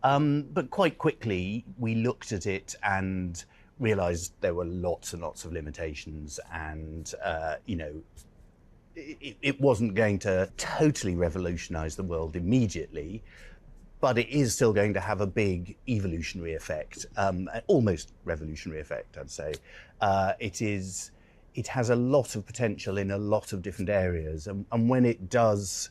But quite quickly, we looked at it and realized there were lots and lots of limitations, and it wasn't going to totally revolutionize the world immediately, but it is still going to have a big evolutionary effect, almost revolutionary effect, I'd say. It has a lot of potential in a lot of different areas, and when it does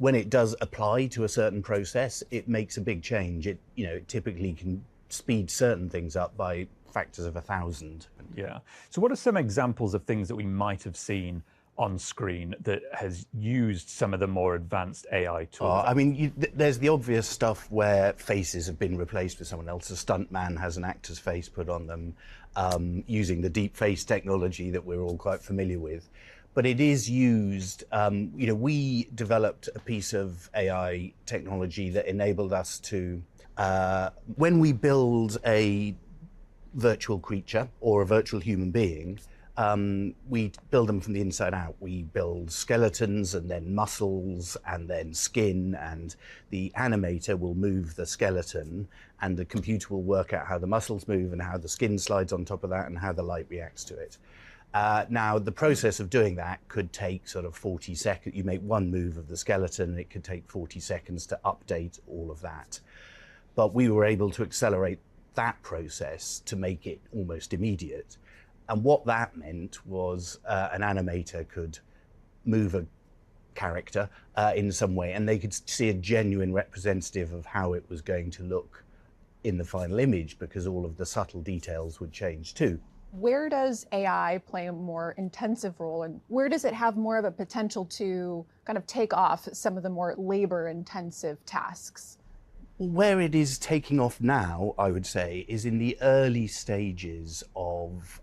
apply to a certain process, it makes a big change. It typically can speed certain things up by factors of 1,000. Yeah. So what are some examples of things that we might have seen on screen that has used some of the more advanced AI tools? I mean, there's the obvious stuff where faces have been replaced with someone else. A stuntman has an actor's face put on them, using the deep face technology that we're all quite familiar with. But it is used, we developed a piece of AI technology that enabled us to, when we build a virtual creature or a virtual human being, we build them from the inside out. We build skeletons and then muscles and then skin, and the animator will move the skeleton and the computer will work out how the muscles move and how the skin slides on top of that and how the light reacts to it. Now, the process of doing that could take sort of 40 seconds. You make one move of the skeleton, and it could take 40 seconds to update all of that. But we were able to accelerate that process to make it almost immediate. And what that meant was an animator could move a character in some way, and they could see a genuine representative of how it was going to look in the final image, because all of the subtle details would change too. Where does AI play a more intensive role, and where does it have more of a potential to kind of take off some of the more labor-intensive tasks? Where it is taking off now, I would say, is in the early stages of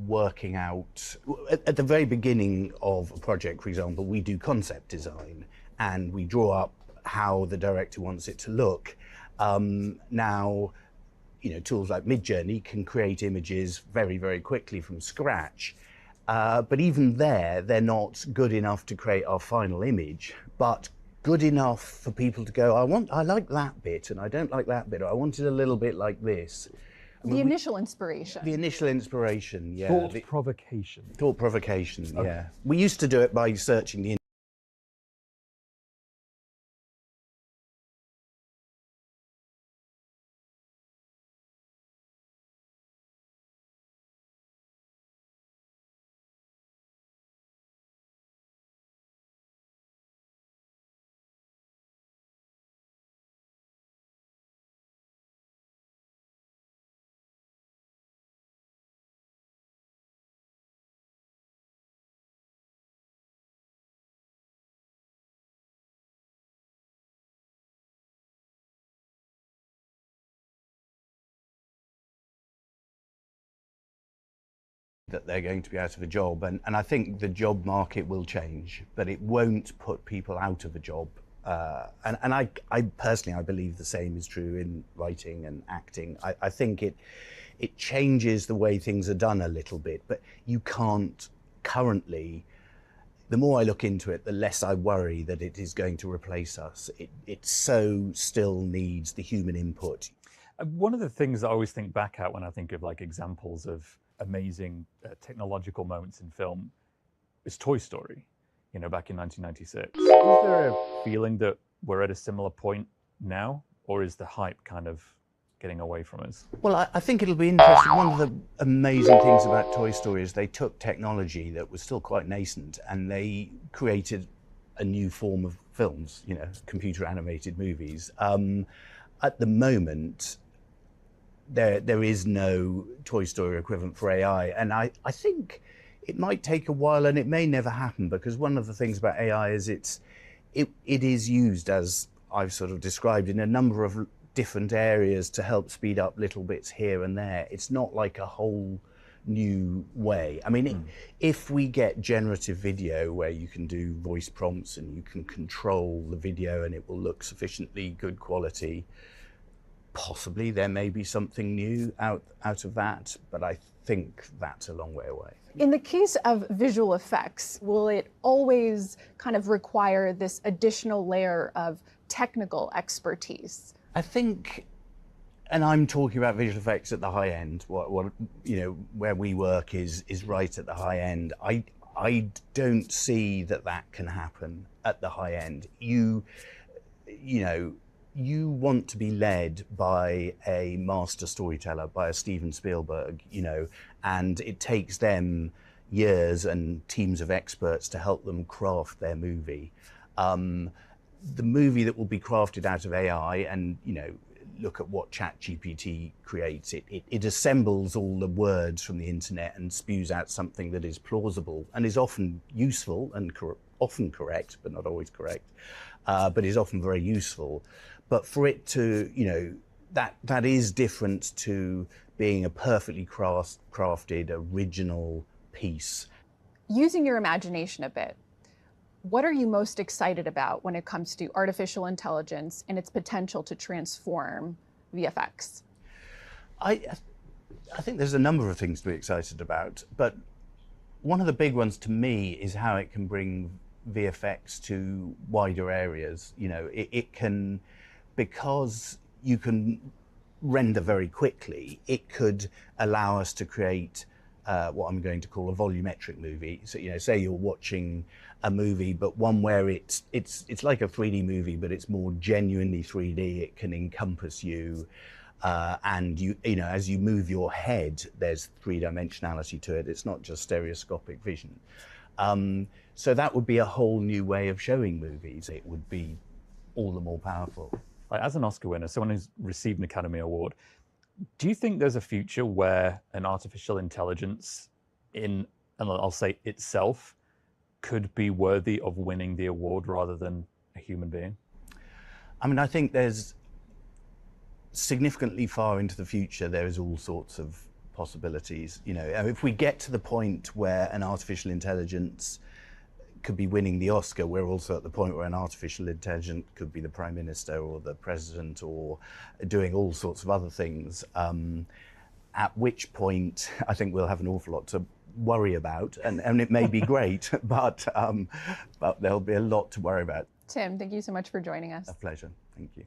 working out. At the very beginning of a project, for example, we do concept design and we draw up how the director wants it to look. Now, tools like Midjourney can create images very, very quickly from scratch. But even there, they're not good enough to create our final image, but good enough for people to go, I like that bit and I don't like that bit, or I want it a little bit like this. The initial inspiration. The initial inspiration, yeah. Thought provocation. Thought provocation, yeah. We used to do it by searching the that they're going to be out of a job, and I think the job market will change, but it won't put people out of a job. And I personally, I believe the same is true in writing and acting. I think it changes the way things are done a little bit, but you can't currently. The more I look into it, the less I worry that it is going to replace us. It so still needs the human input. One of the things I always think back at when I think of like examples of amazing technological moments in film is Toy Story, back in 1996. Is there a feeling that we're at a similar point now, or is the hype kind of getting away from us? Well, I think it'll be interesting. One of the amazing things about Toy Story is they took technology that was still quite nascent and they created a new form of films, computer animated movies. At the moment, there is no Toy Story equivalent for AI, and I think it might take a while, and it may never happen, because one of the things about AI is it is used, as I've sort of described, in a number of different areas to help speed up little bits here and there. It's not like a whole new way. I mean, if we get generative video where you can do voice prompts and you can control the video and it will look sufficiently good quality, possibly there may be something new out of that, but I think that's a long way away. In the case of visual effects, will it always kind of require this additional layer of technical expertise? I think, and I'm talking about visual effects at the high end. What where we work is right at the high end. I don't see that can happen at the high end. You know, you want to be led by a master storyteller, by a Steven Spielberg, and it takes them years and teams of experts to help them craft their movie. The movie that will be crafted out of AI, and look at what ChatGPT creates. It assembles all the words from the internet and spews out something that is plausible and is often useful and often correct, but not always correct, but is often very useful. But for it to, that is different to being a perfectly crafted, original piece. Using your imagination a bit, what are you most excited about when it comes to artificial intelligence and its potential to transform VFX? I think there's a number of things to be excited about, but one of the big ones to me is how it can bring VFX to wider areas. It can, because you can render very quickly, it could allow us to create what I'm going to call a volumetric movie. So, say you're watching a movie, but one where it's like a 3D movie, but it's more genuinely 3D. It can encompass you, and as you move your head, there's three-dimensionality to it. It's not just stereoscopic vision. So that would be a whole new way of showing movies. It would be all the more powerful. As an Oscar winner, someone who's received an Academy Award, do you think there's a future where an artificial intelligence and I'll say itself, could be worthy of winning the award rather than a human being? I mean, I think there's significantly far into the future, there is all sorts of possibilities. If we get to the point where an artificial intelligence could be winning the Oscar, we're also at the point where an artificial intelligence could be the Prime Minister or the President or doing all sorts of other things, at which point I think we'll have an awful lot to worry about, and it may be great, but there'll be a lot to worry about. Tim, thank you so much for joining us. A pleasure. Thank you.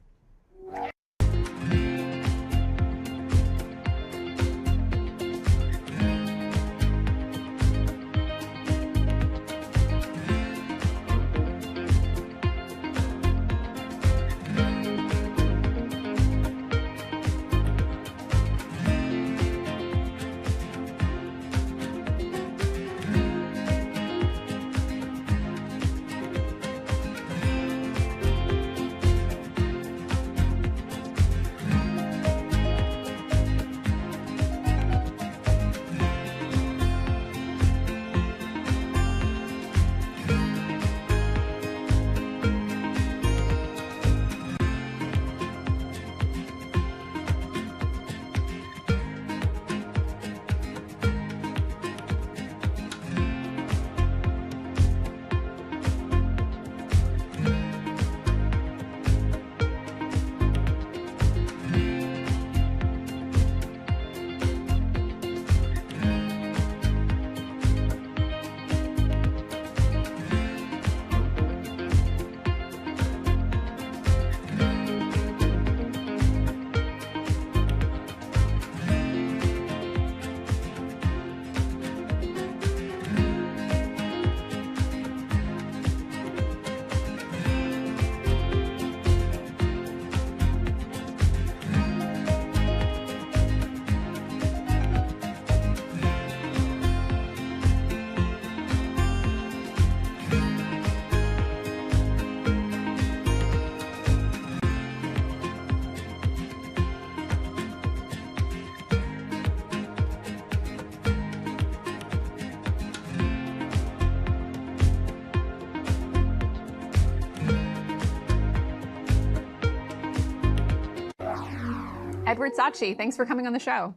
Edward Saatchi, thanks for coming on the show.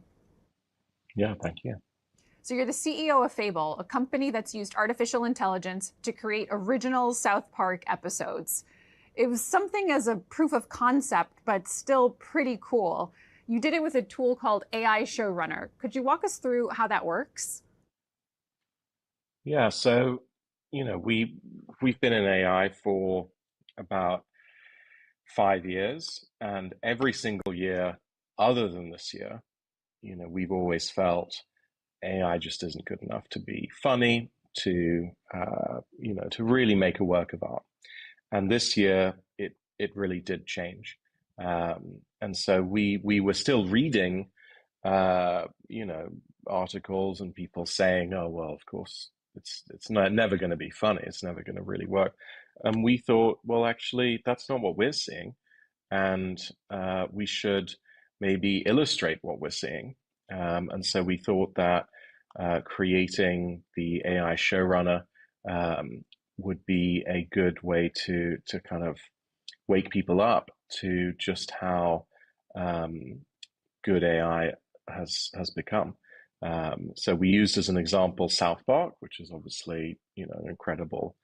Yeah, thank you. So you're the CEO of Fable, a company that's used artificial intelligence to create original South Park episodes. It was something as a proof of concept, but still pretty cool. You did it with a tool called AI Showrunner. Could you walk us through how that works? Yeah, so we've been in AI for about 5 years, and every single year other than this year, we've always felt AI just isn't good enough to be funny, to really make a work of art. And this year, it really did change. And so we were still reading, articles and people saying, "Oh, well, of course, it's never going to be funny. It's never going to really work." And we thought, well, actually, that's not what we're seeing, and we should maybe illustrate what we're seeing. And so we thought that creating the AI showrunner would be a good way to kind of wake people up to just how good AI has become. So we used as an example South Park, which is obviously an incredible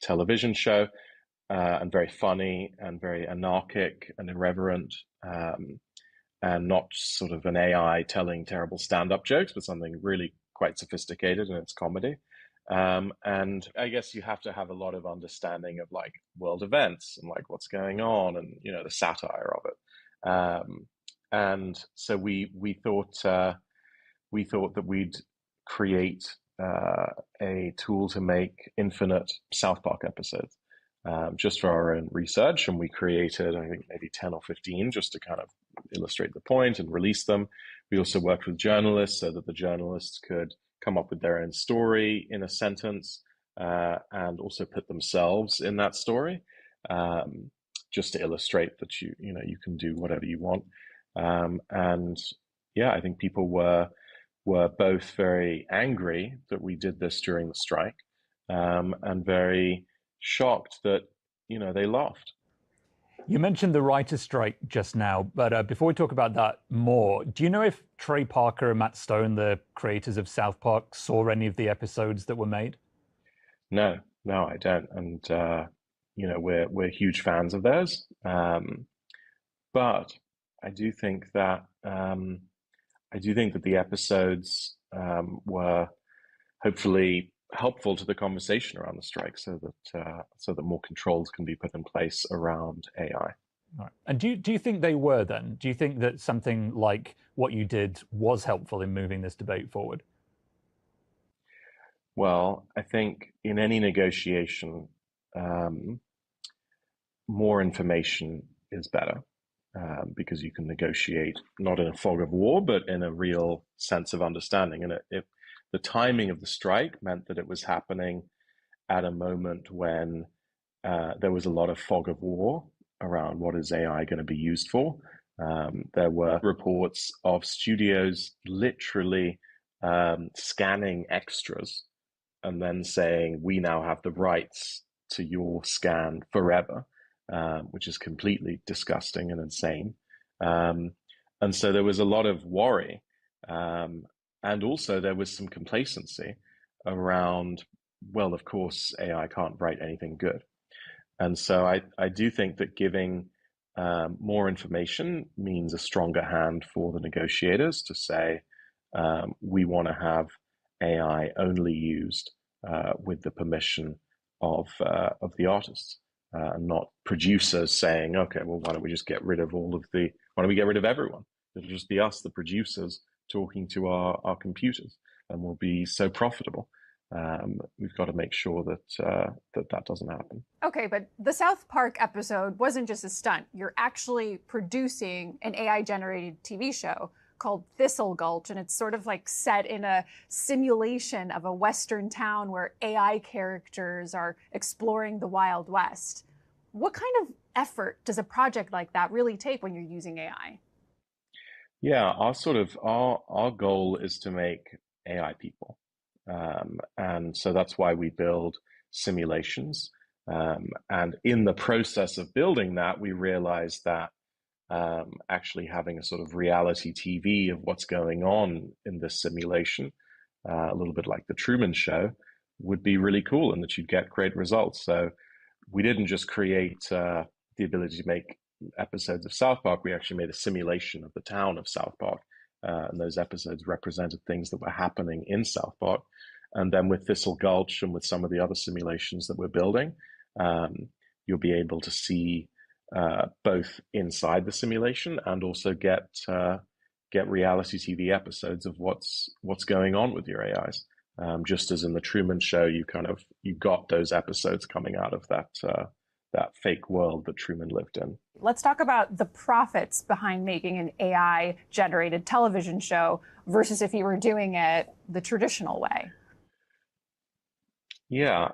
television show, and very funny and very anarchic and irreverent, and not sort of an AI telling terrible stand-up jokes, but something really quite sophisticated in its comedy. And I guess you have to have a lot of understanding of like world events and like what's going on and the satire of it. And so we thought that we'd create a tool to make infinite South Park episodes, just for our own research. And we created, I think, maybe 10 or 15 just to kind of illustrate the point and release them. We also worked with journalists so that the journalists could come up with their own story in a sentence, and also put themselves in that story, just to illustrate that you can do whatever you want. And yeah, I think people were both very angry that we did this during the strike, and very shocked that they laughed. You mentioned the writer's strike just now, but before we talk about that more, do you know if Trey Parker and Matt Stone, the creators of South Park, saw any of the episodes that were made? No, I don't. And we're huge fans of theirs. But I do think that the episodes were hopefully helpful to the conversation around the strike, so that more controls can be put in place around AI. Right. And do you think they were then? Do you think that something like what you did was helpful in moving this debate forward? Well, I think in any negotiation, more information is better, because you can negotiate not in a fog of war, but in a real sense of understanding. And the timing of the strike meant that it was happening at a moment when there was a lot of fog of war around what is AI going to be used for. There were reports of studios literally scanning extras and then saying, we now have the rights to your scan forever, which is completely disgusting and insane. And so there was a lot of worry. And also there was some complacency around, well, of course, AI can't write anything good. And so I do think that giving more information means a stronger hand for the negotiators to say, we want to have AI only used with the permission of the artists, and not producers saying, okay, well, why don't we get rid of everyone? It'll just be us, the producers, talking to our computers, and we'll be so profitable. We've got to make sure that doesn't happen. Okay, but the South Park episode wasn't just a stunt. You're actually producing an AI-generated TV show called Thistle Gulch, and it's sort of like set in a simulation of a Western town where AI characters are exploring the Wild West. What kind of effort does a project like that really take when you're using AI? Yeah, our goal is to make AI people. And so that's why we build simulations. And in the process of building that, we realized that actually having a sort of reality TV of what's going on in this simulation, a little bit like the Truman Show, would be really cool, and that you'd get great results. So we didn't just create the ability to make episodes of South Park. We actually made a simulation of the town of South Park. And those episodes represented things that were happening in South Park. And then with Thistle Gulch and with some of the other simulations that we're building, you'll be able to see both inside the simulation and also get reality TV episodes of what's going on with your AIs. Just as in the Truman Show, you got those episodes coming out of that fake world that Truman lived in. Let's talk about the profits behind making an AI-generated television show versus if you were doing it the traditional way. Yeah,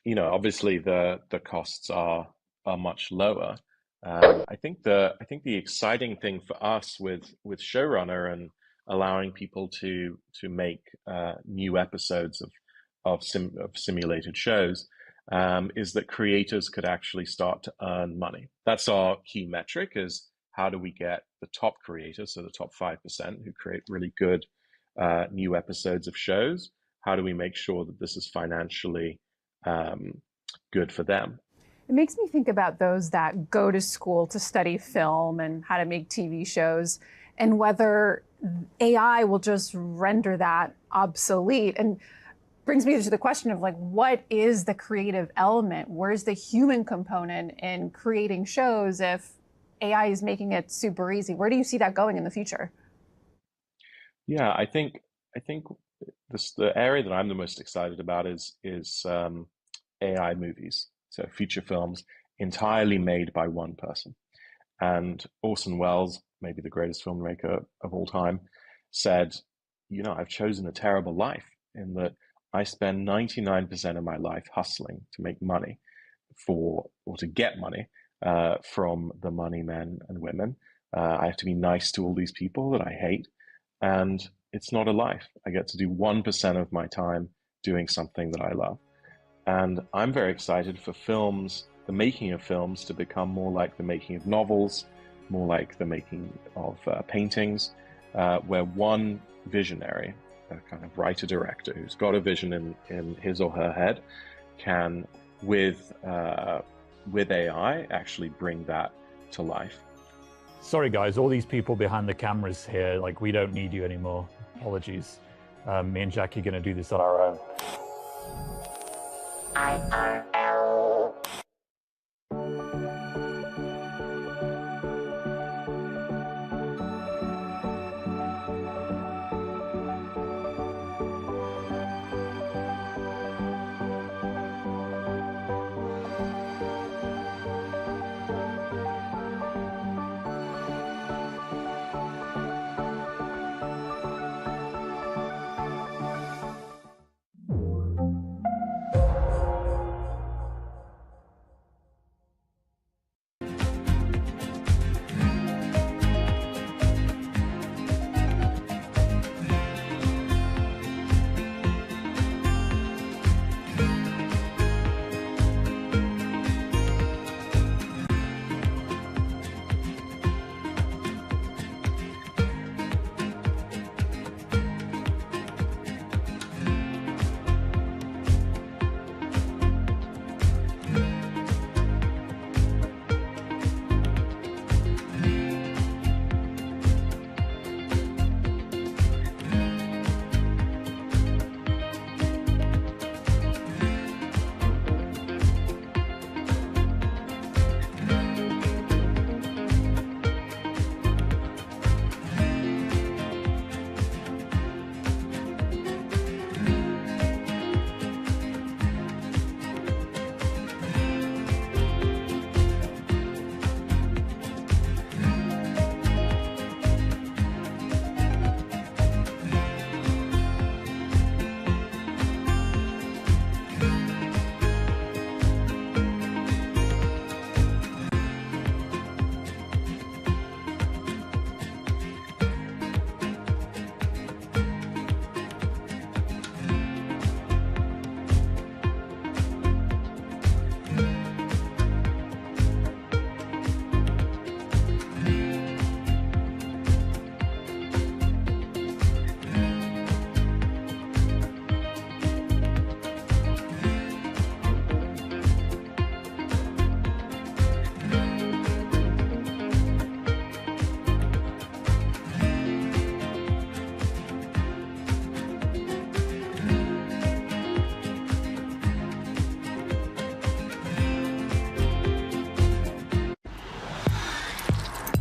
obviously the costs are much lower. I think the exciting thing for us with Showrunner and allowing people to make new episodes of simulated shows is that creators could actually start to earn money. That's our key metric: is how do we get the top creators, so the top 5% who create really good new episodes of shows. How do we make sure that this is financially good for them? It makes me think about those that go to school to study film and how to make TV shows, and whether AI will just render that obsolete. And brings me to the question of, like, what is the creative element? Where's the human component in creating shows if AI is making it super easy? Where do you see that going in the future? Yeah, I think the area that I'm the most excited about is AI movies, so feature films entirely made by one person. And Orson Welles, maybe the greatest filmmaker of all time, said, I've chosen a terrible life in that I spend 99% of my life hustling to make money or to get money from the money men and women. I have to be nice to all these people that I hate. And it's not a life. I get to do 1% of my time doing something that I love. And I'm very excited for films, the making of films, to become more like the making of novels, more like the making of paintings, where one visionary, a kind of writer-director who's got a vision in his or her head, can, with AI, actually bring that to life. Sorry, guys, all these people behind the cameras here, like, we don't need you anymore. Apologies. Me and Jackie are going to do this on our own.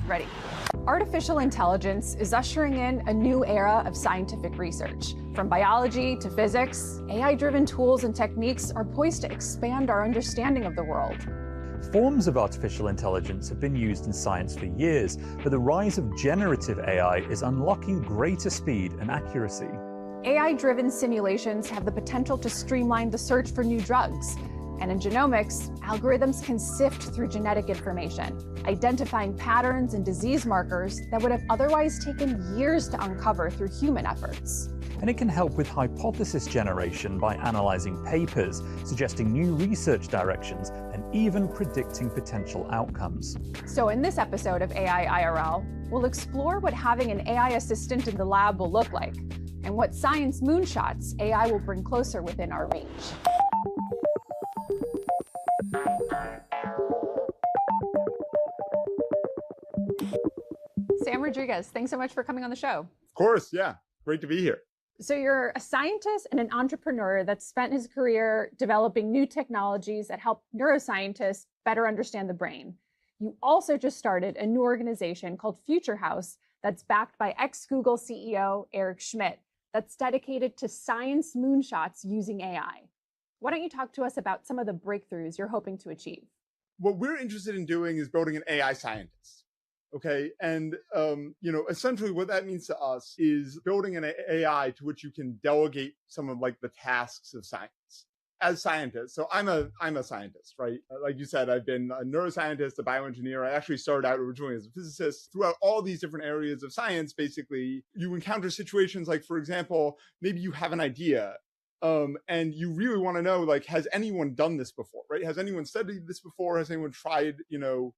Ready. Artificial intelligence is ushering in a new era of scientific research. From biology to physics, AI-driven tools and techniques are poised to expand our understanding of the world. Forms of artificial intelligence have been used in science for years, but the rise of generative AI is unlocking greater speed and accuracy. AI-driven simulations have the potential to streamline the search for new drugs. And in genomics, algorithms can sift through genetic information, identifying patterns and disease markers that would have otherwise taken years to uncover through human efforts. And it can help with hypothesis generation by analyzing papers, suggesting new research directions, and even predicting potential outcomes. So in this episode of AI IRL, we'll explore what having an AI assistant in the lab will look like, and what science moonshots AI will bring closer within our reach. Sam Rodriguez, thanks so much for coming on the show. Of course, yeah. Great to be here. So you're a scientist and an entrepreneur that spent his career developing new technologies that help neuroscientists better understand the brain. You also just started a new organization called Future House that's backed by ex-Google CEO Eric Schmidt that's dedicated to science moonshots using AI. Why don't you talk to us about some of the breakthroughs you're hoping to achieve? What we're interested in doing is building an AI scientist. Okay. And, essentially what that means to us is building an AI to which you can delegate some of like the tasks of science as scientists. So I'm a scientist, right? Like you said, I've been a neuroscientist, a bioengineer. I actually started out originally as a physicist. Throughout all these different areas of science, basically, you encounter situations like, for example, maybe you have an idea and you really want to know, like, has anyone done this before, right? Has anyone studied this before? Has anyone tried,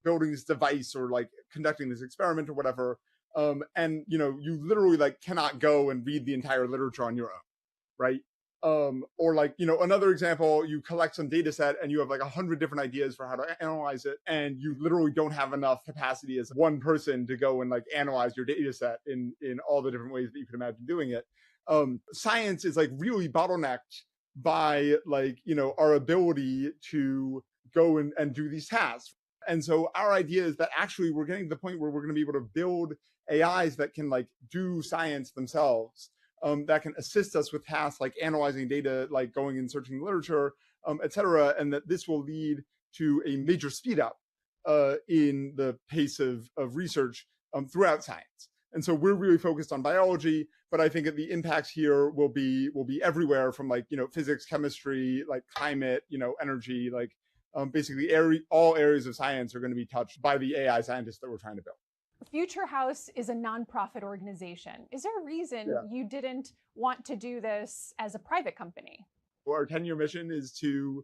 building this device or like conducting this experiment or whatever? You literally like cannot go and read the entire literature on your own, right? Or like, another example, you collect some data set and you have like 100 different ideas for how to analyze it. And you literally don't have enough capacity as one person to go and like analyze your data set in all the different ways that you can imagine doing it. Science is like really bottlenecked by like, our ability to go and do these tasks. And so our idea is that actually we're getting to the point where we're going to be able to build AIs that can like do science themselves, that can assist us with tasks like analyzing data, like going and searching the literature, et cetera. And that this will lead to a major speed up in the pace of research throughout science. And so we're really focused on biology, but I think that the impacts here will be everywhere from like, physics, chemistry, like climate, energy, like basically all areas of science are going to be touched by the AI scientists that we're trying to build. Future House is a nonprofit organization. Is there a reason you didn't want to do this as a private company? Well, our 10-year mission is to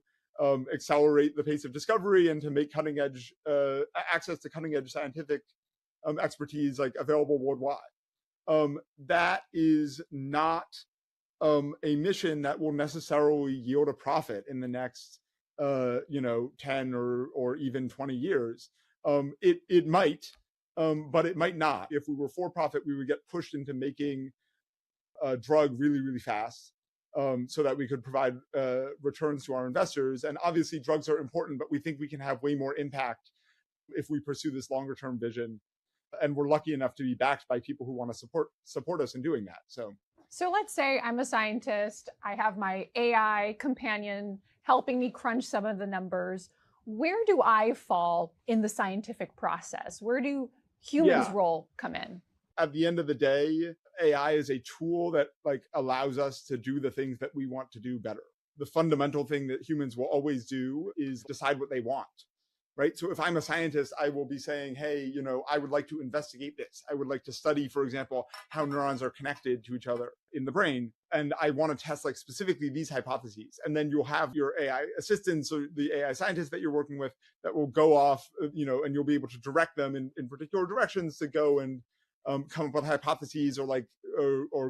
accelerate the pace of discovery and to make cutting edge access to cutting edge scientific expertise like available worldwide. That is not a mission that will necessarily yield a profit in the next 10 or even 20 years. It might, but it might not. If we were for profit, we would get pushed into making a drug really, really fast, so that we could provide returns to our investors. And obviously drugs are important, but we think we can have way more impact if we pursue this longer term vision. And we're lucky enough to be backed by people who want to support us in doing that. So let's say I'm a scientist. I have my AI companion helping me crunch some of the numbers. Where do I fall in the scientific process? Where do humans' role come in? At the end of the day, AI is a tool that like allows us to do the things that we want to do better. The fundamental thing that humans will always do is decide what they want. Right. So if I'm a scientist, I will be saying, hey, I would like to investigate this. I would like to study, for example, how neurons are connected to each other in the brain. And I want to test like specifically these hypotheses. And then you'll have your AI assistants or the AI scientists that you're working with that will go off, and you'll be able to direct them in particular directions to go and come up with hypotheses or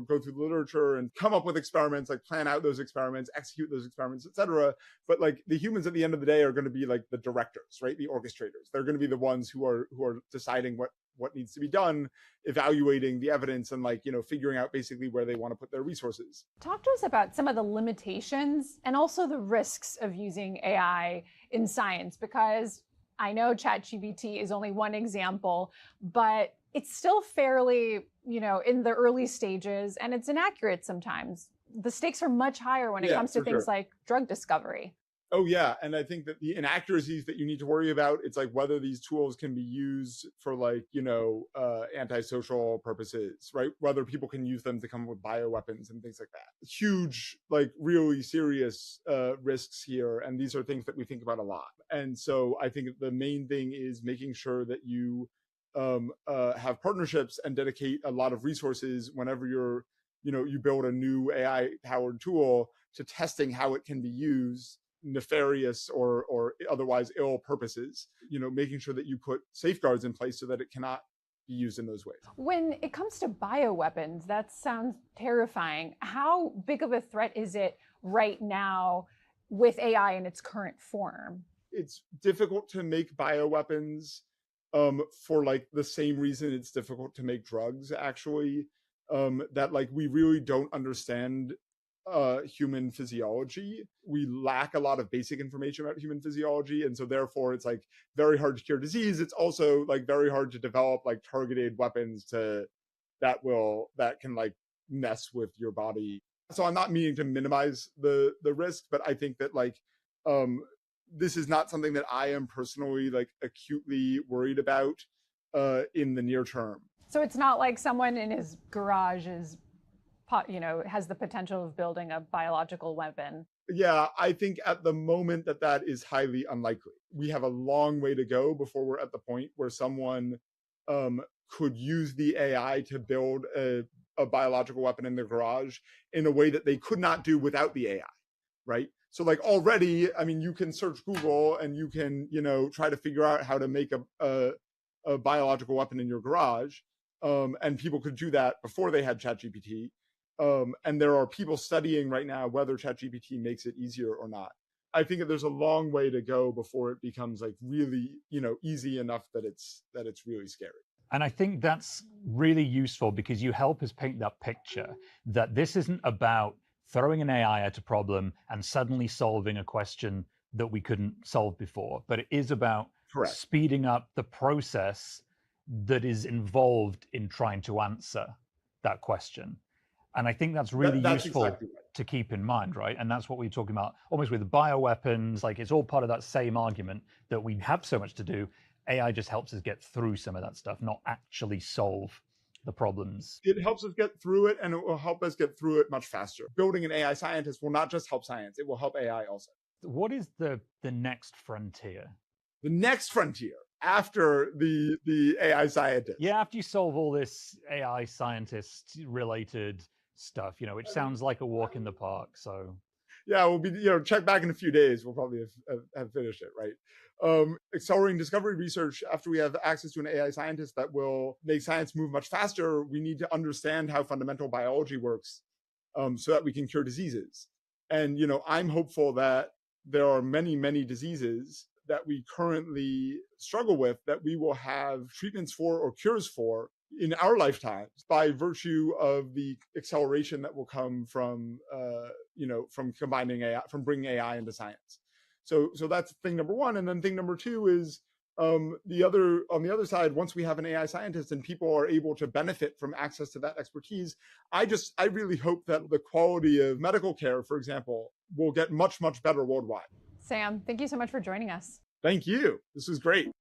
go through the literature and come up with experiments, like plan out those experiments, execute those experiments, et cetera. But like the humans at the end of the day are going to be like the directors, right? The orchestrators. They're going to be the ones who are deciding what needs to be done, evaluating the evidence and figuring out basically where they want to put their resources. Talk to us about some of the limitations and also the risks of using AI in science, because I know ChatGPT is only one example, but it's still fairly, in the early stages, and it's inaccurate sometimes. The stakes are much higher when it comes to things like drug discovery. Oh, yeah. And I think that the inaccuracies that you need to worry about, it's like whether these tools can be used for antisocial purposes, right? Whether people can use them to come up with bioweapons and things like that. Huge, really serious risks here. And these are things that we think about a lot. And so I think the main thing is making sure that you have partnerships and dedicate a lot of resources whenever you build a new AI powered tool to testing how it can be used nefarious or otherwise ill purposes, making sure that you put safeguards in place so that it cannot be used in those ways. When it comes to bioweapons, that sounds terrifying. How big of a threat is it right now with AI in its current form? It's difficult to make bioweapons for the same reason it's difficult to make drugs, actually, that we really don't understand human physiology. We lack a lot of basic information about human physiology, and so therefore it's very hard to cure disease. It's also very hard to develop targeted weapons that can mess with your body. So I'm not meaning to minimize the risk, but I think that this is not something that I am personally acutely worried about in the near term. So it's not like someone in his garage has the potential of building a biological weapon. Yeah, I think at the moment that is highly unlikely. We have a long way to go before we're at the point where someone could use the AI to build a biological weapon in their garage in a way that they could not do without the AI, right? So already, you can search Google and you can, try to figure out how to make a biological weapon in your garage. And people could do that before they had ChatGPT. And there are people studying right now whether ChatGPT makes it easier or not. I think that there's a long way to go before it becomes really, easy enough that it's really scary. And I think that's really useful because you help us paint that picture that this isn't about throwing an AI at a problem and suddenly solving a question that we couldn't solve before, but it is about speeding up the process that is involved in trying to answer that question. And I think that's really useful exactly to keep in mind, right? And that's what we're talking about almost with the bioweapons. It's all part of that same argument that we have so much to do. AI just helps us get through some of that stuff, not actually solve the problems. It helps us get through it, and it will help us get through it much faster. Building an AI scientist will not just help science, it will help AI also. What is the next frontier? The next frontier after the AI scientist. Yeah, after you solve all this AI scientist related stuff, which sounds like a walk in the park. So yeah, we'll be, check back in a few days. We'll probably have finished it, right? Accelerating discovery research, after we have access to an AI scientist that will make science move much faster, we need to understand how fundamental biology works so that we can cure diseases. And, I'm hopeful that there are many, many diseases that we currently struggle with that we will have treatments for or cures for in our lifetimes by virtue of the acceleration that will come from, from combining AI, from bringing AI into science. So that's thing number one. And then thing number two is on the other side, once we have an AI scientist and people are able to benefit from access to that expertise, I really hope that the quality of medical care, for example, will get much, much better worldwide. Sam, thank you so much for joining us. Thank you. This was great.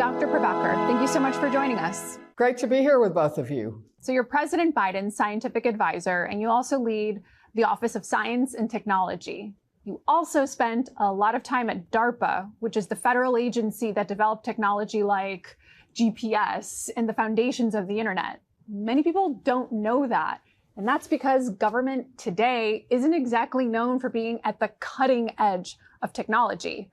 Dr. Prabhakar, thank you so much for joining us. Great to be here with both of you. So you're President Biden's scientific advisor, and you also lead the Office of Science and Technology. You also spent a lot of time at DARPA, which is the federal agency that developed technology like GPS and the foundations of the internet. Many people don't know that. And that's because government today isn't exactly known for being at the cutting edge of technology.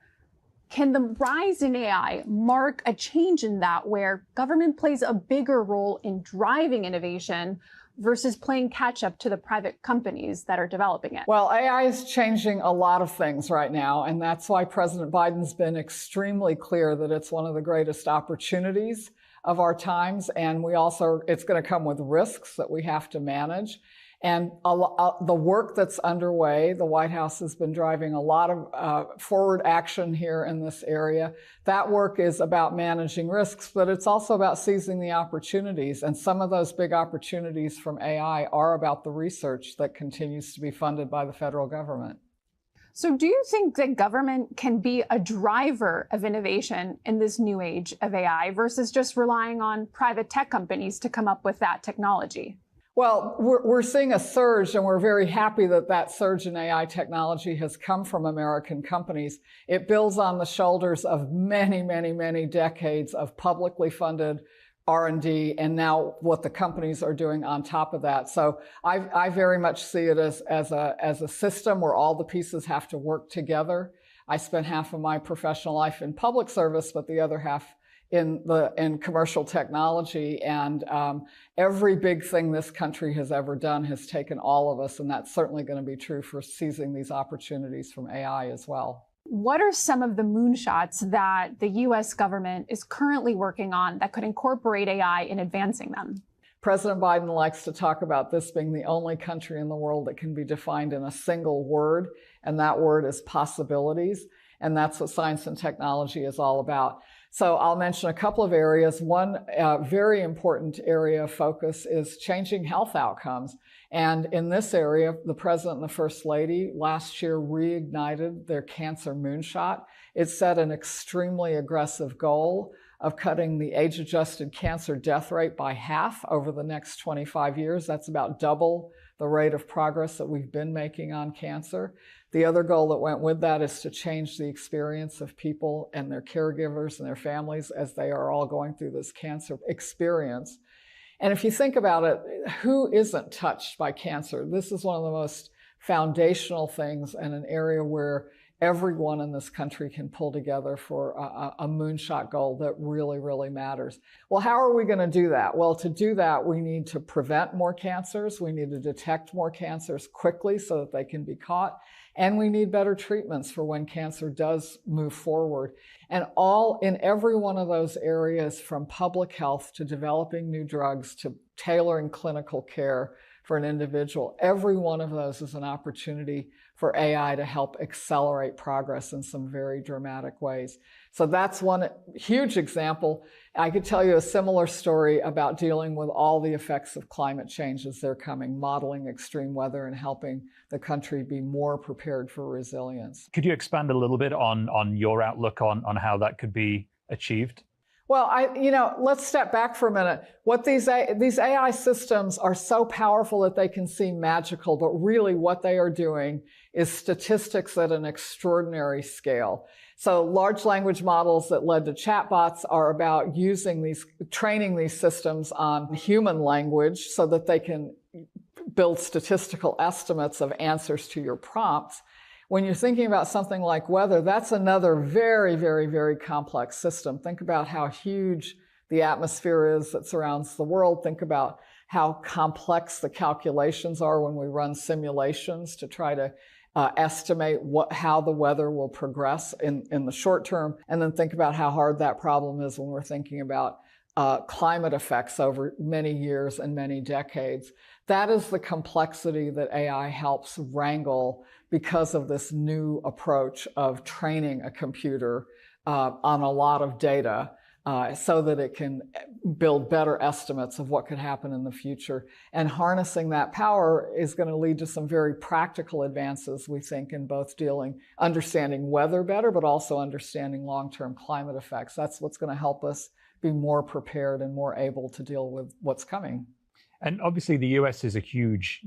Can the rise in AI mark a change in that, where government plays a bigger role in driving innovation versus playing catch up to the private companies that are developing it? Well, AI is changing a lot of things right now, and that's why President Biden's been extremely clear that it's one of the greatest opportunities of our times, and it's going to come with risks that we have to manage. And the work that's underway, the White House has been driving a lot of forward action here in this area. That work is about managing risks, but it's also about seizing the opportunities. And some of those big opportunities from AI are about the research that continues to be funded by the federal government. So do you think that government can be a driver of innovation in this new age of AI versus just relying on private tech companies to come up with that technology? Well, we're seeing a surge, and we're very happy that that surge in AI technology has come from American companies. It builds on the shoulders of many, many, many decades of publicly funded R&D, and now what the companies are doing on top of that. So I very much see it as a system where all the pieces have to work together. I spent half of my professional life in public service, but the other half in commercial technology, and every big thing this country has ever done has taken all of us, and that's certainly going to be true for seizing these opportunities from AI as well. What are some of the moonshots that the U.S. government is currently working on that could incorporate AI in advancing them? President Biden likes to talk about this being the only country in the world that can be defined in a single word, and that word is possibilities, and that's what science and technology is all about. So I'll mention a couple of areas. One very important area of focus is changing health outcomes. And in this area, the President and the First Lady last year reignited their cancer moonshot. It set an extremely aggressive goal of cutting the age-adjusted cancer death rate by half over the next 25 years. That's about double the rate of progress that we've been making on cancer. The other goal that went with that is to change the experience of people and their caregivers and their families as they are all going through this cancer experience. And if you think about it, who isn't touched by cancer? This is one of the most foundational things, and an area where everyone in this country can pull together for a moonshot goal that really, really matters. Well, how are we going to do that? Well, to do that, we need to prevent more cancers. We need to detect more cancers quickly so that they can be caught. And we need better treatments for when cancer does move forward. And in every one of those areas, from public health to developing new drugs to tailoring clinical care for an individual, every one of those is an opportunity for AI to help accelerate progress in some very dramatic ways. So that's one huge example. I could tell you a similar story about dealing with all the effects of climate change as they're coming, modeling extreme weather and helping the country be more prepared for resilience. Could you expand a little bit on your outlook on how that could be achieved? Well, let's step back for a minute. What these AI systems are so powerful that they can seem magical, but really what they are doing is statistics at an extraordinary scale. So large language models that led to chatbots are about training these systems on human language so that they can build statistical estimates of answers to your prompts. When you're thinking about something like weather, that's another very, very, very complex system. Think about how huge the atmosphere is that surrounds the world. Think about how complex the calculations are when we run simulations to try to estimate how the weather will progress in the short term. And then think about how hard that problem is when we're thinking about climate effects over many years and many decades. That is the complexity that AI helps wrangle because of this new approach of training a computer on a lot of data so that it can build better estimates of what could happen in the future. And harnessing that power is going to lead to some very practical advances, we think, in both understanding weather better, but also understanding long-term climate effects. That's what's going to help us be more prepared and more able to deal with what's coming. And obviously, the US is a huge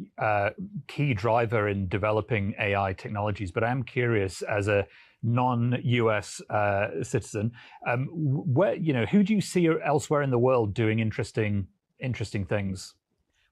key driver in developing AI technologies. But I'm curious, as a non-US citizen, who do you see elsewhere in the world doing interesting things?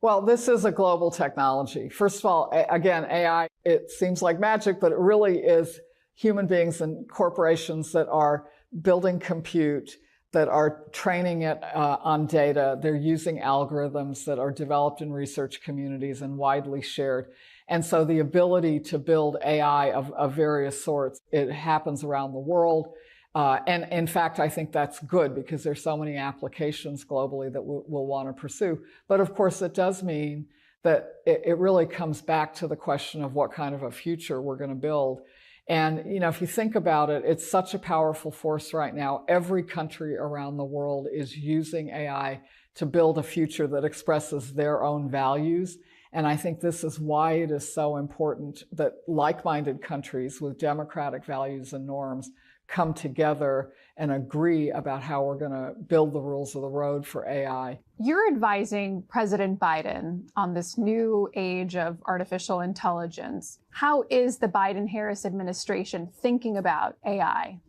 Well, this is a global technology. First of all, again, AI, it seems like magic, but it really is human beings and corporations that are building compute, that are training it on data. They're using algorithms that are developed in research communities and widely shared. And so the ability to build AI of various sorts, it happens around the world. And in fact, I think that's good because there's so many applications globally that we'll want to pursue. But of course, it does mean that it really comes back to the question of what kind of a future we're going to build. And, if you think about it, it's such a powerful force right now. Every country around the world is using AI to build a future that expresses their own values. And I think this is why it is so important that like-minded countries with democratic values and norms come together and agree about how we're going to build the rules of the road for AI. You're advising President Biden on this new age of artificial intelligence. How is the Biden-Harris administration thinking about AI?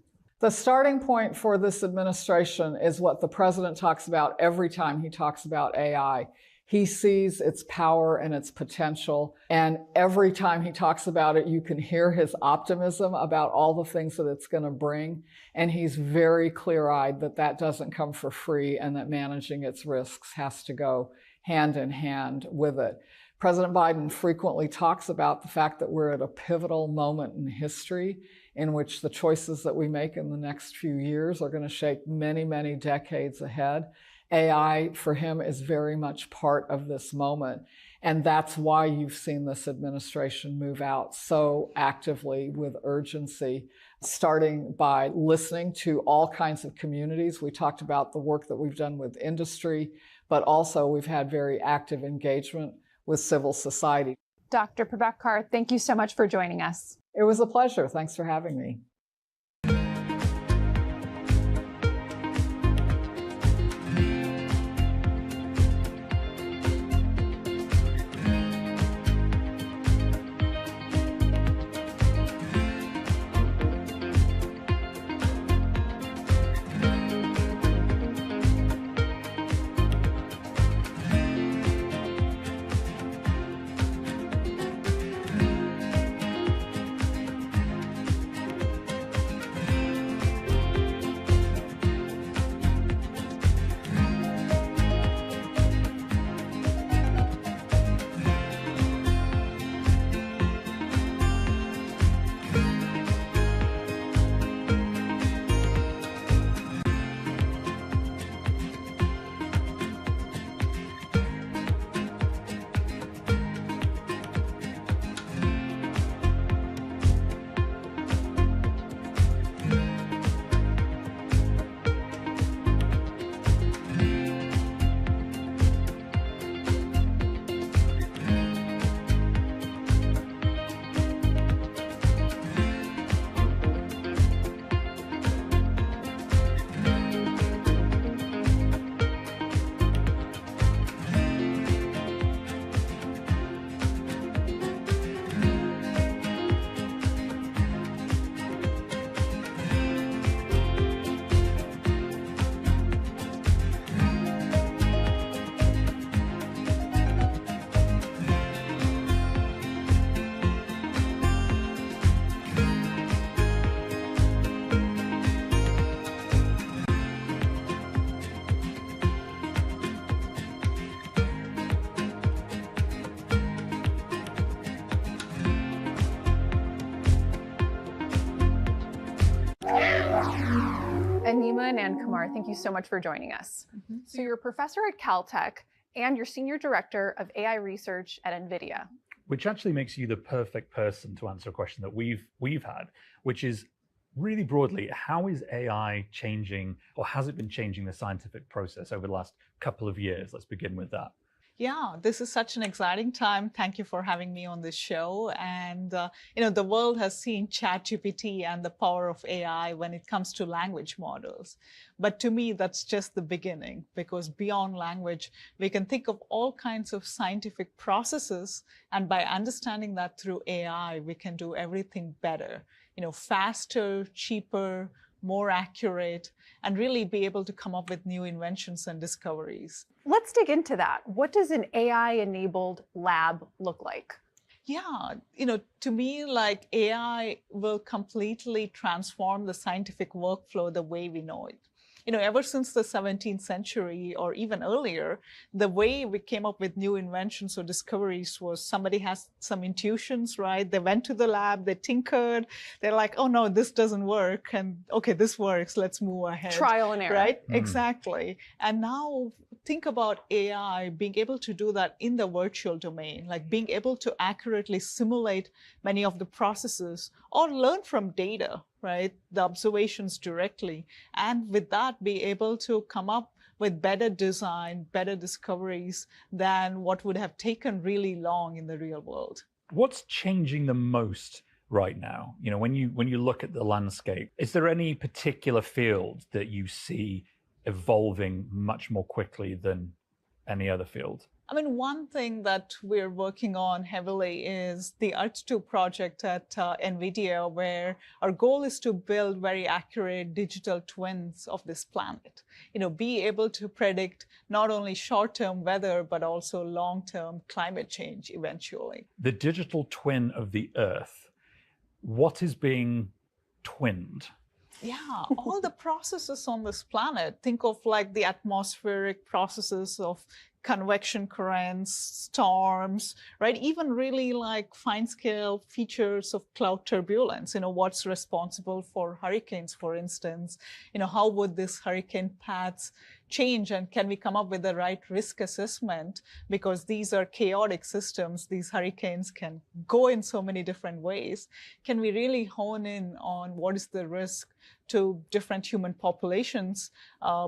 The starting point for this administration is what the president talks about every time he talks about AI. He sees its power and its potential. And every time he talks about it, you can hear his optimism about all the things that it's going to bring. And he's very clear-eyed that that doesn't come for free and that managing its risks has to go hand in hand with it. President Biden frequently talks about the fact that we're at a pivotal moment in history in which the choices that we make in the next few years are going to shape many, many decades ahead. AI for him is very much part of this moment. And that's why you've seen this administration move out so actively with urgency, starting by listening to all kinds of communities. We talked about the work that we've done with industry, but also we've had very active engagement with civil society. Dr. Prabhakar, thank you so much for joining us. It was a pleasure. Thanks for having me. Anima and Kumar, thank you so much for joining us. So you're a professor at Caltech and you're senior director of AI research at NVIDIA. Which actually makes you the perfect person to answer a question that we've had, which is, Really broadly, how is AI changing, or has it been changing the scientific process over the last couple of years? Let's begin with that. Yeah, this is such an exciting time. Thank you for having me on this show. And, the world has seen ChatGPT and the power of AI when it comes to language models. But to me, that's just the beginning, because beyond language, we can think of all kinds of scientific processes. And by understanding that through AI, we can do everything better, faster, cheaper, more accurate, and really be able to come up with new inventions and discoveries. Let's dig into that. What does an AI-enabled lab look like? Yeah, to me, like AI will completely transform the scientific workflow the way we know it. Ever since the 17th century or even earlier, the way we came up with new inventions or discoveries was somebody has some intuitions, right? They went to the lab, they tinkered, they're like, oh no, this doesn't work. And okay, this works, let's move ahead. Trial and error. Right? Exactly. And now think about AI being able to do that in the virtual domain, like being able to accurately simulate many of the processes or learn from data, right? The observations directly. And with that, be able to come up with better design, better discoveries than what would have taken really long in the real world. What's changing the most right now? When you look at the landscape, is there any particular field that you see evolving much more quickly than any other field? I mean, one thing that we're working on heavily is the Earth-2 project at NVIDIA, where our goal is to build very accurate digital twins of this planet. Be able to predict not only short-term weather, but also long-term climate change eventually. The digital twin of the Earth, what is being twinned? Yeah, all the processes on this planet. Think of like the atmospheric processes of convection currents, storms, right? Even really like fine scale features of cloud turbulence, what's responsible for hurricanes, for instance, how would this hurricane paths change, and can we come up with the right risk assessment? Because these are chaotic systems. These hurricanes can go in so many different ways. Can we really hone in on what is the risk to different human populations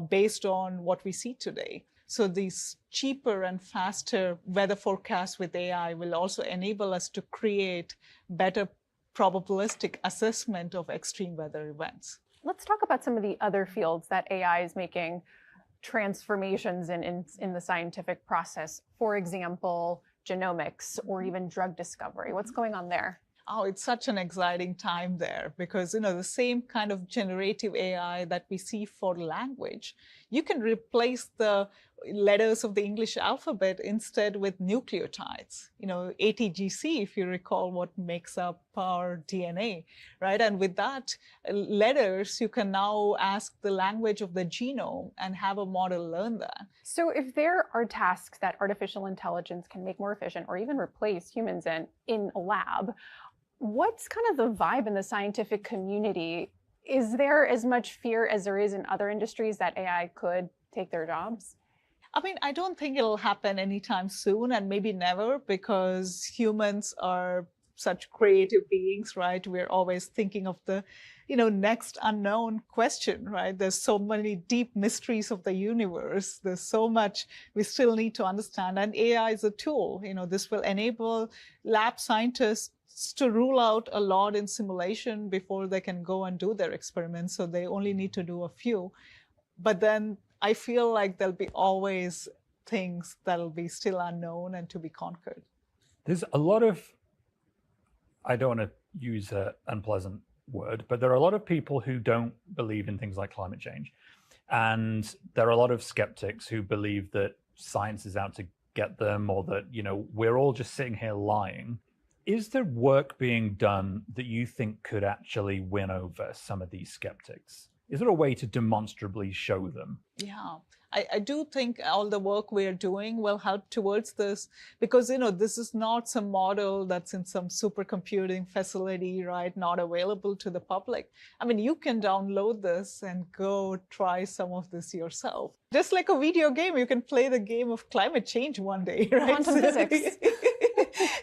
based on what we see today? So these cheaper and faster weather forecasts with AI will also enable us to create better probabilistic assessment of extreme weather events. Let's talk about some of the other fields that AI is making transformations in the scientific process. For example, genomics or even drug discovery. What's going on there? Oh, it's such an exciting time there because, the same kind of generative AI that we see for language, you can replace the letters of the English alphabet instead with nucleotides. ATGC, if you recall what makes up our DNA, right? And with that letters, you can now ask the language of the genome and have a model learn that. So if there are tasks that artificial intelligence can make more efficient or even replace humans in a lab, what's kind of the vibe in the scientific community? Is there as much fear as there is in other industries that AI could take their jobs? I mean, I don't think it'll happen anytime soon, and maybe never, because humans are such creative beings, right? We're always thinking of the, next unknown question, right? There's so many deep mysteries of the universe. There's so much we still need to understand. And AI is a tool. This will enable lab scientists to rule out a lot in simulation before they can go and do their experiments. So they only need to do a few. But then I feel like there'll be always things that'll be still unknown and to be conquered. There's a lot of, I don't want to use an unpleasant word, but there are a lot of people who don't believe in things like climate change. And there are a lot of skeptics who believe that science is out to get them, or that, we're all just sitting here lying. Is there work being done that you think could actually win over some of these skeptics? Is there a way to demonstrably show them? Yeah, I do think all the work we're doing will help towards this because, this is not some model that's in some supercomputing facility, right? Not available to the public. I mean, you can download this and go try some of this yourself. Just like a video game, you can play the game of climate change one day, right? Quantum physics.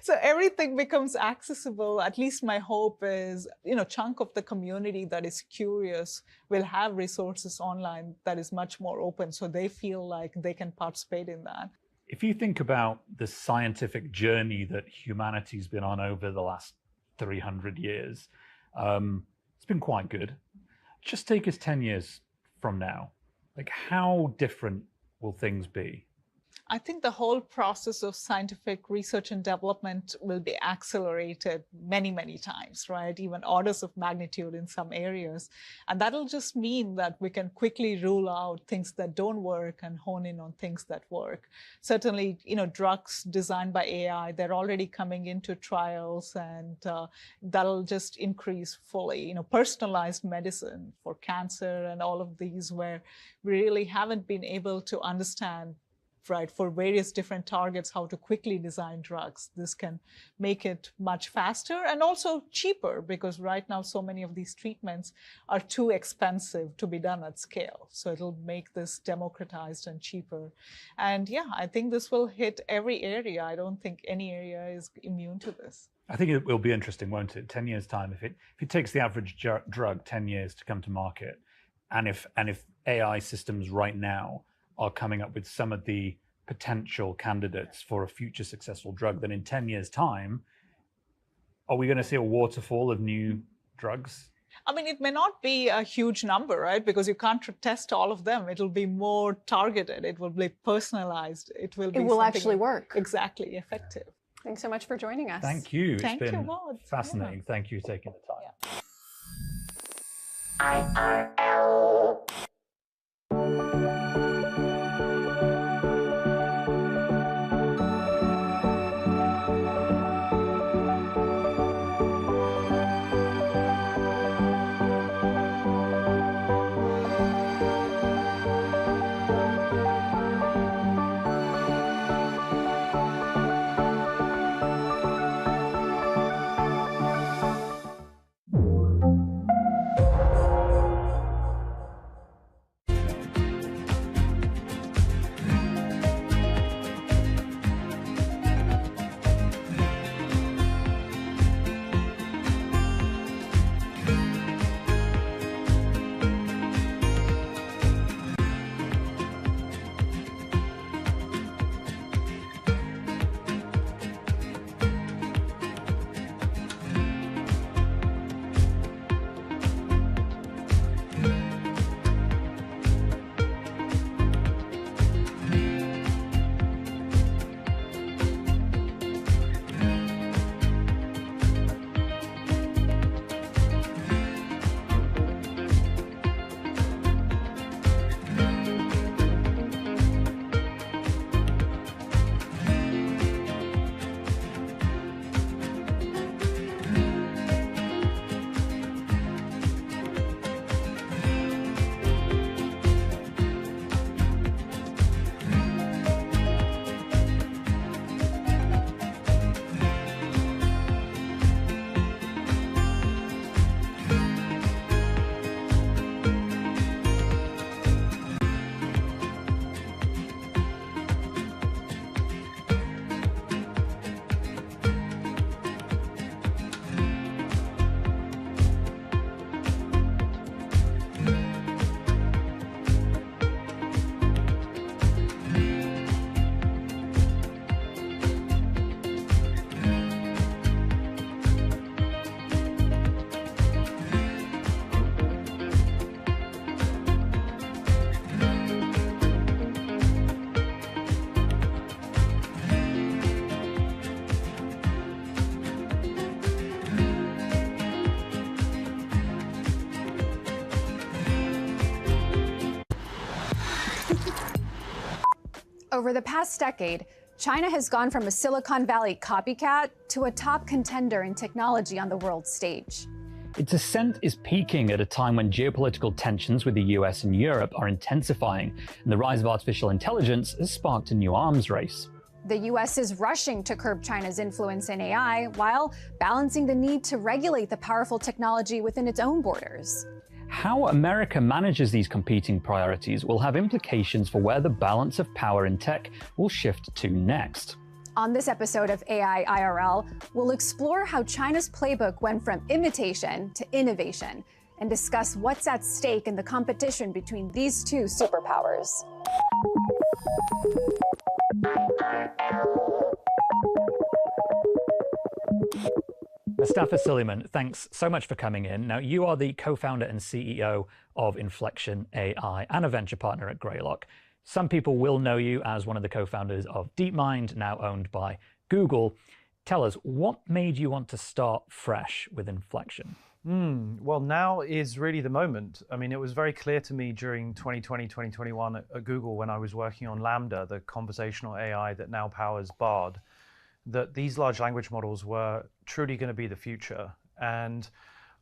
So everything becomes accessible. At least my hope is, chunk of the community that is curious will have resources online that is much more open, so they feel like they can participate in that. If you think about the scientific journey that humanity's been on over the last 300 years, it's been quite good. Just take us 10 years from now. Like, how different will things be? I think the whole process of scientific research and development will be accelerated many, many times, right? Even orders of magnitude in some areas. And that'll just mean that we can quickly rule out things that don't work and hone in on things that work. Certainly, drugs designed by AI, they're already coming into trials, and that'll just increase fully. Personalized medicine for cancer and all of these, where we really haven't been able to understand, right, for various different targets, how to quickly design drugs. This can make it much faster and also cheaper, because right now so many of these treatments are too expensive to be done at scale. So it'll make this democratized and cheaper. And yeah, I think this will hit every area. I don't think any area is immune to this. I think it will be interesting, won't it? 10 years' time, if it takes the average drug 10 years to come to market, and if AI systems right now are coming up with some of the potential candidates for a future successful drug, then in 10 years' time, are we going to see a waterfall of new drugs? I mean, it may not be a huge number, right? Because you can't test all of them. It'll be more targeted. It will be personalized. It will actually work. Exactly, effective. Thanks so much for joining us. Thank you. Thank It's been you, fascinating. Yeah. Thank you for taking the time. Over the past decade, China has gone from a Silicon Valley copycat to a top contender in technology on the world stage. Its ascent is peaking at a time when geopolitical tensions with the US and Europe are intensifying, and the rise of artificial intelligence has sparked a new arms race. The US is rushing to curb China's influence in AI while balancing the need to regulate the powerful technology within its own borders. How America manages these competing priorities will have implications for where the balance of power in tech will shift to next. On this episode of AI IRL, we'll explore how China's playbook went from imitation to innovation and discuss what's at stake in the competition between these two superpowers. Mustafa Suleiman, thanks so much for coming in. Now, you are the co-founder and CEO of Inflection AI and a venture partner at Greylock. Some people will know you as one of the co-founders of DeepMind, now owned by Google. Tell us, what made you want to start fresh with Inflection? Well, now is really the moment. I mean, it was very clear to me during 2020, 2021 at Google when I was working on Lambda, the conversational AI that now powers Bard, that these large language models were truly going to be the future. And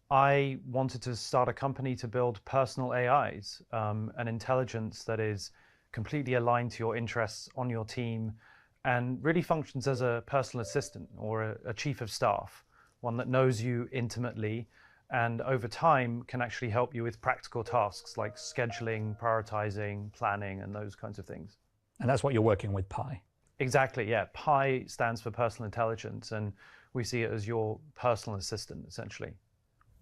I wanted to start a company to build personal AIs, an intelligence that is completely aligned to your interests on your team and really functions as a personal assistant or a chief of staff, one that knows you intimately and over time can actually help you with practical tasks like scheduling, prioritizing, planning, and those kinds of things. And that's what you're working with Pi. Exactly, yeah. Pi stands for personal intelligence, and we see it as your personal assistant, essentially.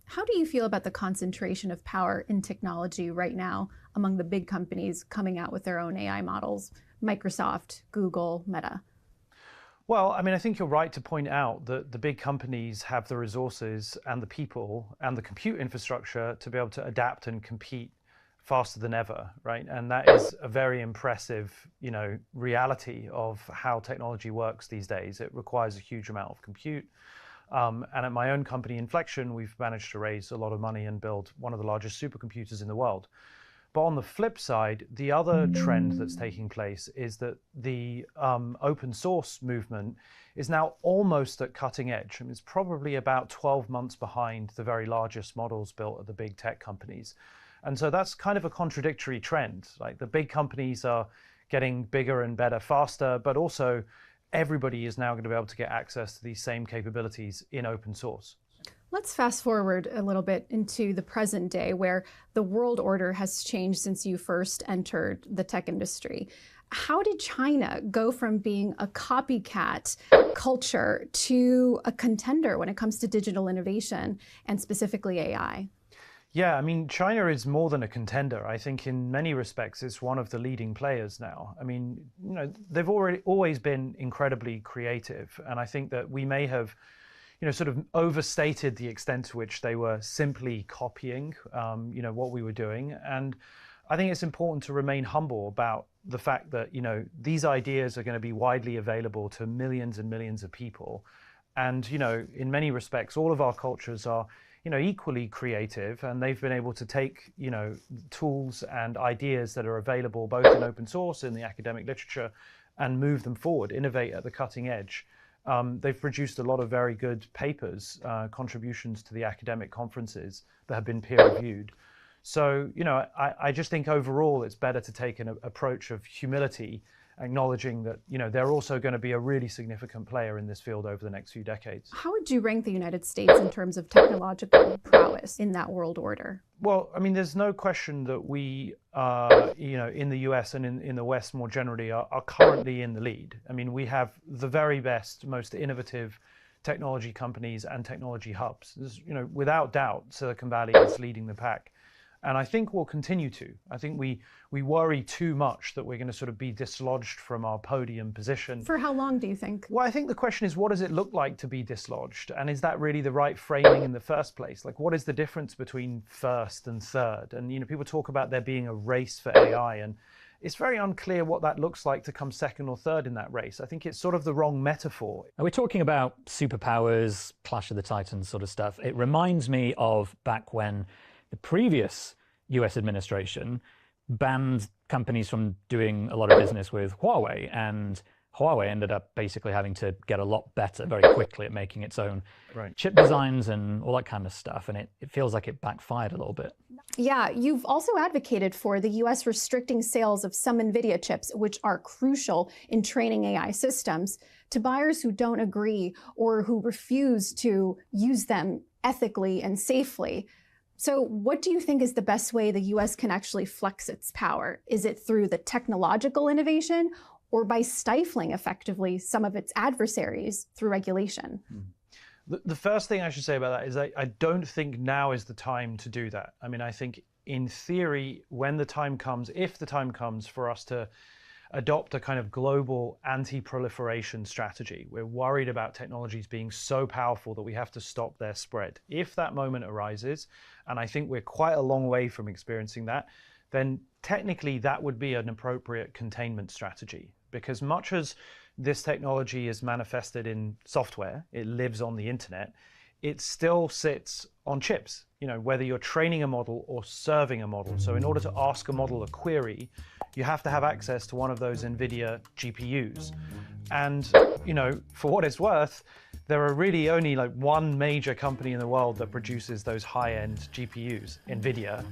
How do you feel about the concentration of power in technology right now among the big companies coming out with their own AI models? Microsoft, Google, Meta. Well, I mean, I think you're right to point out that the big companies have the resources and the people and the compute infrastructure to be able to adapt and compete faster than ever, right? And that is a very impressive, reality of how technology works these days. It requires a huge amount of compute. And at my own company, Inflection, we've managed to raise a lot of money and build one of the largest supercomputers in the world. But on the flip side, the other trend that's taking place is that the open source movement is now almost at cutting edge. I mean, it's probably about 12 months behind the very largest models built at the big tech companies. And so that's kind of a contradictory trend. Like the big companies are getting bigger and better faster, but also everybody is now going to be able to get access to these same capabilities in open source. Let's fast forward a little bit into the present day where the world order has changed since you first entered the tech industry. How did China go from being a copycat culture to a contender when it comes to digital innovation and specifically AI? Yeah, I mean, China is more than a contender. I think in many respects, it's one of the leading players now. I mean, they've always been incredibly creative. And I think that we may have sort of overstated the extent to which they were simply copying, what we were doing. And I think it's important to remain humble about the fact that, these ideas are going to be widely available to millions and millions of people. And, in many respects, all of our cultures are, equally creative, and they've been able to take, tools and ideas that are available both in open source, in the academic literature, and move them forward, innovate at the cutting edge. They've produced a lot of very good papers, contributions to the academic conferences that have been peer-reviewed. So, I just think overall it's better to take an approach of humility, acknowledging that, they're also going to be a really significant player in this field over the next few decades. How would you rank the United States in terms of technological prowess in that world order? Well, I mean, there's no question that we, in the US and in the West more generally, are currently in the lead. I mean, we have the very best, most innovative technology companies and technology hubs. There's, without doubt, Silicon Valley is leading the pack. And I think we'll continue to. I think we worry too much that we're going to sort of be dislodged from our podium position. For how long do you think? Well, I think the question is, what does it look like to be dislodged? And is that really the right framing in the first place? Like, what is the difference between first and third? And, people talk about there being a race for AI, and it's very unclear what that looks like to come second or third in that race. I think it's sort of the wrong metaphor. We're talking about superpowers, Clash of the Titans sort of stuff. It reminds me of back when the previous US administration banned companies from doing a lot of business with Huawei, and Huawei ended up basically having to get a lot better very quickly at making its own chip designs and all that kind of stuff. And it feels like it backfired a little bit. Yeah, you've also advocated for the US restricting sales of some NVIDIA chips, which are crucial in training AI systems, to buyers who don't agree or who refuse to use them ethically and safely. So what do you think is the best way the US can actually flex its power? Is it through the technological innovation or by stifling effectively some of its adversaries through regulation? The first thing I should say about that is I don't think now is the time to do that. I mean, I think in theory, when the time comes, if the time comes for us to adopt a kind of global anti-proliferation strategy, we're worried about technologies being so powerful that we have to stop their spread. If that moment arises, and I think we're quite a long way from experiencing that, then technically that would be an appropriate containment strategy. Because much as this technology is manifested in software, it lives on the internet, it still sits on chips, you know, whether you're training a model or serving a model. So in order to ask a model a query, you have to have access to one of those NVIDIA GPUs. And, you know, for what it's worth, there are really only like one major company in the world that produces those high-end GPUs, NVIDIA,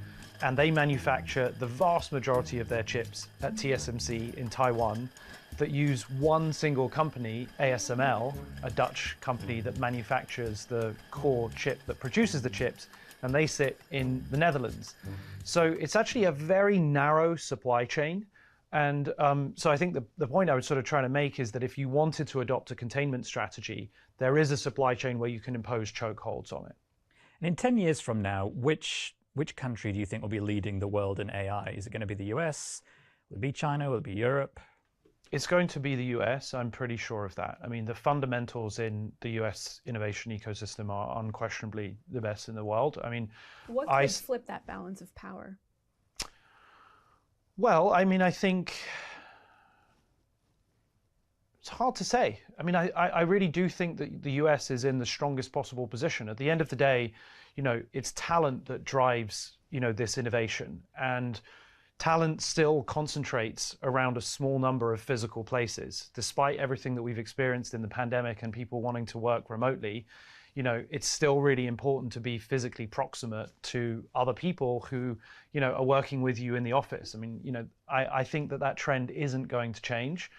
and they manufacture the vast majority of their chips at TSMC in Taiwan that use one single company, ASML, a Dutch company that manufactures the core chip that produces the chips, and they sit in the Netherlands. So it's actually a very narrow supply chain. And so I think the point I was sort of trying to make is that if you wanted to adopt a containment strategy, there is a supply chain where you can impose chokeholds on it. And in 10 years from now, which country do you think will be leading the world in AI? Is it going to be the US? Will it be China? Will it be Europe? It's going to be the US, I'm pretty sure of that. I mean, the fundamentals in the US innovation ecosystem are unquestionably the best in the world. I mean, what could flip that balance of power? Well, I mean, I think it's hard to say. I mean, I really do think that the US is in the strongest possible position. At the end of the day, you know, it's talent that drives, you know, this innovation. And talent still concentrates around a small number of physical places. Despite everything that we've experienced in the pandemic and people wanting to work remotely, you know, it's still really important to be physically proximate to other people who, you know, are working with you in the office. I mean, you know, I think that trend isn't going to change.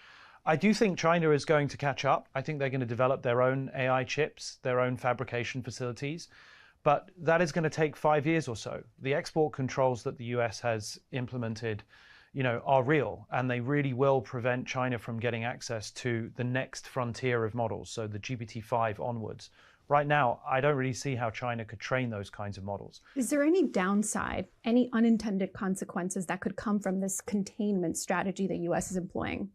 I do think China is going to catch up. I think they're going to develop their own AI chips, their own fabrication facilities. But that is going to take 5 years or so. The export controls that the US has implemented, you know, are real, and they really will prevent China from getting access to the next frontier of models, so the GPT-5 onwards. Right now, I don't really see how China could train those kinds of models. Is there any downside, any unintended consequences that could come from this containment strategy the US is employing?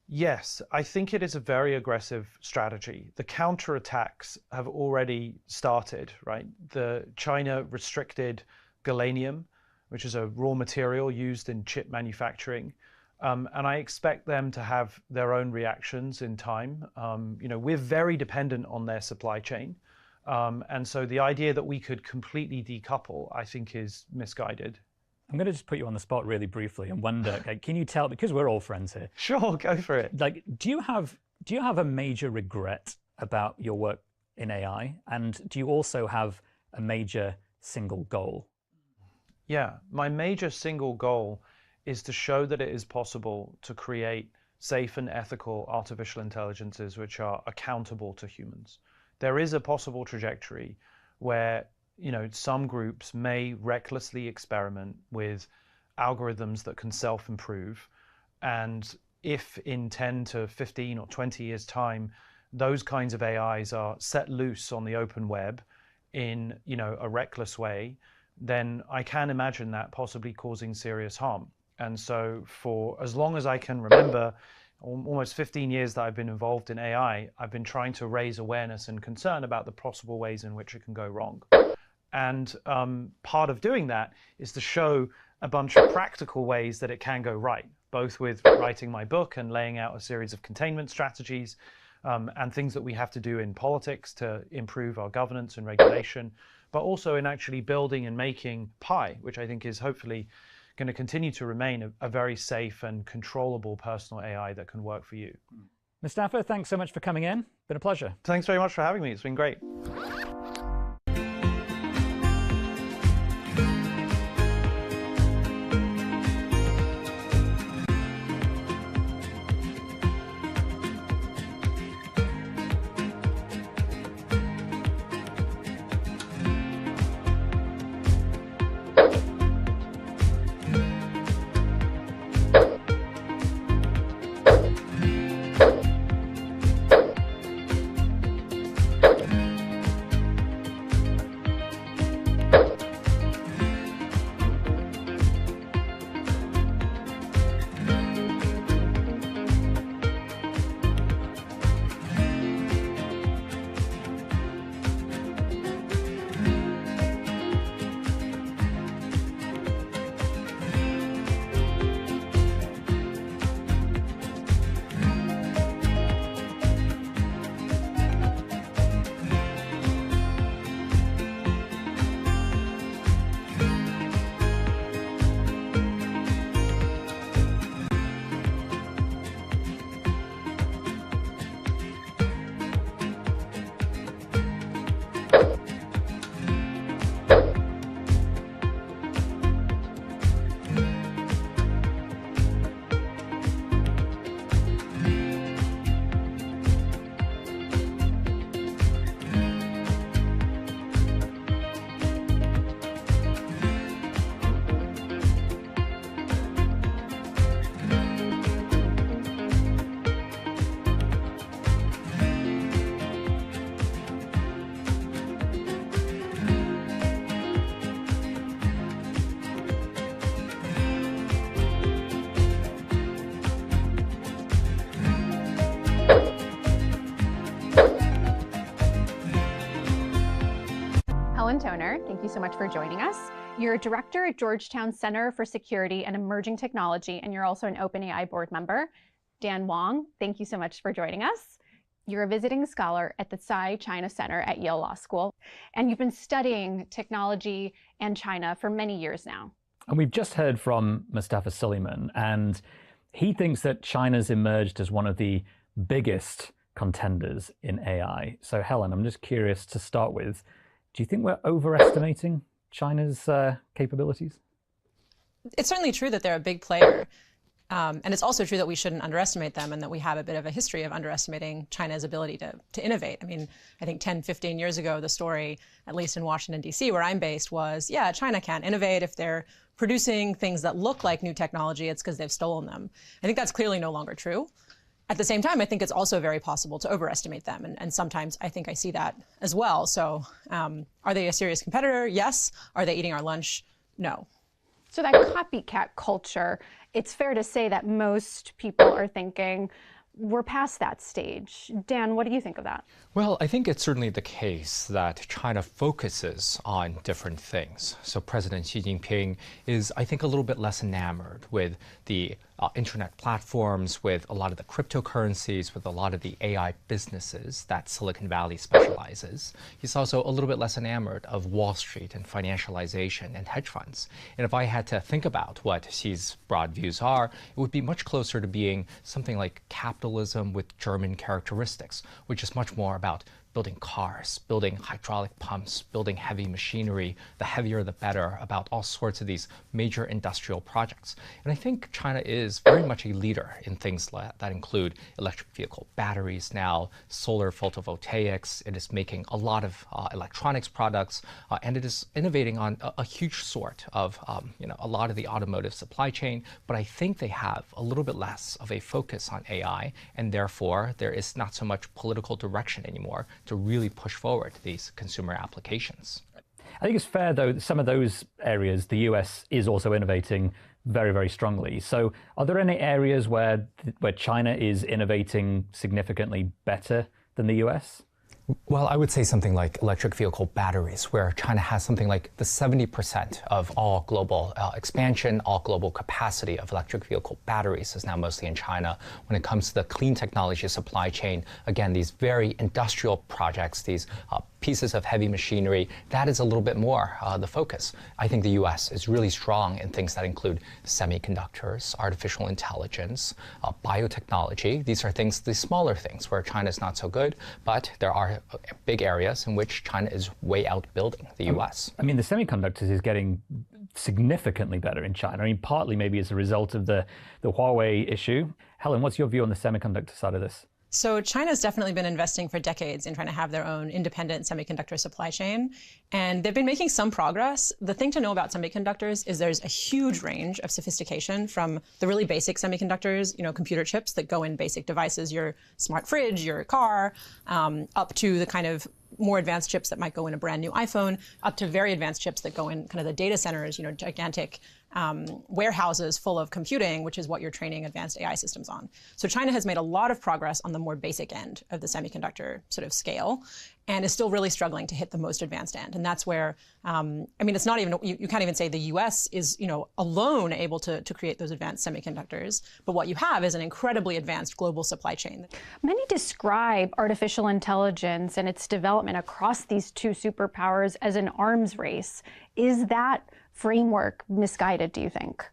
Yes, I think it is a very aggressive strategy. The counterattacks have already started, right? The China restricted gallium, which is a raw material used in chip manufacturing. And I expect them to have their own reactions in time. You know, we're very dependent on their supply chain. And so the idea that we could completely decouple, I think, is misguided. I'm going to just put you on the spot really briefly and wonder, like, can you tell, because we're all friends here. Sure, go for it. Like, do you have a major regret about your work in AI? And do you also have a major single goal? Yeah, my major single goal is to show that it is possible to create safe and ethical artificial intelligences which are accountable to humans. There is a possible trajectory where, you know, some groups may recklessly experiment with algorithms that can self-improve. And if in 10 to 15 or 20 years' time, those kinds of AIs are set loose on the open web in, you know, a reckless way, then I can imagine that possibly causing serious harm. And so for as long as I can remember, almost 15 years that I've been involved in AI, I've been trying to raise awareness and concern about the possible ways in which it can go wrong. And part of doing that is to show a bunch of practical ways that it can go right, both with writing my book and laying out a series of containment strategies and things that we have to do in politics to improve our governance and regulation, but also in actually building and making Pi, which I think is hopefully going to continue to remain a very safe and controllable personal AI that can work for you. Mustafa, thanks so much for coming in. Been a pleasure. Thanks very much for having me. It's been great. Dan Toner, thank you so much for joining us. You're a director at Georgetown Center for Security and Emerging Technology, and you're also an OpenAI board member. Dan Wang, thank you so much for joining us. You're a visiting scholar at the Tsai China Center at Yale Law School, and you've been studying technology and China for many years now. And we've just heard from Mustafa Suleyman, and he thinks that China's emerged as one of the biggest contenders in AI. So Helen, I'm just curious to start with, do you think we're overestimating China's capabilities? It's certainly true that they're a big player. And it's also true that we shouldn't underestimate them and that we have a bit of a history of underestimating China's ability to innovate. I mean, I think 10, 15 years ago, the story, at least in Washington, D.C., where I'm based, was, yeah, China can't innovate. If they're producing things that look like new technology, it's because they've stolen them. I think that's clearly no longer true. At the same time, I think it's also very possible to overestimate them. And sometimes I think I see that as well. So are they a serious competitor? Yes. Are they eating our lunch? No. So that copycat culture, it's fair to say that most people are thinking we're past that stage. Dan, what do you think of that? Well, I think it's certainly the case that China focuses on different things. So President Xi Jinping is, I think, a little bit less enamored with the internet platforms, with a lot of the cryptocurrencies, with a lot of the AI businesses that Silicon Valley specializes. He's also a little bit less enamored of Wall Street and financialization and hedge funds. And if I had to think about what Xi's broad views are, it would be much closer to being something like capitalism with German characteristics, which is much more about building cars, building hydraulic pumps, building heavy machinery, the heavier the better, about all sorts of these major industrial projects. And I think China is very much a leader in things that include electric vehicle batteries now, solar photovoltaics. It is making a lot of electronics products, and it is innovating on a huge sort of a lot of the automotive supply chain. But I think they have a little bit less of a focus on AI, and therefore there is not so much political direction anymore to really push forward these consumer applications. I think it's fair, though, that some of those areas, the US is also innovating very, very strongly. So are there any areas where China is innovating significantly better than the US? Well, I would say something like electric vehicle batteries, where China has something like the 70% of all global expansion, all global capacity of electric vehicle batteries is now mostly in China. When it comes to the clean technology supply chain, again, these very industrial projects, these pieces of heavy machinery, that is a little bit more the focus. I think the US is really strong in things that include semiconductors, artificial intelligence, biotechnology. These are things, the smaller things where China is not so good, but there are big areas in which China is way outbuilding the US. I mean, the semiconductors is getting significantly better in China. I mean, partly maybe as a result of the Huawei issue. Helen, what's your view on the semiconductor side of this? So China's definitely been investing for decades in trying to have their own independent semiconductor supply chain. And they've been making some progress. The thing to know about semiconductors is there's a huge range of sophistication, from the really basic semiconductors, computer chips that go in basic devices, your smart fridge, your car, up to the kind of more advanced chips that might go in a brand new iPhone, up to very advanced chips that go in kind of the data centers, gigantic warehouses full of computing, which is what you're training advanced AI systems on. So China has made a lot of progress on the more basic end of the semiconductor sort of scale, and is still really struggling to hit the most advanced end. And that's where, it's not even, you can't even say the US is, alone able to create those advanced semiconductors. But what you have is an incredibly advanced global supply chain. Many describe artificial intelligence and its development across these two superpowers as an arms race. Is that framework misguided, do you think?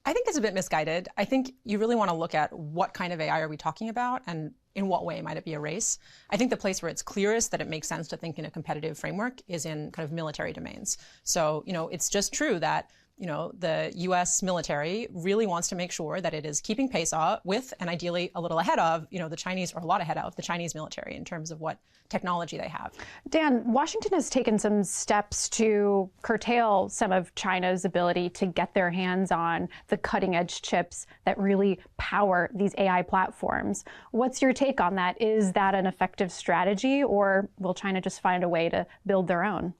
I think it's a bit misguided. I think you really want to look at what kind of AI are we talking about, and in what way might it be a race. I think the place where it's clearest that it makes sense to think in a competitive framework is in kind of military domains. So, it's just true that the US military really wants to make sure that it is keeping pace with, and ideally a little ahead of, the Chinese, or a lot ahead of the Chinese military in terms of what technology they have. Dan, Washington has taken some steps to curtail some of China's ability to get their hands on the cutting edge chips that really power these AI platforms. What's your take on that? Is that an effective strategy, or will China just find a way to build their own?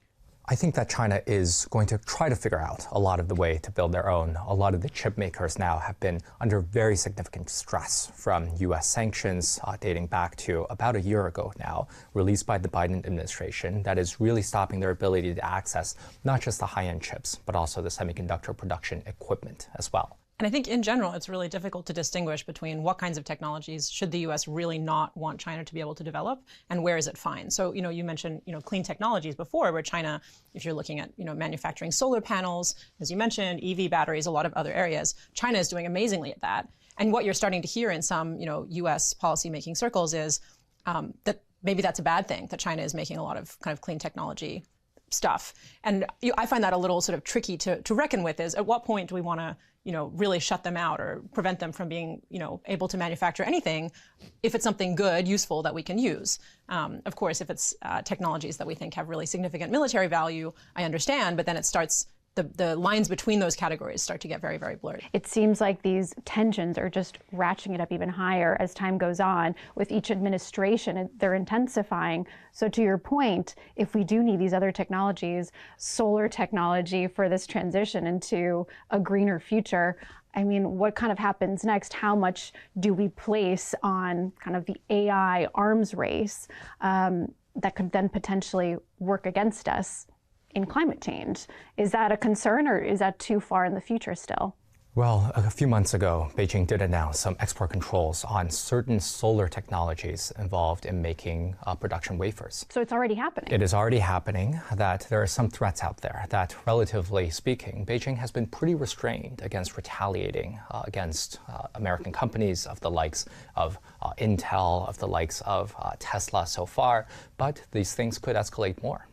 I think that China is going to try to figure out a lot of the way to build their own. A lot of the chip makers now have been under very significant stress from US sanctions dating back to about a year ago now, released by the Biden administration, that is really stopping their ability to access not just the high-end chips, but also the semiconductor production equipment as well. And I think in general, it's really difficult to distinguish between what kinds of technologies should the U.S. really not want China to be able to develop, and where is it fine. So, you mentioned, clean technologies before, where China, if you're looking at, manufacturing solar panels, as you mentioned, EV batteries, a lot of other areas, China is doing amazingly at that. And what you're starting to hear in some, U.S. policymaking circles is that maybe that's a bad thing, that China is making a lot of kind of clean technology stuff. And I find that a little sort of tricky to reckon with, is at what point do we want to really shut them out or prevent them from being, able to manufacture anything if it's something good, useful that we can use. Of course, if it's technologies that we think have really significant military value, I understand, but then it starts, the lines between those categories start to get very, very blurred. It seems like these tensions are just ratcheting it up even higher as time goes on. With each administration, they're intensifying. So to your point, if we do need these other technologies, solar technology for this transition into a greener future, I mean, what kind of happens next? How much do we place on kind of the AI arms race that could then potentially work against us in climate change? Is that a concern, or is that too far in the future still? Well, a few months ago, Beijing did announce some export controls on certain solar technologies involved in making production wafers. So it's already happening. It is already happening, that there are some threats out there that, relatively speaking, Beijing has been pretty restrained against retaliating against American companies of the likes of Intel, of the likes of Tesla so far, but these things could escalate more.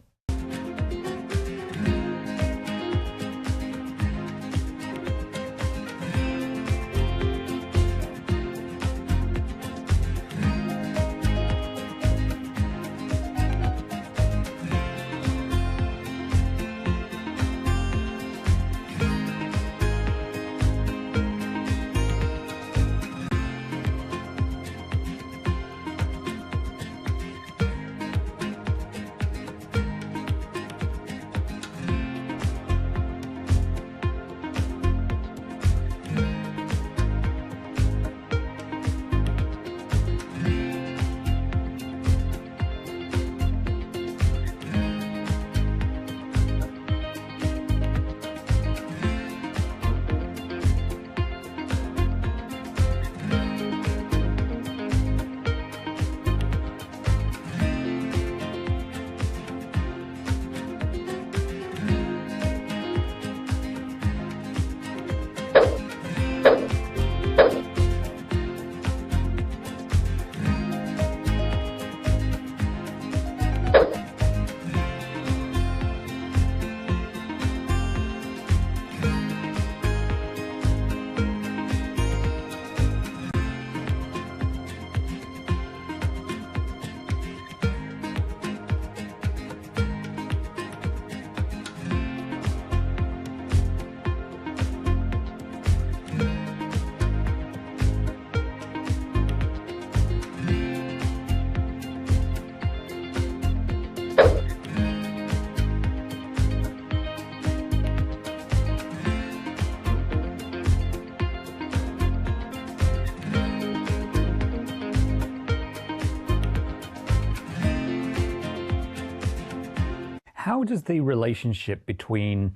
How does the relationship between,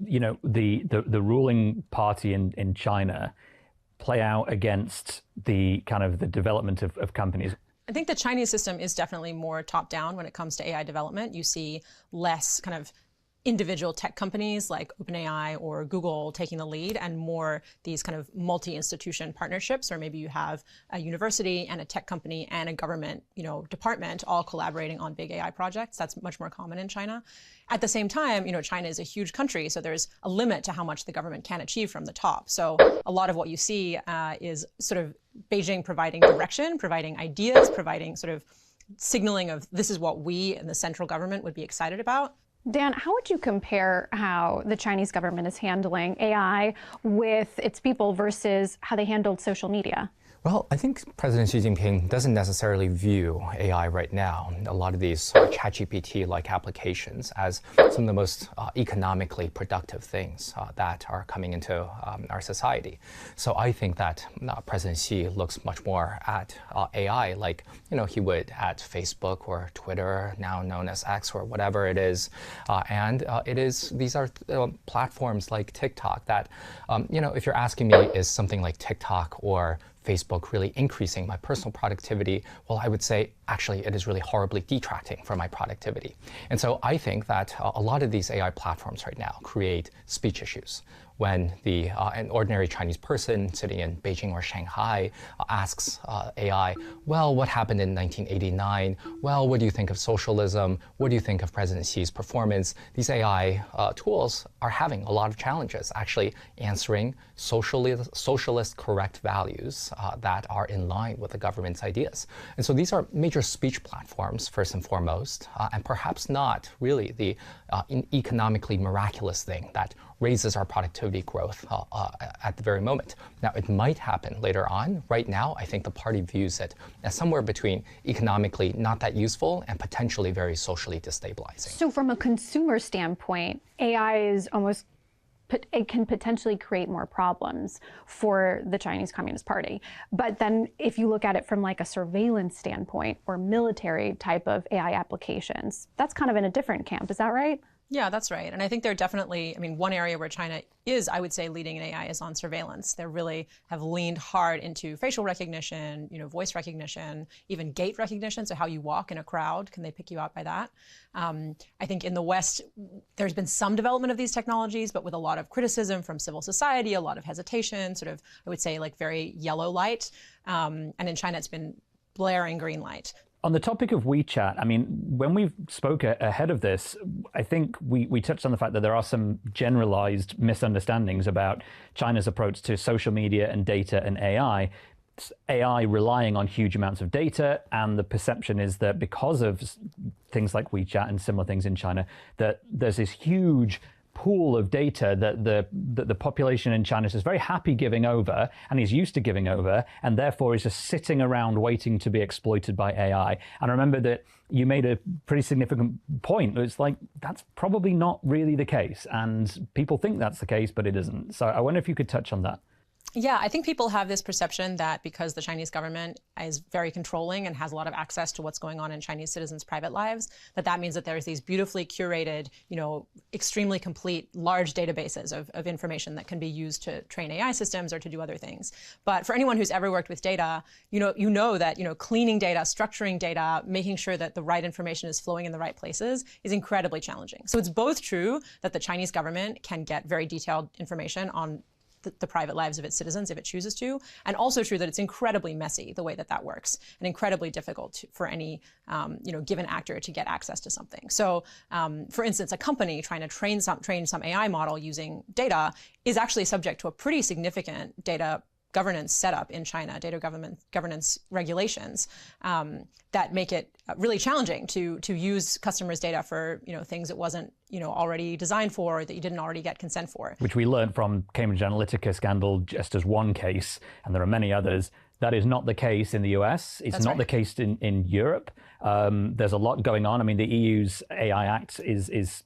the ruling party in China play out against the kind of the development of companies? I think the Chinese system is definitely more top-down when it comes to AI development. You see less kind of individual tech companies like OpenAI or Google taking the lead, and more these kind of multi-institution partnerships, or maybe you have a university and a tech company and a government, department all collaborating on big AI projects. That's much more common in China. At the same time, China is a huge country, so there's a limit to how much the government can achieve from the top. So a lot of what you see is sort of Beijing providing direction, providing ideas, providing sort of signaling of this is what we in the central government would be excited about. Dan, how would you compare how the Chinese government is handling AI with its people versus how they handled social media? Well, I think President Xi Jinping doesn't necessarily view AI right now, a lot of these ChatGPT-like applications, as some of the most economically productive things that are coming into our society. So I think that President Xi looks much more at AI like he would at Facebook or Twitter, now known as X or whatever it is. These are platforms like TikTok that, if you're asking me, is something like TikTok or Facebook really increasing my personal productivity? Well, I would say actually it is really horribly detracting from my productivity. And so I think that a lot of these AI platforms right now create speech issues. When an ordinary Chinese person sitting in Beijing or Shanghai asks AI, well, what happened in 1989? Well, what do you think of socialism? What do you think of President Xi's performance? These AI tools are having a lot of challenges actually answering socialist correct values that are in line with the government's ideas. And so these are major speech platforms, first and foremost, and perhaps not really the economically miraculous thing that raises our productivity growth at the very moment. Now, it might happen later on. Right now, I think the party views it as somewhere between economically not that useful and potentially very socially destabilizing. So from a consumer standpoint, AI is almost, it can potentially create more problems for the Chinese Communist Party. But then if you look at it from like a surveillance standpoint or military type of AI applications, that's kind of in a different camp. Is that right? Yeah, that's right. And I think they're definitely, one area where China is, I would say, leading in AI is on surveillance. They really have leaned hard into facial recognition, voice recognition, even gait recognition. So how you walk in a crowd, can they pick you out by that? I think in the West, there's been some development of these technologies, but with a lot of criticism from civil society, a lot of hesitation, sort of, I would say, like very yellow light. And in China, it's been blaring green light. On the topic of WeChat, when we spoke ahead of this, I think we touched on the fact that there are some generalized misunderstandings about China's approach to social media and data and AI. AI relying on huge amounts of data, and the perception is that because of things like WeChat and similar things in China, that there's this huge pool of data that the population in China is very happy giving over and is used to giving over, and therefore is just sitting around waiting to be exploited by AI. And I remember that you made a pretty significant point. It's like, that's probably not really the case. And people think that's the case, but it isn't. So I wonder if you could touch on that. Yeah, I think people have this perception that because the Chinese government is very controlling and has a lot of access to what's going on in Chinese citizens' private lives, that means that there's these beautifully curated, extremely complete, large databases of information that can be used to train AI systems or to do other things. But for anyone who's ever worked with data, you know that cleaning data, structuring data, making sure that the right information is flowing in the right places is incredibly challenging. So it's both true that the Chinese government can get very detailed information on the private lives of its citizens if it chooses to, and also true that it's incredibly messy the way that works, and incredibly difficult for any given actor to get access to something. So, for instance, a company trying to train some AI model using data is actually subject to a pretty significant data governance setup in China, data governance regulations that make it really challenging to use customers' data for things it wasn't already designed for, or that you didn't already get consent for. Which we learned from Cambridge Analytica scandal just as one case, and there are many others. That is not the case in the US. It's not the case in Europe. There's a lot going on. The EU's AI Act is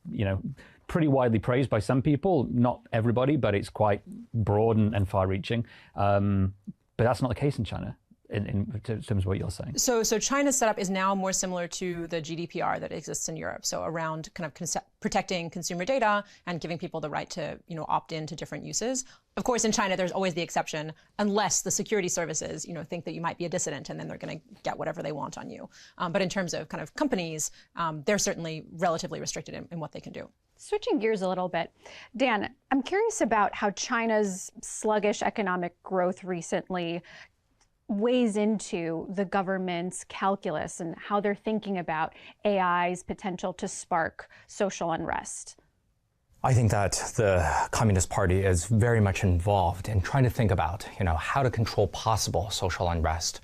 pretty widely praised by some people, not everybody, but it's quite broad and far-reaching. But that's not the case in China, in terms of what you're saying. So China's setup is now more similar to the GDPR that exists in Europe. So around kind of protecting consumer data and giving people the right to opt in to different uses. Of course, in China, there's always the exception, unless the security services think that you might be a dissident, and then they're going to get whatever they want on you. But in terms of kind of companies, they're certainly relatively restricted in what they can do. Switching gears a little bit, Dan, I'm curious about how China's sluggish economic growth recently weighs into the government's calculus and how they're thinking about AI's potential to spark social unrest. I think that the Communist Party is very much involved in trying to think about, how to control possible social unrest.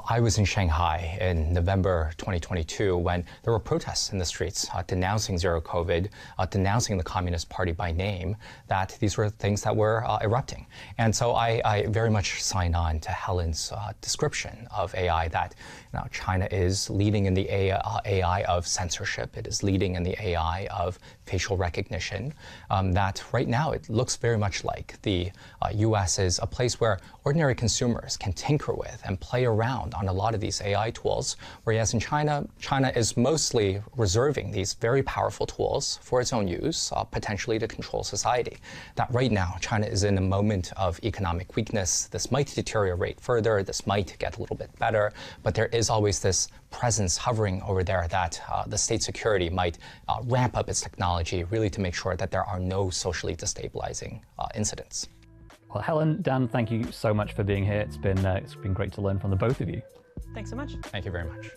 I was in Shanghai in November 2022 when there were protests in the streets denouncing zero COVID, denouncing the Communist Party by name, that these were things that were erupting. And so I very much sign on to Helen's description of AI, that China is leading in the AI of censorship. It is leading in the AI of facial recognition. That right now it looks very much like the US is a place where ordinary consumers can tinker with and play around on a lot of these AI tools, whereas in China is mostly reserving these very powerful tools for its own use, potentially to control society. That right now China is in a moment of economic weakness. This might deteriorate further, this might get a little bit better, but there is always this presence hovering over there that the state security might ramp up its technology really to make sure that there are no socially destabilizing incidents. Well, Helen, Dan, thank you so much for being here. It's been great to learn from the both of you. Thanks so much. Thank you very much.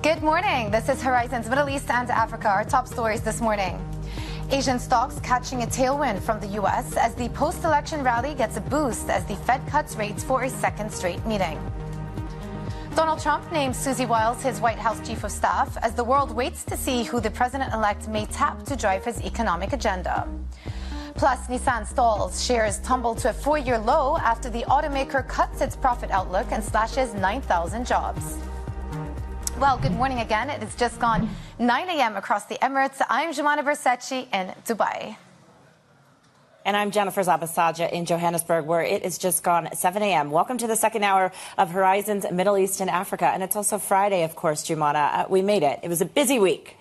Good morning. This is Horizon's Middle East and Africa. Our top stories this morning. Asian stocks catching a tailwind from the U.S. as the post-election rally gets a boost as the Fed cuts rates for a second straight meeting. Donald Trump names Susie Wiles his White House chief of staff as the world waits to see who the president-elect may tap to drive his economic agenda. Plus, Nissan stalls. Shares tumble to a 4-year low after the automaker cuts its profit outlook and slashes 9,000 jobs. Well, good morning again. It has just gone 9 a.m. across the Emirates. I'm Jumana Versace in Dubai. And I'm Jennifer Zabasaja in Johannesburg, where it is just gone 7 a.m. Welcome to the second hour of Horizon's Middle East and Africa. And it's also Friday, of course, Jumana. We made it. It was a busy week.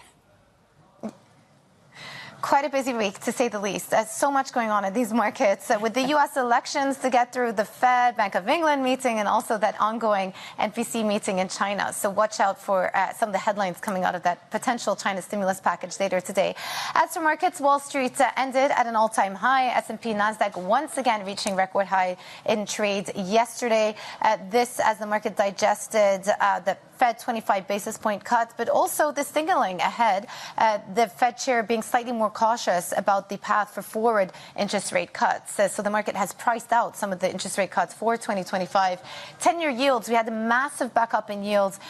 Quite a busy week, to say the least. So much going on in these markets. With the U.S. elections to get through, the Fed, Bank of England meeting, and also that ongoing NPC meeting in China. So watch out for some of the headlines coming out of that potential China stimulus package later today. As for markets, Wall Street ended at an all-time high. S&P, NASDAQ once again reaching record high in trades yesterday. This as the market digested the Fed 25 basis point cut, but also the signaling ahead, the Fed chair being slightly more cautious about the path for forward interest rate cuts. So the market has priced out some of the interest rate cuts for 2025. 10-year yields, we had a massive backup in yields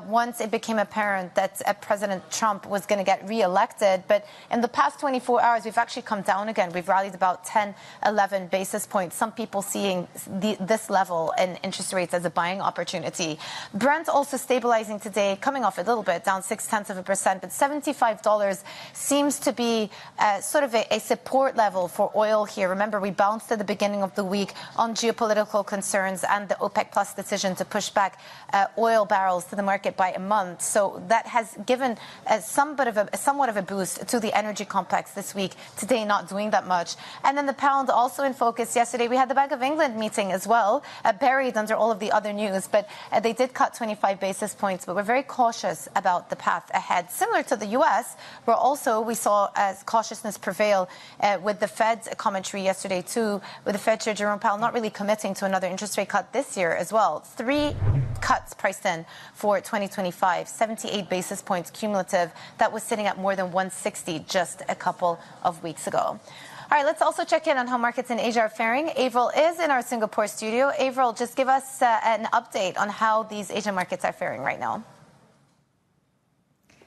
once it became apparent that President Trump was going to get reelected. But in the past 24 hours, we've actually come down again. We've rallied about 10, 11 basis points. Some people seeing this level in interest rates as a buying opportunity. Brent also stabilizing today, coming off a little bit, down 0.6%, but $75 seems to be sort of a support level for oil here. Remember, we bounced at the beginning of the week on geopolitical concerns and the OPEC Plus decision to push back oil barrels to the market by a month. So that has given somewhat of a boost to the energy complex this week. Today, not doing that much. And then the pound also in focus. Yesterday, we had the Bank of England meeting as well, buried under all of the other news, but they did cut 25 basis points, but we're very cautious about the path ahead. Similar to the U.S., where also we saw cautiousness prevail with the Fed's commentary yesterday too, with the Fed Chair Jerome Powell not really committing to another interest rate cut this year as well. 3 cuts priced in for 2025, 78 basis points cumulative. That was sitting at more than 160 just a couple of weeks ago. All right, let's also check in on how markets in Asia are faring. Avril is in our Singapore studio. Avril, just give us an update on how these Asian markets are faring right now.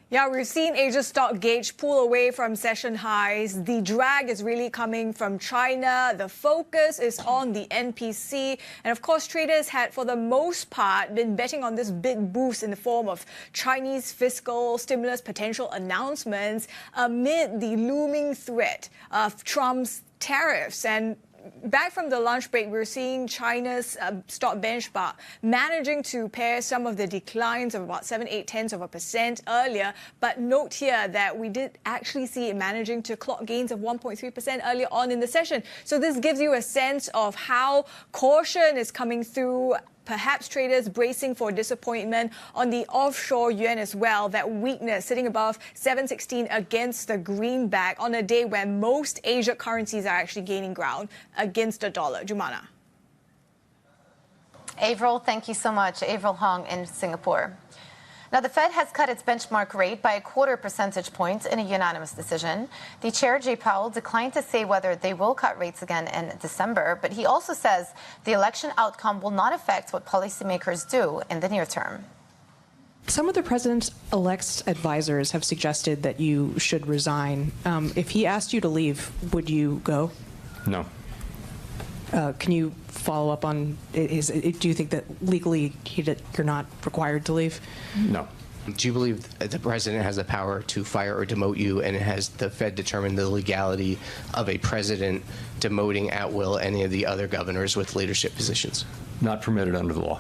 Yeah, we're seeing Asia stock gauge pull away from session highs. The drag is really coming from China. The focus is on the NPC. And of course, traders had, for the most part, been betting on this big boost in the form of Chinese fiscal stimulus potential announcements amid the looming threat of Trump's tariffs. And back from the lunch break, we're seeing China's stock benchmark managing to pair some of the declines of about 7/8% earlier. But note here that we did actually see it managing to clock gains of 1.3% earlier on in the session. So this gives you a sense of how caution is coming through. Perhaps traders bracing for disappointment on the offshore yuan as well. That weakness sitting above 716 against the greenback on a day when most Asia currencies are actually gaining ground against the dollar. Jumana. Avril, thank you so much. Avril Hong in Singapore. Now, the Fed has cut its benchmark rate by 0.25 percentage points in a unanimous decision. The chair, Jay Powell, declined to say whether they will cut rates again in December, but he also says the election outcome will not affect what policymakers do in the near term. Some of the president-elect's advisors have suggested that you should resign. If he asked you to leave, would you go? No. Can you follow up on, do you think that legally you're not required to leave? No. Do you believe the president has the power to fire or demote you, and has the Fed determined the legality of a president demoting at will any of the other governors with leadership positions? Not permitted under the law.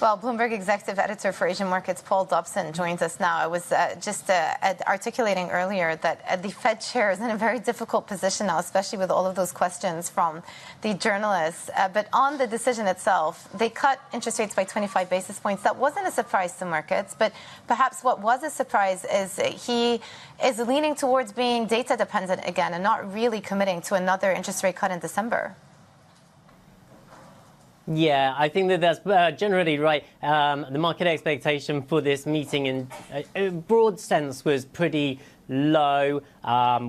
Well, Bloomberg executive editor for Asian markets, Paul Dobson, joins us now. I was just articulating earlier that the Fed chair is in a very difficult position now, especially with all of those questions from the journalists. But on the decision itself, they cut interest rates by 25 basis points. That wasn't a surprise to markets, but perhaps what was a surprise is he is leaning towards being data dependent again and not really committing to another interest rate cut in December. Yeah, I think that's generally right. The market expectation for this meeting in a broad sense was pretty low.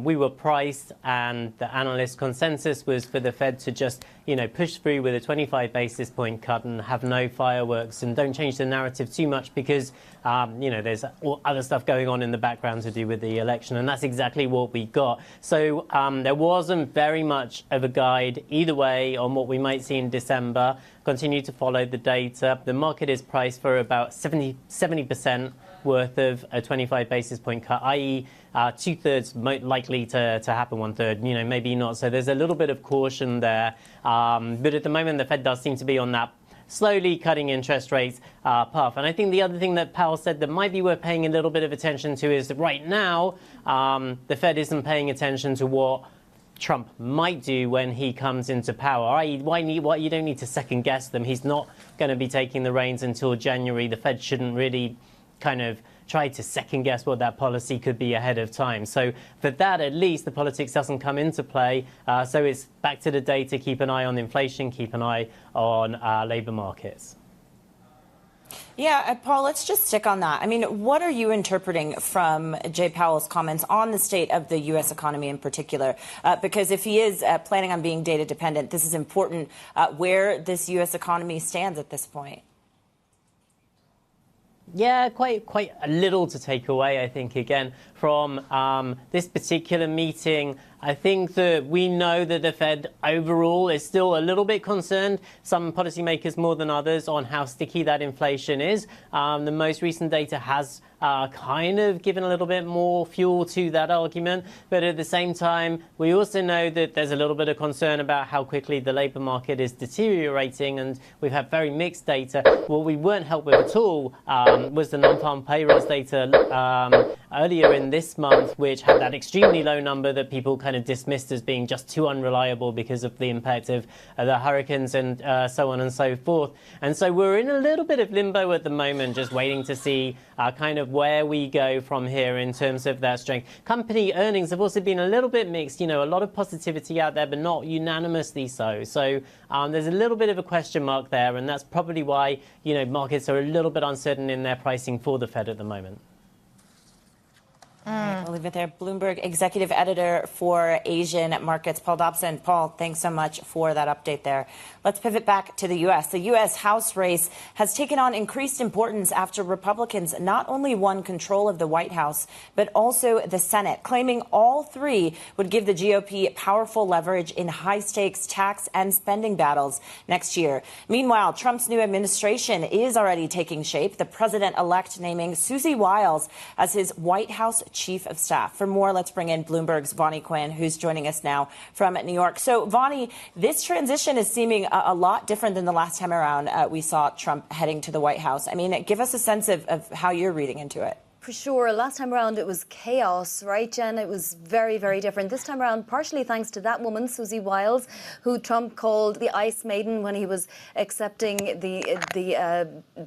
We were priced, and the analyst consensus was for the Fed to just, push through with a 25 basis point cut and have no fireworks and don't change the narrative too much because, there's other stuff going on in the background to do with the election. And that's exactly what we got. So there wasn't very much of a guide either way on what we might see in December. Continue to follow the data. The market is priced for about 70% worth of a 25 basis point cut, i.e. 2/3 likely to happen, 1/3, maybe not. So there's a little bit of caution there. But at the moment, the Fed does seem to be on that slowly cutting interest rates path. And I think the other thing that Powell said that might be worth paying a little bit of attention to is that right now, the Fed isn't paying attention to what Trump might do when he comes into power. I.e., you don't need to second guess them. He's not going to be taking the reins until January. The Fed shouldn't really kind of try to second guess what that policy could be ahead of time. So for that, at least, the politics doesn't come into play. So it's back to the data, keep an eye on inflation, keep an eye on labor markets. Yeah, Paul, let's just stick on that. I mean, what are you interpreting from Jay Powell's comments on the state of the U.S. economy in particular? Because if he is planning on being data dependent, this is important where this U.S. economy stands at this point. Yeah, quite a little to take away, I think, again, from this particular meeting. I think that we know that the Fed overall is still a little bit concerned, some policymakers more than others, on how sticky that inflation is. The most recent data has kind of given a little bit more fuel to that argument. But at the same time, we also know that there's a little bit of concern about how quickly the labor market is deteriorating, and we've had very mixed data. What we weren't helped with at all was the non-farm payrolls data earlier in this month, which had that extremely low number that people kind of dismissed as being just too unreliable because of the impact of the hurricanes and so on and so forth. And so we're in a little bit of limbo at the moment, just waiting to see kind of where we go from here in terms of that strength. Company earnings have also been a little bit mixed. You know, a lot of positivity out there, but not unanimously so. So there's a little bit of a question mark there, and that's probably why, you know, markets are a little bit uncertain in their pricing for the Fed at the moment. We'll leave it there. Bloomberg executive editor for Asian markets, Paul Dobson. Paul, thanks so much for that update there. Let's pivot back to the U.S. The U.S. House race has taken on increased importance after Republicans not only won control of the White House, but also the Senate, claiming all three would give the GOP powerful leverage in high-stakes tax and spending battles next year. Meanwhile, Trump's new administration is already taking shape, the president-elect naming Susie Wiles as his White House chief of staff. For more, let's bring in Bloomberg's Vonnie Quinn, who's joining us now from New York. So, Vonnie, this transition is seeming a lot different than the last time around we saw Trump heading to the White House. I mean, give us a sense of how you're reading into it. For sure. Last time around, it was chaos, right, Jen? It was very, very different. This time around, partially thanks to that woman, Susie Wiles, who Trump called the Ice Maiden when he was accepting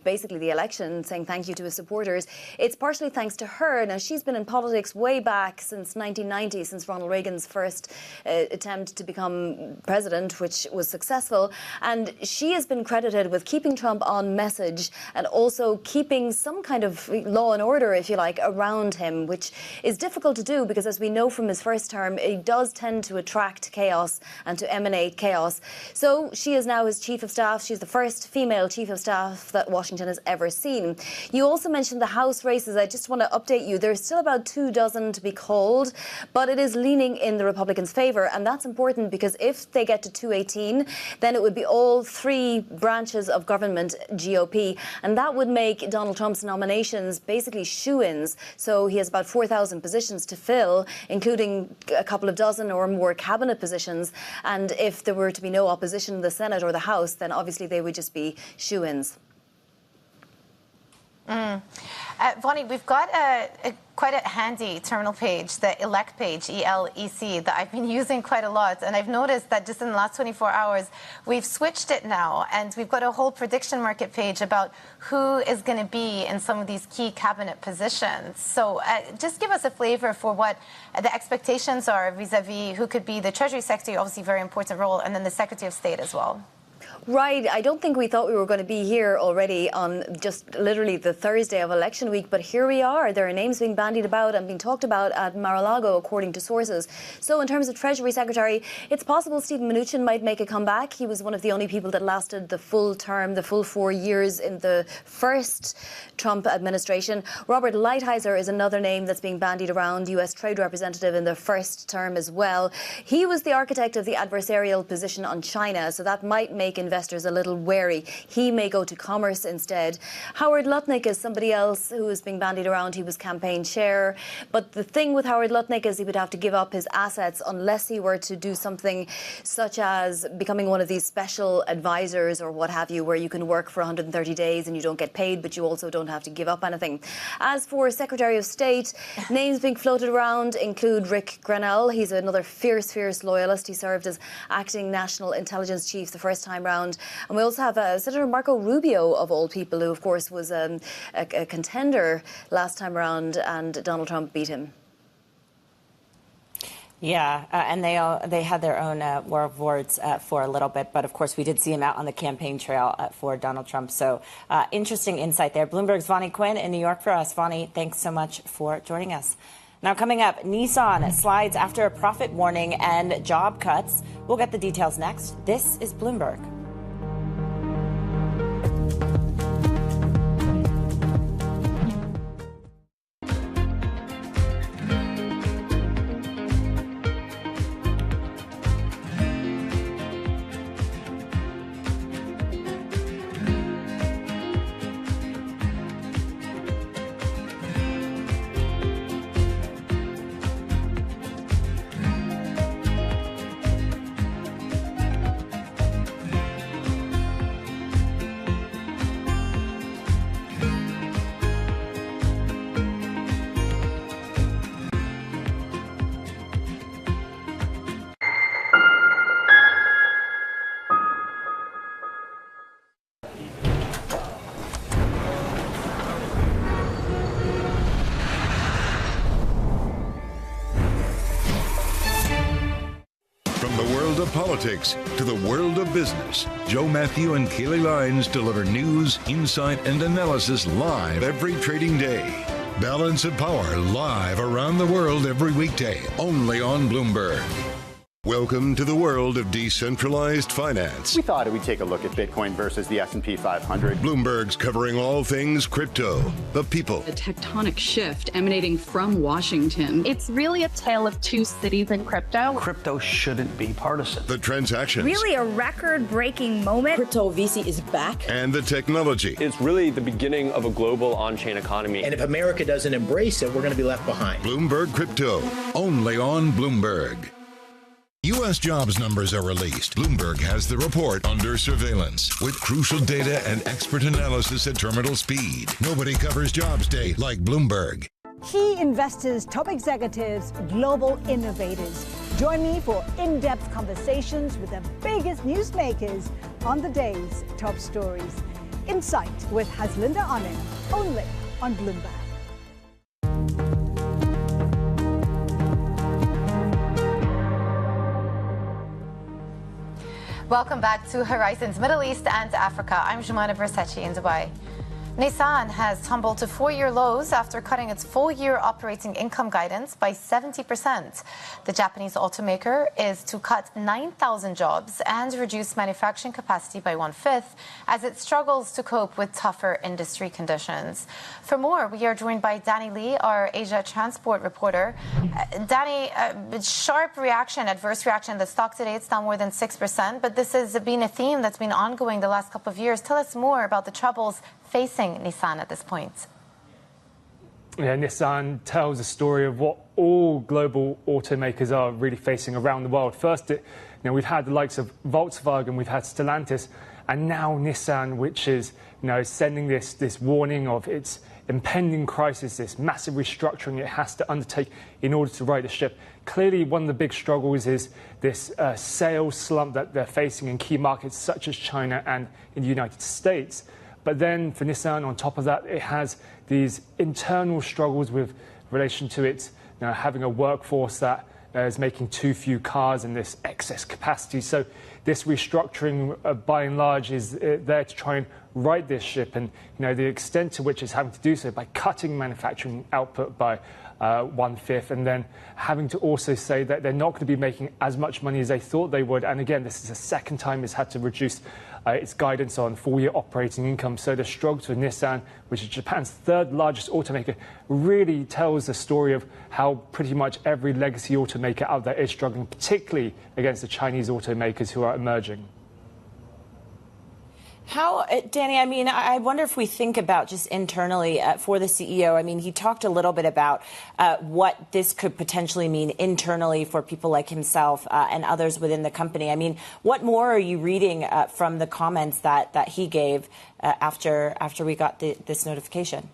basically the election, saying thank you to his supporters. It's partially thanks to her. Now, she's been in politics way back since 1990, since Ronald Reagan's first attempt to become president, which was successful. And she has been credited with keeping Trump on message and also keeping some kind of law and order, if you like, around him, which is difficult to do because, as we know from his first term, it does tend to attract chaos and to emanate chaos. So she is now his chief of staff. She's the first female chief of staff that Washington has ever seen. You also mentioned the House races. I just want to update you. There's still about 24 to be called, but it is leaning in the Republicans' favor. And that's important because if they get to 218, then it would be all three branches of government GOP. And that would make Donald Trump's nominations basically shoo-ins. So he has about 4,000 positions to fill, including a couple of dozen or more cabinet positions. And if there were to be no opposition in the Senate or the House, then obviously they would just be shoo-ins. Vonnie, we've got quite a handy terminal page, the ELEC page, ELEC, that I've been using quite a lot. And I've noticed that just in the last 24 hours, we've switched it now. And we've got a whole prediction market page about who is going to be in some of these key cabinet positions. So just give us a flavor for what the expectations are vis-a-vis who could be the Treasury Secretary, obviously very important role, and then the Secretary of State as well. Right. I don't think we thought we were going to be here already on just literally the Thursday of election week, but here we are. There are names being bandied about and being talked about at Mar-a-Lago, according to sources. So in terms of Treasury Secretary, it's possible Stephen Mnuchin might make a comeback. He was one of the only people that lasted the full term, the full 4 years in the first Trump administration. Robert Lighthizer is another name that's being bandied around, U.S. Trade Representative in the first term as well. He was the architect of the adversarial position on China, so that might make investors investors a little wary. He may go to commerce instead. Howard Lutnick is somebody else who is being bandied around. He was campaign chair. But the thing with Howard Lutnick is he would have to give up his assets unless he were to do something such as becoming one of these special advisors or what have you, where you can work for 130 days and you don't get paid, but you also don't have to give up anything. As for Secretary of State, names being floated around include Rick Grenell. He's another fierce loyalist. He served as acting national intelligence chief the first time round. And we also have Senator Marco Rubio, of all people, who, of course, was a contender last time around, and Donald Trump beat him. Yeah, and they had their own war of words for a little bit. But, of course, we did see him out on the campaign trail for Donald Trump. So interesting insight there. Bloomberg's Vonnie Quinn in New York for us. Vonnie, thanks so much for joining us. Now, coming up, Nissan slides after a profit warning and job cuts. We'll get the details next. This is Bloomberg. Politics to the world of business. Joe Matthew and Keely Lines deliver news, insight, and analysis live every trading day. Balance of Power live around the world every weekday, only on Bloomberg. Welcome to the world of decentralized finance. We thought we'd take a look at Bitcoin versus the S&P 500. Bloomberg's covering all things crypto, the people. A tectonic shift emanating from Washington. It's really a tale of two cities in crypto. Crypto shouldn't be partisan. The transactions. Really a record-breaking moment. Crypto VC is back. And the technology. It's really the beginning of a global on-chain economy. And if America doesn't embrace it, we're going to be left behind. Bloomberg Crypto, only on Bloomberg. U.S. jobs numbers are released. Bloomberg has the report under surveillance with crucial data and expert analysis at terminal speed. Nobody covers jobs day like Bloomberg. Key investors, top executives, global innovators. Join me for in-depth conversations with the biggest newsmakers on the day's top stories. Insight with Haslinda Anand, only on Bloomberg. Welcome back to Horizons Middle East and Africa. I'm Jumana Versace in Dubai. Nissan has tumbled to four-year lows after cutting its full-year operating income guidance by 70%. The Japanese automaker is to cut 9,000 jobs and reduce manufacturing capacity by 1/5 as it struggles to cope with tougher industry conditions. For more, we are joined by Danny Lee, our Asia transport reporter. Danny, sharp reaction, adverse reaction. The stock today, it's down more than 6%, but this has been a theme that's been ongoing the last couple of years. Tell us more about the troubles facing Nissan at this point. Yeah, Nissan tells a story of what all global automakers are really facing around the world. First, we've had the likes of Volkswagen, we've had Stellantis, and now Nissan, which is sending this warning of its impending crisis, this massive restructuring it has to undertake in order to right the ship. Clearly, one of the big struggles is this sales slump that they're facing in key markets such as China and in the United States. But then for Nissan, on top of that, it has these internal struggles with relation to its having a workforce that is making too few cars and this excess capacity. So this restructuring, by and large, is there to try and right this ship. And the extent to which it's having to do so by cutting manufacturing output by 1/5, and then having to also say that they're not going to be making as much money as they thought they would. And again, this is the second time it's had to reduce its guidance on full-year operating income. So the struggle for Nissan, which is Japan's third largest automaker, really tells the story of how pretty much every legacy automaker out there is struggling, particularly against the Chinese automakers who are emerging. How, Danny, I mean, I wonder if we think about just internally for the CEO. I mean, he talked a little bit about what this could potentially mean internally for people like himself and others within the company. I mean, what more are you reading from the comments that he gave after we got this notification?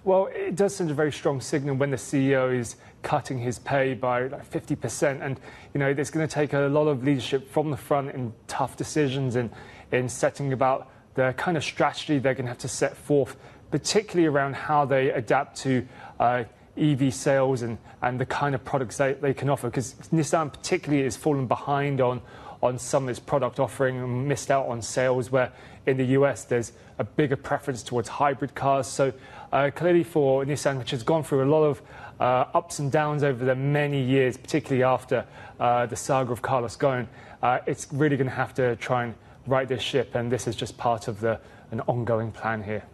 Well, it does send a very strong signal when the CEO is cutting his pay by like 50%. And, you know, it's going to take a lot of leadership from the front in tough decisions and in setting about the kind of strategy they're going to have to set forth, particularly around how they adapt to EV sales and the kind of products they can offer. Because Nissan particularly has fallen behind on some of its product offering and missed out on sales, where in the US there's a bigger preference towards hybrid cars. So clearly for Nissan, which has gone through a lot of ups and downs over the many years, particularly after the saga of Carlos Ghosn, it's really going to have to try and right this ship, and this is just part of an ongoing plan here.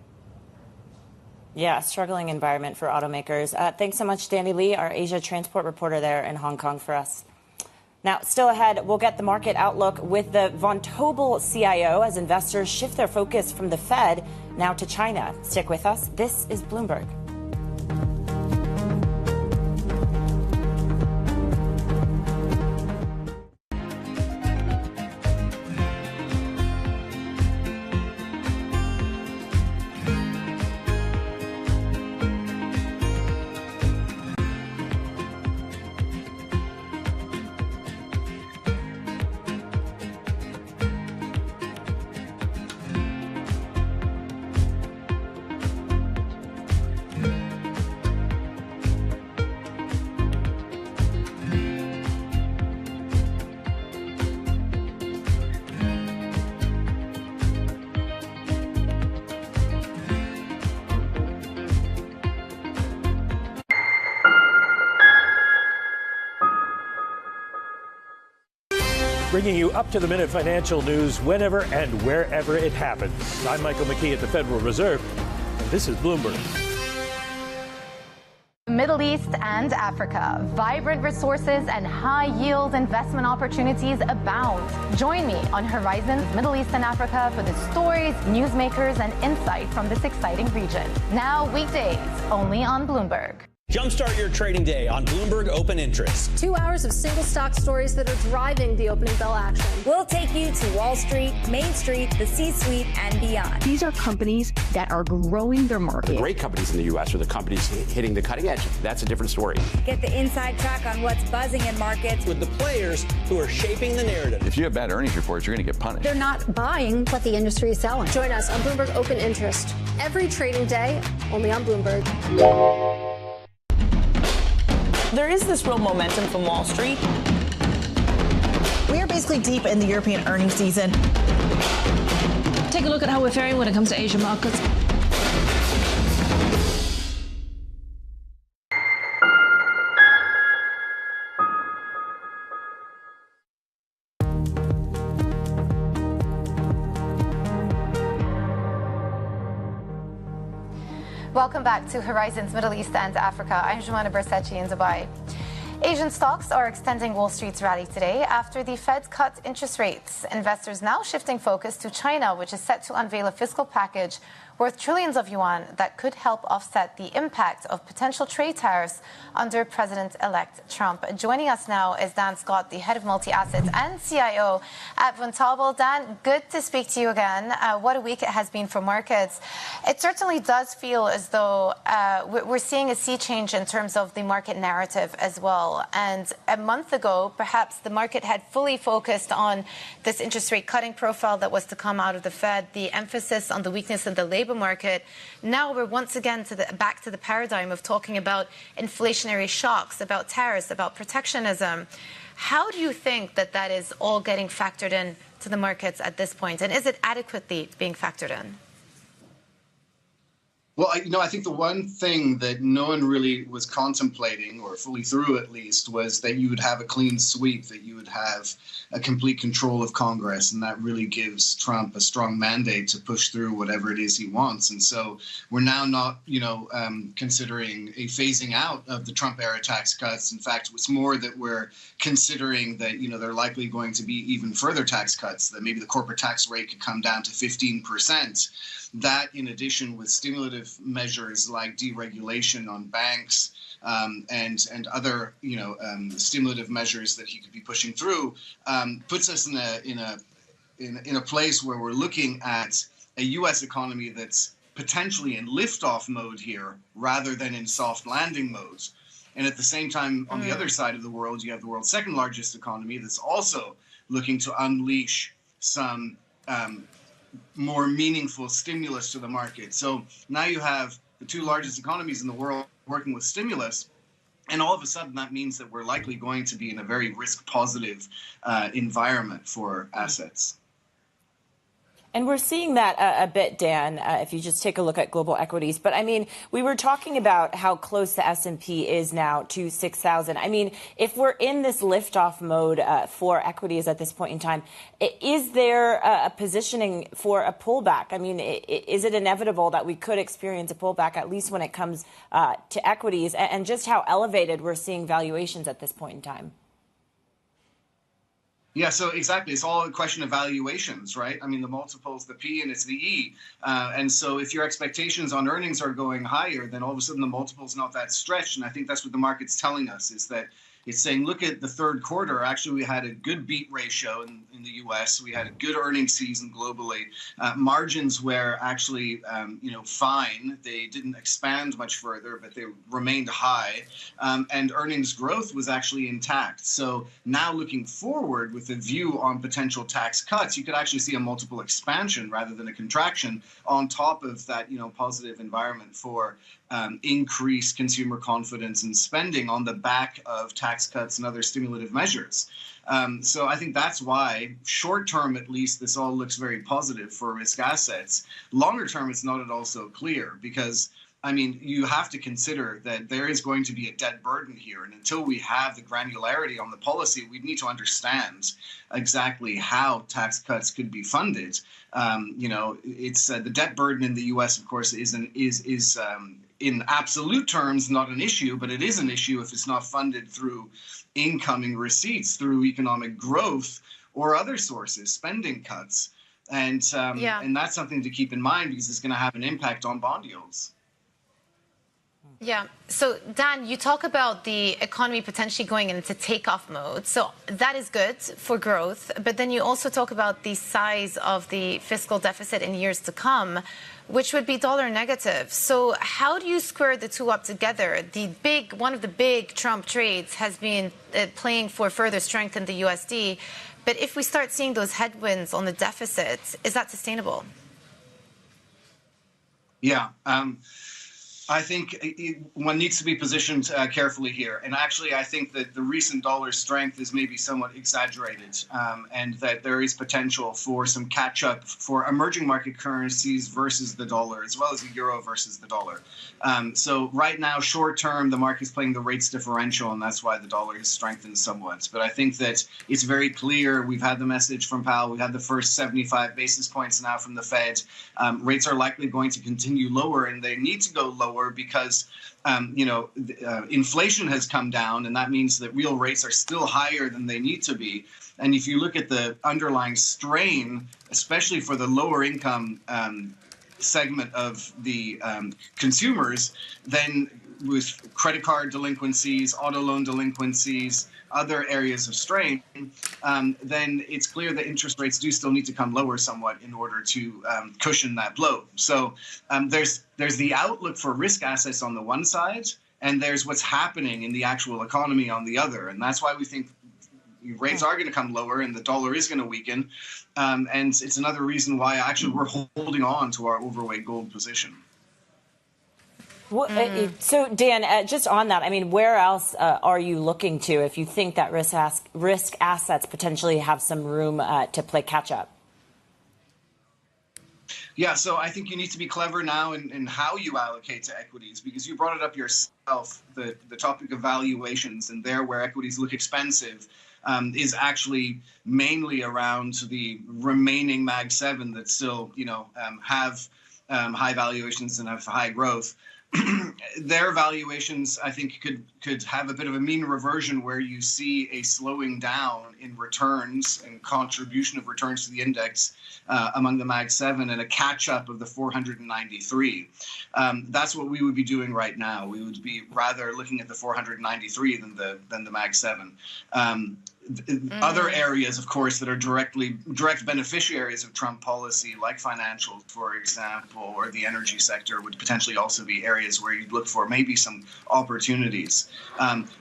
Yeah, struggling environment for automakers. Thanks so much, Danny Lee, our Asia transport reporter there in Hong Kong for us. Now, still ahead, we'll get the market outlook with the Vontobel CIO as investors shift their focus from the Fed now to China. Stick with us. This is Bloomberg. Bringing you up-to-the-minute financial news whenever and wherever it happens. I'm Michael McKee at the Federal Reserve, and this is Bloomberg. Middle East and Africa. Vibrant resources and high-yield investment opportunities abound. Join me on Horizon's Middle East and Africa for the stories, newsmakers, and insight from this exciting region. Now weekdays, only on Bloomberg. Jumpstart your trading day on Bloomberg Open Interest. 2 hours of single stock stories that are driving the opening bell action. We'll take you to Wall Street, Main Street, the C-suite, and beyond. These are companies that are growing their market. The great companies in the U.S. are the companies hitting the cutting edge. That's a different story. Get the inside track on what's buzzing in markets. With the players who are shaping the narrative. If you have bad earnings reports, you're going to get punished. They're not buying what the industry is selling. Join us on Bloomberg Open Interest. Every trading day, only on Bloomberg. There is this real momentum from Wall Street. We are basically deep in the European earnings season. Take a look at how we're faring when it comes to Asian markets. Welcome back to Horizon's Middle East and Africa. I'm Jumana Bersachi in Dubai. Asian stocks are extending Wall Street's rally today after the Fed cut interest rates. Investors now shifting focus to China, which is set to unveil a fiscal package worth trillions of yuan that could help offset the impact of potential trade tariffs under President-elect Trump. Joining us now is Dan Scott, the head of multi-assets and CIO at Vontobel. Dan, good to speak to you again. What a week it has been for markets. It certainly does feel as though we're seeing a sea change in terms of the market narrative as well. And a month ago, perhaps the market had fully focused on this interest rate cutting profile that was to come out of the Fed, the emphasis on the weakness in the labor market. Now we're once again back to the paradigm of talking about inflationary shocks, about tariffs, about protectionism. How do you think that is all getting factored in to the markets at this point? And is it adequately being factored in? Well, I think the one thing that no one really was contemplating, or fully through at least, was that you would have a clean sweep, that you would have a complete control of Congress, and that really gives Trump a strong mandate to push through whatever it is he wants. And so we're now not, considering a phasing out of the Trump-era tax cuts. In fact, it's more that we're considering that, there are likely going to be even further tax cuts, that maybe the corporate tax rate could come down to 15%. That, in addition with stimulative measures like deregulation on banks and other, stimulative measures that he could be pushing through, puts us in a place where we're looking at a U.S. economy that's potentially in liftoff mode here rather than in soft landing mode. And at the same time, on the other side of the world, you have the world's second largest economy that's also looking to unleash some more meaningful stimulus to the market. So now you have the two largest economies in the world working with stimulus, and all of a sudden that means that we're likely going to be in a very risk-positive environment for assets. And we're seeing that a bit, Dan, if you just take a look at global equities. But, I mean, we were talking about how close the S&P is now to 6,000. I mean, if we're in this liftoff mode for equities at this point in time, is there a positioning for a pullback? I mean, is it inevitable that we could experience a pullback, at least when it comes to equities, and just how elevated we're seeing valuations at this point in time? Yeah, so exactly. It's all a question of valuations, right? I mean, the multiples, the P and it's the E. And so if your expectations on earnings are going higher, then all of a sudden the multiple's not that stretched. And I think that's what the market's telling us, is that it's saying, look at the third quarter. Actually, we had a good beat ratio in the U.S. We had a good earnings season globally. Margins were actually, fine. They didn't expand much further, but they remained high. And earnings growth was actually intact. So now looking forward with a view on potential tax cuts, you could actually see a multiple expansion rather than a contraction on top of that, positive environment for increased consumer confidence and spending on the back of tax cuts and other stimulative measures. So I think that's why, short term at least, this all looks very positive for risk assets. Longer term, it's not at all so clear, because I mean, you have to consider that there is going to be a debt burden here. And until we have the granularity on the policy, we need to understand exactly how tax cuts could be funded. It's the debt burden in the U.S., of course, is in absolute terms not an issue, but it is an issue if it's not funded through incoming receipts, through economic growth or other sources, spending cuts. And that's something to keep in mind, because it's going to have an impact on bond yields. Yeah. So, Dan, you talk about the economy potentially going into takeoff mode. So that is good for growth. But then you also talk about the size of the fiscal deficit in years to come, which would be dollar negative. So how do you square the two up together? One of the big Trump trades has been playing for further strength in the USD. But if we start seeing those headwinds on the deficit, is that sustainable? Yeah. I think one needs to be positioned carefully here. And actually, I think that the recent dollar strength is maybe somewhat exaggerated, and that there is potential for some catch up for emerging market currencies versus the dollar, as well as the euro versus the dollar. So right now, short term, the market's playing the rates differential, and that's why the dollar has strengthened somewhat. But I think that it's very clear. We've had the message from Powell. We've had the first 75 basis points now from the Fed. Rates are likely going to continue lower, and they need to go lower because inflation has come down, and that means that real rates are still higher than they need to be. And if you look at the underlying strain, especially for the lower income segment of the consumers, then with credit card delinquencies, auto loan delinquencies, other areas of strain, then it's clear that interest rates do still need to come lower somewhat in order to cushion that blow. So there's the outlook for risk assets on the one side, and there's what's happening in the actual economy on the other. And that's why we think rates are going to come lower and the dollar is going to weaken. And it's another reason why actually we're holding on to our overweight gold position. So, Dan, just on that, I mean, where else are you looking to if you think that risk assets potentially have some room to play catch up? Yeah, so I think you need to be clever now in how you allocate to equities, because you brought it up yourself, the topic of valuations, and there where equities look expensive is actually mainly around the remaining Mag 7 that still, have high valuations and have high growth. Their valuations, I think, could have a bit of a mean reversion where you see a slowing down in returns and contribution of returns to the index among the Mag 7 and a catch up of the 493. That's what we would be doing right now. We would be rather looking at the 493 than the Mag 7. Other areas, of course, that are direct beneficiaries of Trump policy, like financial, for example, or the energy sector, would potentially also be areas where you'd look for maybe some opportunities.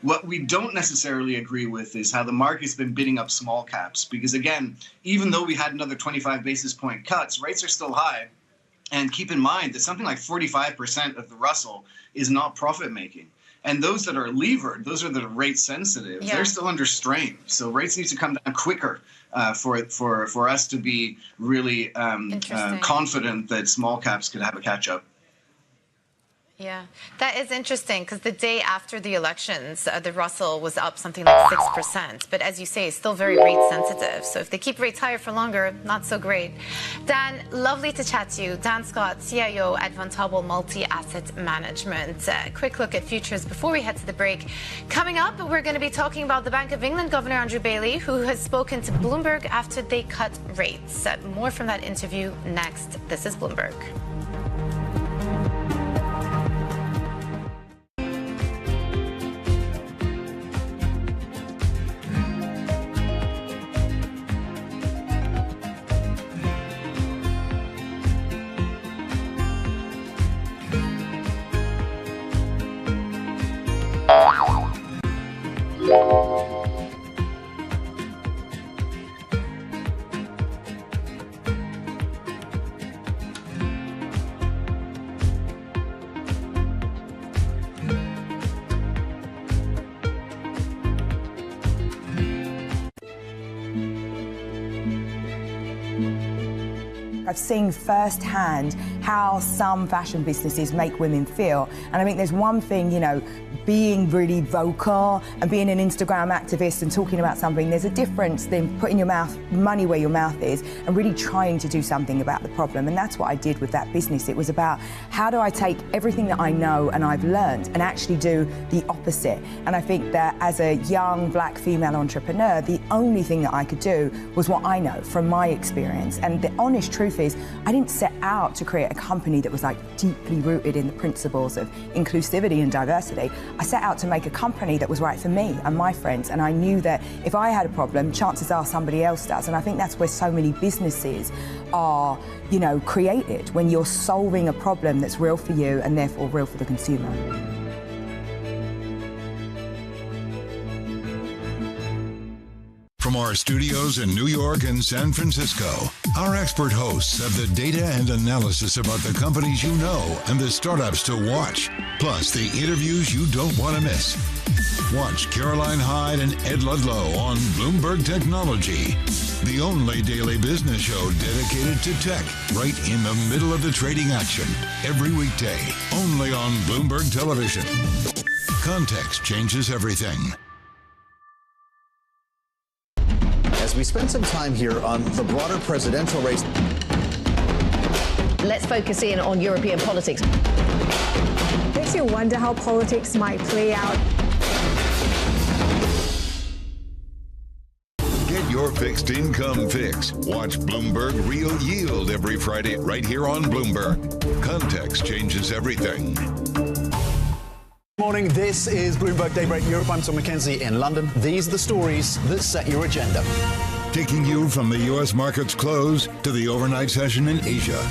What we don't necessarily agree with is how the market's been bidding up small caps, because again, even though we had another 25 basis point cuts, rates are still high. And keep in mind that something like 45% of the Russell is not profit making. And those that are levered, those are that are rate sensitive, they're still under strain. So rates need to come down quicker for us to be really confident that small caps could have a catch up. Yeah, that is interesting because the day after the elections, the Russell was up something like 6%. But as you say, it's still very rate sensitive. So if they keep rates higher for longer, not so great. Dan, lovely to chat to you. Dan Scott, CIO at Vontobel Multi-Asset Management. Quick look at futures before we head to the break. Coming up, we're going to be talking about the Bank of England Governor Andrew Bailey, who has spoken to Bloomberg after they cut rates. More from that interview next. This is Bloomberg. I've seen firsthand how some fashion businesses make women feel. And I think there's one thing, being really vocal and being an Instagram activist and talking about something, there's a difference than putting your money where your mouth is and really trying to do something about the problem. And that's what I did with that business. It was about how do I take everything that I know and I've learned and actually do the opposite. And I think that as a young black female entrepreneur, the only thing that I could do was what I know from my experience. And the honest truth is, I didn't set out to create a company that was deeply rooted in the principles of inclusivity and diversity. I set out to make a company that was right for me and my friends, and I knew that if I had a problem, chances are somebody else does. And I think that's where so many businesses are, created, when you're solving a problem that's real for you and therefore real for the consumer. From our studios in New York and San Francisco, our expert hosts have the data and analysis about the companies you know and the startups to watch, plus the interviews you don't want to miss. Watch Caroline Hyde and Ed Ludlow on Bloomberg Technology, the only daily business show dedicated to tech, right in the middle of the trading action, every weekday, only on Bloomberg Television. Context changes everything. As we spend some time here on the broader presidential race. Let's focus in on European politics. Makes you wonder how politics might play out. Get your fixed income fix. Watch Bloomberg Real Yield every Friday right here on Bloomberg. Context changes everything. Morning, this is Bloomberg Daybreak Europe. I'm Tom McKenzie in London. These are the stories that set your agenda. Taking you from the U.S. market's close to the overnight session in Asia.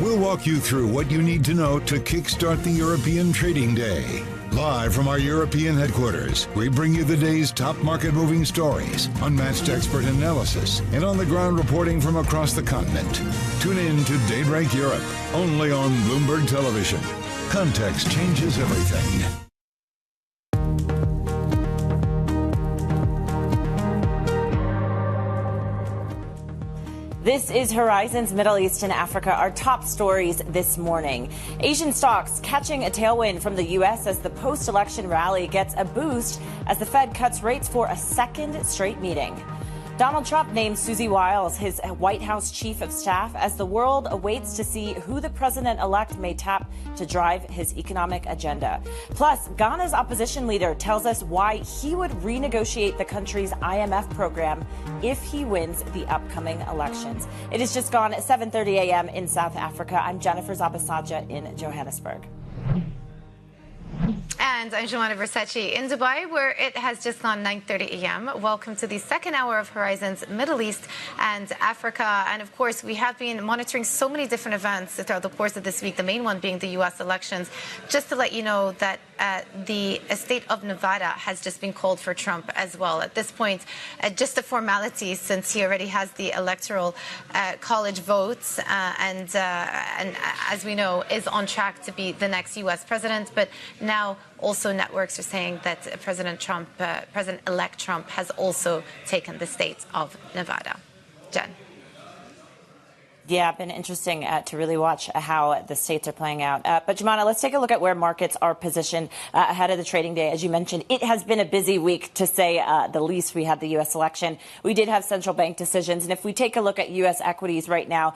We'll walk you through what you need to know to kickstart the European trading day. Live from our European headquarters, we bring you the day's top market-moving stories, unmatched expert analysis, and on-the-ground reporting from across the continent. Tune in to Daybreak Europe, only on Bloomberg Television. Context changes everything. This is Horizon's Middle East and Africa, our top stories this morning. Asian stocks catching a tailwind from the U.S. as the post-election rally gets a boost as the Fed cuts rates for a second straight meeting. Donald Trump named Susie Wiles his White House chief of staff as the world awaits to see who the president-elect may tap to drive his economic agenda. Plus, Ghana's opposition leader tells us why he would renegotiate the country's IMF program if he wins the upcoming elections. It has just gone 7:30 a.m. in South Africa. I'm Jennifer Zabasaja in Johannesburg. And I'm Joanna Versace in Dubai, where it has just gone 9:30 a.m. Welcome to the second hour of Horizon's Middle East and Africa. And of course, we have been monitoring so many different events throughout the course of this week, the main one being the U.S. elections. Just to let you know that the state of Nevada has just been called for Trump as well. At this point, just a formality since he already has the electoral college votes and as we know, is on track to be the next U.S. president. But now also networks are saying that President-elect Trump has also taken the state of Nevada. Jen. Yeah, been interesting to really watch how the states are playing out. But Jumana, let's take a look at where markets are positioned ahead of the trading day. As you mentioned, it has been a busy week, to say the least. We had the U.S. election. We did have central bank decisions. And if we take a look at U.S. equities right now,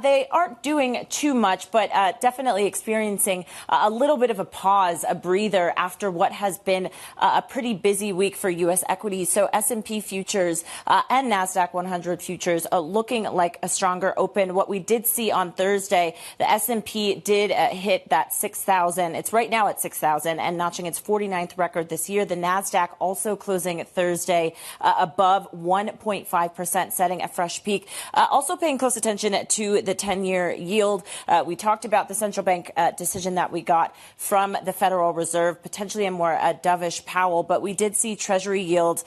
they aren't doing too much, but definitely experiencing a little bit of a pause, a breather after what has been a pretty busy week for U.S. equities. So S&P futures and NASDAQ 100 futures are looking like a stronger open. What we did see on Thursday, the S&P did hit that 6,000. It's right now at 6,000 and notching its 49th record this year. The NASDAQ also closing Thursday above 1.5%, setting a fresh peak. Also paying close attention to the 10-year yield. We talked about the central bank decision that we got from the Federal Reserve, potentially a more dovish Powell, but we did see Treasury yields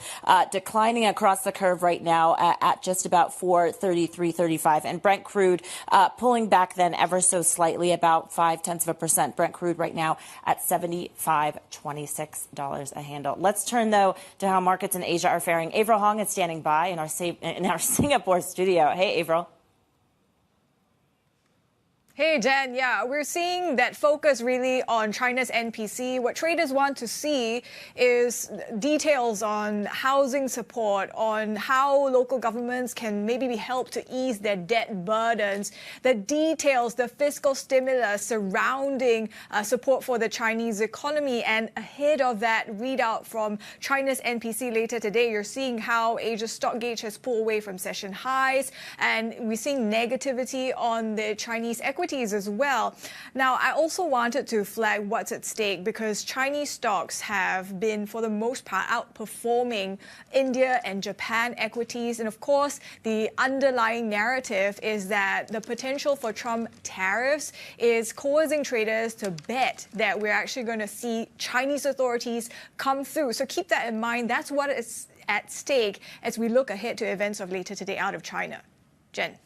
declining across the curve right now at just about 4.3335, and Brent crude pulling back then ever so slightly, about 0.5%. Brent crude right now at $75.26 a handle. Let's turn, though, to how markets in Asia are faring. Avril Hong is standing by in our Singapore studio. Hey, Avril. Hey, Jen. Yeah, we're seeing that focus really on China's NPC. What traders want to see is details on housing support, on how local governments can maybe be helped to ease their debt burdens, the details, the fiscal stimulus surrounding support for the Chinese economy. And ahead of that readout from China's NPC later today, you're seeing how Asia's stock gauge has pulled away from session highs, and we're seeing negativity on the Chinese equity as well. Now, I also wanted to flag what's at stake because Chinese stocks have been, for the most part, outperforming India and Japan equities. And of course, the underlying narrative is that the potential for Trump tariffs is causing traders to bet that we're actually going to see Chinese authorities come through. So keep that in mind. That's what is at stake as we look ahead to events of later today out of China. Jen.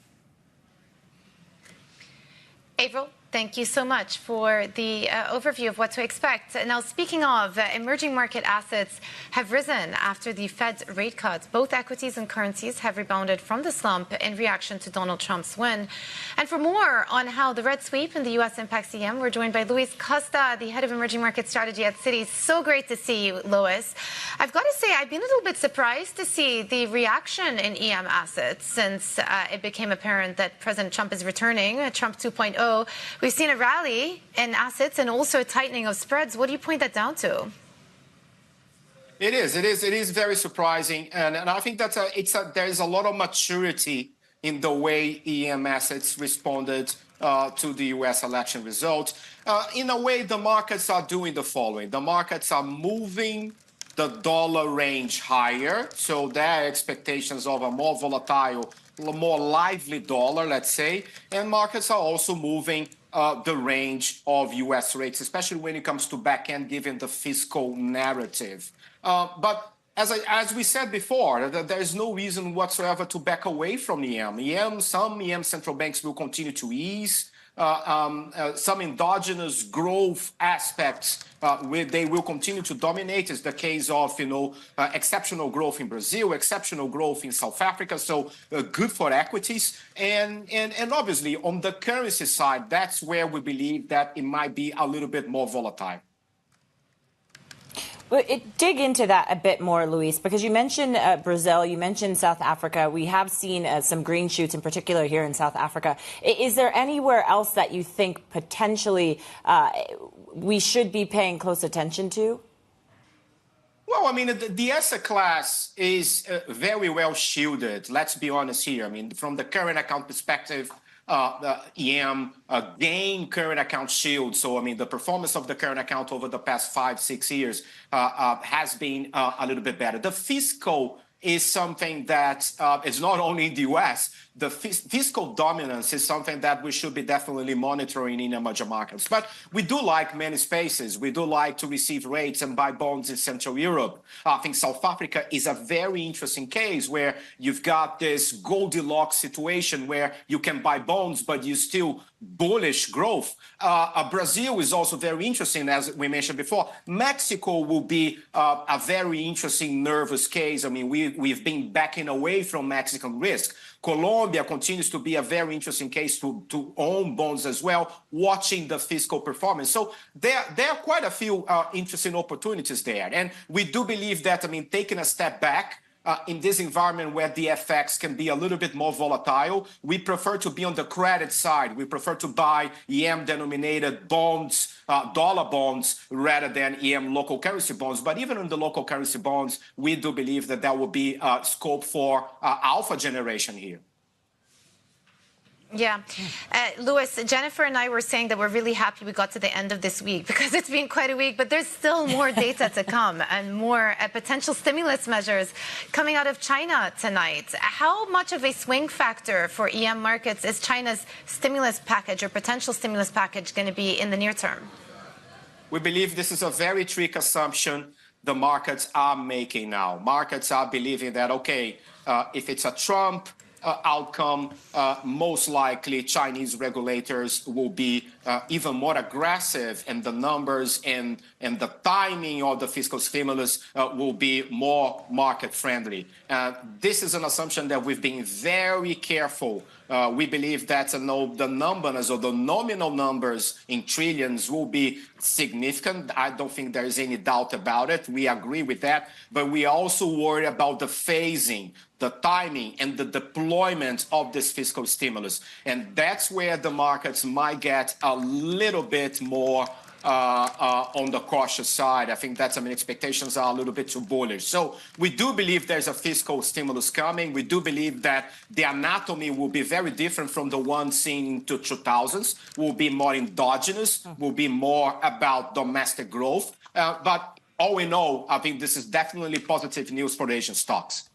Avril, thank you so much for the overview of what to expect. Now, speaking of emerging market assets have risen after the Fed's rate cuts. Both equities and currencies have rebounded from the slump in reaction to Donald Trump's win. And for more on how the red sweep in the U.S. impacts EM, we're joined by Luis Costa, the head of emerging market strategy at Citi. So great to see you, Luis. I've got to say, I've been a little bit surprised to see the reaction in EM assets since it became apparent that President Trump is returning, Trump 2.0. We've seen a rally in assets and also a tightening of spreads. What do you point that down to? It is very surprising, and I think that there is a lot of maturity in the way EM assets responded to the U.S. election result. In a way, the markets are doing the following: the markets are moving the dollar range higher, so there are expectations of a more volatile, more lively dollar, let's say, and markets are also moving the range of U.S. rates, especially when it comes to back end, given the fiscal narrative. But as we said before, there is no reason whatsoever to back away from EM. Some EM central banks will continue to ease. some endogenous growth aspects, they will continue to dominate. It's the case of, exceptional growth in Brazil, exceptional growth in South Africa. So good for equities. And obviously on the currency side, that's where we believe that it might be a little bit more volatile. Dig into that a bit more, Luis, because you mentioned Brazil, you mentioned South Africa. We have seen some green shoots, in particular here in South Africa. Is there anywhere else that you think potentially we should be paying close attention to? Well, I mean, the asset class is very well shielded. Let's be honest here. I mean, from the current account perspective, the EM gained current account shield. So, I mean, the performance of the current account over the past 5-6 years has been a little bit better. The fiscal is something that is not only in the U.S., the fiscal dominance is something that we should be definitely monitoring in emerging markets. But we do like many spaces. We do like to receive rates and buy bonds in Central Europe. I think South Africa is a very interesting case where you've got this Goldilocks situation where you can buy bonds, but you still bullish growth. Brazil is also very interesting, as we mentioned before. Mexico will be a very interesting nervous case. I mean, we've been backing away from Mexican risk. Colombia continues to be a very interesting case to own bonds as well, watching the fiscal performance. So there are quite a few interesting opportunities there. And we do believe that, I mean, taking a step back, in this environment where the FX can be a little bit more volatile, we prefer to be on the credit side. We prefer to buy EM-denominated bonds, dollar bonds, rather than EM local currency bonds. But even in the local currency bonds, we do believe that there will be scope for alpha generation here. Yeah. Luis, Jennifer and I were saying that we're really happy we got to the end of this week because it's been quite a week, but there's still more data to come and more potential stimulus measures coming out of China tonight. How much of a swing factor for EM markets is China's stimulus package or potential stimulus package going to be in the near term? We believe this is a very tricky assumption the markets are making now. Markets are believing that, okay, if it's a Trump outcome, most likely Chinese regulators will be even more aggressive, and the numbers and the timing of the fiscal stimulus will be more market friendly. This is an assumption that we've been very careful. We believe that the numbers or the nominal numbers in trillions will be significant. I don't think there is any doubt about it. We agree with that, but we also worry about the phasing, the timing, and the deployment of this fiscal stimulus. And that's where the markets might get a little bit more on the cautious side. I think that's, I mean, expectations are a little bit too bullish. So we do believe there's a fiscal stimulus coming. We do believe that the anatomy will be very different from the one seen in the 2000s, will be more endogenous, will be more about domestic growth. But all in all, I think this is definitely positive news for Asian stocks.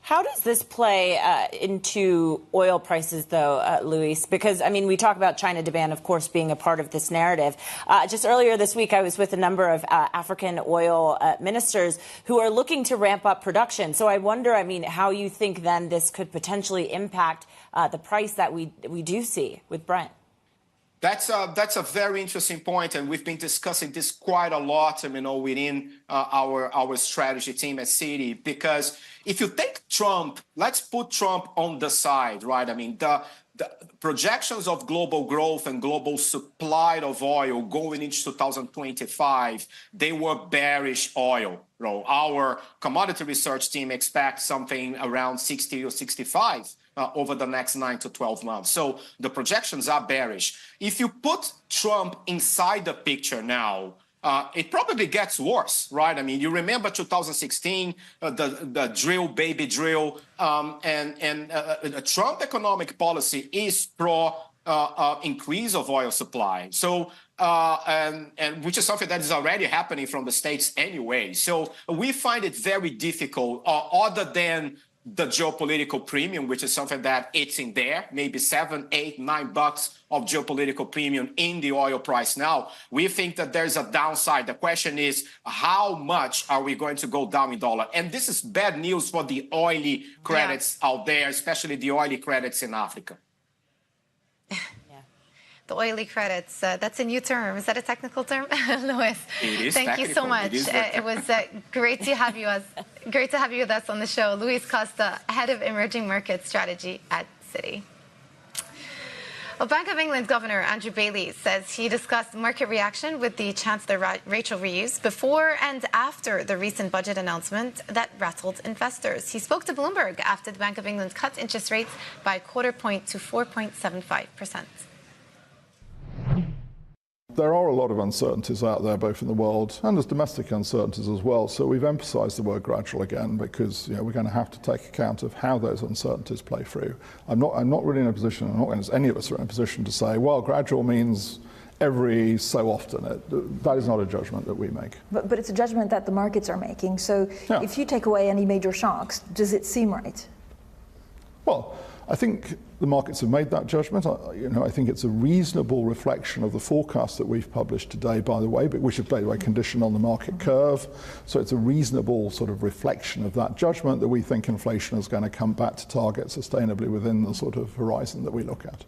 How does this play into oil prices, though, Luis? Because, I mean, we talk about China demand, of course, being a part of this narrative. Just earlier this week, I was with a number of African oil ministers who are looking to ramp up production. So I wonder, I mean, how you think then this could potentially impact the price that we do see with Brent. That's a very interesting point, and we've been discussing this quite a lot, within our strategy team at Citi, because if you take Trump, let's put Trump on the side, right? I mean, the projections of global growth and global supply of oil going into 2025, they were bearish oil. Our commodity research team expects something around 60 or 65 over the next 9 to 12 months. So the projections are bearish. If you put Trump inside the picture now, it probably gets worse, right? I mean, you remember 2016, the drill, baby drill, and Trump economic policy is pro increase of oil supply. So, and which is something that is already happening from the States anyway. So we find it very difficult, other than the geopolitical premium, which is something that it's in there, maybe $7, $8, $9 of geopolitical premium in the oil price now. We think that there's a downside. The question is, how much are we going to go down in dollar? And this is bad news for the oily credits out there, especially the oily credits in Africa. The oily credits, that's a new term. Is that a technical term? Louis, it is thank you so much. It was great to have you with us on the show. Luis Costa, Head of Emerging Market Strategy at Citi. Well, Bank of England Governor Andrew Bailey says he discussed market reaction with the Chancellor Rachel Reeves before and after the recent budget announcement that rattled investors. He spoke to Bloomberg after the Bank of England cut interest rates by a quarter point to 4.75%. There are a lot of uncertainties out there, both in the world and there's domestic uncertainties as well. So we've emphasised the word gradual again because we're going to have to take account of how those uncertainties play through. I'm not really in a position, any of us are in a position to say, well, gradual means every so often. That is not a judgment that we make. But it's a judgment that the markets are making. So if you take away any major shocks, does it seem right? Well, I think the markets have made that judgment. I think it's a reasonable reflection of the forecast that we've published today, by the way, but which is, by the way, conditioned on the market curve. So it's a reasonable sort of reflection of that judgment that we think inflation is going to come back to target sustainably within the sort of horizon that we look at.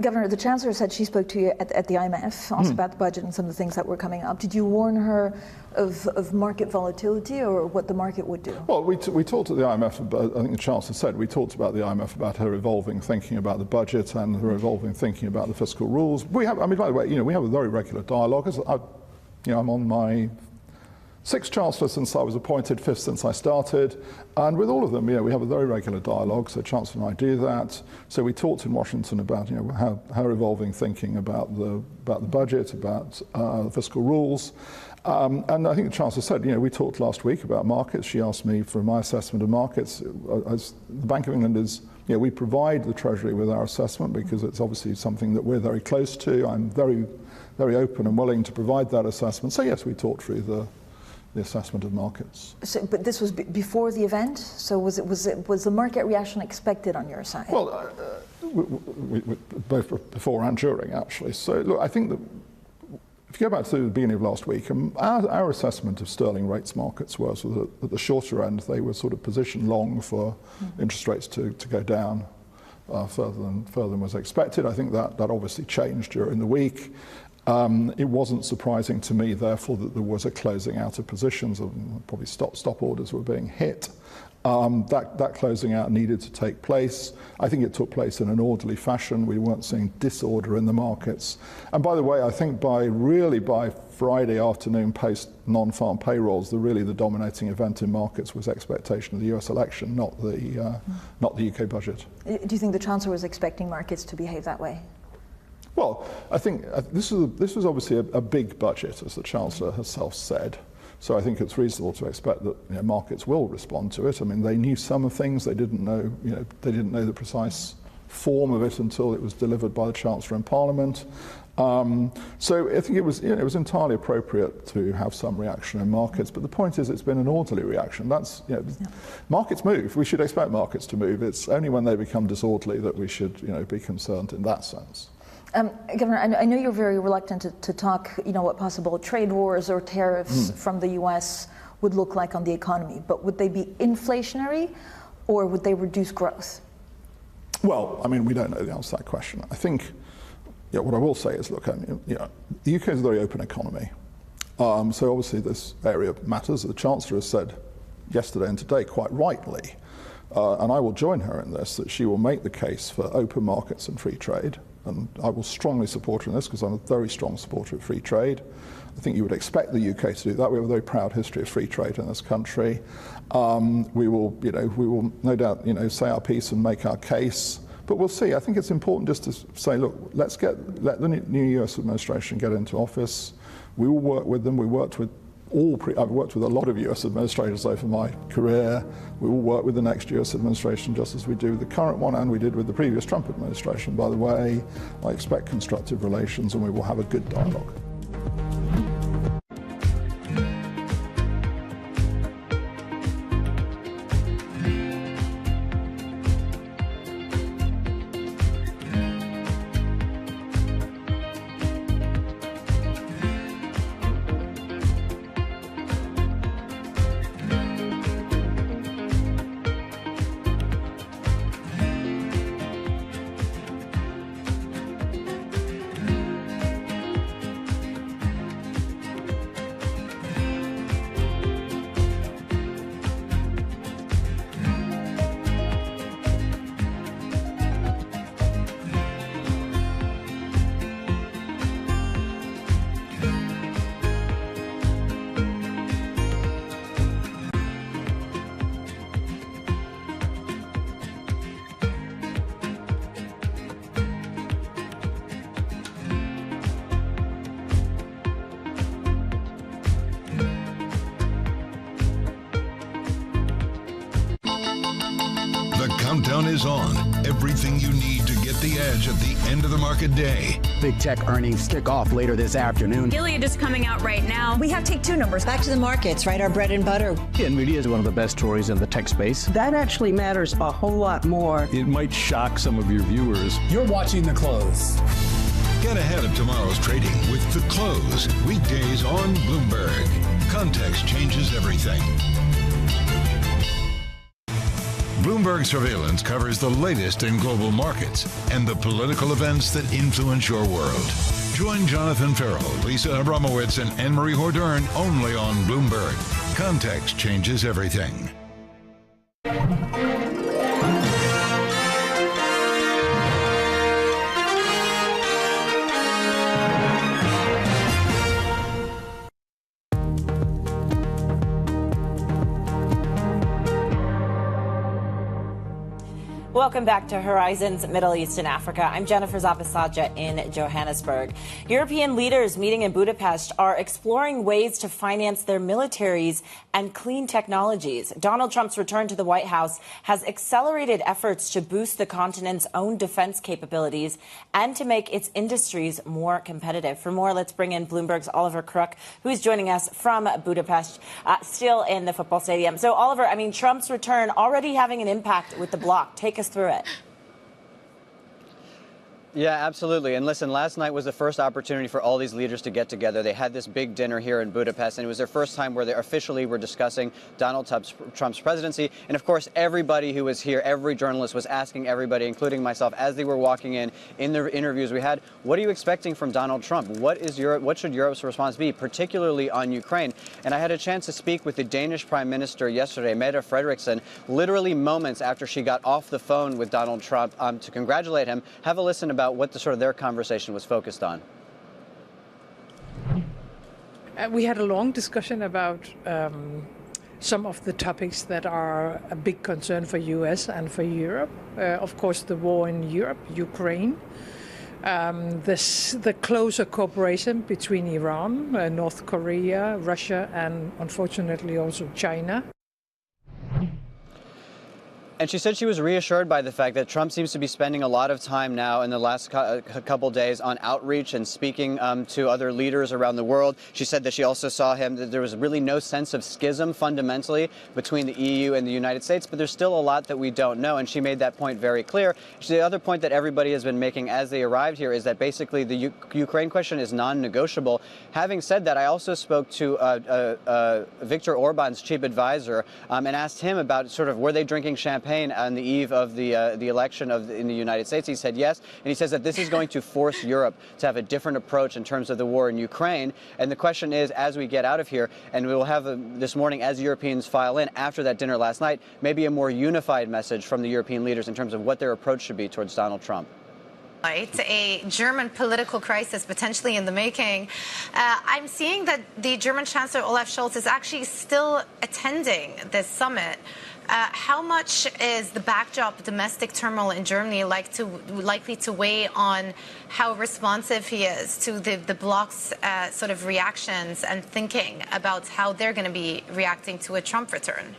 Governor, the Chancellor said she spoke to you at the IMF, also about the budget and some of the things that were coming up. Did you warn her of market volatility or what the market would do? Well, we talked at the IMF about, I think the Chancellor said, we talked about the IMF about her evolving thinking about the budget and her evolving thinking about the fiscal rules. We have, by the way, we have a very regular dialogue. I'm on my 6th Chancellor since I was appointed, 5th since I started, and with all of them, we have a very regular dialogue. So Chancellor and I do that. So we talked in Washington about her evolving thinking about the budget, about fiscal rules, and I think the Chancellor said, we talked last week about markets. She asked me for my assessment of markets. As the Bank of England is, we provide the Treasury with our assessment because it's obviously something that we're very close to. I'm very, very open and willing to provide that assessment. So yes, we talked through the assessment of markets. So, but this was before the event. So was the market reaction expected on your side? Well, we both before and during, actually. So look, I think that if you go back to the beginning of last week, our assessment of sterling rates markets was that at the shorter end they were sort of positioned long for interest rates to go down further than was expected. I think that obviously changed during the week. It wasn't surprising to me, therefore, that there was a closing out of positions, probably stop orders were being hit. That closing out needed to take place. I think it took place in an orderly fashion. We weren't seeing disorder in the markets. And by the way, I think by Friday afternoon post non-farm payrolls, the dominating event in markets was expectation of the US election, not the UK budget. Do you think the Chancellor was expecting markets to behave that way? Well, I think this was obviously a big budget, as the Chancellor herself said. So I think it's reasonable to expect that markets will respond to it. I mean, they knew some things. They didn't know, they didn't know the precise form of it until it was delivered by the Chancellor in Parliament. So I think it was entirely appropriate to have some reaction in markets. But the point is, it's been an orderly reaction. Markets move. We should expect markets to move. It's only when they become disorderly that we should, be concerned in that sense. Governor, I know you're very reluctant to talk, what possible trade wars or tariffs from the U.S. would look like on the economy, but would they be inflationary or would they reduce growth? Well, I mean, we don't know the answer to that question. I think, what I will say is, look, the UK is a very open economy. So obviously this area matters. The Chancellor has said yesterday and today, quite rightly, and I will join her in this, that she will make the case for open markets and free trade. And I will strongly support her in this because I'm a very strong supporter of free trade. I think you would expect the UK to do that. We have a very proud history of free trade in this country. We will no doubt, say our piece and make our case. But we'll see. I think it's important just to say, look, let the new US administration get into office. We will work with them. I've worked with a lot of US administrators over my career. We will work with the next US administration just as we do with the current one, and we did with the previous Trump administration, by the way. I expect constructive relations, and we will have a good dialogue. countdown is on. Everything you need to get the edge at the end of the market day. Big tech earnings kick off later this afternoon. Gilead is coming out right now. We have take two numbers. Back to the markets, right? Our bread and butter. NVIDIA is one of the best stories in the tech space. That actually matters a whole lot more. It might shock some of your viewers. You're watching The Close. Get ahead of tomorrow's trading with The Close. Weekdays on Bloomberg. Context changes everything. Bloomberg Surveillance covers the latest in global markets and the political events that influence your world. Join Jonathan Farrell, Lisa Abramowitz, and Anne-Marie Hordern only on Bloomberg. Context changes everything. Welcome back to Horizons Middle East and Africa. I'm Jennifer Zapasaja in Johannesburg. European leaders meeting in Budapest are exploring ways to finance their militaries and clean technologies. Donald Trump's return to the White House has accelerated efforts to boost the continent's own defense capabilities and to make its industries more competitive. For more, let's bring in Bloomberg's Oliver Crook, who's joining us from Budapest, still in the football stadium. So, Oliver, I mean, Trump's return already having an impact with the bloc. Take us through it. Yeah, absolutely. And listen, last night was the first opportunity for all these leaders to get together. They had this big dinner here in Budapest, and it was their first time where they officially were discussing Donald Trump's presidency. And of course, everybody who was here, every journalist was asking everybody, including myself, as they were walking in the interviews we had, what are you expecting from Donald Trump? What should Europe's response be, particularly on Ukraine? And I had a chance to speak with the Danish Prime Minister yesterday, Mette Frederiksen, literally moments after she got off the phone with Donald Trump to congratulate him. Have a listen about what their conversation was focused on. We had a long discussion about some of the topics that are a big concern for U.S. and for Europe. Of course, the war in Europe, Ukraine, the closer cooperation between Iran, North Korea, Russia, and unfortunately also China. And she said she was reassured by the fact that Trump seems to be spending a lot of time now in the last couple days on outreach and speaking to other leaders around the world. She said that she also saw that there was really no sense of schism fundamentally between the EU and the United States, but there's still a lot that we don't know. And she made that point very clear. The other point that everybody has been making as they arrived here is that basically the Ukraine question is non-negotiable. Having said that, I also spoke to Viktor Orban's chief advisor and asked him about were they drinking champagne on the eve of the election in the United States. He said yes, and he says that this is going to force Europe to have a different approach in terms of the war in Ukraine. And the question is, as we get out of here, and we will have this morning, as Europeans file in after that dinner last night, maybe a more unified message from the European leaders in terms of what their approach should be towards Donald Trump. A German political crisis potentially in the making. I'm seeing that the German Chancellor Olaf Scholz is actually still attending this summit. How much is the backdrop domestic turmoil in Germany likely to weigh on how responsive he is to the bloc's reactions and thinking about how they're going to be reacting to a Trump return?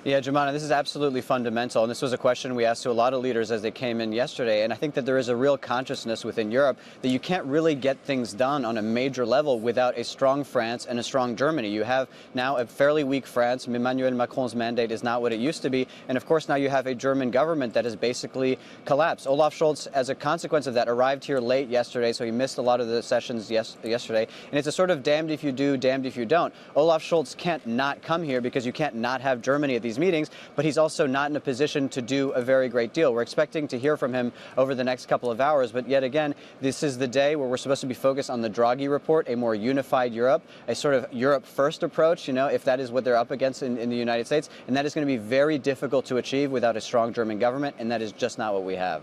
Yeah, Jemana, this is absolutely fundamental, and this was a question we asked to a lot of leaders as they came in yesterday, and I think that there is a real consciousness within Europe that you can't really get things done on a major level without a strong France and a strong Germany. You have now a fairly weak France. Emmanuel Macron's mandate is not what it used to be, and of course now you have a German government that has basically collapsed. Olaf Scholz, as a consequence of that, arrived here late yesterday, so he missed a lot of the sessions yesterday, and it's a sort of damned if you do, damned if you don't. Olaf Scholz can't not come here because you can't not have Germany at these meetings, but he's also not in a position to do a very great deal. We're expecting to hear from him over the next couple of hours, but yet again, this is the day where we're supposed to be focused on the Draghi report, a more unified Europe, a sort of Europe-first approach, if that is what they're up against in the United States, and that is going to be very difficult to achieve without a strong German government, and that is just not what we have.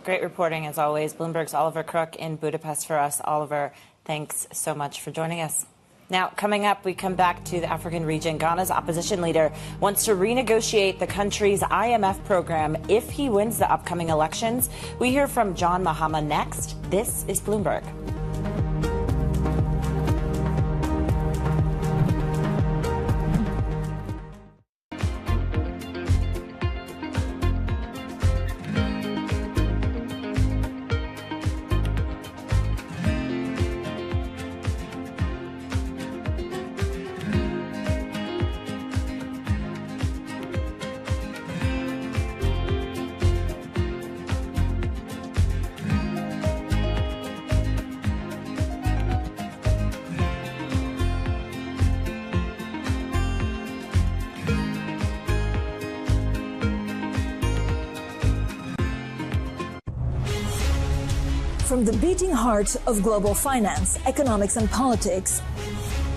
Great reporting, as always. Bloomberg's Oliver Crook in Budapest for us. Oliver, thanks so much for joining us. Now, coming up, we come back to the African region. Ghana's opposition leader wants to renegotiate the country's IMF program if he wins the upcoming elections. We hear from John Mahama next. This is Bloomberg. from the beating heart of global finance, economics, and politics,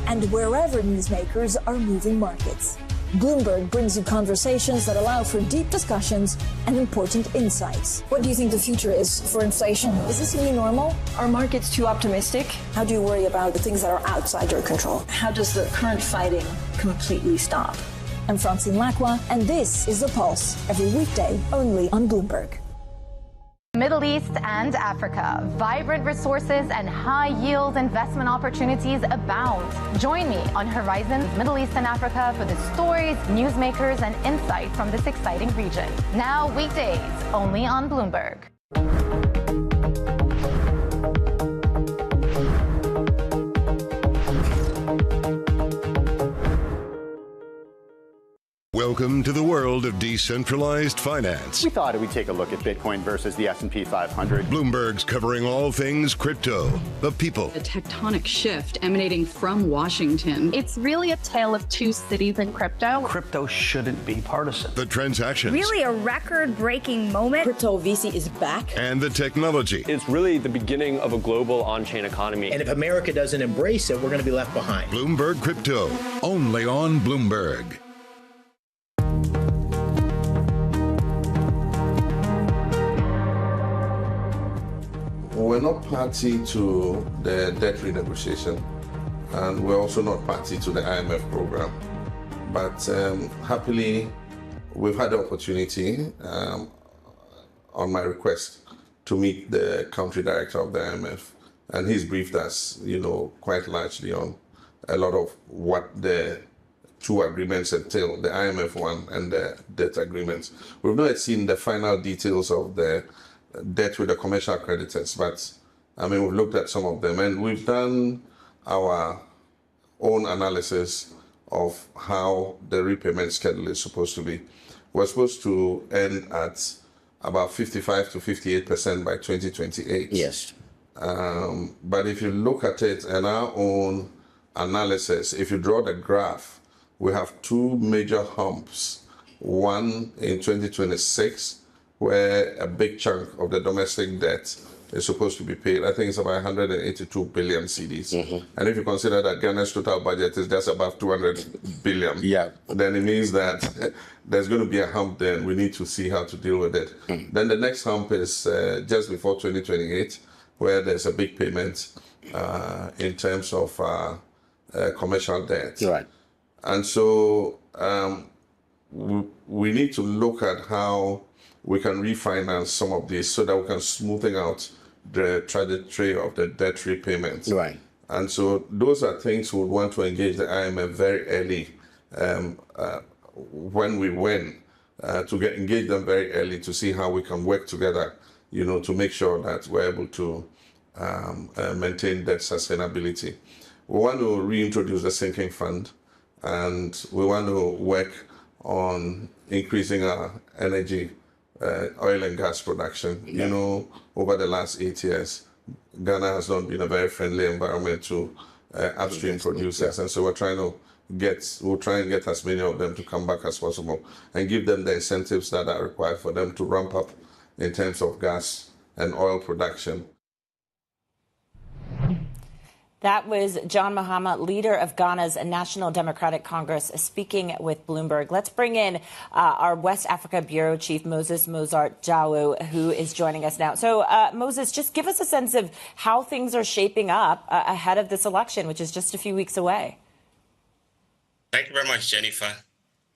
and wherever newsmakers are moving markets. Bloomberg brings you conversations that allow for deep discussions and important insights. What do you think the future is for inflation? Is this new normal? Are markets too optimistic? How do you worry about the things that are outside your control? How does the current fighting completely stop? I'm Francine Lacqua, and this is The Pulse, every weekday only on Bloomberg. Middle East and Africa. Vibrant resources and high-yield investment opportunities abound. Join me on Horizons Middle East and Africa for the stories, newsmakers, and insight from this exciting region. Now weekdays, only on Bloomberg. Welcome to the world of decentralized finance. We thought we'd take a look at Bitcoin versus the S&P 500. Bloomberg's covering all things crypto, the people. A tectonic shift emanating from Washington. It's really a tale of two cities in crypto. Crypto shouldn't be partisan. The transactions. Really a record-breaking moment. Crypto VC is back. And the technology. It's really the beginning of a global on-chain economy. And if America doesn't embrace it, we're going to be left behind. Bloomberg Crypto, only on Bloomberg. We're not party to the debt renegotiation, and we're also not party to the IMF program. But happily, we've had the opportunity, on my request, to meet the country director of the IMF, and he's briefed us, quite largely on a lot of what the two agreements entail, the IMF one and the debt agreements. We've not yet seen the final details of the debt with the commercial creditors, but we've looked at some of them, and we've done our own analysis of how the repayment schedule is supposed to be. We're supposed to end at about 55 to 58% by 2028. Yes. But if you look at it in our own analysis, if you draw the graph, we have two major humps. One in 2026, where a big chunk of the domestic debt is supposed to be paid. I think it's about 182 billion cedis. Mm-hmm. And if you consider that Ghana's total budget is just above 200 billion, then it means that there's going to be a hump there, and we need to see how to deal with it. Mm-hmm. Then the next hump is just before 2028, where there's a big payment in terms of commercial debt. Right. And so we need to look at how we can refinance some of these so that we can smoothen out the trajectory of the debt repayments. Right. And so those are things we would want to engage the IMF very early when we win, to engage them very early to see how we can work together, to make sure that we're able to maintain debt sustainability. We want to reintroduce the sinking fund, and we want to work on increasing our energy oil and gas production. Over the last 8 years, Ghana has not been a very friendly environment to upstream producers, and so we'll try and get as many of them to come back as possible and give them the incentives that are required for them to ramp up in terms of gas and oil production. That was John Mahama, leader of Ghana's National Democratic Congress, speaking with Bloomberg. Let's bring in our West Africa Bureau Chief, Moses Mozart Jawo, who is joining us now. So, Moses, just give us a sense of how things are shaping up ahead of this election, which is just a few weeks away. Thank you very much, Jennifer.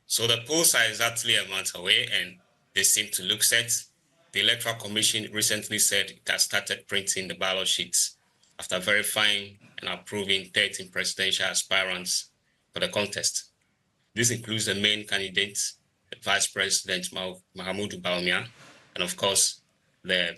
So the polls are exactly a month away, and they seem to look set. The Electoral Commission recently said it has started printing the ballot sheets after verifying and approving 13 presidential aspirants for the contest. This includes the main candidates, the Vice President Mahamudu Bawumia, and of course the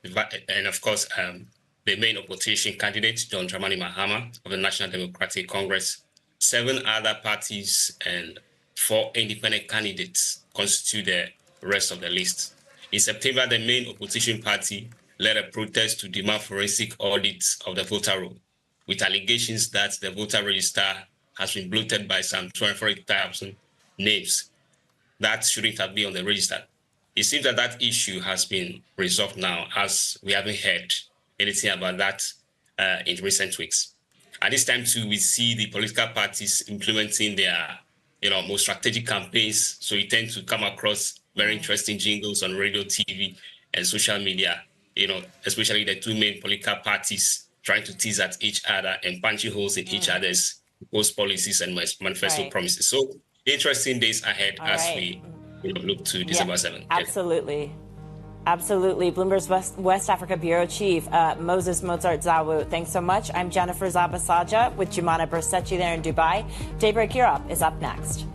main opposition candidate John Dramani Mahama of the National Democratic Congress. 7 other parties and 4 independent candidates constitute the rest of the list. In September, the main opposition party led a protest to demand forensic audits of the voter roll, with allegations that the voter register has been bloated by some 24,000 names that shouldn't have been on the register. It seems that issue has been resolved now, as we haven't heard anything about that in recent weeks. At this time, too, we see the political parties implementing their more strategic campaigns. So we tend to come across very interesting jingles on radio, TV, and social media, especially the two main political parties trying to tease at each other and punching holes in each other's proposed policies and manifesto promises. So interesting days ahead as we look to December 7th. Absolutely. Absolutely. Bloomberg's West Africa Bureau Chief, Moses Mozart Zawu, thanks so much. I'm Jennifer Zabasaja with Jumana Bersechi there in Dubai. Daybreak Europe is up next.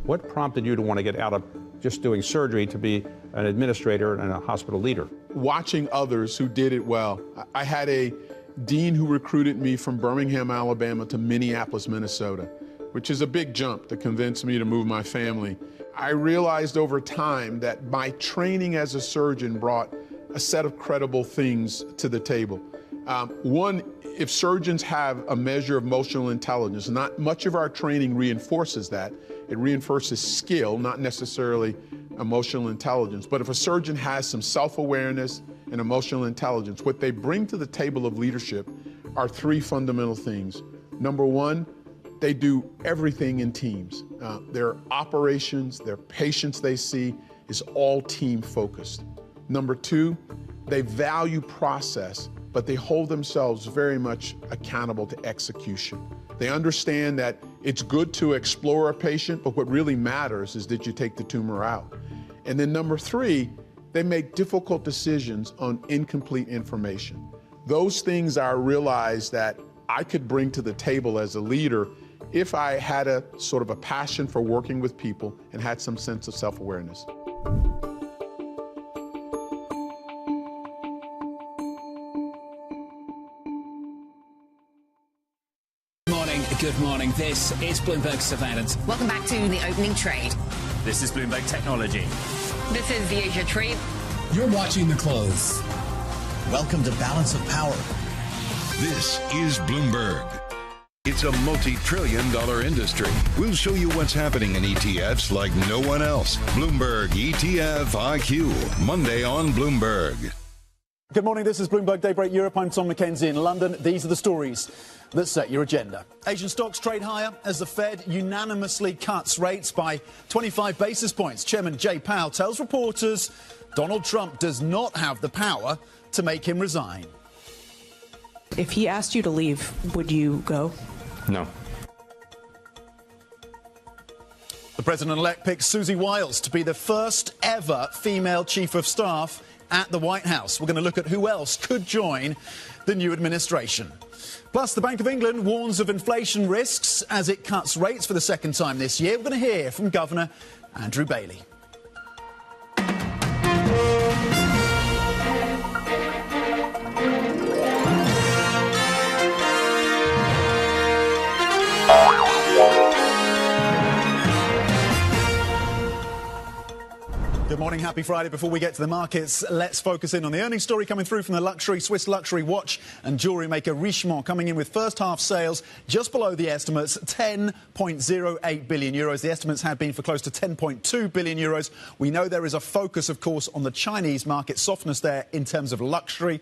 What prompted you to want to get out of just doing surgery to be an administrator and a hospital leader? Watching others who did it well. I had a dean who recruited me from Birmingham, Alabama to Minneapolis, Minnesota, which is a big jump to convince me to move my family. I realized over time that my training as a surgeon brought a set of credible things to the table. One, if surgeons have a measure of emotional intelligence, not much of our training reinforces that. It reinforces skill, not necessarily emotional intelligence. But if a surgeon has some self-awareness and emotional intelligence, what they bring to the table of leadership are three fundamental things. Number one, they do everything in teams. Their operations, their patients they see is all team focused. Number two, they value process, but they hold themselves very much accountable to execution. They understand that it's good to explore a patient, but what really matters is that you take the tumor out. And then number three, they make difficult decisions on incomplete information. Those things I realized that I could bring to the table as a leader if I had a sort of a passion for working with people and had some sense of self-awareness. Good morning. This is Bloomberg Surveillance. Welcome back to the opening trade. This is Bloomberg Technology. This is the Asia trade. You're watching the close. Welcome to Balance of Power. This is Bloomberg. It's a multi-trillion-dollar industry. We'll show you what's happening in ETFs like no one else. Bloomberg ETF IQ, Monday on Bloomberg. Good morning, this is Bloomberg Daybreak Europe. I'm Tom McKenzie in London. These are the stories that set your agenda. Asian stocks trade higher as the Fed unanimously cuts rates by 25 basis points. Chairman Jay Powell tells reporters Donald Trump does not have the power to make him resign. If he asked you to leave, would you go? No. The president-elect picks Susie Wiles to be the first ever female chief of staff at the White House. We're going to look at who else could join the new administration. Plus, the Bank of England warns of inflation risks as it cuts rates for the second time this year. We're going to hear from Governor Andrew Bailey. Good morning, happy Friday. Before we get to the markets, let's focus in on the earnings story coming through from the Swiss luxury watch and jewellery maker Richemont, coming in with first half sales just below the estimates, 10.08 billion euros. The estimates had been for close to 10.2 billion euros. We know there is a focus, of course, on the Chinese market, softness there in terms of luxury.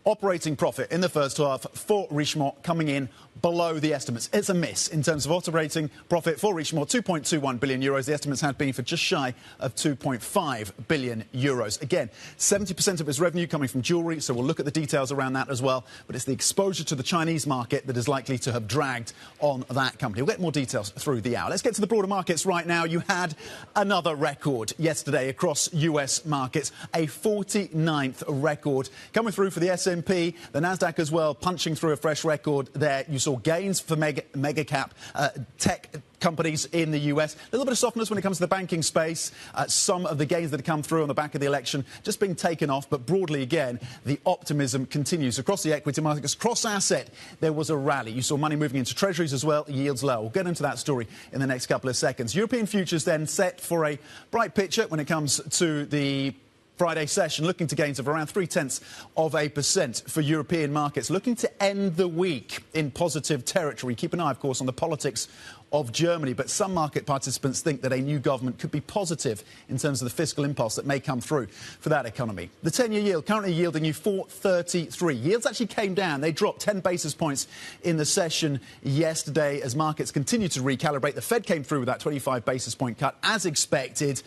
Operating profit in the first half for Richemont coming in below the estimates. It's a miss in terms of operating profit for Richemont, 2.21 billion euros. The estimates had been for just shy of 2.5 billion euros. Again, 70% of its revenue coming from jewellery, so we'll look at the details around that as well. But it's the exposure to the Chinese market that is likely to have dragged on that company. We'll get more details through the hour. Let's get to the broader markets right now. You had another record yesterday across US markets, a 49th record coming through for the S&P, the Nasdaq as well, punching through a fresh record there. You saw gains for mega cap tech companies in the US. A little bit of softness when it comes to the banking space. Some of the gains that have come through on the back of the election just being taken off. But broadly, again, the optimism continues across the equity markets. Cross asset, there was a rally. You saw money moving into treasuries as well, yields low. We'll get into that story in the next couple of seconds. European futures then set for a bright picture when it comes to the Friday session, looking to gains of around 0.3% for European markets, looking to end the week in positive territory. Keep an eye, of course, on the politics of Germany, but some market participants think that a new government could be positive in terms of the fiscal impulse that may come through for that economy. The 10-year yield currently yielding you 4.33. Yields actually came down. They dropped 10 basis points in the session yesterday as markets continue to recalibrate. The Fed came through with that 25 basis point cut as expected.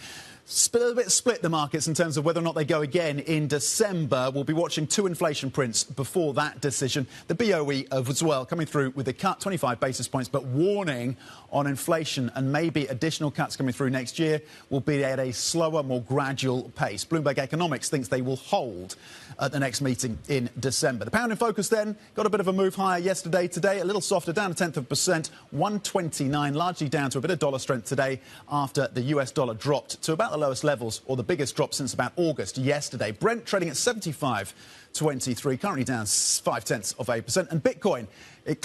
A little bit split the markets in terms of whether or not they go again in December. We'll be watching two inflation prints before that decision. The BOE as well coming through with a cut, 25 basis points, but warning on inflation and maybe additional cuts coming through next year will be at a slower, more gradual pace. Bloomberg Economics thinks they will hold at the next meeting in December. The pound in focus then got a bit of a move higher yesterday. Today a little softer, down 0.1%, 129, largely down to a bit of dollar strength today after the US dollar dropped to about the lowest levels, or the biggest drop since about August yesterday. Brent trading at 75.23, currently down 0.5%. And Bitcoin, it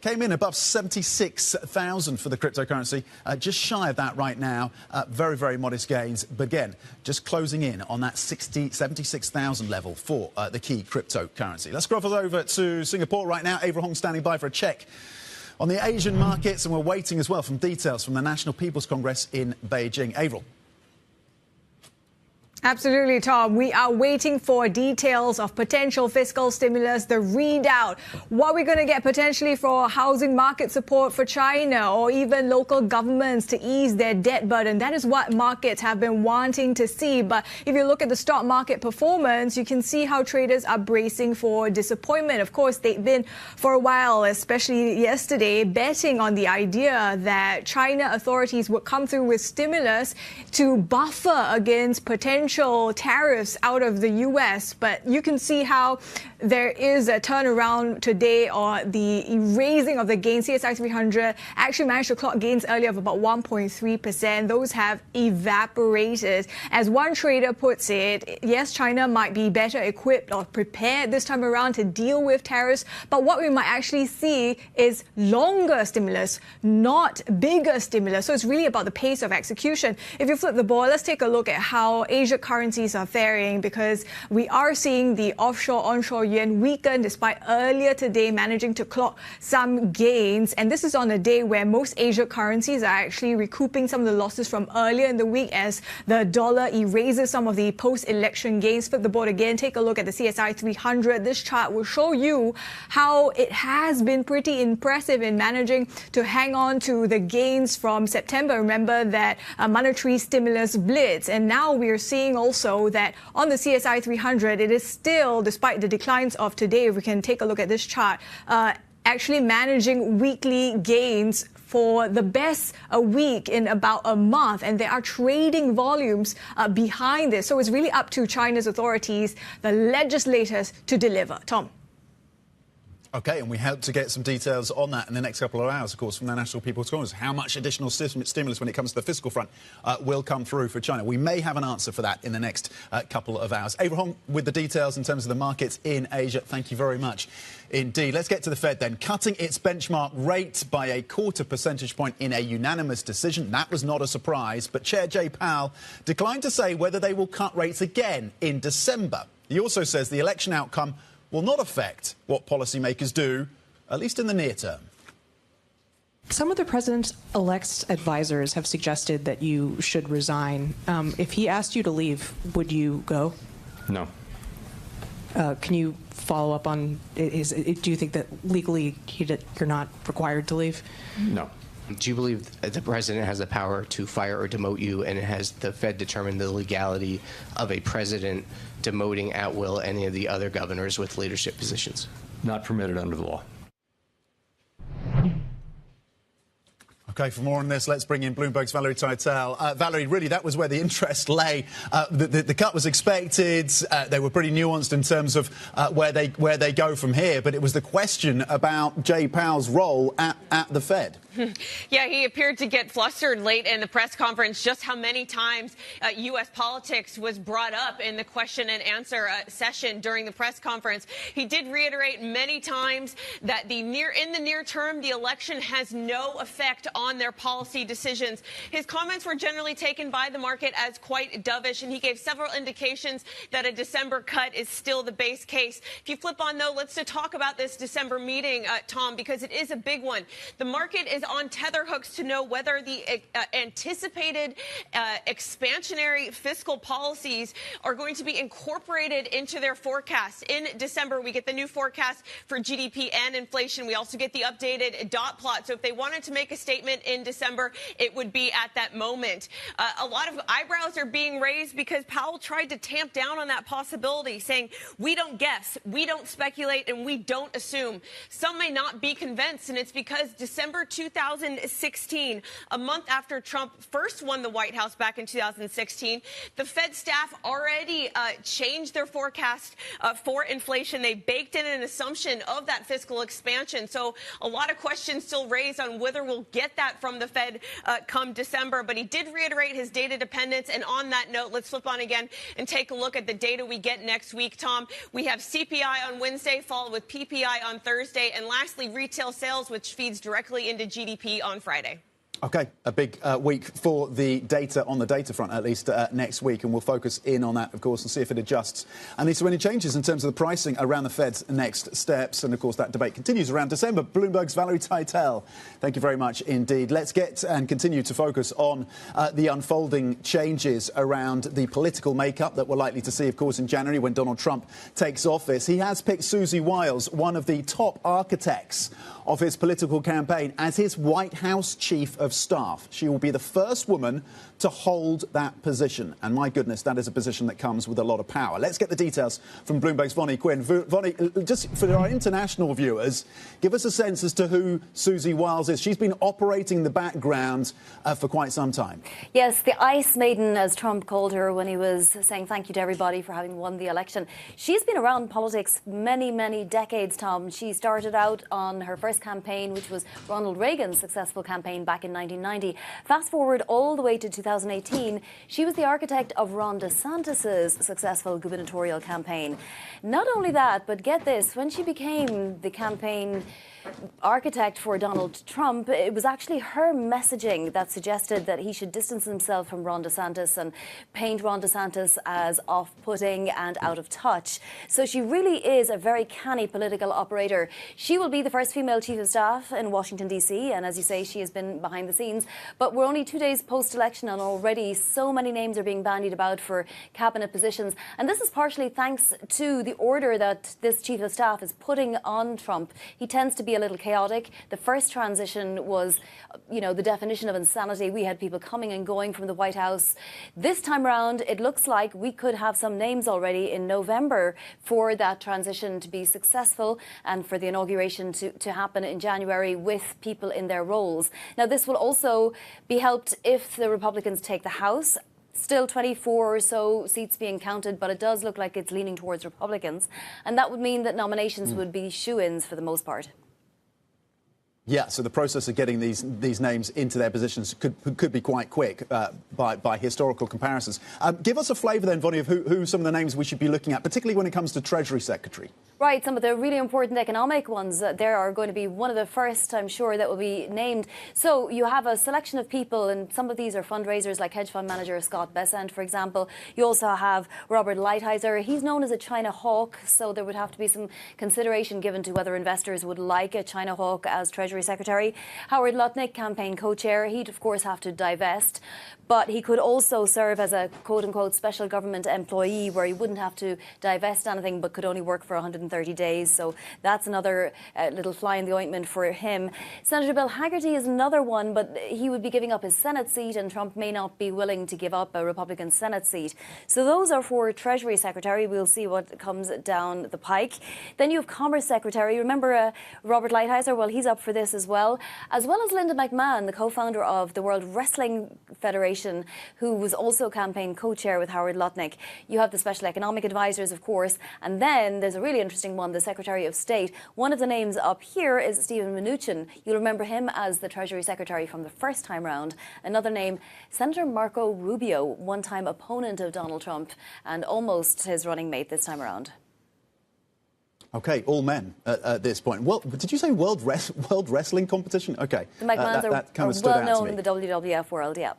came in above 76,000 for the cryptocurrency, just shy of that right now. Very, very modest gains. But again, just closing in on that 76,000 level for the key cryptocurrency. Let's scroll over to Singapore right now. Avril Hong standing by for a check on the Asian markets, and we're waiting as well from details from the National People's Congress in Beijing. Avril. Absolutely, Tom. We are waiting for details of potential fiscal stimulus, the readout, what we're going to get potentially for housing market support for China or even local governments to ease their debt burden. That is what markets have been wanting to see. But if you look at the stock market performance, you can see how traders are bracing for disappointment. Of course, they've been for a while, especially yesterday, betting on the idea that China authorities would come through with stimulus to buffer against potential tariffs out of the U.S. But you can see how there is a turnaround today, or the erasing of the gains. CSI 300 actually managed to clock gains earlier of about 1.3%. Those have evaporated. As one trader puts it, yes, China might be better equipped or prepared this time around to deal with tariffs, but what we might actually see is longer stimulus, not bigger stimulus. So it's really about the pace of execution. If you flip the board, let's take a look at how Asia currencies are faring, because we are seeing the offshore-onshore yuan weaken despite earlier today managing to clock some gains. And this is on a day where most Asia currencies are actually recouping some of the losses from earlier in the week as the dollar erases some of the post-election gains. Flip the board again, take a look at the CSI 300. This chart will show you how it has been pretty impressive in managing to hang on to the gains from September. Remember that monetary stimulus blitz. And now we are seeing also that on the CSI 300, it is still, despite the declines of today, if we can take a look at this chart, actually managing weekly gains for the best a week in about a month. And there are trading volumes behind this. So it's really up to China's authorities, the legislators, to deliver. Tom. OK, and we hope to get some details on that in the next couple of hours, of course, from the National People's Congress. How much additional stimulus when it comes to the fiscal front will come through for China? We may have an answer for that in the next couple of hours. Avril Hong with the details in terms of the markets in Asia. Thank you very much indeed. Let's get to the Fed then. Cutting its benchmark rate by a 0.25 percentage point in a unanimous decision. That was not a surprise, but Chair Jay Powell declined to say whether they will cut rates again in December. He also says the election outcome will not affect what policymakers do, at least in the near term. Some of the president-elect's advisors have suggested that you should resign. If he asked you to leave, would you go? No. Can you follow up on, do you think that legally you're not required to leave? No. Do you believe the president has the power to fire or demote you, and has the Fed determined the legality of a president demoting at will any of the other governors with leadership positions? Not permitted under the law. OK, for more on this, let's bring in Bloomberg's Valerie Teitel. Valerie, really, that was where the interest lay. The cut was expected. They were pretty nuanced in terms of where they go from here. But it was the question about Jay Powell's role at the Fed. Yeah, he appeared to get flustered late in the press conference just how many times U.S. politics was brought up in the question and answer session during the press conference. He did reiterate many times that in the near term, the election has no effect on their policy decisions. His comments were generally taken by the market as quite dovish, and he gave several indications that a December cut is still the base case. If you flip on, though, let's talk about this December meeting, Tom, because it is a big one. The market is on tetherhooks to know whether the anticipated expansionary fiscal policies are going to be incorporated into their forecast. In December, we get the new forecast for GDP and inflation. We also get the updated dot plot. So if they wanted to make a statement in December, it would be at that moment. A lot of eyebrows are being raised because Powell tried to tamp down on that possibility, saying, we don't guess, we don't speculate, and we don't assume. Some may not be convinced, and it's because December 2016, a month after Trump first won the White House back in 2016, the Fed staff already changed their forecast for inflation. They baked in an assumption of that fiscal expansion. So a lot of questions still raised on whether we'll get that from the Fed come December. But he did reiterate his data dependence. And on that note, let's flip on again and take a look at the data we get next week, Tom. We have CPI on Wednesday, followed with PPI on Thursday. And lastly, retail sales, which feeds directly into GDP on Friday. OK, a big week for the data, on the data front, at least next week. And we'll focus in on that, of course, and see if it adjusts. And is there any changes in terms of the pricing around the Fed's next steps? And, of course, that debate continues around December. Bloomberg's Valerie Teitel, thank you very much indeed. Let's get and continue to focus on the unfolding changes around the political makeup that we're likely to see, of course, in January when Donald Trump takes office. He has picked Susie Wiles, one of the top architects of his political campaign, as his White House chief of staff. She will be the first woman to hold that position. And my goodness, that is a position that comes with a lot of power. Let's get the details from Bloomberg's Vonnie Quinn. Vonnie, just for our international viewers, give us a sense as to who Susie Wiles is. She's been operating the background for quite some time. Yes, the Ice Maiden, as Trump called her when he was saying thank you to everybody for having won the election. She's been around politics many, many decades, Tom. She started out on her first campaign, which was Ronald Reagan's successful campaign back in 1990. Fast forward all the way to 2018, she was the architect of Ron DeSantis's successful gubernatorial campaign. Not only that, but get this, when she became the campaign architect for Donald Trump, it was actually her messaging that suggested that he should distance himself from Ron DeSantis and paint Ron DeSantis as off-putting and out of touch. So she really is a very canny political operator. She will be the first female chief of staff in Washington, D.C., and as you say, she has been behind the scenes. But we're only 2 days post-election, and already so many names are being bandied about for cabinet positions. And this is partially thanks to the order that this chief of staff is putting on Trump. He tends to be a little chaotic. The first transition was, the definition of insanity. We had people coming and going from the White House. This time around, it looks like we could have some names already in November for that transition to be successful and for the inauguration to happen in January with people in their roles. Now, this will also be helped if the Republicans take the House. Still 24 or so seats being counted, but it does look like it's leaning towards Republicans. And that would mean that nominations would be shoo-ins for the most part. Yeah, so the process of getting these names into their positions could be quite quick by historical comparisons. Give us a flavour then, Vonnie, of who some of the names we should be looking at, particularly when it comes to Treasury Secretary. Right, some of the really important economic ones there are going to be one of the first, I'm sure, that will be named. So you have a selection of people, and some of these are fundraisers like hedge fund manager Scott Bessent, for example. You also have Robert Lighthizer. He's known as a China hawk, so there would have to be some consideration given to whether investors would like a China hawk as Treasury Treasury Secretary. Howard Lutnick, campaign co-chair, he'd of course have to divest, but he could also serve as a quote-unquote special government employee where he wouldn't have to divest anything but could only work for 130 days. So that's another little fly in the ointment for him. Senator Bill Haggerty is another one, but he would be giving up his Senate seat, and Trump may not be willing to give up a Republican Senate seat. So those are for Treasury Secretary. We'll see what comes down the pike. Then you have Commerce Secretary. Remember Robert Lighthizer? Well, he's up for this as well as Linda McMahon, the co-founder of the World Wrestling Federation, who was also campaign co-chair with Howard Lutnick. You have the Special Economic Advisors, of course, and then there's a really interesting one, the Secretary of State. One of the names up here is Stephen Mnuchin. You'll remember him as the Treasury Secretary from the first time round. Another name, Senator Marco Rubio, one-time opponent of Donald Trump and almost his running mate this time around. OK, all men at this point. Well, did you say World Wrestling Competition? OK. The McMahons are well known in the WWF world, yeah.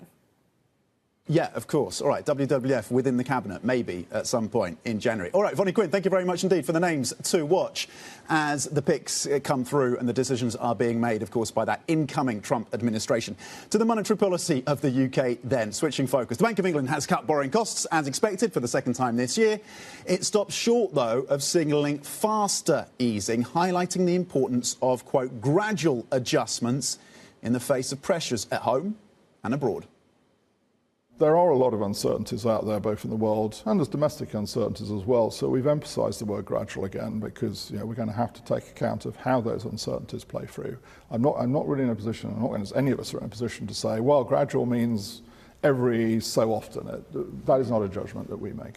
Yeah, of course. All right, WWF within the cabinet, maybe at some point in January. All right, Vonnie Quinn, thank you very much indeed for the names to watch as the picks come through and the decisions are being made, of course, by that incoming Trump administration. To the monetary policy of the UK then, switching focus. The Bank of England has cut borrowing costs as expected for the second time this year. It stops short, though, of signalling faster easing, highlighting the importance of, quote, gradual adjustments in the face of pressures at home and abroad. There are a lot of uncertainties out there, both in the world and there's domestic uncertainties as well. So we've emphasised the word gradual again because we're going to have to take account of how those uncertainties play through. I'm not really in a position, I'm not going to, any of us are in a position to say, well, gradual means every so often. That is not a judgment that we make.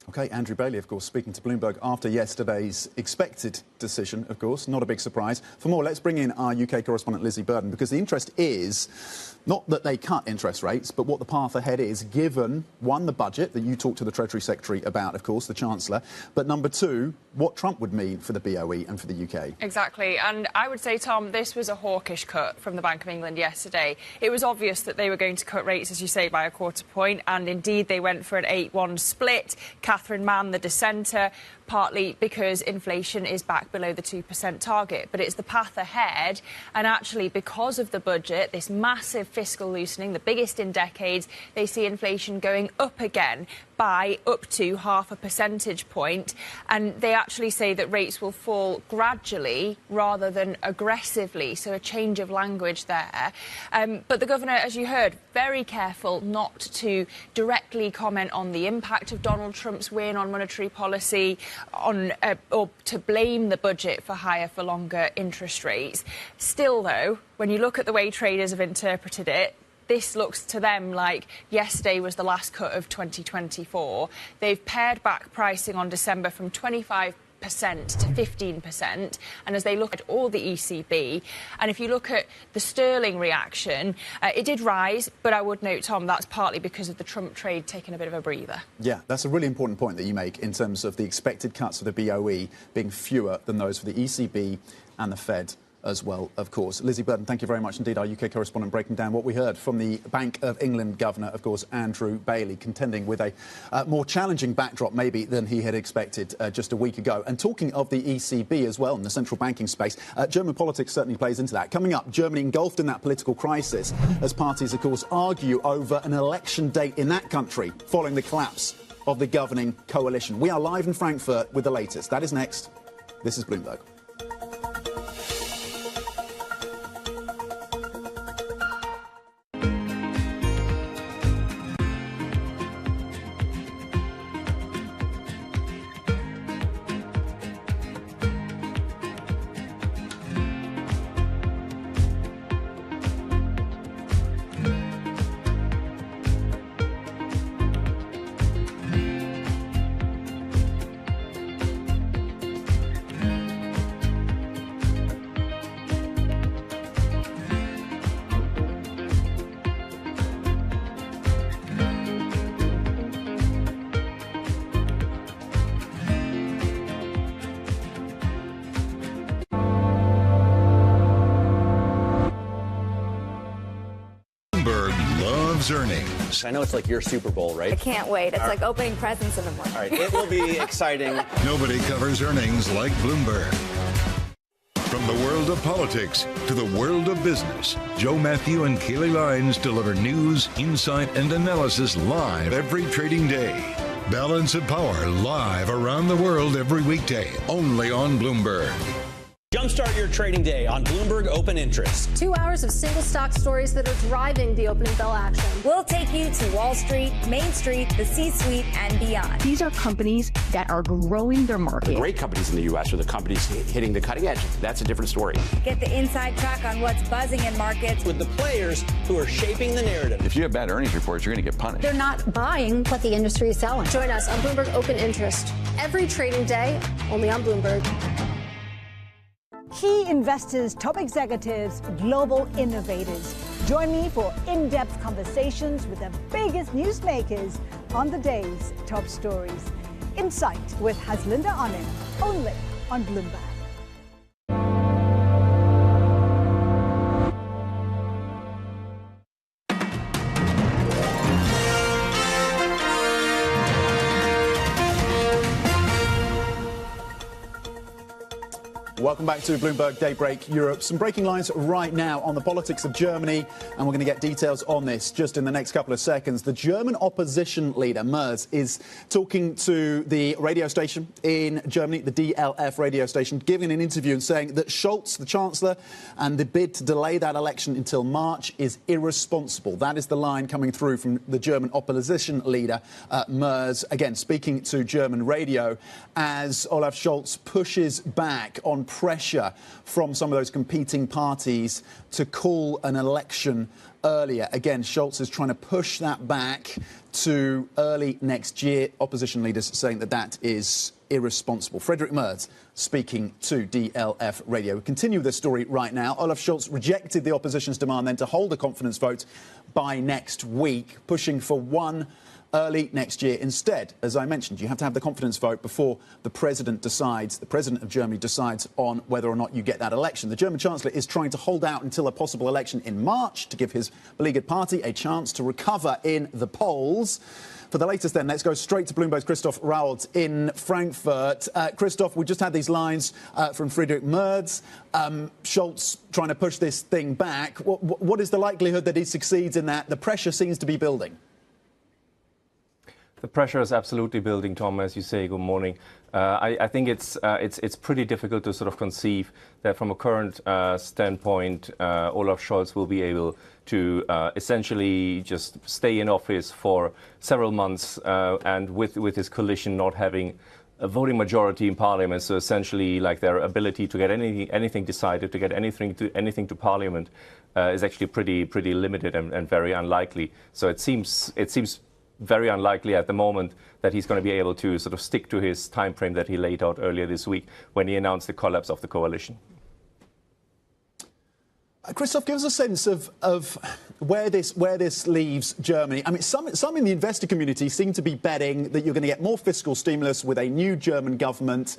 OK, Andrew Bailey, of course, speaking to Bloomberg after yesterday's expected decision, of course, not a big surprise. For more, let's bring in our UK correspondent Lizzie Burden, because the interest is not that they cut interest rates, but what the path ahead is, given, one, the budget that you talked to the Treasury Secretary about, of course, the Chancellor, but number two, what Trump would mean for the BOE and for the UK. Exactly. And I would say, Tom, this was a hawkish cut from the Bank of England yesterday. It was obvious that they were going to cut rates, as you say, by a quarter point, and indeed they went for an 8-1 split. Catherine Mann, the dissenter, partly because inflation is back below the 2% target. But it's the path ahead, and actually because of the budget, this massive fiscal loosening, the biggest in decades, they see inflation going up again by up to 0.5 percentage point, and they actually say that rates will fall gradually rather than aggressively, so a change of language there. But the governor, as you heard, very careful not to directly comment on the impact of Donald Trump's win on monetary policy, or to blame the budget for higher for longer interest rates. Still, though, when you look at the way traders have interpreted it, this looks to them like yesterday was the last cut of 2024. They've pared back pricing on December from 25% to 15%, and as they look at all the ECB, and if you look at the sterling reaction, it did rise, but I would note, Tom, that's partly because of the Trump trade taking a bit of a breather. Yeah, that's a really important point that you make in terms of the expected cuts for the BOE being fewer than those for the ECB and the Fed as well, of course. Lizzie Burden, thank you very much indeed, our UK correspondent, breaking down what we heard from the Bank of England Governor, of course, Andrew Bailey, contending with a more challenging backdrop maybe than he had expected just a week ago. And talking of the ECB as well in the central banking space, German politics certainly plays into that. Coming up, Germany engulfed in that political crisis as parties, of course, argue over an election date in that country following the collapse of the governing coalition. We are live in Frankfurt with the latest. That is next. This is Bloomberg. Earnings. I know it's like your Super Bowl, right? I can't wait. It's like opening presents in the morning. All right, it will be exciting. Nobody covers earnings like Bloomberg. the world of politics to the world of business, Joe Matthew and Keely Lyons deliver news, insight, and analysis live every trading day. Balance of Power live around the world every weekday, only on Bloomberg. Jumpstart your trading day on Bloomberg Open Interest. 2 hours of single stock stories that are driving the opening bell action. We'll take you to Wall Street, Main Street, the C-suite, and beyond. These are companies that are growing their market. The great companies in the U.S. are the companies hitting the cutting edge. That's a different story. Get the inside track on what's buzzing in markets with the players who are shaping the narrative. If you have bad earnings reports, you're going to get punished. They're not buying what the industry is selling. Join us on Bloomberg Open Interest every trading day, only on Bloomberg. Key investors, top executives, global innovators. Join me for in-depth conversations with the biggest newsmakers on the day's top stories. Insight with Haslinda Onen, only on Bloomberg. Welcome back to Bloomberg Daybreak Europe. Some breaking lines right now on the politics of Germany, and we're going to get details on this just in the next couple of seconds. The German opposition leader, Merz, is talking to the radio station in Germany, the DLF radio station, giving an interview and saying that Scholz, the Chancellor, and the bid to delay that election until March is irresponsible. That is the line coming through from the German opposition leader, Merz, again, speaking to German radio as Olaf Scholz pushes back on pressure from some of those competing parties to call an election earlier. Again, Scholz is trying to push that back to early next year. Opposition leaders saying that that is irresponsible. Friedrich Merz speaking to DLF Radio. We continue this story right now. Olaf Scholz rejected the opposition's demand then to hold a confidence vote by next week, pushing for one early next year. Instead, as I mentioned, you have to have the confidence vote before the president of Germany decides on whether or not you get that election. The German Chancellor is trying to hold out until a possible election in March to give his beleaguered party a chance to recover in the polls. For the latest then, let's go straight to Bloomberg's Christoph Raud in Frankfurt. Christoph, we just had these lines from Friedrich Merz. Scholz trying to push this thing back. What is the likelihood that he succeeds in that? The pressure seems to be building. The pressure is absolutely building, Tom, as you say. Good morning. I think it's pretty difficult to sort of conceive that from a current standpoint, Olaf Scholz will be able to essentially just stay in office for several months and with his coalition not having a voting majority in parliament. So essentially, like, their ability to get anything decided, to get anything to parliament is actually pretty limited and very unlikely. So it seems very unlikely at the moment that he's going to be able to sort of stick to his time frame that he laid out earlier this week when he announced the collapse of the coalition. Christoph, give us a sense of where this leaves Germany. I mean, some in the investor community seem to be betting that you're going to get more fiscal stimulus with a new German government.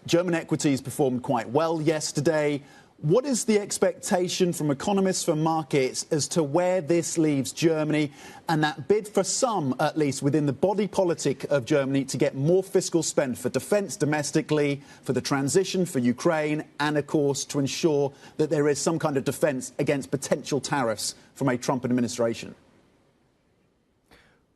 German equities performed quite well yesterday. What is the expectation from economists, from markets, as to where this leaves Germany and that bid for some, at least within the body politic of Germany, to get more fiscal spend for defence domestically, for the transition for Ukraine, and, of course, to ensure that there is some kind of defence against potential tariffs from a Trump administration?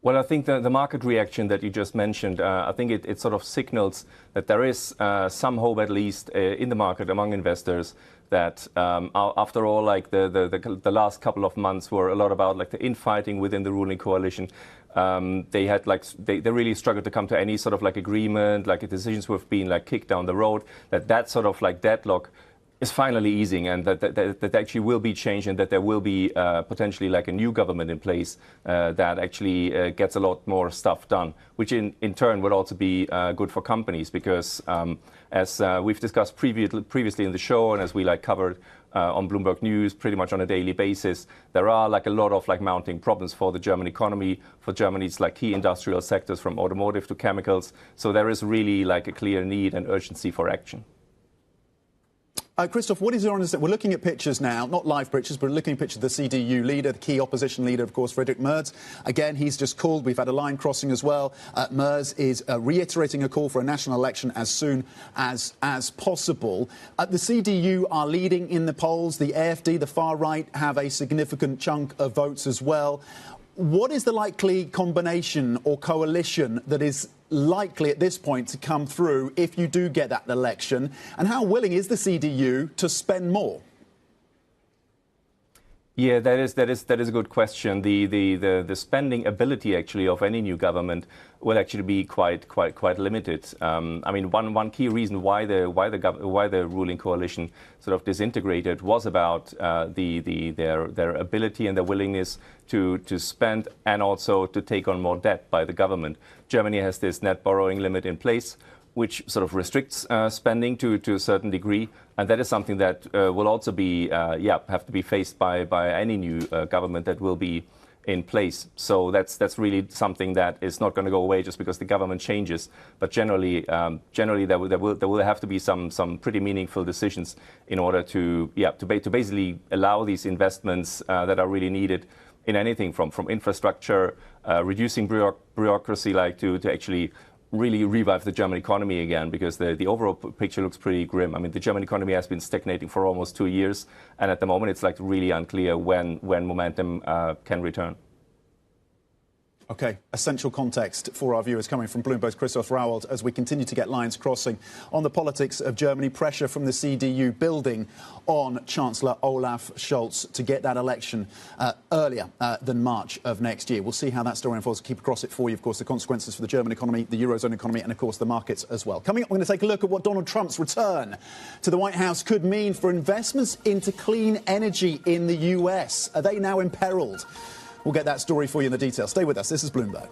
Well, I think the market reaction that you just mentioned, I think it sort of signals that there is some hope, at least in the market among investors, that after all, like the last couple of months were a lot about like the infighting within the ruling coalition. They really struggled to come to any sort of like agreement, like decisions were being like kicked down the road. That sort of like deadlock is finally easing, and that actually will be changed, and that there will be potentially like a new government in place that actually gets a lot more stuff done, which in turn would also be good for companies, because as we've discussed previously in the show, and as we like covered on Bloomberg News pretty much on a daily basis, there are like a lot of like mounting problems for the German economy, for Germany's like key industrial sectors from automotive to chemicals. So there is really like a clear need and urgency for action. Christoph, what is your understanding? We're looking at pictures now, not live pictures, but looking at pictures of the CDU leader, the key opposition leader, of course, Friedrich Merz. Again, he's just called. We've had a line crossing as well. Merz is reiterating a call for a national election as soon as possible. The CDU are leading in the polls. The AfD, the far right, have a significant chunk of votes as well. What is the likely combination or coalition that is likely at this point to come through if you do get that election? And how willing is the CDU to spend more? Yeah, that is a good question. The spending ability actually of any new government will actually be quite limited. I mean, one key reason why the ruling coalition sort of disintegrated was about their ability and their willingness to spend and also to take on more debt by the government. Germany has this net borrowing limit in place, which sort of restricts spending to a certain degree. And that is something that will also be, have to be faced by any new government that will be in place. So that's really something that is not going to go away just because the government changes. But generally there will have to be some pretty meaningful decisions in order to basically allow these investments that are really needed in anything from infrastructure, reducing bureaucracy, like to actually really revive the German economy again, because the overall picture looks pretty grim. I mean, the German economy has been stagnating for almost 2 years, and at the moment it's like really unclear when momentum can return. OK, essential context for our viewers coming from Bloomberg's Christoph Rauwald as we continue to get lines crossing on the politics of Germany. Pressure from the CDU building on Chancellor Olaf Scholz to get that election earlier than March of next year. We'll see how that story unfolds. Keep across it for you, of course, the consequences for the German economy, the Eurozone economy, and, of course, the markets as well. Coming up, we're going to take a look at what Donald Trump's return to the White House could mean for investments into clean energy in the US. Are they now imperiled? We'll get that story for you in the detail. Stay with us. This is Bloomberg.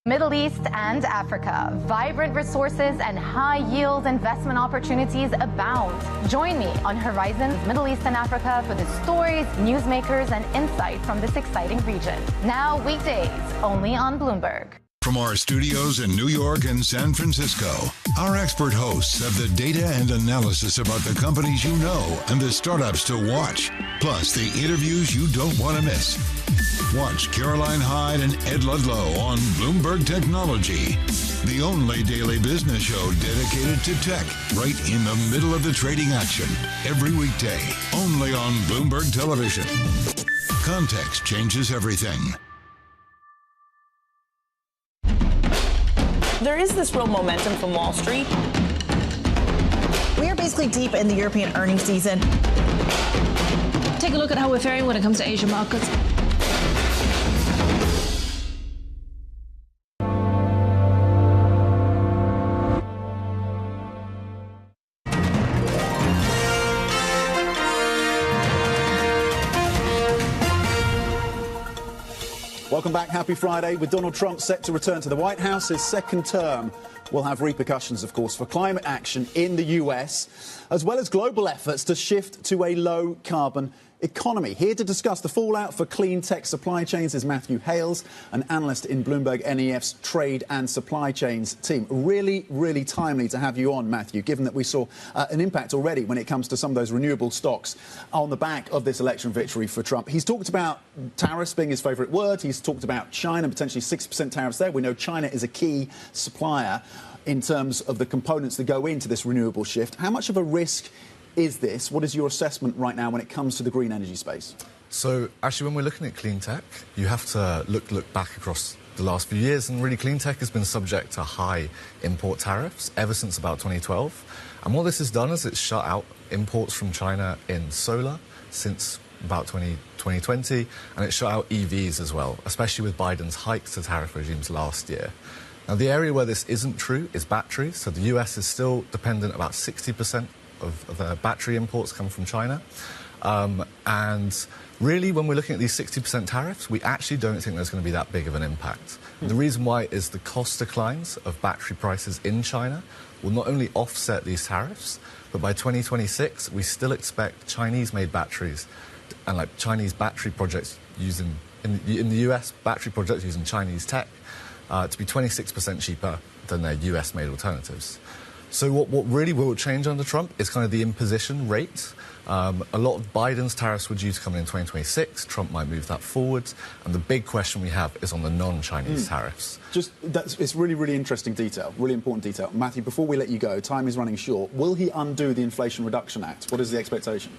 Middle East and Africa. Vibrant resources and high-yield investment opportunities abound. Join me on Horizons Middle East and Africa for the stories, newsmakers, and insight from this exciting region. Now weekdays, only on Bloomberg. From our studios in New York and San Francisco, our expert hosts have the data and analysis about the companies you know and the startups to watch, plus the interviews you don't want to miss. Watch Caroline Hyde and Ed Ludlow on Bloomberg Technology, the only daily business show dedicated to tech, right in the middle of the trading action, every weekday, only on Bloomberg Television. Context changes everything. There is this real momentum from Wall Street. We are basically deep in the European earnings season. Take a look at how we're faring when it comes to Asian markets. Welcome back. Happy Friday. With Donald Trump set to return to the White House, his second term will have repercussions, of course, for climate action in the US, as well as global efforts to shift to a low-carbon economy. Here to discuss the fallout for clean tech supply chains is Matthew Hales, an analyst in Bloomberg NEF's trade and supply chains team. Really, really timely to have you on, Matthew, given that we saw an impact already when it comes to some of those renewable stocks on the back of this election victory for Trump. He's talked about tariffs being his favourite word. He's talked about China, potentially 6% tariffs there. We know China is a key supplier. in terms of the components that go into this renewable shift. How much of a risk is this? What is your assessment right now when it comes to the green energy space? So, actually, when we're looking at clean tech, you have to look back across the last few years, and really clean tech has been subject to high import tariffs ever since about 2012. And what this has done is it's shut out imports from China in solar since about 2020, and it shut out EVs as well, especially with Biden's hikes to tariff regimes last year. Now, the area where this isn't true is batteries. So the US is still dependent, about 60% of the battery imports come from China. And really, when we're looking at these 60% tariffs, we actually don't think there's going to be that big of an impact. The reason why is the cost declines of battery prices in China will not only offset these tariffs, but by 2026, we still expect Chinese-made batteries and like Chinese battery projects using, in the US, battery projects using Chinese tech to be 26% cheaper than their US-made alternatives. So what really will change under Trump is kind of the imposition rate. A lot of Biden's tariffs were due to come in 2026. Trump might move that forward. And the big question we have is on the non-Chinese tariffs. It's really, really interesting detail, really important detail. Matthew, before we let you go, time is running short. Will he undo the Inflation Reduction Act? What is the expectation?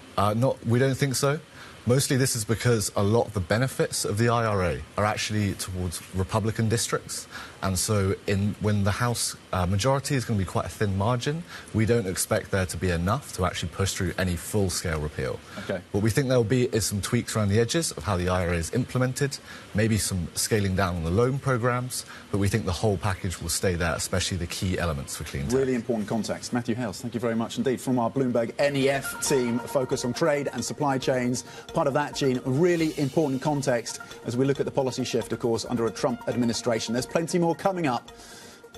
We don't think so. Mostly this is because a lot of the benefits of the IRA are actually towards Republican districts. And so when the House majority is going to be quite a thin margin, we don't expect there to be enough to actually push through any full-scale repeal. Okay. What we think there will be is some tweaks around the edges of how the IRA is implemented, maybe some scaling down on the loan programs, but we think the whole package will stay there, especially the key elements for clean tech. Really important context. Matthew Hales, thank you very much indeed. From our Bloomberg NEF team, focus on trade and supply chains. Part of that, Gene, really important context as we look at the policy shift, of course, under a Trump administration. There's plenty more coming up.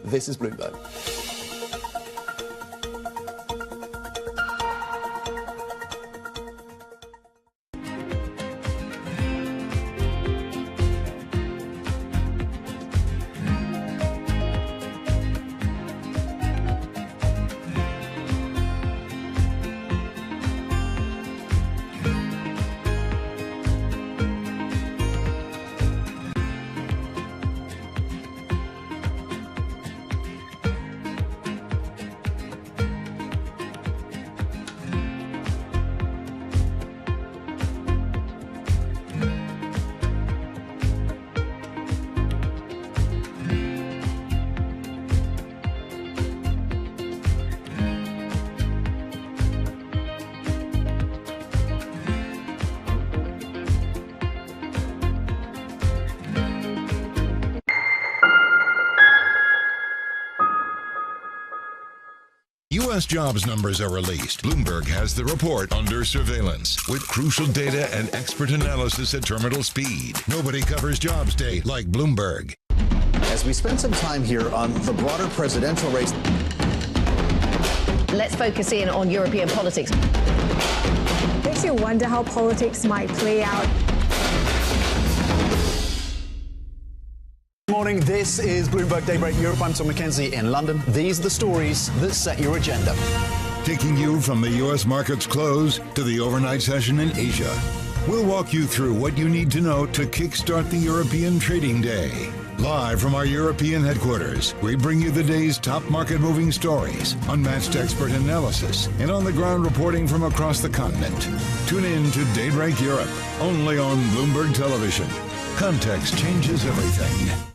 This is Bloomberg. U.S. jobs numbers are released. Bloomberg has the report under surveillance with crucial data and expert analysis at terminal speed. Nobody covers jobs day like Bloomberg. As we spend some time here on the broader presidential race. Let's focus in on European politics. Makes you wonder how politics might play out. Good morning. This is Bloomberg Daybreak Europe. I'm Tom McKenzie in London. These are the stories that set your agenda. Taking you from the U.S. market's close to the overnight session in Asia. We'll walk you through what you need to know to kickstart the European trading day. Live from our European headquarters, we bring you the day's top market-moving stories, unmatched expert analysis, and on-the-ground reporting from across the continent. Tune in to Daybreak Europe, only on Bloomberg Television. Context changes everything.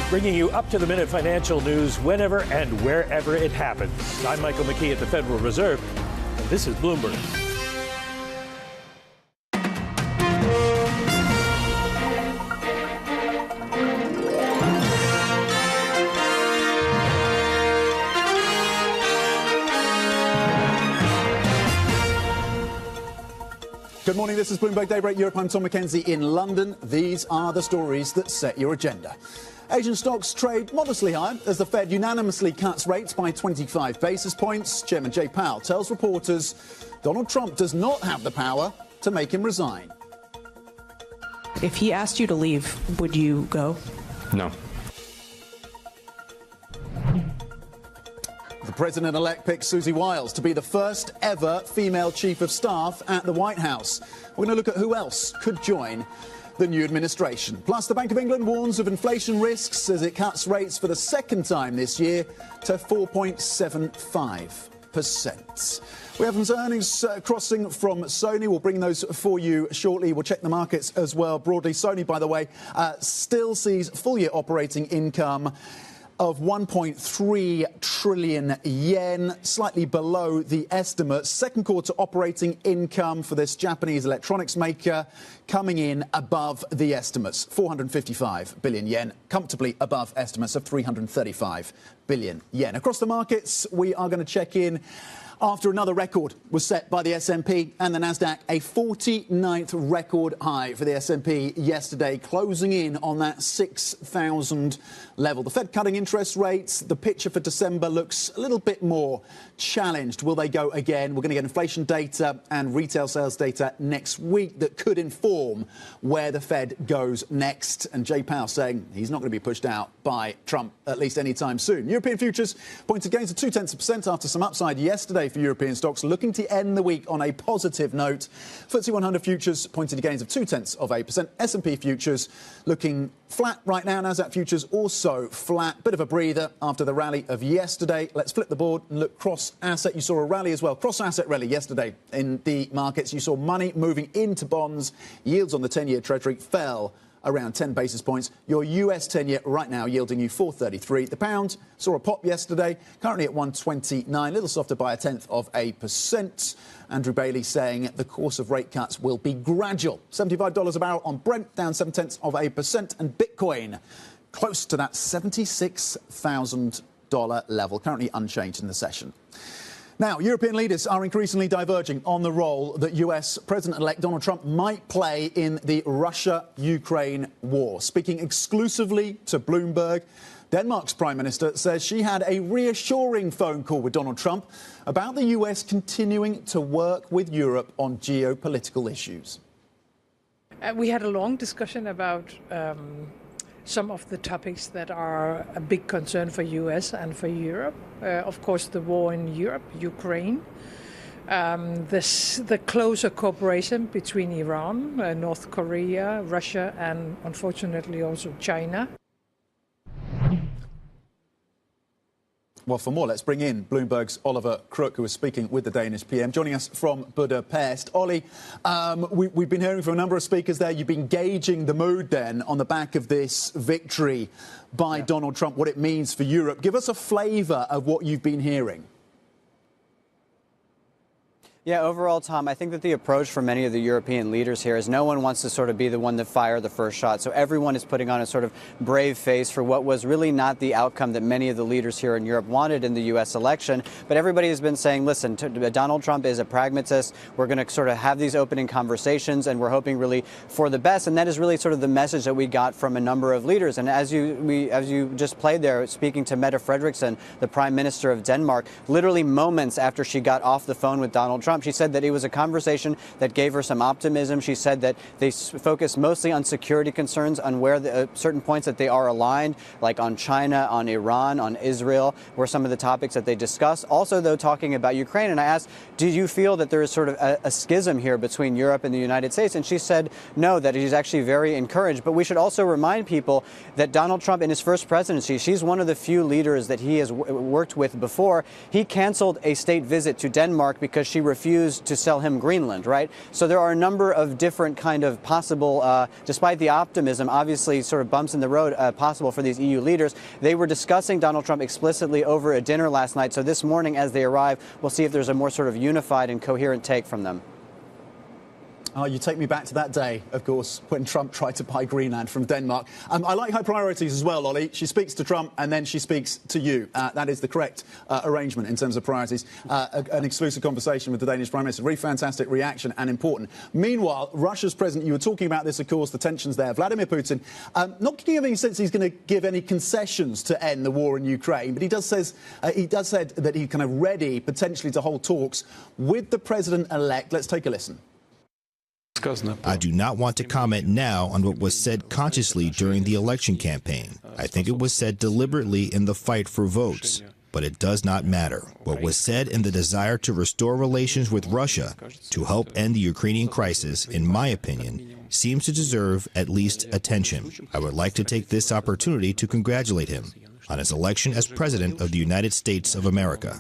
Bringing you up-to-the-minute financial news whenever and wherever it happens. I'm Michael McKee at the Federal Reserve, and this is Bloomberg. Good morning, this is Bloomberg Daybreak Europe. I'm Tom McKenzie in London. These are the stories that set your agenda. Asian stocks trade modestly higher as the Fed unanimously cuts rates by 25 basis points. Chairman Jay Powell tells reporters Donald Trump does not have the power to make him resign. If he asked you to leave, would you go? No. The president-elect picks Susie Wiles to be the first ever female chief of staff at the White House. We're going to look at who else could join the new administration. Plus, the Bank of England warns of inflation risks as it cuts rates for the second time this year to 4.75%. We have some earnings crossing from Sony. We'll bring those for you shortly. We'll check the markets as well broadly. Sony, by the way, still sees full-year operating income of 1.3 trillion yen, slightly below the estimate. Second quarter operating income for this Japanese electronics maker coming in above the estimates, 455 billion yen, comfortably above estimates of 335 billion yen. Across the markets, we are going to check in after another record was set by the S&P and the Nasdaq, a 49th record high for the S&P yesterday, closing in on that 6,000 level. The Fed cutting interest rates. The picture for December looks a little bit more challenged. Will they go again? We're going to get inflation data and retail sales data next week that could inform where the Fed goes next. And Jay Powell saying he's not going to be pushed out by Trump, at least anytime soon. European futures pointed gains of 0.2% after some upside yesterday for European stocks, looking to end the week on a positive note. FTSE 100 futures pointed to gains of 0.2%. S&P futures looking flat right now. Nasdaq futures also flat. Bit of a breather after the rally of yesterday. Let's flip the board and look cross-asset. You saw a rally as well. Cross-asset rally yesterday in the markets. You saw money moving into bonds. Yields on the 10-year Treasury fell around 10 basis points. Your US 10-year right now yielding you 4.33. The pound saw a pop yesterday, currently at 1.29, a little softer by 0.1%. Andrew Bailey saying the course of rate cuts will be gradual. $75 a barrel on Brent, down 0.7%. And Bitcoin close to that $76,000 level, currently unchanged in the session. Now, European leaders are increasingly diverging on the role that US President-elect Donald Trump might play in the Russia-Ukraine war. Speaking exclusively to Bloomberg, Denmark's Prime Minister says she had a reassuring phone call with Donald Trump about the US continuing to work with Europe on geopolitical issues. We had a long discussion about some of the topics that are a big concern for US and for Europe. Of course, the war in Europe, Ukraine, the closer cooperation between Iran, North Korea, Russia, and unfortunately also China. Well, for more, let's bring in Bloomberg's Oliver Crook, who is speaking with the Danish PM, joining us from Budapest. Ollie, we've been hearing from a number of speakers there. You've been gauging the mood then on the back of this victory by Donald Trump, what it means for Europe. Give us a flavour of what you've been hearing. Yeah, overall, Tom, I think that the approach for many of the European leaders here is no one wants to sort of be the one to fire the first shot. So everyone is putting on a sort of brave face for what was really not the outcome that many of the leaders here in Europe wanted in the U.S. election. But everybody has been saying, listen, Donald Trump is a pragmatist. We're going to sort of have these opening conversations, and we're hoping really for the best. And that is really sort of the message that we got from a number of leaders. And as you just played there, speaking to Mette Frederiksen, the Prime Minister of Denmark, literally moments after she got off the phone with Donald Trump, she said that it was a conversation that gave her some optimism. She said that they focused mostly on security concerns, on where certain points that they are aligned, like on China, on Iran, on Israel, were some of the topics that they discussed. Also, though, talking about Ukraine. And I asked, do you feel that there is sort of a schism here between Europe and the United States? And she said no, that she's actually very encouraged. But we should also remind people that Donald Trump, in his first presidency, she's one of the few leaders that he has worked with before. He canceled a state visit to Denmark because she refused to sell him Greenland, right? So there are a number of different kind of possible, despite the optimism, obviously sort of bumps in the road possible for these EU leaders. They were discussing Donald Trump explicitly over a dinner last night. So this morning as they arrive, we'll see if there's a more sort of unified and coherent take from them. Oh, you take me back to that day, of course, when Trump tried to buy Greenland from Denmark. I like her priorities as well, Ollie. She speaks to Trump and then she speaks to you. That is the correct arrangement in terms of priorities. An exclusive conversation with the Danish Prime Minister. Really fantastic reaction and important. Meanwhile, Russia's president, you were talking about this, of course, the tensions there. Vladimir Putin, not giving any sense he's going to give any concessions to end the war in Ukraine, but he does said that he's kind of ready potentially to hold talks with the president-elect. Let's take a listen. I do not want to comment now on what was said consciously during the election campaign. I think it was said deliberately in the fight for votes. But it does not matter. What was said in the desire to restore relations with Russia to help end the Ukrainian crisis, in my opinion, seems to deserve at least attention. I would like to take this opportunity to congratulate him on his election as President of the United States of America.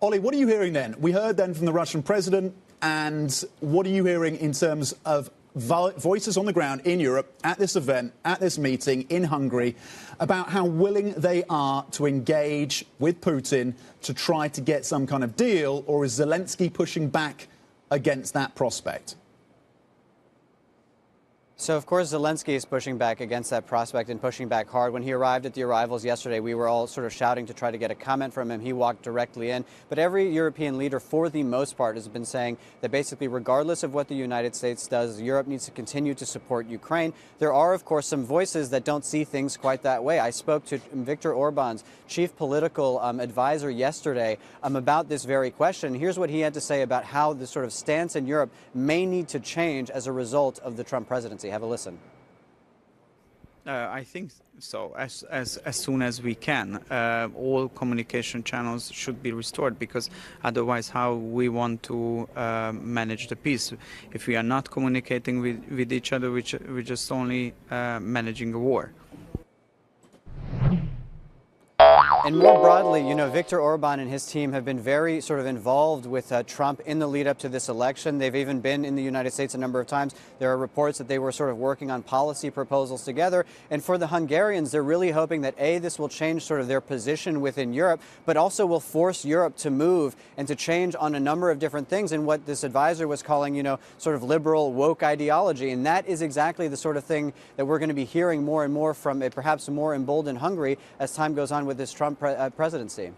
Ollie, what are you hearing then? We heard then from the Russian president, and what are you hearing in terms of voices on the ground in Europe at this event, at this meeting in Hungary, about how willing they are to engage with Putin to try to get some kind of deal, or is Zelensky pushing back against that prospect? So, of course, Zelensky is pushing back against that prospect and pushing back hard. When he arrived at the arrivals yesterday, we were all sort of shouting to try to get a comment from him. He walked directly in. But every European leader, for the most part, has been saying that basically, regardless of what the United States does, Europe needs to continue to support Ukraine. There are, of course, some voices that don't see things quite that way. I spoke to Viktor Orban's chief political advisor yesterday about this very question. Here's what he had to say about how the sort of stance in Europe may need to change as a result of the Trump presidency. Have a listen. I think so. As soon as we can, all communication channels should be restored, because otherwise, how we want to manage the peace? If we are not communicating with each other, we're just only managing a war. And more broadly, you know, Viktor Orban and his team have been very sort of involved with Trump in the lead up to this election. They've even been in the United States a number of times. There are reports that they were sort of working on policy proposals together. And for the Hungarians, they're really hoping that, A, this will change sort of their position within Europe, but also will force Europe to move and to change on a number of different things in what this advisor was calling, you know, sort of liberal woke ideology. And that is exactly the sort of thing that we're going to be hearing more and more from a perhaps more emboldened Hungary as time goes on with this Trump presidency.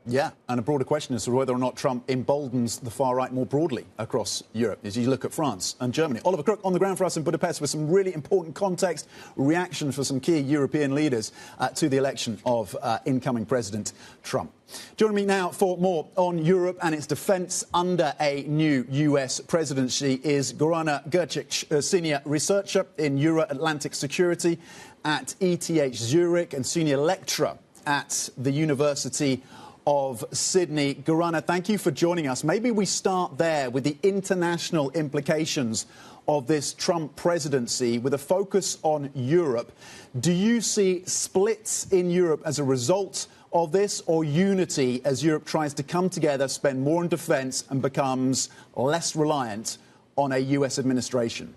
Yeah, and a broader question as to whether or not Trump emboldens the far right more broadly across Europe, as you look at France and Germany. Oliver Crook on the ground for us in Budapest with some really important context, reaction for some key European leaders to the election of incoming President Trump. Joining me now for more on Europe and its defence under a new US presidency is Gorana Gercic, a senior researcher in Euro-Atlantic security at ETH Zurich and senior lecturer at the University of Sydney. Gorana, thank you for joining us. Maybe we start there with the international implications of this Trump presidency with a focus on Europe. Do you see splits in Europe as a result of this, or unity as Europe tries to come together, spend more on defence and becomes less reliant on a US administration?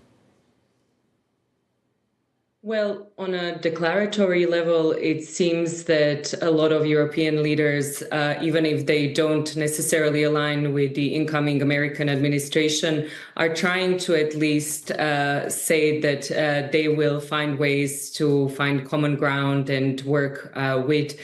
Well, on a declaratory level, it seems that a lot of European leaders, even if they don't necessarily align with the incoming American administration, are trying to at least say that they will find ways to find common ground and work with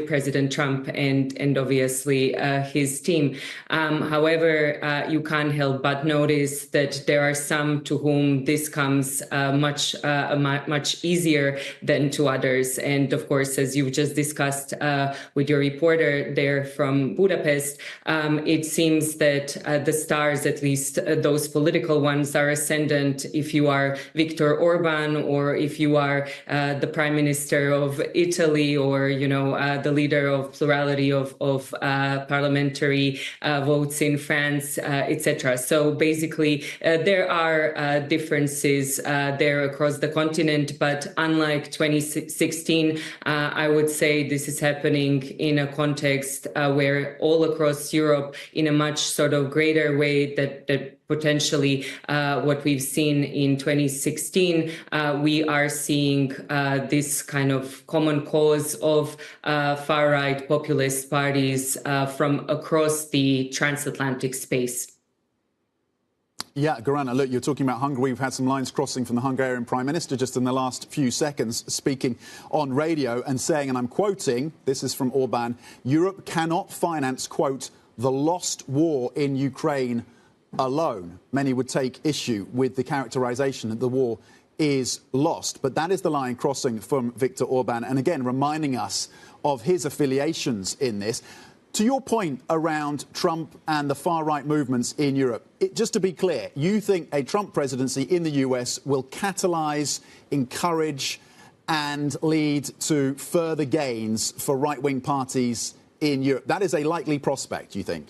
President Trump and obviously his team. However, you can't help but notice that there are some to whom this comes much easier than to others. And of course, as you've just discussed with your reporter there from Budapest, it seems that the stars, at least those political ones, are ascendant if you are Viktor Orban, or if you are the Prime Minister of Italy, or, you know, the leader of plurality of parliamentary votes in France, etc. So basically, there are differences there across the continent, but unlike 2016, I would say this is happening in a context where all across Europe, in a much sort of greater way that potentially what we've seen in 2016, we are seeing this kind of common cause of far-right populist parties from across the transatlantic space. Yeah, Gorana, look, you're talking about Hungary. We've had some lines crossing from the Hungarian Prime Minister just in the last few seconds, speaking on radio and saying, and I'm quoting, this is from Orban, Europe cannot finance, quote, the lost war in Ukraine alone. Many would take issue with the characterization that the war is lost. But that is the line crossing from Viktor Orban, and again, reminding us of his affiliations in this. To your point around Trump and the far-right movements in Europe, just to be clear, you think a Trump presidency in the US will catalyse, encourage and lead to further gains for right-wing parties in Europe. That is a likely prospect, you think?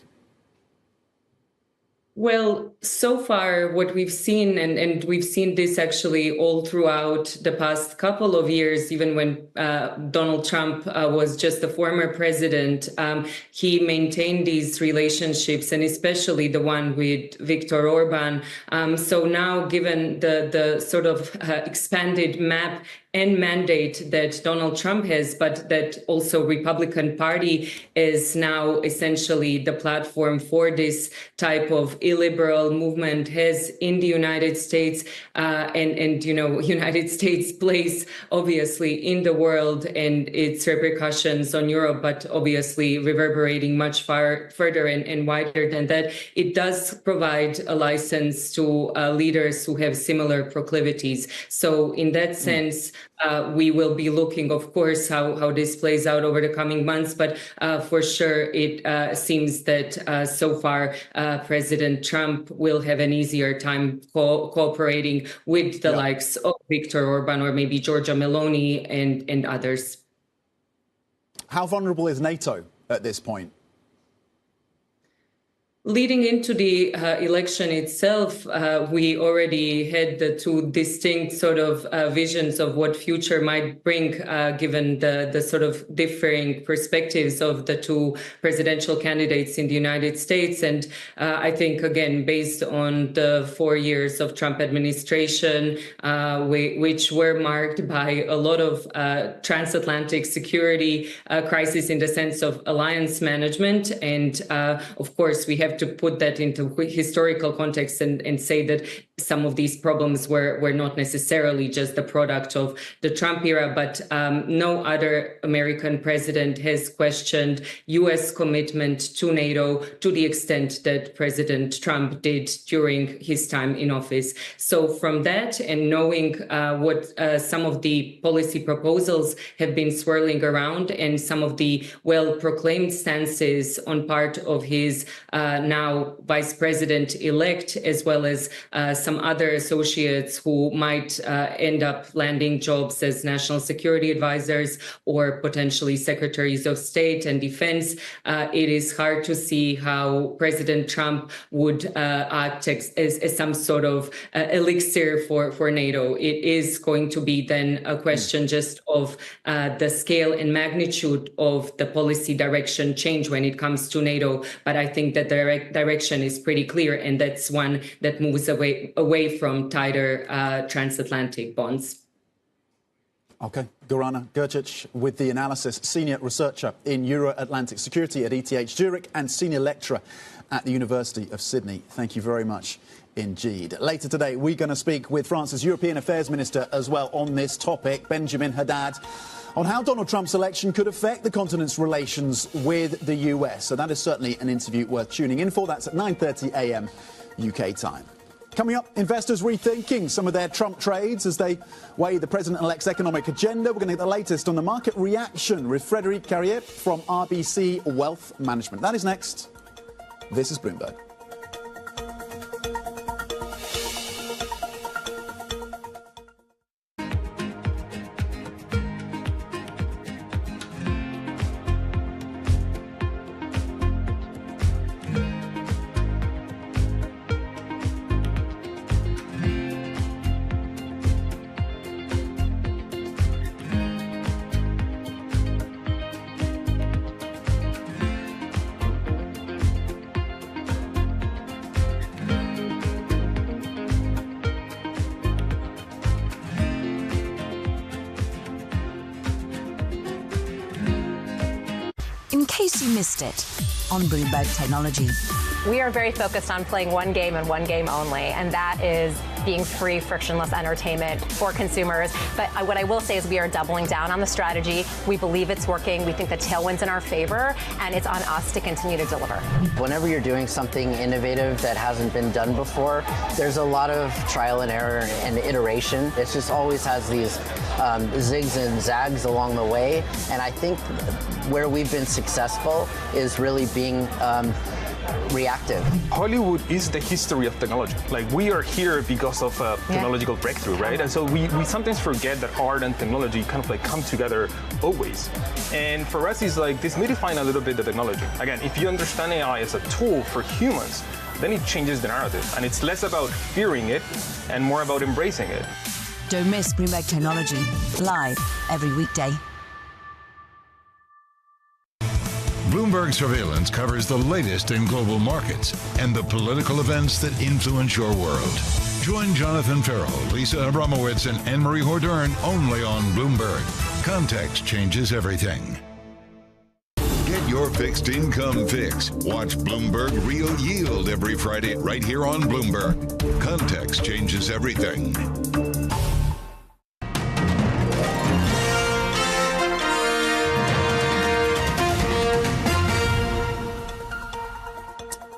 Well, so far, what we've seen, and we've seen this actually all throughout the past couple of years, even when Donald Trump was just a former president, he maintained these relationships, and especially the one with Viktor Orban. So now, given the sort of expanded map and mandate that Donald Trump has, but that also Republican Party is now essentially the platform for this type of illiberal movement has in the United States, and United States place obviously in the world and its repercussions on Europe, but obviously reverberating much further and wider than that. It does provide a license to leaders who have similar proclivities. So in that sense, we will be looking, of course, how this plays out over the coming months. But for sure, it seems that so far, President Trump will have an easier time cooperating with the likes of Viktor Orban or maybe Giorgia Meloni and others. How vulnerable is NATO at this point? Leading into the election itself, we already had the two distinct sort of visions of what future might bring, given the sort of differing perspectives of the two presidential candidates in the United States. And I think, again, based on the 4 years of Trump administration, which were marked by a lot of transatlantic security crisis in the sense of alliance management. And of course, we have to put that into historical context and say that some of these problems were not necessarily just the product of the Trump era, but no other American president has questioned U.S. commitment to NATO to the extent that President Trump did during his time in office. So from that and knowing what some of the policy proposals have been swirling around and some of the well-proclaimed stances on part of his now vice president-elect, as well as some other associates who might end up landing jobs as national security advisors or potentially secretaries of state and defense, it is hard to see how President Trump would act as some sort of elixir for NATO. It is going to be then a question just of the scale and magnitude of the policy direction change when it comes to NATO. But I think that the direction is pretty clear, and that's one that moves away from tighter transatlantic bonds. Okay, Gorana Gercic with the analysis, senior researcher in Euro-Atlantic security at ETH Zurich and senior lecturer at the University of Sydney. Thank you very much indeed. Later today, we're going to speak with France's European Affairs Minister as well on this topic, Benjamin Haddad, on how Donald Trump's election could affect the continent's relations with the US. So that is certainly an interview worth tuning in for. That's at 9:30 a.m. UK time. Coming up, investors rethinking some of their Trump trades as they weigh the president-elect's economic agenda. We're going to get the latest on the market reaction with Frédéric Carrier from RBC Wealth Management. That is next. This is Bloomberg. In case you missed it on Bloomberg Technology. We are very focused on playing one game and one game only, and that is being free, frictionless entertainment for consumers. But what I will say is we are doubling down on the strategy. We believe it's working. We think the tailwind's in our favor, and it's on us to continue to deliver. Whenever you're doing something innovative that hasn't been done before, there's a lot of trial and error and iteration. It just always has these zigs and zags along the way. And I think where we've been successful is really being reactive. Hollywood is the history of technology. Like, we are here because of a technological breakthrough, right? And so we sometimes forget that art and technology kind of like come together always. And for us, it's like demystifying a little bit the technology. Again, if you understand AI as a tool for humans, then it changes the narrative. And it's less about fearing it and more about embracing it. Don't miss Bloomberg Technology, live every weekday. Bloomberg Surveillance covers the latest in global markets and the political events that influence your world. Join Jonathan Farrell, Lisa Abramowitz, and Anne-Marie Hordern only on Bloomberg. Context changes everything. Get your fixed income fix. Watch Bloomberg Real Yield every Friday right here on Bloomberg. Context changes everything.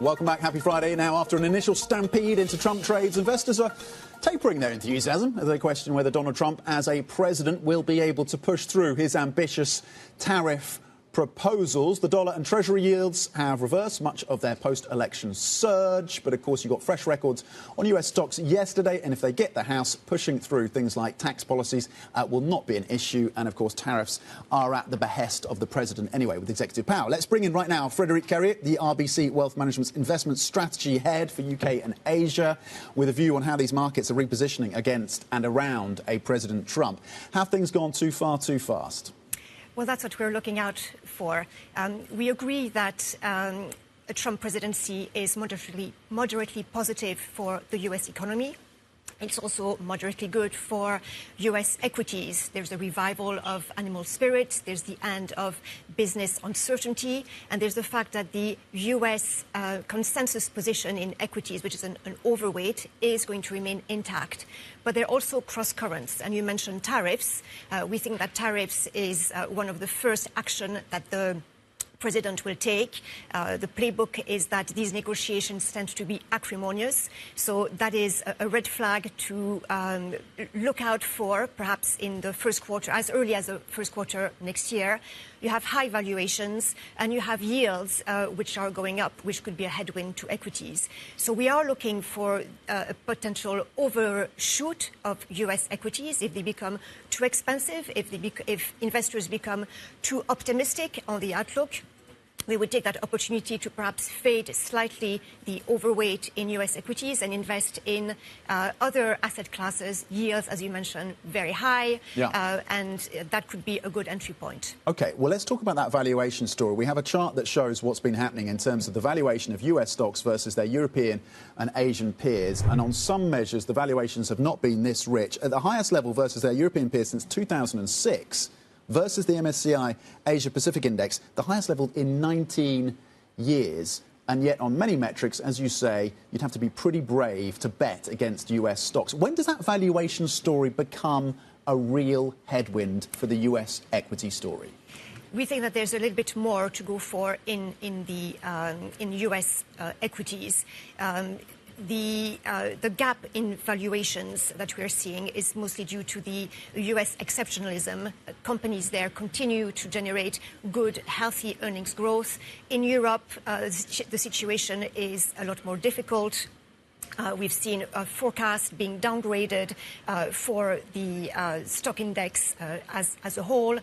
Welcome back. Happy Friday. Now, after an initial stampede into Trump trades, investors are tapering their enthusiasm as they question whether Donald Trump, as a president, will be able to push through his ambitious tariff proposals. The dollar and Treasury yields have reversed much of their post-election surge. But, of course, you got fresh records on US stocks yesterday. And if they get the House pushing through things like tax policies, will not be an issue. And, of course, tariffs are at the behest of the president anyway, with executive power. Let's bring in right now Frédéric Carrier, the RBC Wealth Management's investment strategy head for UK and Asia, with a view on how these markets are repositioning against and around a President Trump. Have things gone too far, too fast? Well, that's what we're looking out for. We agree that a Trump presidency is moderately positive for the U.S. economy. It's also moderately good for U.S. equities. There's a revival of animal spirits, there's the end of business uncertainty, and there's the fact that the U.S. Consensus position in equities, which is an overweight, is going to remain intact. But there are also cross-currents, and you mentioned tariffs. We think that tariffs is one of the first action that the president will take. The playbook is that these negotiations tend to be acrimonious. So that is a red flag to look out for, perhaps in the first quarter, as early as the first quarter next year. You have high valuations and you have yields which are going up, which could be a headwind to equities. So we are looking for a potential overshoot of U.S. equities if they become too expensive, if investors become too optimistic on the outlook. We would take that opportunity to perhaps fade slightly the overweight in U.S. equities and invest in other asset classes, yields, as you mentioned, very high, and that could be a good entry point. OK, well, let's talk about that valuation story. We have a chart that shows what's been happening in terms of the valuation of U.S. stocks versus their European and Asian peers. And on some measures, the valuations have not been this rich. At the highest level versus their European peers since 2006, versus the MSCI Asia Pacific Index, the highest level in 19 years. And yet, on many metrics, as you say, you'd have to be pretty brave to bet against US stocks. When does that valuation story become a real headwind for the US equity story? We think that there's a little bit more to go for in US equities. The gap in valuations that we're seeing is mostly due to the U.S. exceptionalism. Companies there continue to generate good, healthy earnings growth. In Europe, the situation is a lot more difficult. We've seen a forecast being downgraded for the stock index as a whole,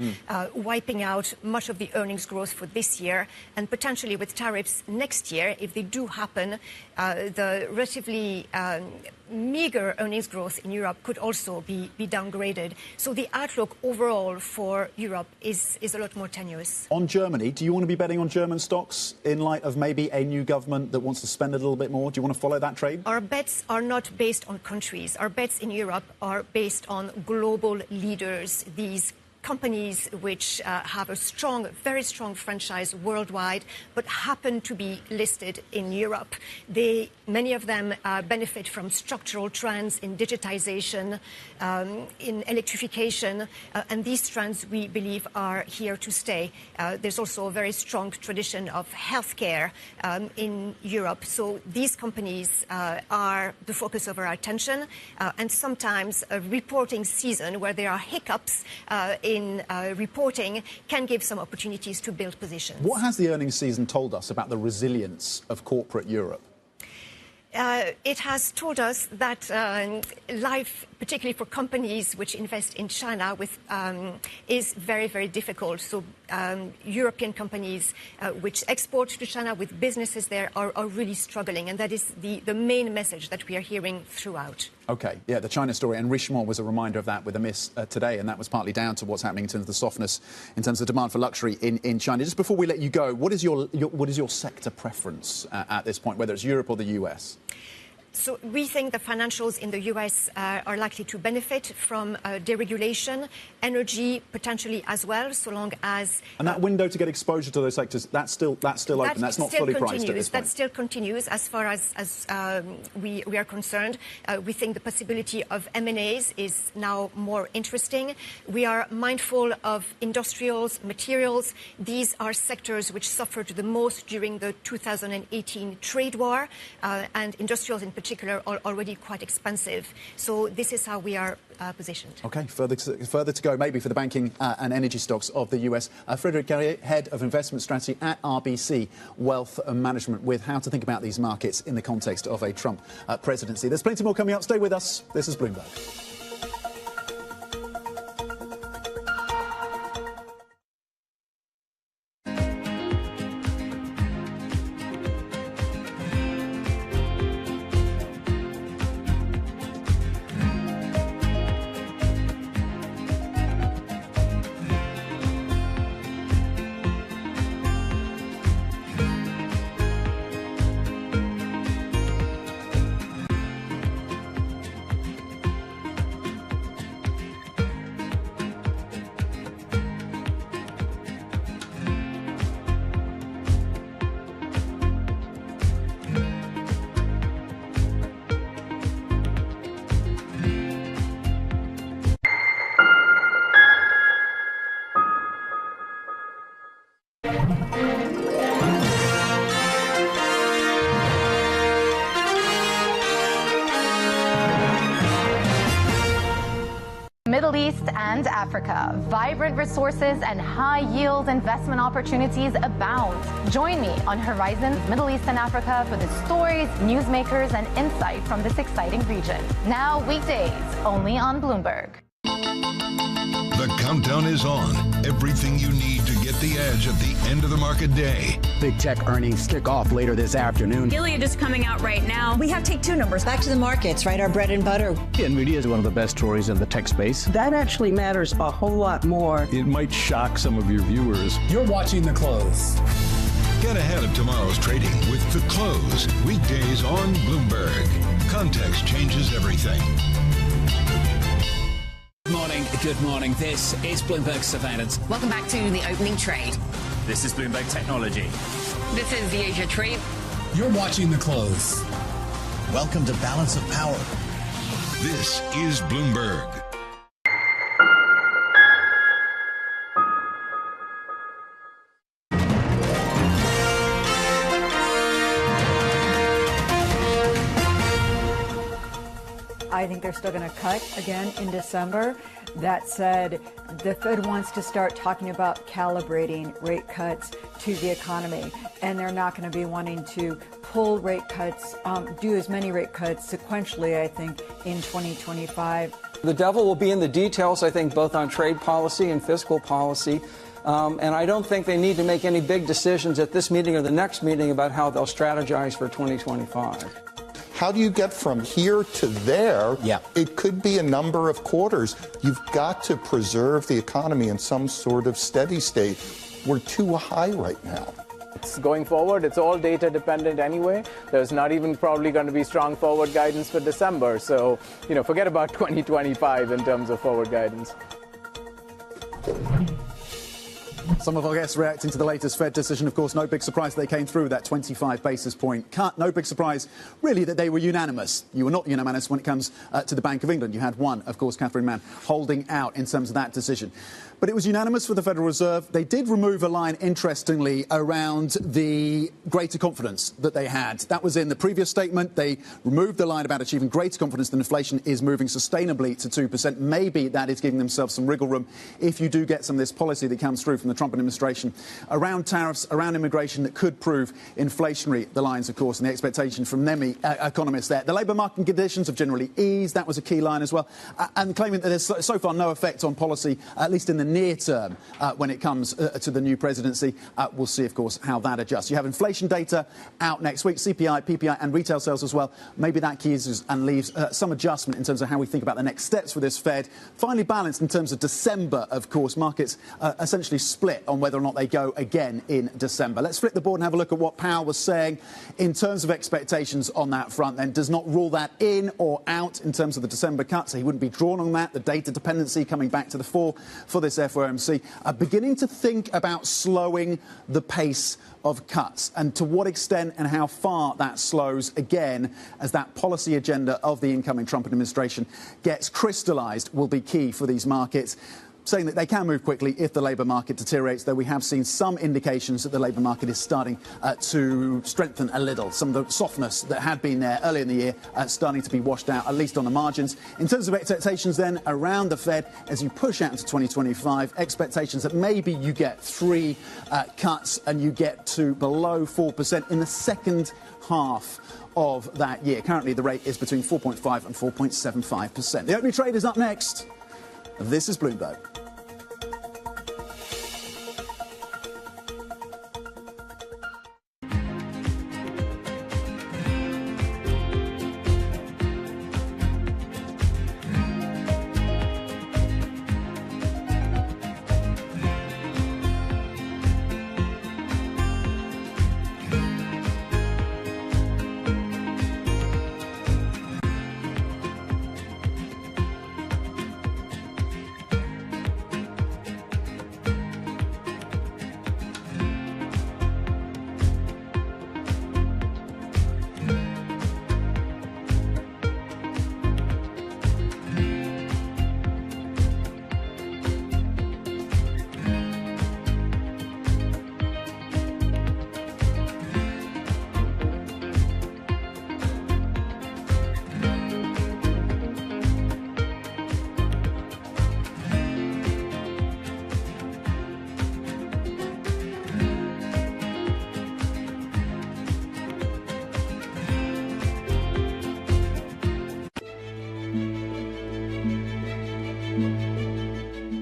wiping out much of the earnings growth for this year. And potentially with tariffs next year, if they do happen, the relatively meager earnings growth in Europe could also be downgraded. So the outlook overall for Europe is a lot more tenuous. On Germany, do you want to be betting on German stocks in light of maybe a new government that wants to spend a little bit more? Do you want to follow that trade? Our bets are not based on countries. Our bets in Europe are based on global leaders, these companies which have a strong, very strong franchise worldwide, but happen to be listed in Europe. Many of them benefit from structural trends in digitization, in electrification, and these trends, we believe, are here to stay. There's also a very strong tradition of healthcare in Europe. So these companies are the focus of our attention, and sometimes a reporting season where there are hiccups in reporting can give some opportunities to build positions. What has the earnings season told us about the resilience of corporate Europe? It has told us that life, particularly for companies which invest in China, is very, very difficult. So European companies which export to China with businesses there are really struggling. And that is the main message that we are hearing throughout. OK, yeah, the China story. And Richemont was a reminder of that with a miss today. And that was partly down to what's happening in terms of the softness, in terms of demand for luxury in China. Just before we let you go, what is your sector preference at this point, whether it's Europe or the US? So we think the financials in the US are likely to benefit from deregulation, energy potentially as well, so long as... And that window to get exposure to those sectors, that's still open. That's not fully priced at this point. That still continues as far as we are concerned. We think the possibility of M&As is now more interesting. We are mindful of industrials, materials. These are sectors which suffered the most during the 2018 trade war, and industrials in particular are already quite expensive. So this is how we are positioned. OK, further to go, maybe for the banking and energy stocks of the US. Frédéric Carrier, Head of Investment Strategy at RBC Wealth Management, with how to think about these markets in the context of a Trump presidency. There's plenty more coming up. Stay with us. This is Bloomberg. Middle East and Africa. Vibrant resources and high-yield investment opportunities abound. Join me on Horizons Middle East and Africa for the stories, newsmakers, and insight from this exciting region. Now weekdays, only on Bloomberg. The countdown is on. Everything you need to get the edge at the end of the market day. Big tech earnings kick off later this afternoon. Gilead is coming out right now. We have take two numbers. Back to the markets, right? Our bread and butter. NVIDIA is one of the best stories in the tech space. That actually matters a whole lot more. It might shock some of your viewers. You're watching The Close. Get ahead of tomorrow's trading with The Close. Weekdays on Bloomberg. Context changes everything. Good morning. This is Bloomberg Surveillance. Welcome back to the opening trade. This is Bloomberg Technology. This is the Asia Trade. You're watching The Close. Welcome to Balance of Power. This is Bloomberg. I think they're still going to cut again in December. That said, the Fed wants to start talking about calibrating rate cuts to the economy, and they're not going to be wanting to pull rate cuts, do as many rate cuts sequentially, I think, in 2025. The devil will be in the details, I think, both on trade policy and fiscal policy. And I don't think they need to make any big decisions at this meeting or the next meeting about how they'll strategize for 2025. How do you get from here to there? Yeah. It could be a number of quarters. You've got to preserve the economy in some sort of steady state. We're too high right now. Going forward, it's all data dependent anyway. There's not even probably going to be strong forward guidance for December. So, forget about 2025 in terms of forward guidance. Some of our guests reacting to the latest Fed decision. Of course, no big surprise they came through that 25 basis point cut. No big surprise, really, that they were unanimous. You were not unanimous when it comes to the Bank of England. You had one, of course, Catherine Mann, holding out in terms of that decision. But it was unanimous for the Federal Reserve. They did remove a line, interestingly, around the greater confidence that they had. That was in the previous statement. They removed the line about achieving greater confidence that inflation is moving sustainably to 2%. Maybe that is giving themselves some wriggle room if you do get some of this policy that comes through from the Trump administration around tariffs, around immigration that could prove inflationary, the lines, of course, and the expectation from them economists there. The labour market conditions have generally eased. That was a key line as well. And claiming that there's so far no effect on policy, at least in the near term, when it comes to the new presidency. We'll see, of course, how that adjusts. You have inflation data out next week, CPI, PPI and retail sales as well. Maybe that keys and leaves some adjustment in terms of how we think about the next steps for this Fed. Finally balanced in terms of December, of course. Markets essentially split on whether or not they go again in December. Let's flip the board and have a look at what Powell was saying in terms of expectations on that front then. Does not rule that in or out in terms of the December cut, so he wouldn't be drawn on that. The data dependency coming back to the fore for this FOMC. Beginning to think about slowing the pace of cuts and to what extent and how far that slows again as that policy agenda of the incoming Trump administration gets crystallised will be key for these markets. Saying that they can move quickly if the labour market deteriorates, though we have seen some indications that the labour market is starting to strengthen a little. Some of the softness that had been there earlier in the year starting to be washed out, at least on the margins. In terms of expectations then around the Fed, as you push out into 2025, expectations that maybe you get 3 cuts and you get to below 4% in the second half of that year. Currently, the rate is between 4.5 and 4.75%. The opening trade is up next. This is Bloomberg.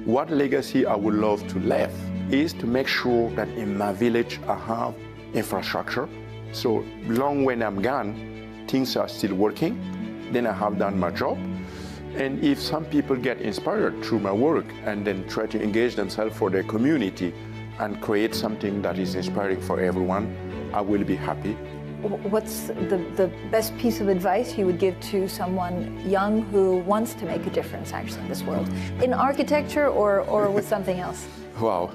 What legacy I would love to leave is to make sure that in my village I have infrastructure. So long when I'm gone, things are still working, then I have done my job. And if some people get inspired through my work and then try to engage themselves for their community and create something that is inspiring for everyone, I will be happy. What's the best piece of advice you would give to someone young who wants to make a difference actually in this world? In architecture or with something else? Wow,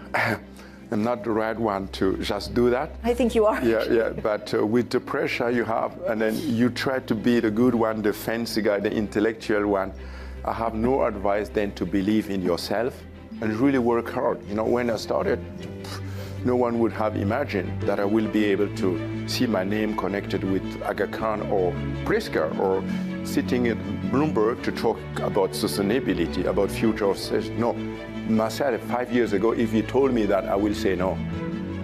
I'm not the right one to just do that. I think you are. Yeah, but with the pressure you have and then you try to be the good one, the fancy guy, the intellectual one, I have no advice than to believe in yourself and really work hard. You know, when I started, no one would have imagined that I will be able to see my name connected with Aga Khan or Pritzker or sitting at Bloomberg to talk about sustainability, about future of sales. No, myself 5 years ago, if you told me that, I will say no.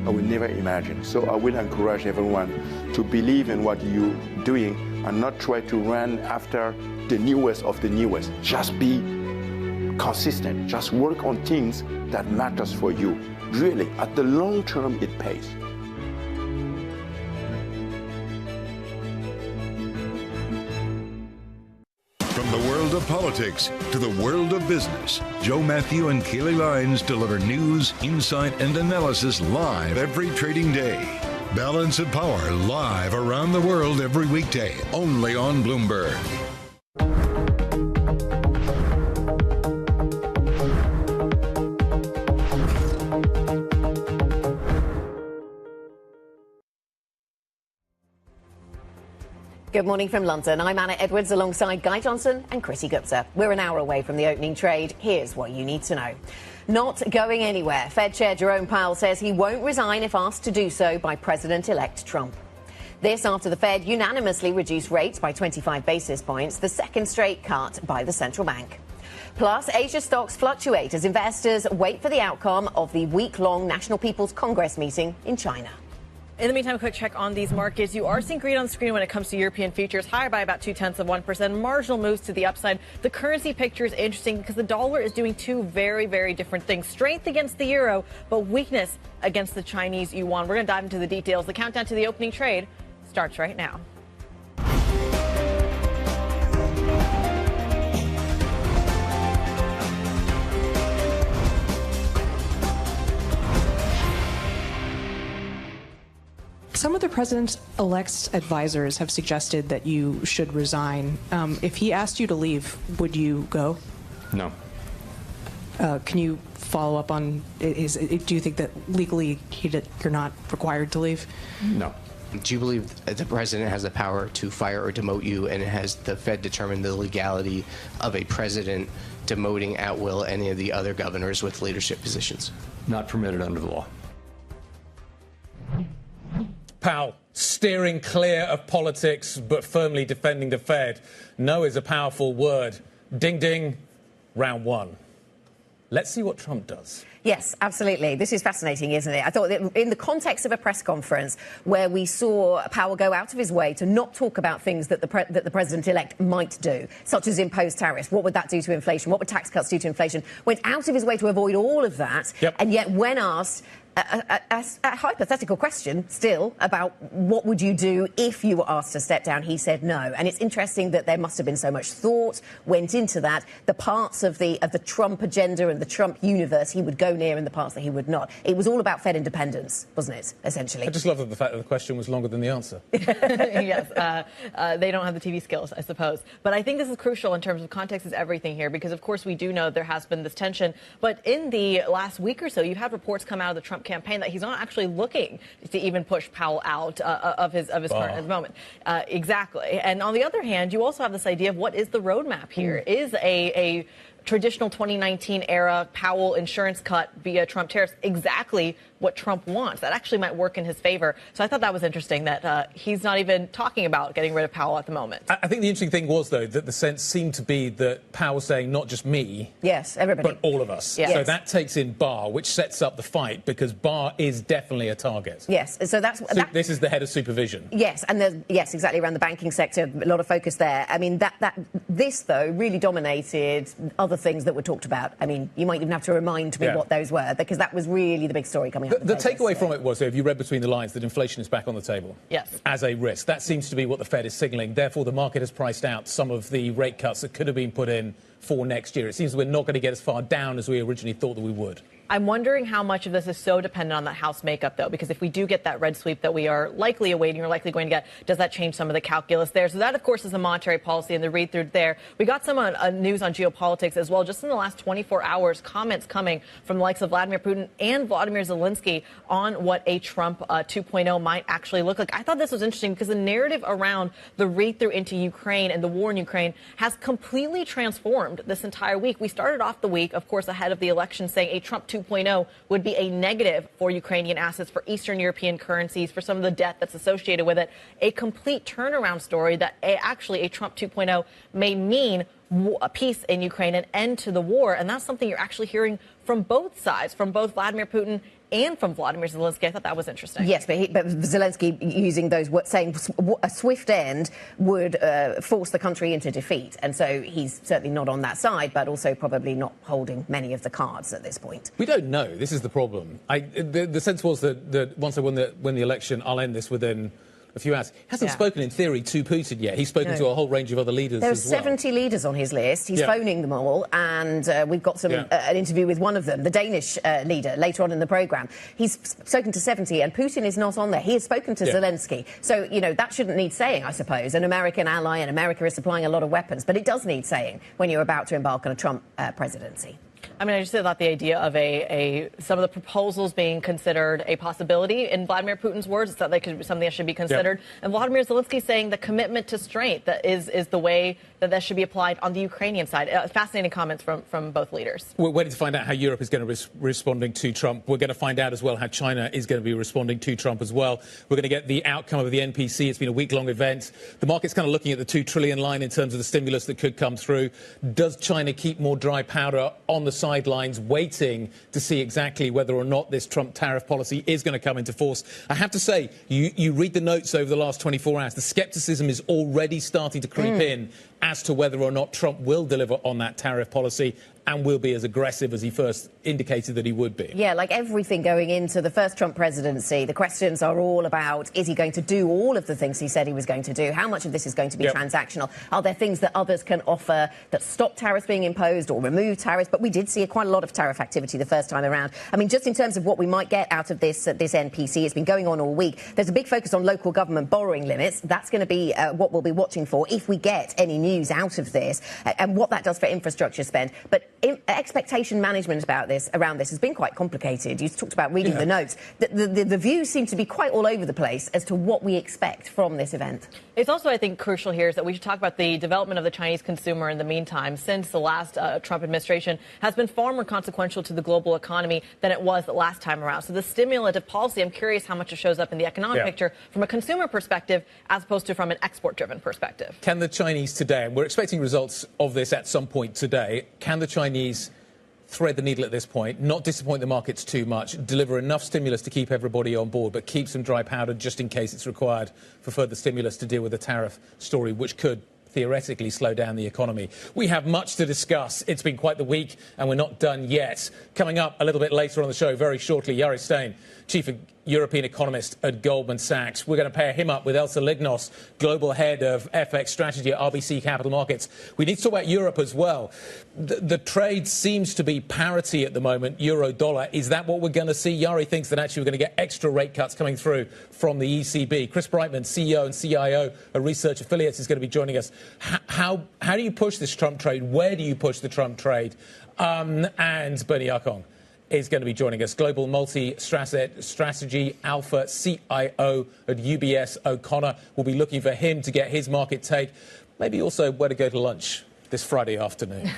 I will never imagine. So I will encourage everyone to believe in what you're doing and not try to run after the newest of the newest. Just be consistent. Just work on things that matters for you. Really, at the long term, it pays. From the world of politics to the world of business, Joe Matthew and Keely Lines deliver news, insight, and analysis live every trading day. Balance of Power live around the world every weekday, only on Bloomberg. Good morning from London. I'm Anna Edwards alongside Guy Johnson and Chrissy Gupta. We're an hour away from the opening trade. Here's what you need to know. Not going anywhere. Fed Chair Jerome Powell says he won't resign if asked to do so by President-elect Trump. This after the Fed unanimously reduced rates by 25 basis points, the second straight cut by the central bank. Plus, Asia stocks fluctuate as investors wait for the outcome of the week-long National People's Congress meeting in China. In the meantime, a quick check on these markets. You are seeing green on the screen when it comes to European futures, higher by about 0.2%. Marginal moves to the upside. The currency picture is interesting because the dollar is doing two very, very different things. Strength against the euro, but weakness against the Chinese yuan. We're going to dive into the details. The countdown to the opening trade starts right now. Some of the president-elect's advisors have suggested that you should resign. If he asked you to leave, would you go? No. Can you follow up on, do you think that legally you're not required to leave? No. Do you believe the president has the power to fire or demote you, and has the Fed determined the legality of a president demoting at will any of the other governors with leadership positions? Not permitted under the law. Powell, steering clear of politics but firmly defending the Fed. No is a powerful word. Ding, ding, round one. Let's see what Trump does. Yes, absolutely. This is fascinating, isn't it? I thought that in the context of a press conference where we saw Powell go out of his way to not talk about things that the president-elect might do, such as impose tariffs. What would that do to inflation? What would tax cuts do to inflation? Went out of his way to avoid all of that. Yep. And yet when asked a hypothetical question still about what would you do if you were asked to step down, he said no. And it's interesting that there must have been so much thought went into that. The parts of the Trump agenda and the Trump universe he would go near and the parts that he would not. It was all about Fed independence, wasn't it, essentially? I just love the fact that the question was longer than the answer. Yes, they don't have the TV skills, I suppose. But I think this is crucial in terms of context is everything here, because, of course, we do know there has been this tension. But in the last week or so, you've had reports come out of the Trump campaign that he's not actually looking to even push Powell out of his current at the moment. Exactly. And on the other hand, you also have this idea of what is the roadmap here? Is a traditional 2019 era Powell insurance cut via Trump tariffs exactly what Trump wants? That actually might work in his favor. So I thought that was interesting that he's not even talking about getting rid of Powell at the moment. I think the interesting thing was, though, that the sense seemed to be that Powell was saying not just me, yes, everybody, but all of us. Yes. So that takes in Barr, which sets up the fight, because Barr is definitely a target. Yes, so this is the head of supervision. Yes, and yes, exactly, around the banking sector, a lot of focus there. I mean, this though really dominated other things that were talked about. I mean, you might even have to remind me what those were, because that was really the big story coming out. The takeaway from it was, if you read between the lines, that inflation is back on the table. Yes. As a risk. That seems to be what the Fed is signalling. Therefore, the market has priced out some of the rate cuts that could have been put in for next year. It seems we're not going to get as far down as we originally thought that we would. I'm wondering how much of this is so dependent on that House makeup, though, because if we do get that red sweep that we are likely awaiting or likely going to get, does that change some of the calculus there? So that, of course, is the monetary policy and the read-through there. We got some news on geopolitics as well. Just in the last 24 hours, comments coming from the likes of Vladimir Putin and Vladimir Zelensky on what a Trump 2.0 might actually look like. I thought this was interesting because the narrative around the read-through into Ukraine and the war in Ukraine has completely transformed this entire week. We started off the week, of course, ahead of the election, saying a Trump 2.0 would be a negative for Ukrainian assets, for Eastern European currencies, for some of the debt that's associated with it. A complete turnaround story that actually a Trump 2.0 may mean a peace in Ukraine, an end to the war. And that's something you're actually hearing from both sides, from both Vladimir Putin and from Vladimir Zelensky. I thought that was interesting. Yes, but Zelensky using those words, saying a swift end would force the country into defeat. And so he's certainly not on that side, but also probably not holding many of the cards at this point. We don't know. This is the problem. The sense was that once I win the election, I'll end this within a few hours. He hasn't spoken, in theory, to Putin yet. He's spoken to a whole range of other leaders There are as well. 70 leaders on his list. He's phoning them all, and we've got an interview with one of them, the Danish leader, later on in the programme. He's spoken to 70, and Putin is not on there. He has spoken to Zelensky. So, you know, that shouldn't need saying, I suppose. An American ally, and America is supplying a lot of weapons, but it does need saying when you're about to embark on a Trump presidency. I mean, I just thought the idea of some of the proposals being considered a possibility, in Vladimir Putin's words, it's that they could be something that should be considered. Yep. And Vladimir Zelensky saying the commitment to strength that is the way that should be applied on the Ukrainian side. Fascinating comments from both leaders. We're waiting to find out how Europe is going to be responding to Trump. We're going to find out as well how China is going to be responding to Trump as well. We're going to get the outcome of the NPC. It's been a week-long event. The market's kind of looking at the $2 trillion line in terms of the stimulus that could come through. Does China keep more dry powder on the sidelines, waiting to see exactly whether or not this Trump tariff policy is going to come into force? I have to say, you read the notes over the last 24 hours, the skepticism is already starting to creep in as to whether or not Trump will deliver on that tariff policy and will be as aggressive as he first indicated that he would be. Yeah, like everything going into the first Trump presidency, the questions are all about, is he going to do all of the things he said he was going to do? How much of this is going to be transactional? Are there things that others can offer that stop tariffs being imposed or remove tariffs? But we did see quite a lot of tariff activity the first time around. I mean, just in terms of what we might get out of this NPC, it's been going on all week. There's a big focus on local government borrowing limits. That's going to be what we'll be watching for if we get any news out of this and what that does for infrastructure spend. But expectation management around this has been quite complicated. You talked about reading the notes. The views seem to be quite all over the place as to what we expect from this event. It's also, I think, crucial here is that we should talk about the development of the Chinese consumer in the meantime, since the last Trump administration has been far more consequential to the global economy than it was the last time around. So the stimulative policy, I'm curious how much it shows up in the economic picture from a consumer perspective as opposed to from an export-driven perspective. Can the Chinese today, and we're expecting results of this at some point today, can the Chinese thread the needle at this point, not disappoint the markets too much, deliver enough stimulus to keep everybody on board, but keep some dry powder just in case it's required for further stimulus to deal with the tariff story, which could theoretically slow down the economy? We have much to discuss. It's been quite the week, and we're not done yet. Coming up a little bit later on the show, very shortly, Yari Stein, Chief European Economist at Goldman Sachs. We're going to pair him up with Elsa Lignos, Global Head of FX Strategy at RBC Capital Markets. We need to talk about Europe as well. The trade seems to be parity at the moment, euro-dollar. Is that what we're going to see? Yari thinks that actually we're going to get extra rate cuts coming through from the ECB. Chris Brightman, CEO and CIO of Research Affiliates, is going to be joining us. How do you push this Trump trade? Where do you push the Trump trade? And Bernie Arkong is going to be joining us, Global Multi-Strategy Alpha CIO at UBS. O'Connor will be looking for him to get his market take. Maybe also where to go to lunch this Friday afternoon.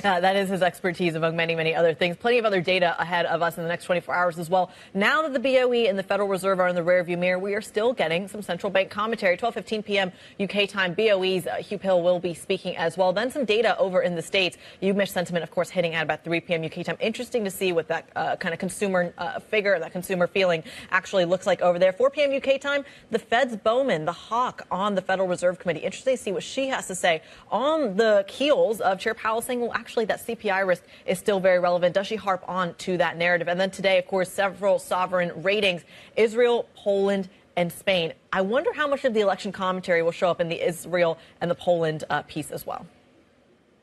That is his expertise, among many, many other things. Plenty of other data ahead of us in the next 24 hours as well. Now that the BOE and the Federal Reserve are in the rearview mirror, we are still getting some central bank commentary. 12:15 p.m. UK time, BOE's Hugh Hill will be speaking as well. Then some data over in the States. U.S. sentiment, of course, hitting at about 3 p.m. UK time. Interesting to see what that kind of consumer figure, that consumer feeling actually looks like over there. 4 p.m. UK time, the Fed's Bowman, the hawk on the Federal Reserve Committee. Interesting to see what she has to say on the heels of Chair Powell saying, well, actually, that CPI risk is still very relevant. Does she harp on to that narrative? And then today, of course, several sovereign ratings, Israel, Poland, and Spain. I wonder how much of the election commentary will show up in the Israel and the Poland piece as well.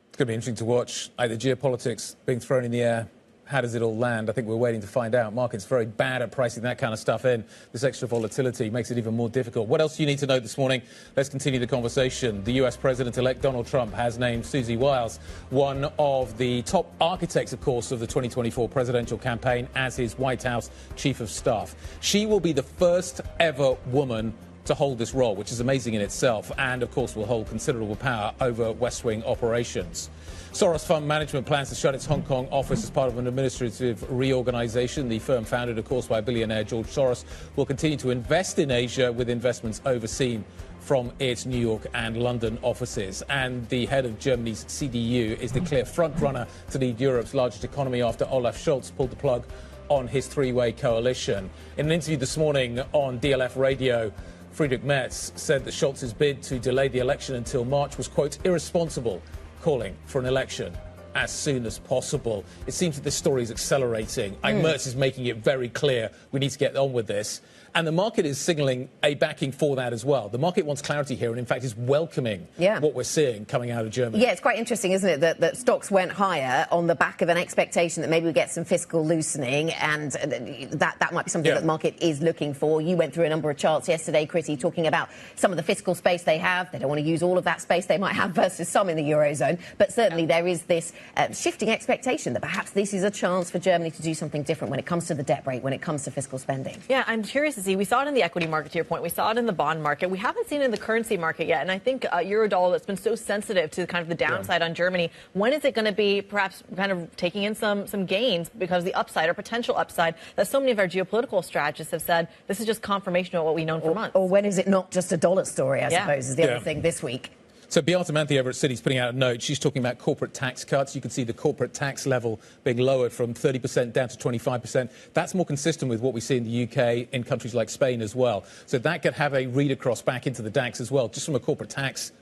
It's going to be interesting to watch, the geopolitics being thrown in the air. How does it all land? I think we're waiting to find out. Markets very bad at pricing that kind of stuff in. This extra volatility makes it even more difficult. What else do you need to know this morning? Let's continue the conversation. The US President-elect Donald Trump has named Susie Wiles, one of the top architects, of course, of the 2024 presidential campaign, as his White House chief of staff. She will be the first ever woman to hold this role, which is amazing in itself, and, of course, will hold considerable power over West Wing operations. Soros Fund Management plans to shut its Hong Kong office as part of an administrative reorganization. The firm, founded, of course, by billionaire George Soros, will continue to invest in Asia, with investments overseen from its New York and London offices. And the head of Germany's CDU is the clear front-runner to lead Europe's largest economy after Olaf Scholz pulled the plug on his three-way coalition. In an interview this morning on DLF Radio, Friedrich Merz said that Scholz's bid to delay the election until March was, quote, irresponsible, calling for an election as soon as possible. It seems that this story is accelerating. Merz is making it very clear we need to get on with this. And the market is signalling a backing for that as well. The market wants clarity here and, in fact, is welcoming what we're seeing coming out of Germany. Yeah, it's quite interesting, isn't it, that stocks went higher on the back of an expectation that maybe we get some fiscal loosening, and that might be something that the market is looking for. You went through a number of charts yesterday, Chrissy, talking about some of the fiscal space they have. They don't want to use all of that space they might have versus some in the Eurozone. But certainly there is this shifting expectation that perhaps this is a chance for Germany to do something different when it comes to the debt rate, when it comes to fiscal spending. Yeah, I'm curious to see. We saw it in the equity market, to your point. We saw it in the bond market. We haven't seen it in the currency market yet. And I think Eurodollar, that's been so sensitive to kind of the downside on Germany, when is it going to be perhaps kind of taking in some gains because the upside or potential upside that so many of our geopolitical strategists have said this is just confirmation of what we've known for months? Or when is it not just a dollar story, I suppose, is the other thing this week. So Beata Manthi over at Citi's putting out a note. She's talking about corporate tax cuts. You can see the corporate tax level being lowered from 30% down to 25%. That's more consistent with what we see in the UK, in countries like Spain as well. So that could have a read across back into the DAX as well, just from a corporate tax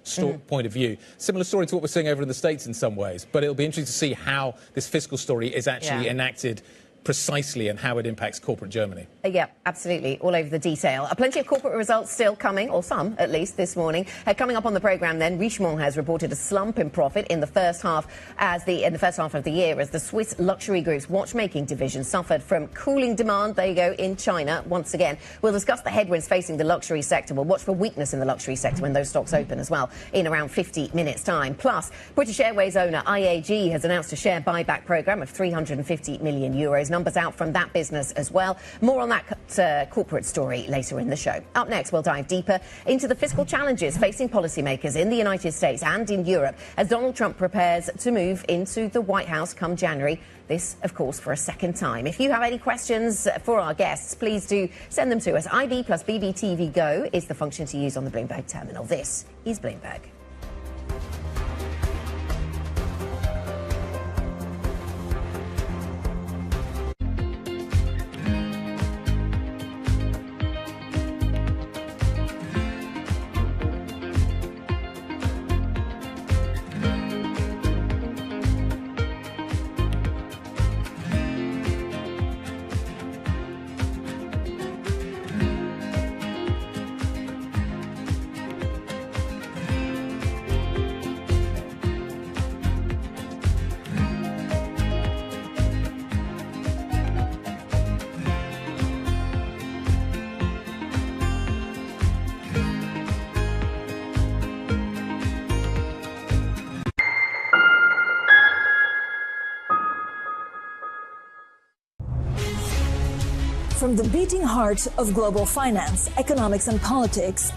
point of view. Similar story to what we're seeing over in the States in some ways. But it'll be interesting to see how this fiscal story is actually enacted precisely and how it impacts corporate Germany. Yeah, absolutely. All over the detail. Plenty of corporate results still coming, or some at least, this morning. Coming up on the programme then, Richemont has reported a slump in profit in the first half of the year as the Swiss luxury group's watchmaking division suffered from cooling demand, there you go, in China once again. We'll discuss the headwinds facing the luxury sector. We'll watch for weakness in the luxury sector when those stocks open as well in around 50 minutes' time. Plus, British Airways owner IAG has announced a share buyback programme of €350 million. Numbers out from that business as well. More on that corporate story later in the show. Up next, we'll dive deeper into the fiscal challenges facing policymakers in the United States and in Europe as Donald Trump prepares to move into the White House come January. This, of course, for a second time. If you have any questions for our guests, please do send them to us. IB plus BBTV Go is the function to use on the Bloomberg terminal. This is Bloomberg. From the beating heart of global finance, economics and politics,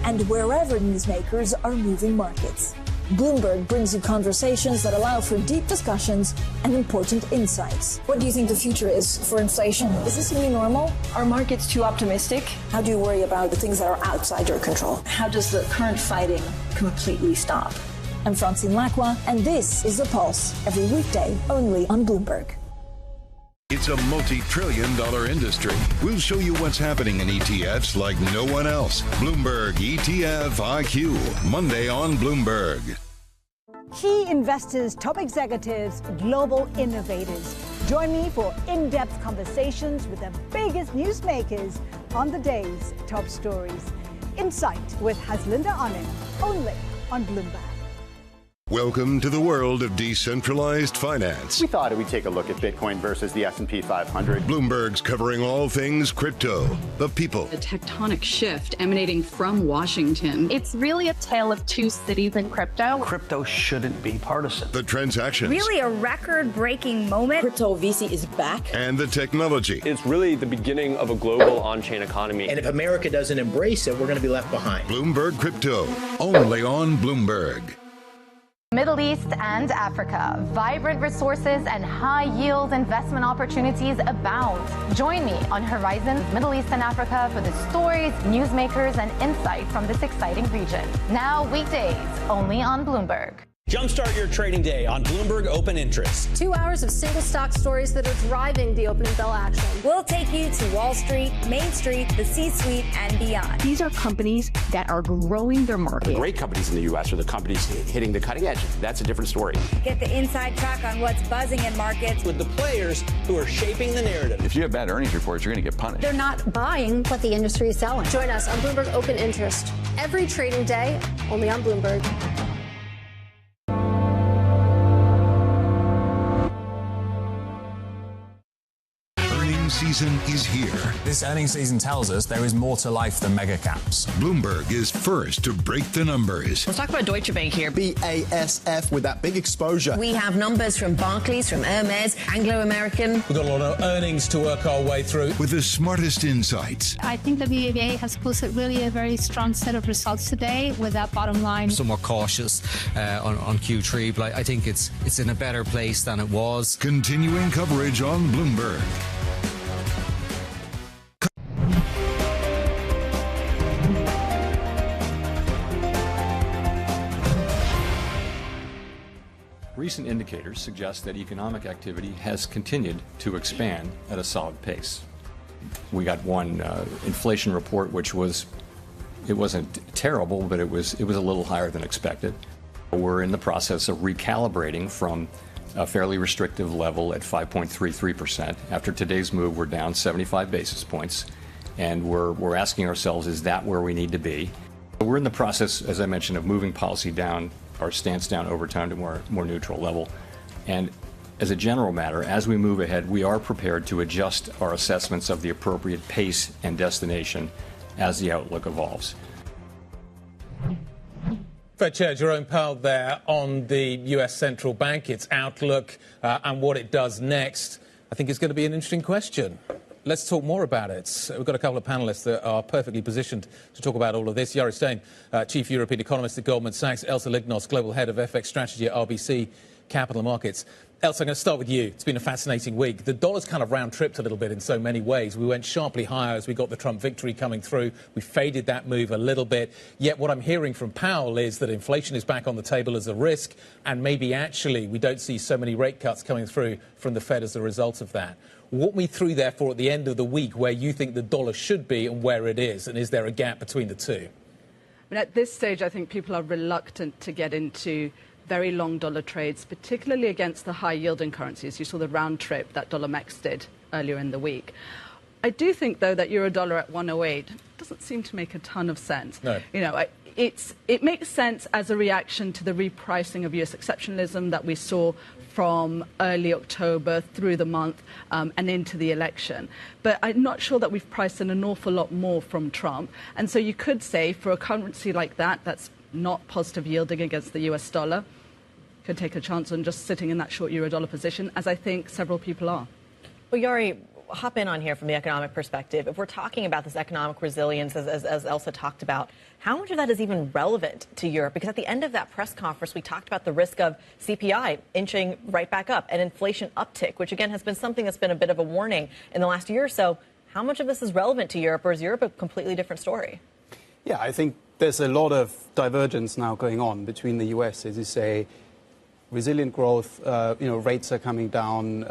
and wherever newsmakers are moving markets, Bloomberg brings you conversations that allow for deep discussions and important insights. What do you think the future is for inflation? Is this new normal? Are markets too optimistic? How do you worry about the things that are outside your control? How does the current fighting completely stop? I'm Francine Lacqua, and this is The Pulse, every weekday only on Bloomberg. It's a multi-trillion-dollar industry. We'll show you what's happening in ETFs like no one else. Bloomberg ETF IQ, Monday on Bloomberg. Key investors, top executives, global innovators. Join me for in-depth conversations with the biggest newsmakers on the day's top stories. Insight with Haslinda Anand, only on Bloomberg. Welcome to the world of decentralized finance. We thought we'd take a look at Bitcoin versus the S&P 500. Bloomberg's covering all things crypto, the people. A tectonic shift emanating from Washington. It's really a tale of two cities in crypto. Crypto shouldn't be partisan. The transactions. Really a record-breaking moment. Crypto VC is back. And the technology. It's really the beginning of a global on-chain economy. And if America doesn't embrace it, we're going to be left behind. Bloomberg Crypto, only on Bloomberg. Middle East and Africa. Vibrant resources and high-yield investment opportunities abound. Join me on Horizons Middle East and Africa for the stories, newsmakers, and insight from this exciting region. Now weekdays, only on Bloomberg. Jumpstart your trading day on Bloomberg Open Interest. 2 hours of single stock stories that are driving the opening bell action. We'll take you to Wall Street, Main Street, the C-suite, and beyond. These are companies that are growing their market. The great companies in the U.S. are the companies hitting the cutting edge. That's a different story. Get the inside track on what's buzzing in markets with the players who are shaping the narrative. If you have bad earnings reports, you're going to get punished. They're not buying what the industry is selling. Join us on Bloomberg Open Interest every trading day, only on Bloomberg. Season is here. This earnings season tells us there is more to life than mega caps. Bloomberg is first to break the numbers. Let's talk about Deutsche Bank here. BASF with that big exposure. We have numbers from Barclays, from Hermes, Anglo-American. We've got a lot of earnings to work our way through. With the smartest insights. I think the BBVA has posted really a very strong set of results today with that bottom line. Somewhat cautious on Q3, but I think it's in a better place than it was. Continuing coverage on Bloomberg. Recent indicators suggest that economic activity has continued to expand at a solid pace. We got one inflation report, which wasn't terrible, but it was a little higher than expected. We're in the process of recalibrating from a fairly restrictive level at 5.33%. After today's move, we're down 75 basis points, and we're asking ourselves, is that where we need to be? We're in the process, as I mentioned, of moving policy down, our stance down over time to more neutral level. And as a general matter, as we move ahead, we are prepared to adjust our assessments of the appropriate pace and destination as the outlook evolves. Fed Chair Jerome Powell there on the US Central Bank, its outlook and what it does next. I think it's going to be an interesting question. Let's talk more about it. We've got a couple of panelists that are perfectly positioned to talk about all of this. Yari Stein, Chief European Economist at Goldman Sachs. Elsa Lignos, Global Head of FX Strategy at RBC Capital Markets. Elsa, I'm going to start with you. It's been a fascinating week. The dollar's kind of round-tripped a little bit in so many ways. We went sharply higher as we got the Trump victory coming through. We faded that move a little bit. Yet what I'm hearing from Powell is that inflation is back on the table as a risk, and maybe actually we don't see so many rate cuts coming through from the Fed as a result of that. Walk me through, therefore, at the end of the week where you think the dollar should be and where it is, and is there a gap between the two? I mean, at this stage, I think people are reluctant to get into very long dollar trades, particularly against the high-yielding currencies. You saw the round trip that dollar mex did earlier in the week. I do think, though, that euro-dollar at 108 doesn't seem to make a ton of sense. No. You know, it makes sense as a reaction to the repricing of U.S. exceptionalism that we saw from early October through the month and into the election. But I'm not sure that we've priced in an awful lot more from Trump. And so you could say for a currency like that, that's not positive yielding against the US dollar, could take a chance on just sitting in that short euro-dollar position, as I think several people are. Well, Yari, hop in on here from the economic perspective. If we're talking about this economic resilience, as Elsa talked about, how much of that is even relevant to Europe? Because at the end of that press conference, we talked about the risk of CPI inching right back up and inflation uptick, which, again, has been something that's been a bit of a warning in the last year or so. How much of this is relevant to Europe, or is Europe a completely different story? Yeah, I think there's a lot of divergence now going on between the U.S., as you say, resilient growth, rates are coming down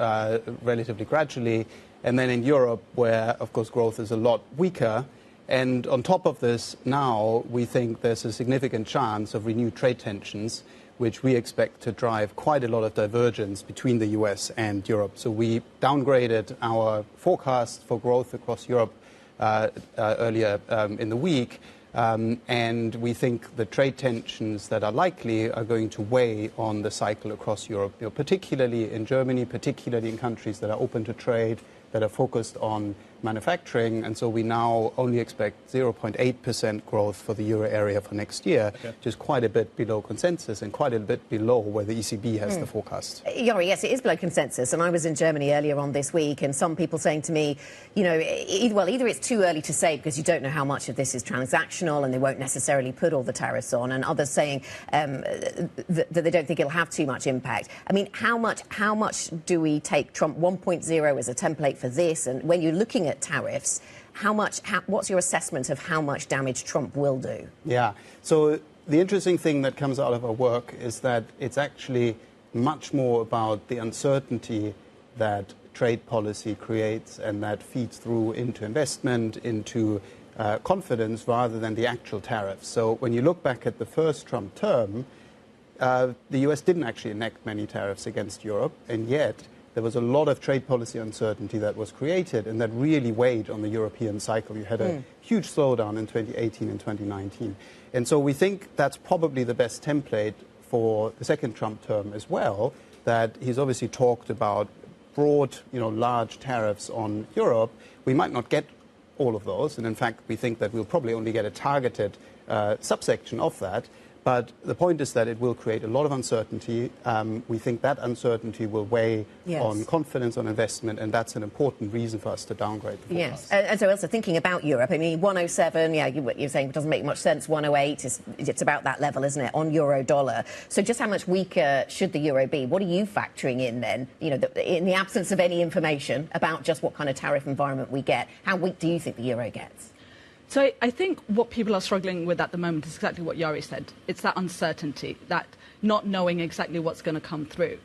relatively gradually, and then in Europe, where, of course, growth is a lot weaker. And on top of this, now we think there's a significant chance of renewed trade tensions, which we expect to drive quite a lot of divergence between the US and Europe. So we downgraded our forecast for growth across Europe earlier in the week. And we think the trade tensions that are likely are going to weigh on the cycle across Europe, particularly in Germany, particularly in countries that are open to trade, that are focused on manufacturing. And so we now only expect 0.8% growth for the euro area for next year, which is quite a bit below consensus and quite a bit below where the ECB has the forecast. Yari, yes, it is below consensus. And I was in Germany earlier on this week, and some people saying to me, either it's too early to say because you don't know how much of this is transactional and they won't necessarily put all the tariffs on, and others saying that they don't think it'll have too much impact. I mean, how much do we take Trump 1.0 as a template for this? And when you're looking at tariffs, what's your assessment of how much damage Trump will do? Yeah, so the interesting thing that comes out of our work is that it's actually much more about the uncertainty that trade policy creates and that feeds through into investment, into confidence, rather than the actual tariffs. So when you look back at the first Trump term, the US didn't actually enact many tariffs against Europe, and yet there was a lot of trade policy uncertainty that was created, and that really weighed on the European cycle. You had a huge slowdown in 2018 and 2019. And so we think that's probably the best template for the second Trump term as well, that he's obviously talked about broad, large tariffs on Europe. We might not get all of those, and in fact, we think that we'll probably only get a targeted subsection of that. But the point is that it will create a lot of uncertainty. We think that uncertainty will weigh on confidence, on investment, and that's an important reason for us to downgrade the forecast. Yes, and so also thinking about Europe, I mean, 107, you're saying it doesn't make much sense. 108, it's about that level, isn't it, on euro-dollar? So just how much weaker should the euro be? What are you factoring in then, in the absence of any information about just what kind of tariff environment we get? How weak do you think the euro gets? So I think what people are struggling with at the moment is exactly what Yari said. It's that uncertainty, that not knowing exactly what's going to come through.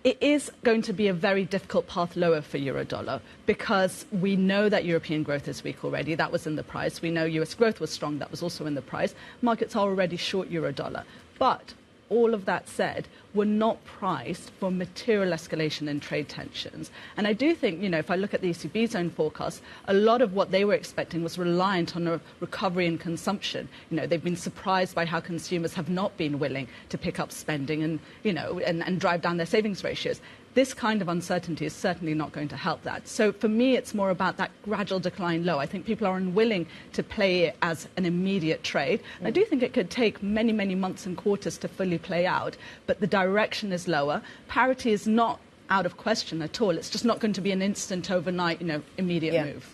It is going to be a very difficult path lower for euro-dollar because we know that European growth is weak already. That was in the price. We know US growth was strong. That was also in the price. Markets are already short euro-dollar. But all of that said, we're not priced for material escalation in trade tensions. And I do think, if I look at the ECB's own forecast, a lot of what they were expecting was reliant on a recovery in consumption. They've been surprised by how consumers have not been willing to pick up spending and, and drive down their savings ratios. This kind of uncertainty is certainly not going to help that. So for me, it's more about that gradual decline low. I think people are unwilling to play it as an immediate trade. I do think it could take many, many months and quarters to fully play out, but the direction is lower. Parity is not out of question at all. It's just not going to be an instant, overnight, immediate move.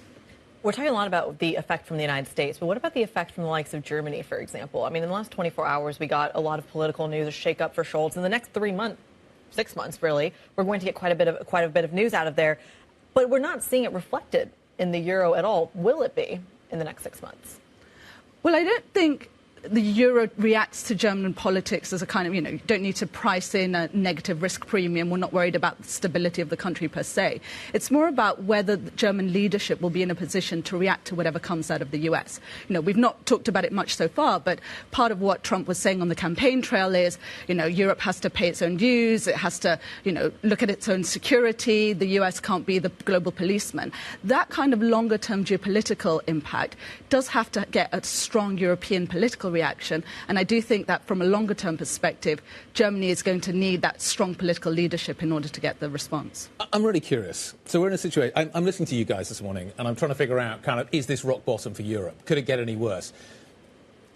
We're talking a lot about the effect from the United States, but what about the effect from the likes of Germany, for example? I mean, in the last 24 hours, we got a lot of political news, a shake-up for Scholz. In the next 3 months, 6 months, really, we're going to get quite a bit of news out of there, but we're not seeing it reflected in the euro at all. Will it be in the next 6 months? Well, I don't think the euro reacts to German politics as a kind of, you don't need to price in a negative risk premium. We're not worried about the stability of the country per se. It's more about whether the German leadership will be in a position to react to whatever comes out of the US. We've not talked about it much so far, but part of what Trump was saying on the campaign trail is, Europe has to pay its own dues. It has to, look at its own security. The US can't be the global policeman. That kind of longer term geopolitical impact does have to get a strong European political reaction. And I do think that from a longer term perspective, Germany is going to need that strong political leadership in order to get the response. I'm really curious. So we're in a situation, I'm listening to you guys this morning, and I'm trying to figure out is this rock bottom for Europe? Could it get any worse?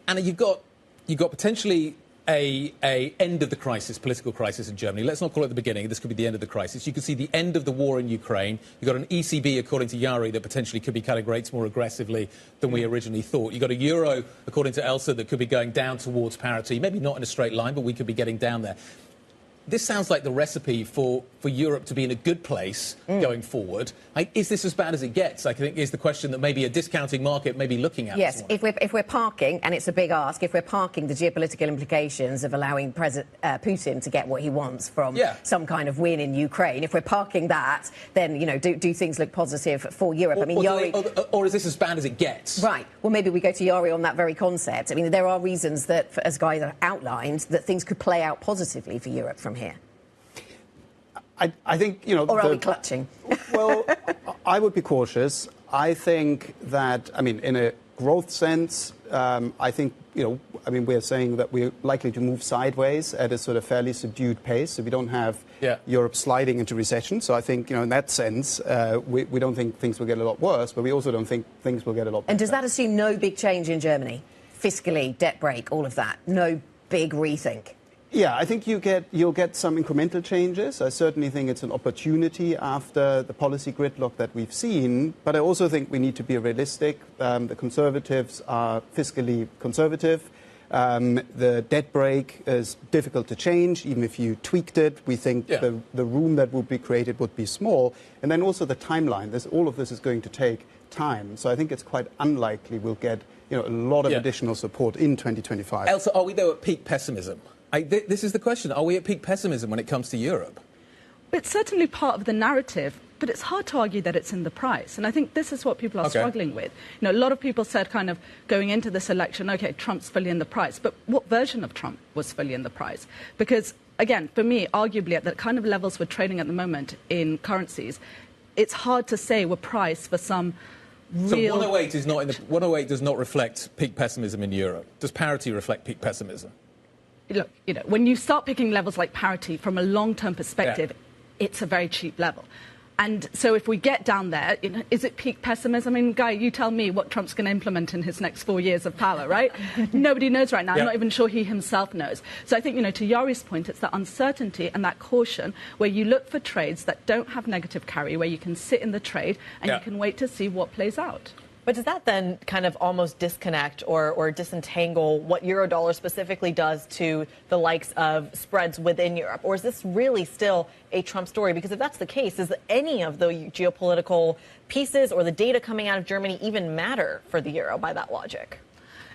And you've got potentially a end of the crisis, political crisis in Germany. Let's not call it the beginning. This could be the end of the crisis. You could see the end of the war in Ukraine. You've got an ECB, according to Yari, that potentially could be cutting rates more aggressively than we originally thought. You've got a euro, according to Elsa, that could be going down towards parity. Maybe not in a straight line, but we could be getting down there. This sounds like the recipe for Europe to be in a good place going forward. Is this as bad as it gets? I think is the question that maybe a discounting market may be looking at. Yes, if we're parking, and it's a big ask, if we're parking the geopolitical implications of allowing Putin to get what he wants from some kind of win in Ukraine, if we're parking that, then, do things look positive for Europe? Or is this as bad as it gets? Right. Well, maybe we go to Yari on that very concept. I mean, there are reasons that, as Guy outlined, that things could play out positively for Europe from here. I think, Or are we clutching? Well, I would be cautious. I think that, in a growth sense, I think, we're saying that we're likely to move sideways at a sort of fairly subdued pace. So we don't have Europe sliding into recession. So I think, in that sense, we don't think things will get a lot worse, but we also don't think things will get a lot better. And does that assume no big change in Germany? Fiscally, debt brake, all of that? No big rethink? Yeah, I think you'll get some incremental changes. I certainly think it's an opportunity after the policy gridlock that we've seen. But I also think we need to be realistic. The Conservatives are fiscally conservative. The debt brake is difficult to change. Even if you tweaked it, we think the room that would be created would be small. And then also the timeline. All of this is going to take time. So I think it's quite unlikely we'll get a lot of additional support in 2025. Elsa, are we though at peak pessimism? This is the question. Are we at peak pessimism when it comes to Europe? It's certainly part of the narrative, but it's hard to argue that it's in the price. And I think this is what people are struggling with. A lot of people said kind of going into this election, OK, Trump's fully in the price. But what version of Trump was fully in the price? Because, again, for me, arguably at the kind of levels we're trading at the moment in currencies, it's hard to say we're priced for some real... So 108 is not 108 does not reflect peak pessimism in Europe. Does parity reflect peak pessimism? Look, when you start picking levels like parity from a long-term perspective, it's a very cheap level. And so if we get down there, is it peak pessimism? I mean, Guy, you tell me what Trump's going to implement in his next 4 years of power, right? Nobody knows right now. I'm not even sure he himself knows. So I think, to Yari's point, it's that uncertainty and that caution where you look for trades that don't have negative carry, where you can sit in the trade and you can wait to see what plays out. But does that then kind of almost disconnect or disentangle what Eurodollar specifically does to the likes of spreads within Europe? Or is this really still a Trump story? Because if that's the case, does any of the geopolitical pieces or the data coming out of Germany even matter for the euro by that logic?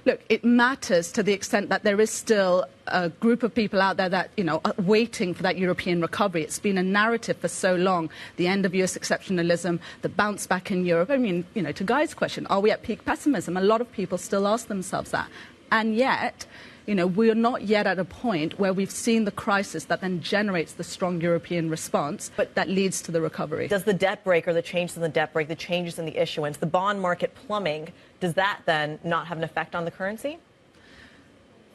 Look, it matters to the extent that there is still a group of people out there that, are waiting for that European recovery. It's been a narrative for so long, the end of US exceptionalism, the bounce back in Europe. I mean, to Guy's question, are we at peak pessimism? A lot of people still ask themselves that. And yet, we're not yet at a point where we've seen the crisis that then generates the strong European response, but that leads to the recovery. Does the debt brake or the changes in the debt brake, the changes in the issuance, the bond market plumbing, does that then not have an effect on the currency?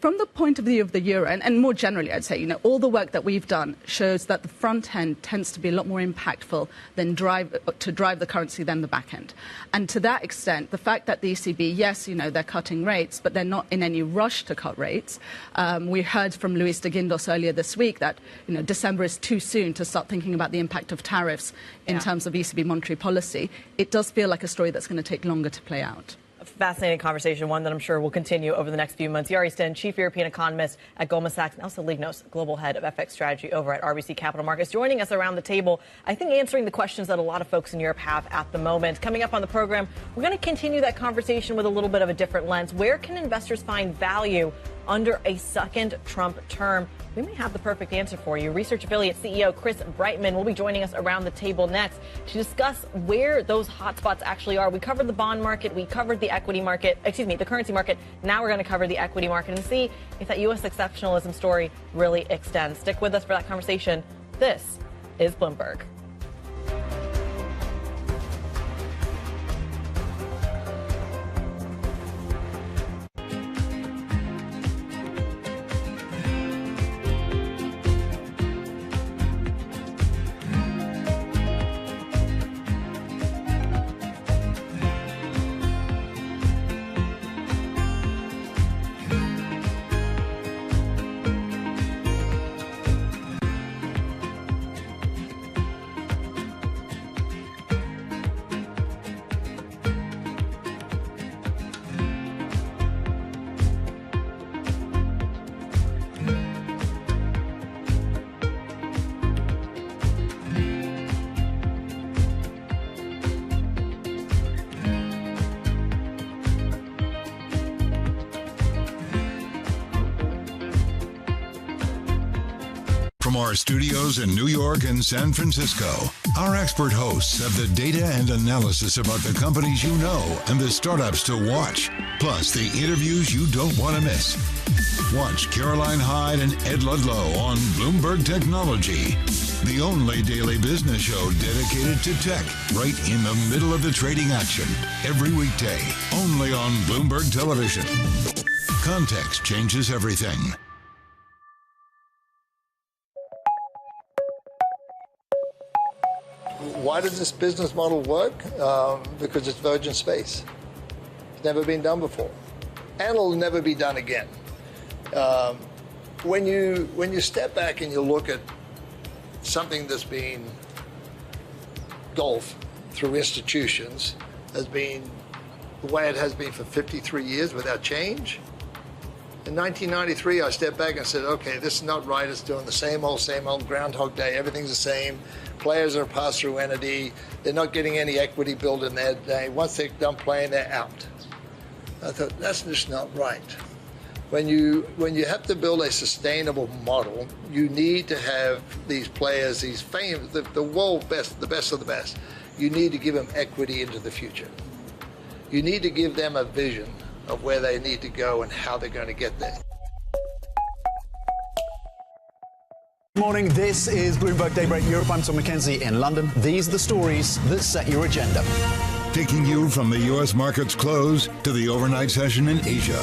From the point of view of the euro, and more generally, I'd say, all the work that we've done shows that the front end tends to be a lot more impactful than drive the currency than the back end. And to that extent, the fact that the ECB, yes, they're cutting rates, but they're not in any rush to cut rates. We heard from Luis de Guindos earlier this week that, December is too soon to start thinking about the impact of tariffs in terms of ECB monetary policy. It does feel like a story that's going to take longer to play out. A fascinating conversation, one that I'm sure will continue over the next few months. Yari Stinn, Chief European Economist at Goldman Sachs, and Elsa Lignos, Global Head of FX Strategy over at RBC Capital Markets, joining us around the table, I think answering the questions that a lot of folks in Europe have at the moment. Coming up on the program, we're going to continue that conversation with a little bit of a different lens. Where can investors find value under a second Trump term? We may have the perfect answer for you. Research affiliate CEO Chris Brightman will be joining us around the table next to discuss where those hotspots actually are. We covered the bond market. We covered the equity market, the currency market. Now we're going to cover the equity market and see if that U.S. exceptionalism story really extends. Stick with us for that conversation. This is Bloomberg. From our studios in New York and San Francisco, our expert hosts have the data and analysis about the companies you know and the startups to watch, plus the interviews you don't want to miss. Watch Caroline Hyde and Ed Ludlow on Bloomberg Technology, the only daily business show dedicated to tech, right in the middle of the trading action, every weekday, only on Bloomberg Television. Context changes everything. Why does this business model work? Because it's virgin space. It's never been done before, and it'll never be done again. When you step back and you look at something that's been golf through institutions has been the way it has been for 53 years without change, In 1993, I stepped back and said, okay, this is not right. It's doing the same old Groundhog Day. Everything's the same. Players are a pass-through entity. They're not getting any equity built in their day. Once they're done playing, they're out. I thought, that's just not right. When you have to build a sustainable model, you need to have these players, these famous, the world best, the best of the best. You need to give them equity into the future. You need to give them a vision of where they need to go and how they're going to get there. Good morning, this is Bloomberg Daybreak Europe. I'm Tom McKenzie in London. These are the stories that set your agenda. Taking you from the U.S. market's close to the overnight session in Asia.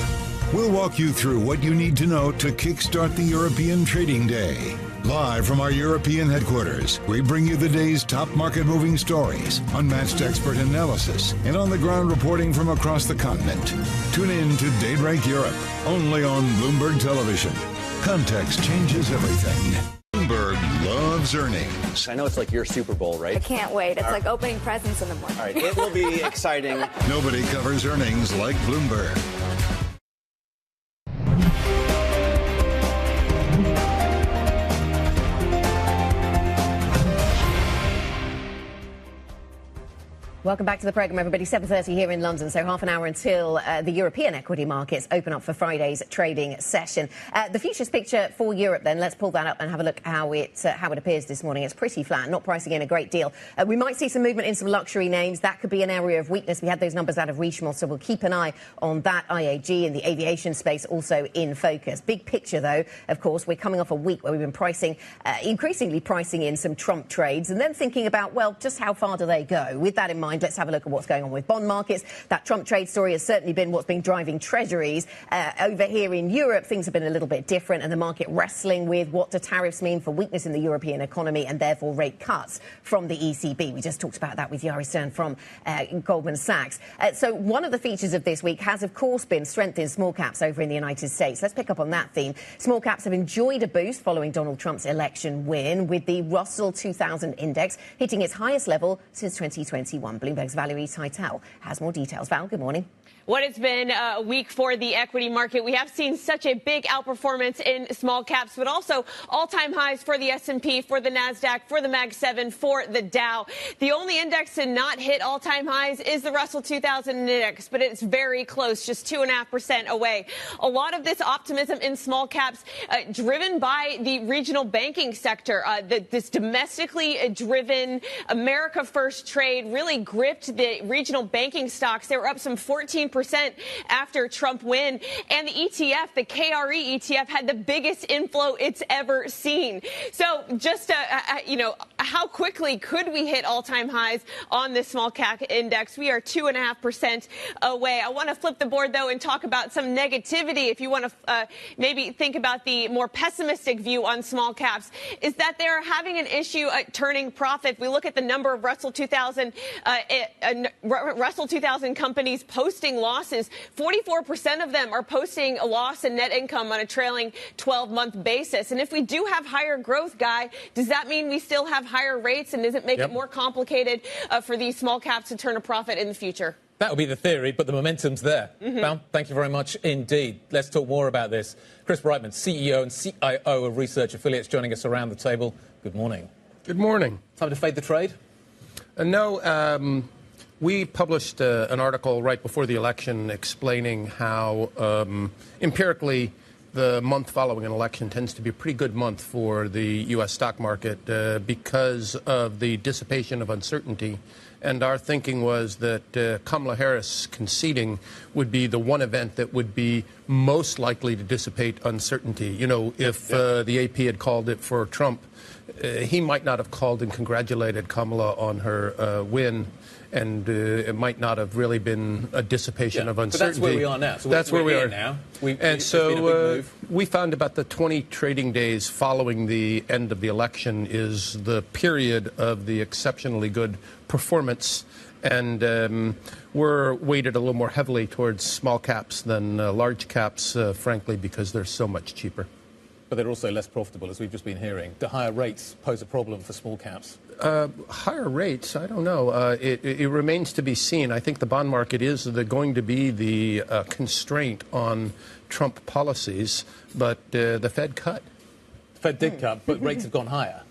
We'll walk you through what you need to know to kickstart the European trading day. Live from our European headquarters, we bring you the day's top market-moving stories, unmatched expert analysis, and on-the-ground reporting from across the continent. Tune in to Daybreak Europe, only on Bloomberg Television. Context changes everything. Bloomberg loves earnings. I know it's like your Super Bowl, right? I can't wait. It's like opening presents in the morning. All right, it will be exciting. Nobody covers earnings like Bloomberg. Welcome back to the programme, everybody. 7:30 here in London, so half an hour until the European equity markets open up for Friday's trading session. The futures picture for Europe, then, let's pull that up and have a look how it appears this morning. It's pretty flat, not pricing in a great deal. We might see some movement in some luxury names. That could be an area of weakness. We had those numbers out of Richemont, so we'll keep an eye on that. IAG and the aviation space also in focus. Big picture, though, of course, we're coming off a week where we've been increasingly pricing in some Trump trades and then thinking about, well, just how far do they go? With that in mind, let's have a look at what's going on with bond markets. That Trump trade story has certainly been what's been driving treasuries. Over here in Europe, things have been a little bit different, and the market wrestling with what do tariffs mean for weakness in the European economy and therefore rate cuts from the ECB. We just talked about that with Yari Stern from Goldman Sachs. So one of the features of this week has, of course, been strength in small caps over in the United States. Let's pick up on that theme. Small caps have enjoyed a boost following Donald Trump's election win, with the Russell 2000 index hitting its highest level since 2021. Bloomberg's Valerie Teitel has more details. Val, good morning. What it's been a week for the equity market. We have seen such a big outperformance in small caps, but also all-time highs for the S&P, for the NASDAQ, for the Mag 7, for the Dow. The only index to not hit all-time highs is the Russell 2000 index, but it's very close, just 2.5% away. A lot of this optimism in small caps driven by the regional banking sector. This domestically driven America First trade really gripped the regional banking stocks. They were up some 14% after Trump win. And the ETF, the KRE ETF, had the biggest inflow it's ever seen. So just, how quickly could we hit all-time highs on this small cap index? We are 2.5% away. I want to flip the board, though, and talk about some negativity. If you want to maybe think about the more pessimistic view on small caps, is that they're having an issue turning profit. We look at the number of Russell 2000 companies posting losses. 44% of them are posting a loss in net income on a trailing 12-month basis. And if we do have higher growth, Guy, does that mean we still have higher rates? And does it make it more complicated for these small caps to turn a profit in the future? That would be the theory, but the momentum's there. Val, thank you very much indeed. Let's talk more about this. Chris Brightman, CEO and CIO of Research Affiliates, joining us around the table. Good morning. Good morning. Time to fade the trade? No. We published an article right before the election explaining how empirically the month following an election tends to be a pretty good month for the U.S. stock market because of the dissipation of uncertainty. And our thinking was that Kamala Harris conceding would be the one event that would be most likely to dissipate uncertainty. You know, if the AP had called it for Trump, he might not have called and congratulated Kamala on her win. And it might not have really been a dissipation of uncertainty. But that's where we are now. So that's where we are now. We found about the 20 trading days following the end of the election is the period of the exceptionally good performance. And we're weighted a little more heavily towards small caps than large caps, frankly, because they're so much cheaper. But they're also less profitable, as we've just been hearing. Do higher rates pose a problem for small caps? Higher rates, I don't know. It remains to be seen. I think the bond market is going to be the constraint on Trump policies, but the Fed cut. The Fed did cut, but rates have gone higher.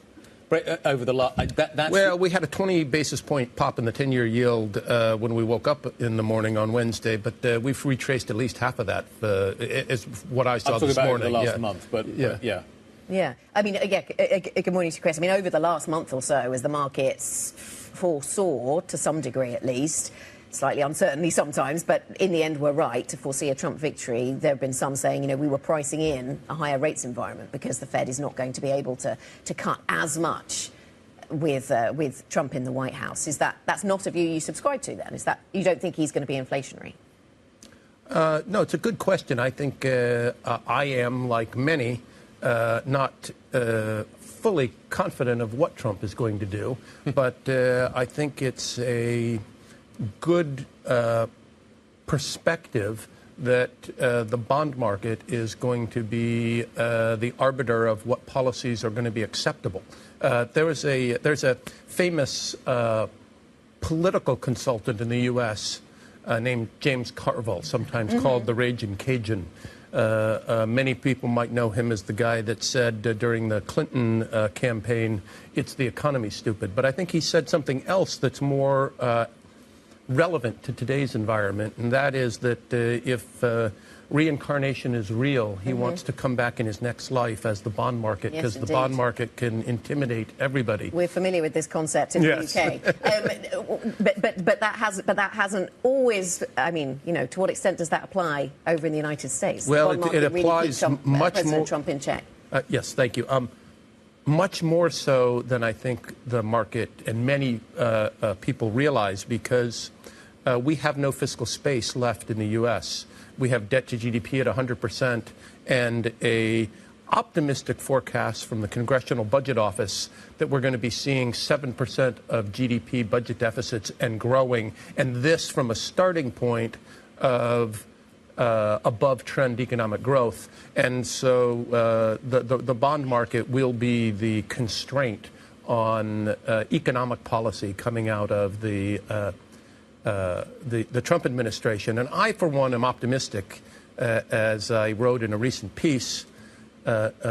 Over the last, well, we had a 20 basis point pop in the 10-year yield when we woke up in the morning on Wednesday, but we've retraced at least half of that. Is what I saw this morning. Over the last month, but yeah. Yeah. I mean, good morning to Chris. I mean, over the last month or so, as the markets foresaw, to some degree at least, slightly uncertainly sometimes, but in the end we're right to foresee a Trump victory. There have been some saying, you know, we were pricing in a higher rates environment because the Fed is not going to be able to cut as much with Trump in the White House. That's not a view you subscribe to then? Is that you don't think he's going to be inflationary? No, it's a good question. I think I am, like many, not fully confident of what Trump is going to do, but I think it's a good perspective that the bond market is going to be the arbiter of what policies are going to be acceptable. There's a famous political consultant in the U.S. Named James Carville, sometimes called the Raging Cajun. Many people might know him as the guy that said during the Clinton campaign, "It's the economy, stupid." But I think he said something else that's more relevant to today's environment, and that is that if reincarnation is real, he wants to come back in his next life as the bond market, because the bond market can intimidate everybody. We're familiar with this concept in the UK. But that hasn't always, I mean, you know, to what extent does that apply over in the United States? Well, it applies really much President more. Trump in check. Yes, thank you. Much more so than I think the market and many people realize, because we have no fiscal space left in the U.S. We have debt to GDP at 100% and a optimistic forecast from the Congressional Budget Office that we're going to be seeing 7% of GDP budget deficits and growing, and this from a starting point of above-trend economic growth. And so the bond market will be the constraint on economic policy coming out of the Trump administration. And I, for one, am optimistic. As I wrote in a recent piece,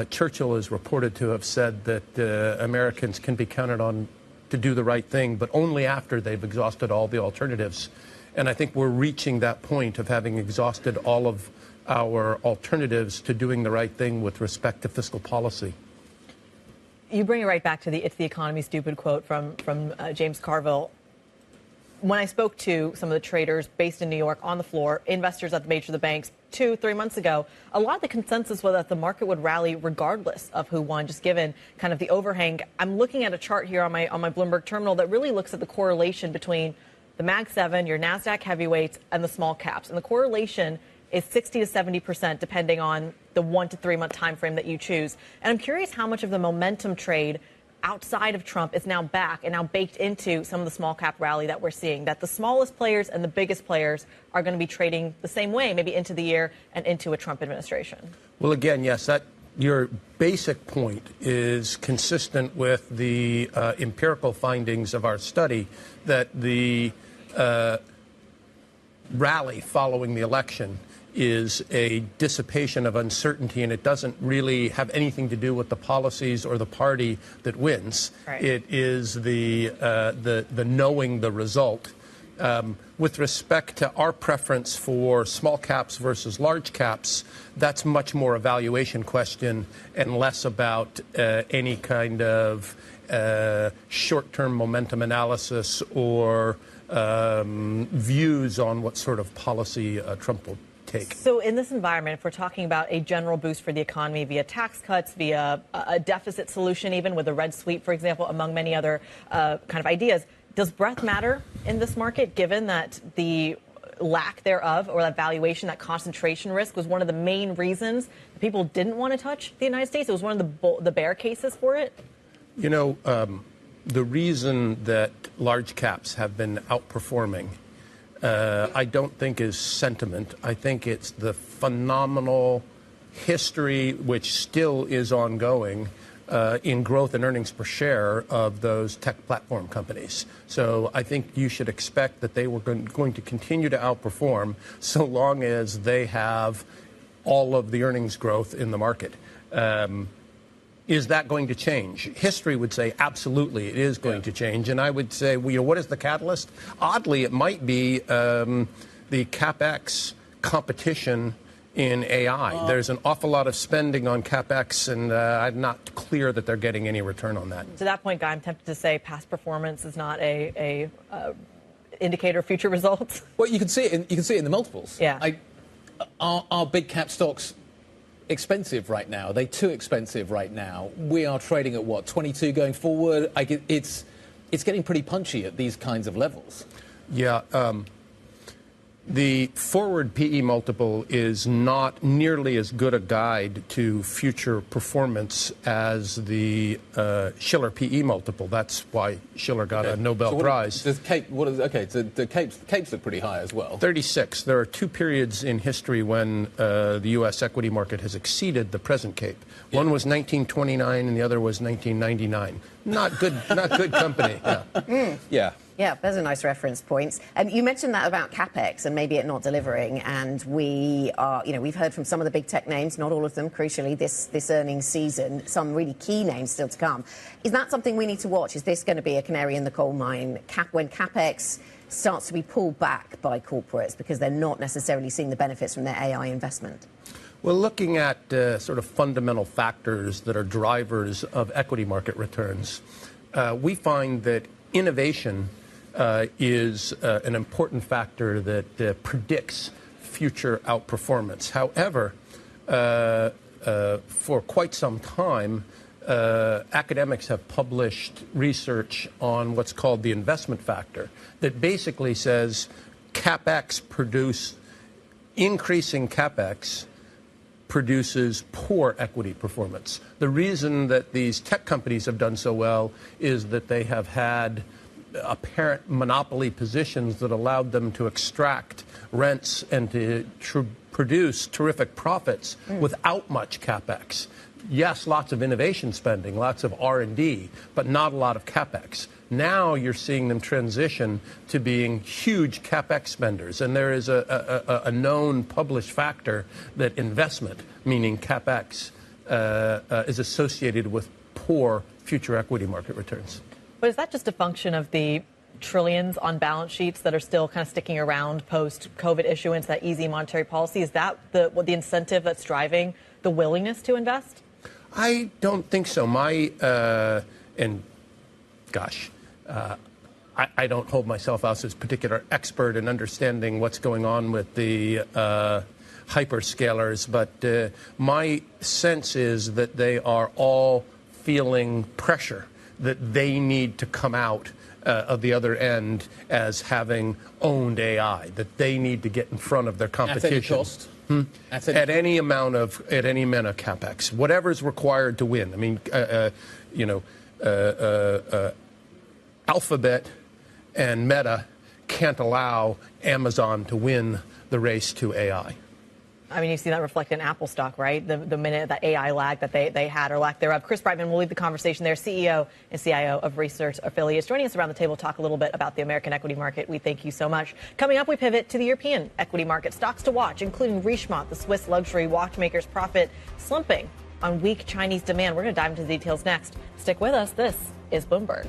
Churchill is reported to have said that Americans can be counted on to do the right thing, but only after they've exhausted all the alternatives. And I think we're reaching that point of having exhausted all of our alternatives to doing the right thing with respect to fiscal policy. You bring it right back to the "it's the economy, stupid" quote from James Carville. When I spoke to some of the traders based in New York on the floor, investors at the major the banks 2-3 months ago, a lot of the consensus was that the market would rally regardless of who won, just given kind of the overhang. I'm looking at a chart here on my Bloomberg terminal that really looks at the correlation between the Mag 7, your NASDAQ heavyweights, and the small caps. And the correlation is 60 to 70%, depending on the 1 to 3 month time frame that you choose. And I'm curious how much of the momentum trade outside of Trump is now back and now baked into some of the small cap rally that we're seeing, that the smallest players and the biggest players are going to be trading the same way, maybe into the year and into a Trump administration. Well, again, yes, your basic point is consistent with the empirical findings of our study, that the rally following the election is a dissipation of uncertainty, and it doesn't really have anything to do with the policies or the party that wins. Right. It is the knowing the result. With respect to our preference for small caps versus large caps, that's much more a valuation question and less about any kind of short-term momentum analysis or views on what sort of policy Trump will take. So in this environment, if we're talking about a general boost for the economy via tax cuts, via a deficit solution, even with a red sweep, for example, among many other kind of ideas, does breadth matter in this market, given that the lack thereof, or that valuation, that concentration risk, was one of the main reasons people didn't want to touch the United States? It was one of the bear cases for it? You know, the reason that large caps have been outperforming, I don't think is sentiment. I think it's the phenomenal history, which still is ongoing, in growth and earnings per share of those tech platform companies. So I think you should expect that they were going to continue to outperform so long as they have all of the earnings growth in the market. Is that going to change? History would say absolutely it is going to change. And I would say, well, what is the catalyst? Oddly, it might be the CapEx competition in AI. There's an awful lot of spending on CapEx, and I'm not clear that they're getting any return on that. To that point, Guy, I'm tempted to say past performance is not a indicator of future results. Well, you can see it in the multiples. Yeah. Are big cap stocks expensive right now? Are they too expensive right now? We are trading at what, 22 going forward? It's getting pretty punchy at these kinds of levels. Yeah. The forward PE multiple is not nearly as good a guide to future performance as the Shiller PE multiple. That's why Shiller got a Nobel Prize. So the capes are pretty high as well. 36. There are two periods in history when the U.S. equity market has exceeded the present cape. One was 1929 and the other was 1999. Not good company. Yeah. Yeah. Yeah, those are nice reference points. You mentioned that about CapEx and maybe it not delivering, and we've heard from some of the big tech names, not all of them, crucially, this earnings season, some really key names still to come. Is that something we need to watch? Is this going to be a canary in the coal mine when CapEx starts to be pulled back by corporates because they're not necessarily seeing the benefits from their AI investment? Well, looking at sort of fundamental factors that are drivers of equity market returns, we find that innovation is an important factor that predicts future outperformance. However, for quite some time, academics have published research on what's called the investment factor that basically says increasing CapEx produces poor equity performance. The reason that these tech companies have done so well is that they have had apparent monopoly positions that allowed them to extract rents and to produce terrific profits without much CapEx. Yes, lots of innovation spending, lots of R&D, but not a lot of CapEx. Now you're seeing them transition to being huge CapEx spenders, and there is a known published factor that investment, meaning CapEx, is associated with poor future equity market returns. But is that just a function of the trillions on balance sheets that are still kind of sticking around post-COVID issuance, that easy monetary policy? Is that the incentive that's driving the willingness to invest? I don't think so. I don't hold myself out as a particular expert in understanding what's going on with the hyperscalers, but my sense is that they are all feeling pressure that they need to come out of the other end as having owned AI, that they need to get in front of their competition. At any cost? At any amount of CapEx, whatever is required to win. I mean, Alphabet and Meta can't allow Amazon to win the race to AI. I mean, you see that reflected in Apple stock, right? The minute that AI lag that they had or lack thereof. Chris Brightman will lead the conversation there, CEO and CIO of Research Affiliates. Joining us around the table to talk a little bit about the American equity market. We thank you so much. Coming up, we pivot to the European equity market. Stocks to watch, including Richemont, the Swiss luxury watchmaker's profit slumping on weak Chinese demand. We're going to dive into the details next. Stick with us. This is Bloomberg.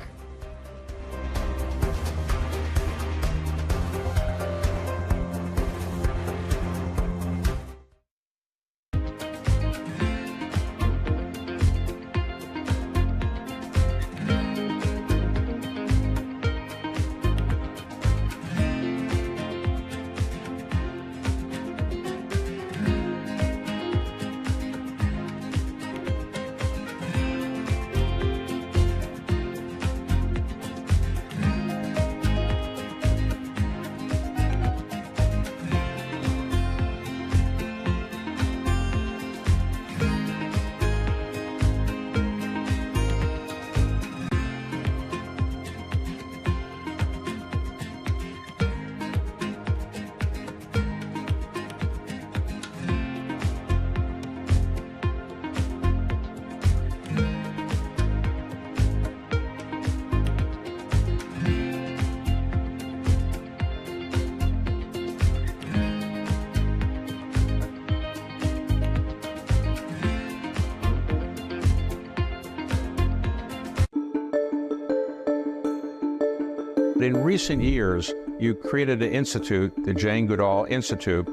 But in recent years, you created an institute, the Jane Goodall Institute,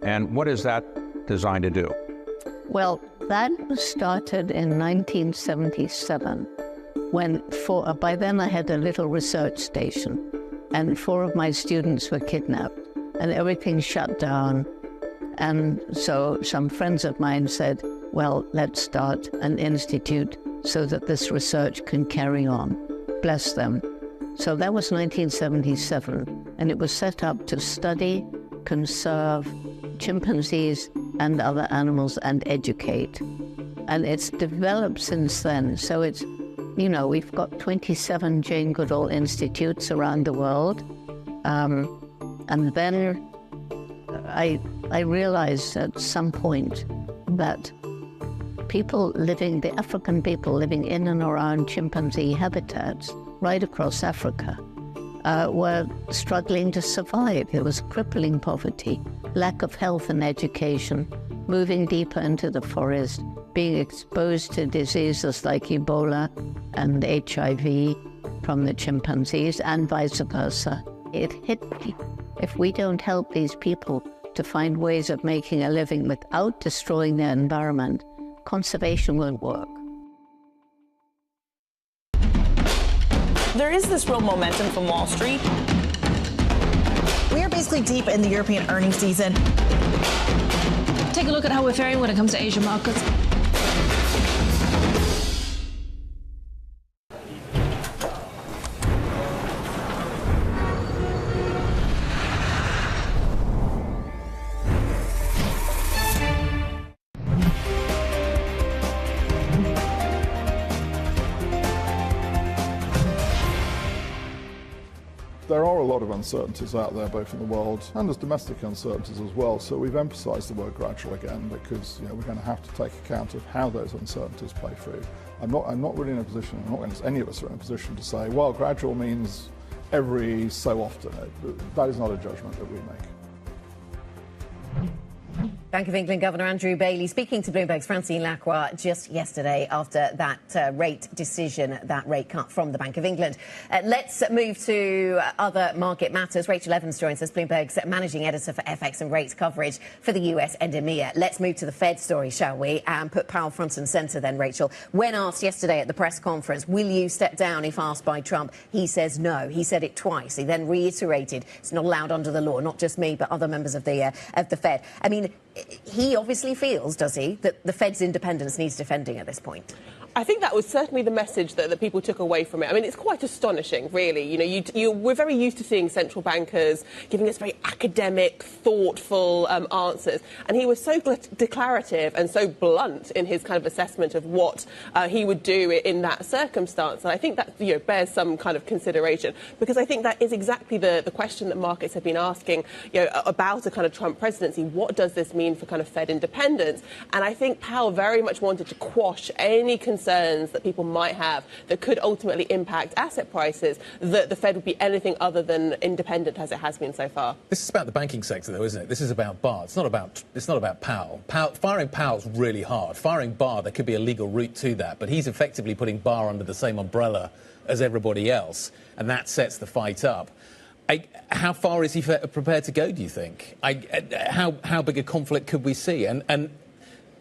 and what is that designed to do? Well, that was started in 1977 when by then I had a little research station and 4 of my students were kidnapped and everything shut down. And so some friends of mine said, well, let's start an institute so that this research can carry on. Bless them. So that was 1977, and it was set up to study, conserve chimpanzees and other animals and educate. And it's developed since then. So it's, you know, we've got 27 Jane Goodall Institutes around the world. And then I realized at some point that the African people living in and around chimpanzee habitats right across Africa were struggling to survive. There was crippling poverty, lack of health and education, moving deeper into the forest, being exposed to diseases like Ebola and HIV from the chimpanzees and vice versa. It hit me. If we don't help these people to find ways of making a living without destroying their environment, conservation won't work. There is this real momentum from Wall Street. We are basically deep in the European earnings season. Take a look at how we're faring when it comes to Asian markets. There are a lot of uncertainties out there, both in the world and there's domestic uncertainties as well. So we've emphasised the word gradual again because we're going to have to take account of how those uncertainties play through. I'm not really in a position, any of us are in a position to say, well, gradual means every so often. That is not a judgment that we make. Bank of England Governor Andrew Bailey speaking to Bloomberg's Francine Lacroix just yesterday after that rate decision, that rate cut from the Bank of England. Let's move to other market matters. Rachel Evans joins us, Bloomberg's managing editor for FX and rates coverage for the US and EMEA. Let's move to the Fed story, shall we, and put Powell front and centre then, Rachel. When asked yesterday at the press conference, will you step down if asked by Trump, he says no. He said it twice. He then reiterated it's not allowed under the law, not just me, but other members of the Fed. I mean, he obviously feels, does he, that the Fed's independence needs defending at this point? I think that was certainly the message that people took away from it. I mean, it's quite astonishing, really. You know, we're very used to seeing central bankers giving us very academic, thoughtful answers. And he was so declarative and so blunt in his kind of assessment of what he would do in that circumstance. And I think that, bears some kind of consideration, because I think that is exactly the question that markets have been asking, about a kind of Trump presidency. What does this mean for kind of Fed independence? And I think Powell very much wanted to quash any concerns that people might have that could ultimately impact asset prices, that the Fed would be anything other than independent as it has been so far. This is about the banking sector, though, isn't it? This is about Barr. It's not about Powell. Firing Powell's really hard. Firing Barr, there could be a legal route to that, but he's effectively putting Barr under the same umbrella as everybody else, and that sets the fight up. How far is he prepared to go, do you think? How big a conflict could we see? And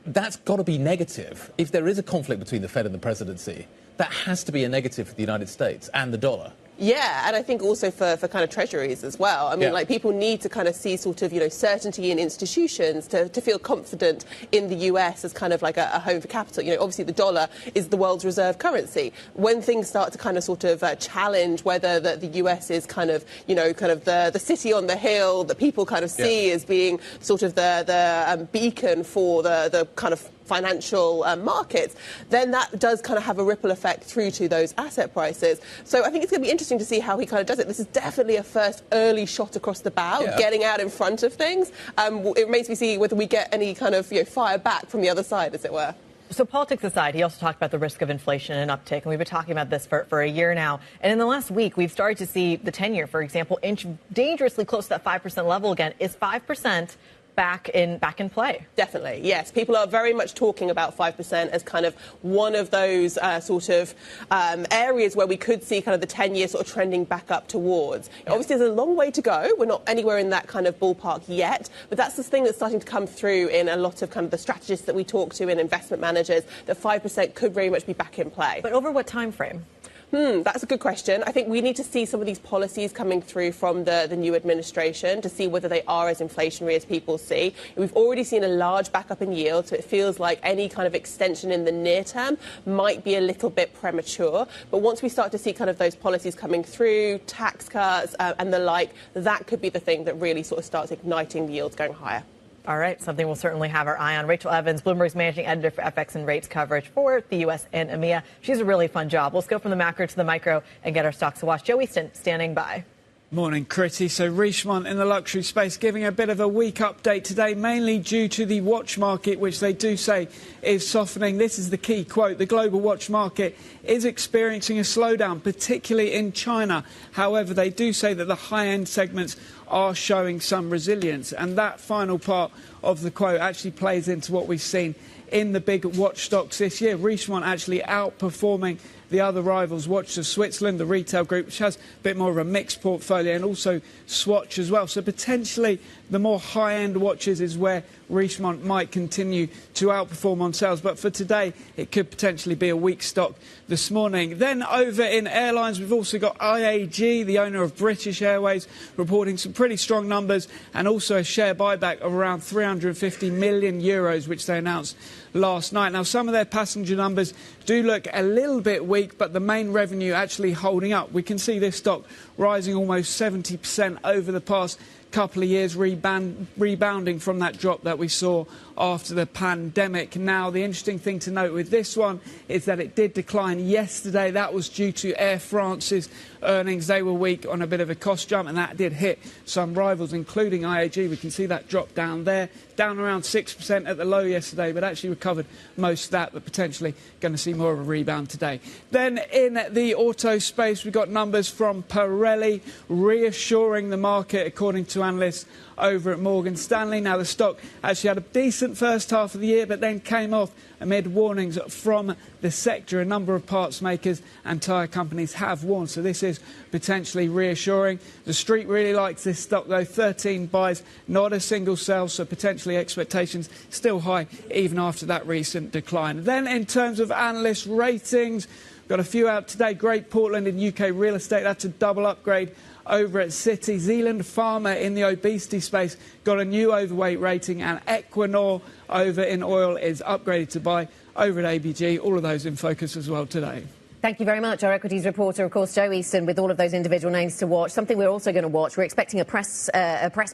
that's got to be negative. If there is a conflict between the Fed and the presidency, that has to be a negative for the United States and the dollar. Yeah, and I think also for kind of treasuries as well. I mean, people need to kind of see sort of, certainty in institutions to feel confident in the US as kind of like a home for capital. Obviously the dollar is the world's reserve currency. When things start to kind of sort of challenge whether the US is kind of, the city on the hill that people kind of see as being sort of the beacon for the kind of financial markets, then that does kind of have a ripple effect through to those asset prices. So I think it's going to be interesting to see how he kind of does it. This is definitely a first early shot across the bow, getting out in front of things. It remains to be seen whether we get any kind of fire back from the other side, as it were. So politics aside, he also talked about the risk of inflation and uptick, and we've been talking about this for a year now. And in the last week, we've started to see the 10-year, for example, inch dangerously close to that 5% level again. Is 5% back in play. Definitely, yes. People are very much talking about 5% as kind of one of those areas where we could see kind of the 10-year sort of trending back up towards. Obviously, there's a long way to go. We're not anywhere in that kind of ballpark yet, but that's the thing that's starting to come through in a lot of kind of the strategists that we talk to in investment managers, that 5% could very much be back in play. But over what time frame? That's a good question. I think we need to see some of these policies coming through from the new administration to see whether they are as inflationary as people see. We've already seen a large backup in yield, so it feels like any kind of extension in the near term might be a little bit premature. But once we start to see kind of those policies coming through, tax cuts and the like, that could be the thing that really sort of starts igniting the yields going higher. All right, something we'll certainly have our eye on. Rachel Evans, Bloomberg's managing editor for FX and rates coverage for the U.S. and EMEA. She's a really fun job. Let's go from the macro to the micro and get our stocks to watch. Joe Easton standing by. Morning, Critty. So Richemont in the luxury space giving a bit of a weak update today, mainly due to the watch market, which they do say is softening. This is the key quote. The global watch market is experiencing a slowdown, particularly in China. However, they do say that the high-end segments are showing some resilience. And that final part of the quote actually plays into what we've seen in the big watch stocks this year. Richemont actually outperforming the other rivals, Watches of Switzerland, the retail group, which has a bit more of a mixed portfolio, and also Swatch as well. So potentially the more high-end watches is where Richemont might continue to outperform on sales. But for today, it could potentially be a weak stock this morning. Then over in airlines, we've also got IAG, the owner of British Airways, reporting some pretty strong numbers, and also a share buyback of around 350 million euros, which they announced last night. Now, some of their passenger numbers do look a little bit weak, but the main revenue actually holding up. We can see this stock rising almost 70% over the past couple of years, rebounding from that drop that we saw after the pandemic. Now, the interesting thing to note with this one is that it did decline yesterday. That was due to Air France's earnings. They were weak on a bit of a cost jump, and that did hit some rivals, including IAG. We can see that drop down there, down around 6% at the low yesterday, but actually recovered most of that, but potentially going to see more of a rebound today. Then in the auto space, we've got numbers from Pirelli reassuring the market, according to analysts over at Morgan Stanley. Now, the stock actually had a decent first half of the year, but then came off amid warnings from the sector. A number of parts makers and tyre companies have warned, so this is potentially reassuring. The street really likes this stock, though. 13 buys, not a single sell, so potentially expectations still high even after that recent decline. Then in terms of analyst ratings, got a few out today. Great Portland in UK real estate, that's a double upgrade over at Citi. Zealand Pharma in the obesity space got a new overweight rating, and Equinor over in oil is upgraded to buy over at ABG. All of those in focus as well today. Thank you very much. Our equities reporter, of course, Joe Easton, with all of those individual names to watch. Something we're also going to watch, we're expecting a press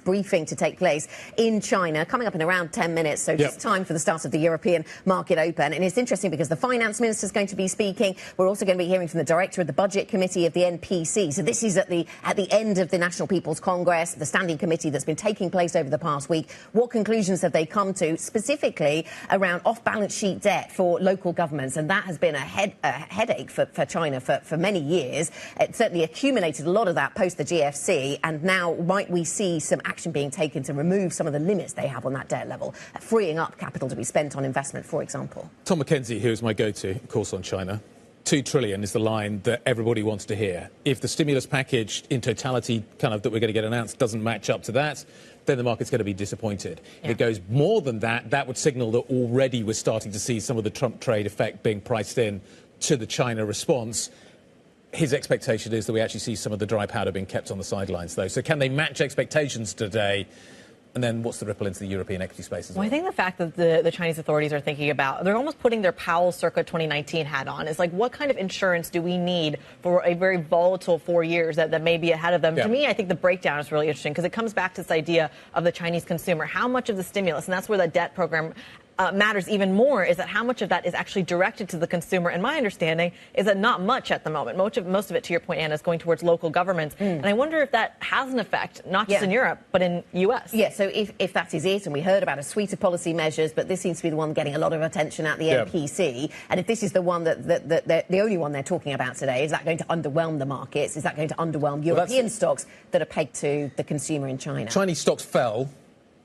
briefing to take place in China, coming up in around 10 minutes, so just time for the start of the European market open. And it's interesting because the finance minister is going to be speaking. We're also going to be hearing from the director of the budget committee of the NPC. So this is at the end of the National People's Congress, the standing committee that's been taking place over the past week. What conclusions have they come to, specifically around off-balance sheet debt for local governments? And that has been a headache for China for many years. It certainly accumulated a lot of that post the GFC, and now might we see some action being taken to remove some of the limits they have on that debt level, freeing up capital to be spent on investment, for example? Tom McKenzie, who is my go-to, of course, on China. 2 trillion is the line that everybody wants to hear. If the stimulus package in totality kind of that we're going to get announced doesn't match up to that, then the market's going to be disappointed. If it goes more than that, that would signal that already we're starting to see some of the Trump trade effect being priced in to the China response. His expectation is that we actually see some of the dry powder being kept on the sidelines, though. So can they match expectations today? And then what's the ripple into the European equity space as well? Well, I think the fact that the Chinese authorities are thinking about, they're almost putting their Powell circa 2019 hat on. It's like, what kind of insurance do we need for a very volatile 4 years that may be ahead of them? To me, I think the breakdown is really interesting because it comes back to this idea of the Chinese consumer. How much of the stimulus, and that's where the debt program matters even more, is that how much of that is actually directed to the consumer. And my understanding is that not much at the moment. Most of it, to your point, Anna, is going towards local governments. And I wonder if that has an effect, not just in Europe, but in US. Yeah, so if that is it, and we heard about a suite of policy measures, but this seems to be the one getting a lot of attention at the NPC, and if this is the one that the only one they're talking about today, is that going to underwhelm the markets? Is that going to underwhelm European stocks that are pegged to the consumer in China? Chinese stocks fell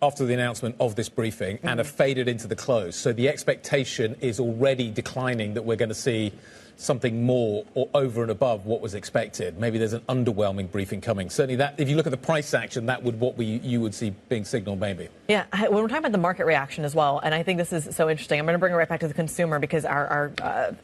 after the announcement of this briefing and have faded into the close. So the expectation is already declining that we're going to see something more or over and above what was expected. Maybe there's an underwhelming briefing coming. Certainly that, if you look at the price action, that would you would see being signaled maybe. Yeah, when we're talking about the market reaction as well, and I think this is so interesting. I'm going to bring it right back to the consumer because our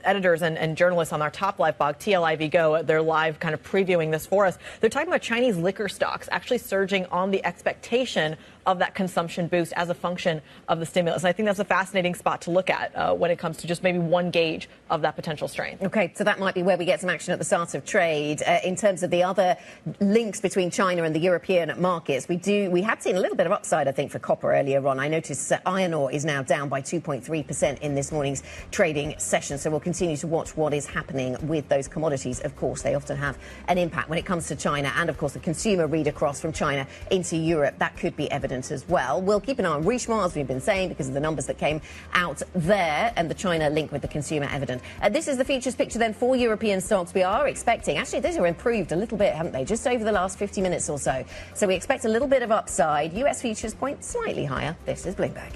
editors and journalists on our top live blog, TLIV Go, they're live kind of previewing this for us. They're talking about Chinese liquor stocks actually surging on the expectation of that consumption boost as a function of the stimulus. And I think that's a fascinating spot to look at when it comes to just maybe one gauge of that potential strength. OK, so that might be where we get some action at the start of trade. In terms of the other links between China and the European markets, we had seen a little bit of upside, I think, for copper earlier on. I noticed that iron ore is now down by 2.3% in this morning's trading session. So we'll continue to watch what is happening with those commodities. Of course, they often have an impact when it comes to China. And, of course, the consumer read across from China into Europe. That could be evident as well. We'll keep an eye on Richemont, as we've been saying, because of the numbers that came out there and the China link with the consumer evident. This is the features picture then for European stocks. We are expecting, actually, these are improved a little bit, haven't they, just over the last 50 minutes or so. So we expect a little bit of upside. US futures point slightly higher. This is Bloomberg.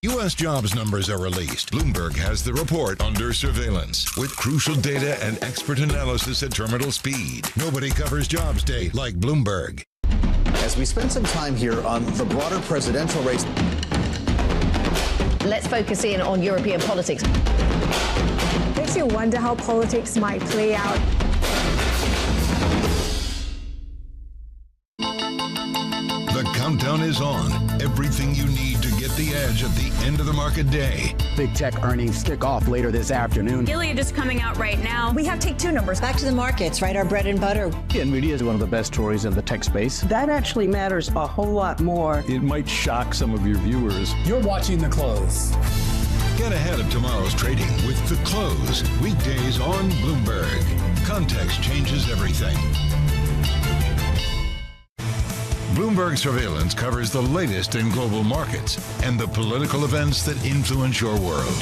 U.S. jobs numbers are released. Bloomberg has the report under surveillance with crucial data and expert analysis at terminal speed. Nobody covers jobs day like Bloomberg. As we spend some time here on the broader presidential race. Let's focus in on European politics. Makes you wonder how politics might play out. The countdown is on. Everything you need to get the edge at the end of the market day. Big tech earnings kick off later this afternoon. Gilead is coming out right now. We have take two numbers. Back to the markets, right? Our bread and butter. NVIDIA is one of the best stories in the tech space. That actually matters a whole lot more. It might shock some of your viewers. You're watching The Close. Get ahead of tomorrow's trading with The Close. Weekdays on Bloomberg. Context changes everything. Bloomberg Surveillance covers the latest in global markets and the political events that influence your world.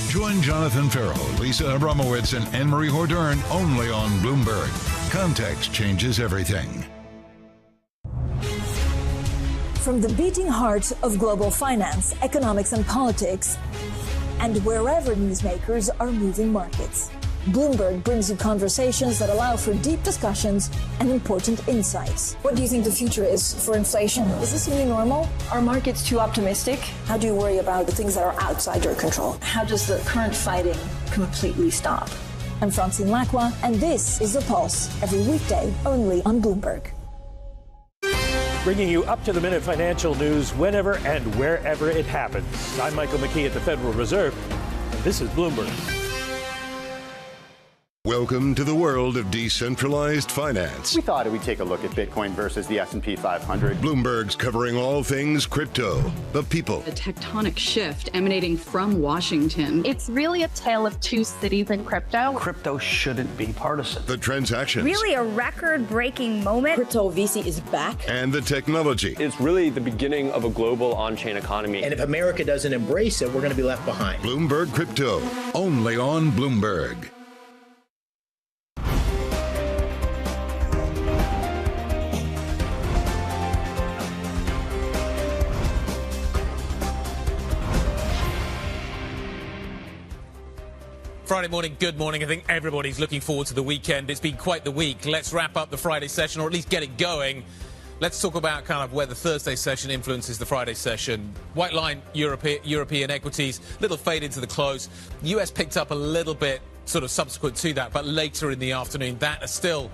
Join Jonathan Farrell, Lisa Abramowitz, and Anne-Marie Hordern only on Bloomberg. Context changes everything. From the beating heart of global finance, economics, and politics, and wherever newsmakers are moving markets, Bloomberg brings you conversations that allow for deep discussions and important insights. What do you think the future is for inflation? Is this new normal? Are markets too optimistic? How do you worry about the things that are outside your control? How does the current fighting completely stop? I'm Francine Lacqua, and this is The Pulse, every weekday only on Bloomberg. Bringing you up-to-the-minute financial news whenever and wherever it happens. I'm Michael McKee at the Federal Reserve, and this is Bloomberg. Welcome to the world of decentralized finance. We thought we'd take a look at Bitcoin versus the S&P 500. Bloomberg's covering all things crypto, the people. A tectonic shift emanating from Washington. It's really a tale of two cities in crypto. Crypto shouldn't be partisan. The transactions. Really a record-breaking moment. Crypto VC is back. And the technology. It's really the beginning of a global on-chain economy. And if America doesn't embrace it, we're going to be left behind. Bloomberg Crypto, only on Bloomberg. Friday morning, good morning. I think everybody's looking forward to the weekend. It's been quite the week. Let's wrap up the Friday session, or at least get it going. Let's talk about kind of where the Thursday session influences the Friday session. White line, European equities, little fade into the close. The US picked up a little bit sort of subsequent to that, but later in the afternoon, that has still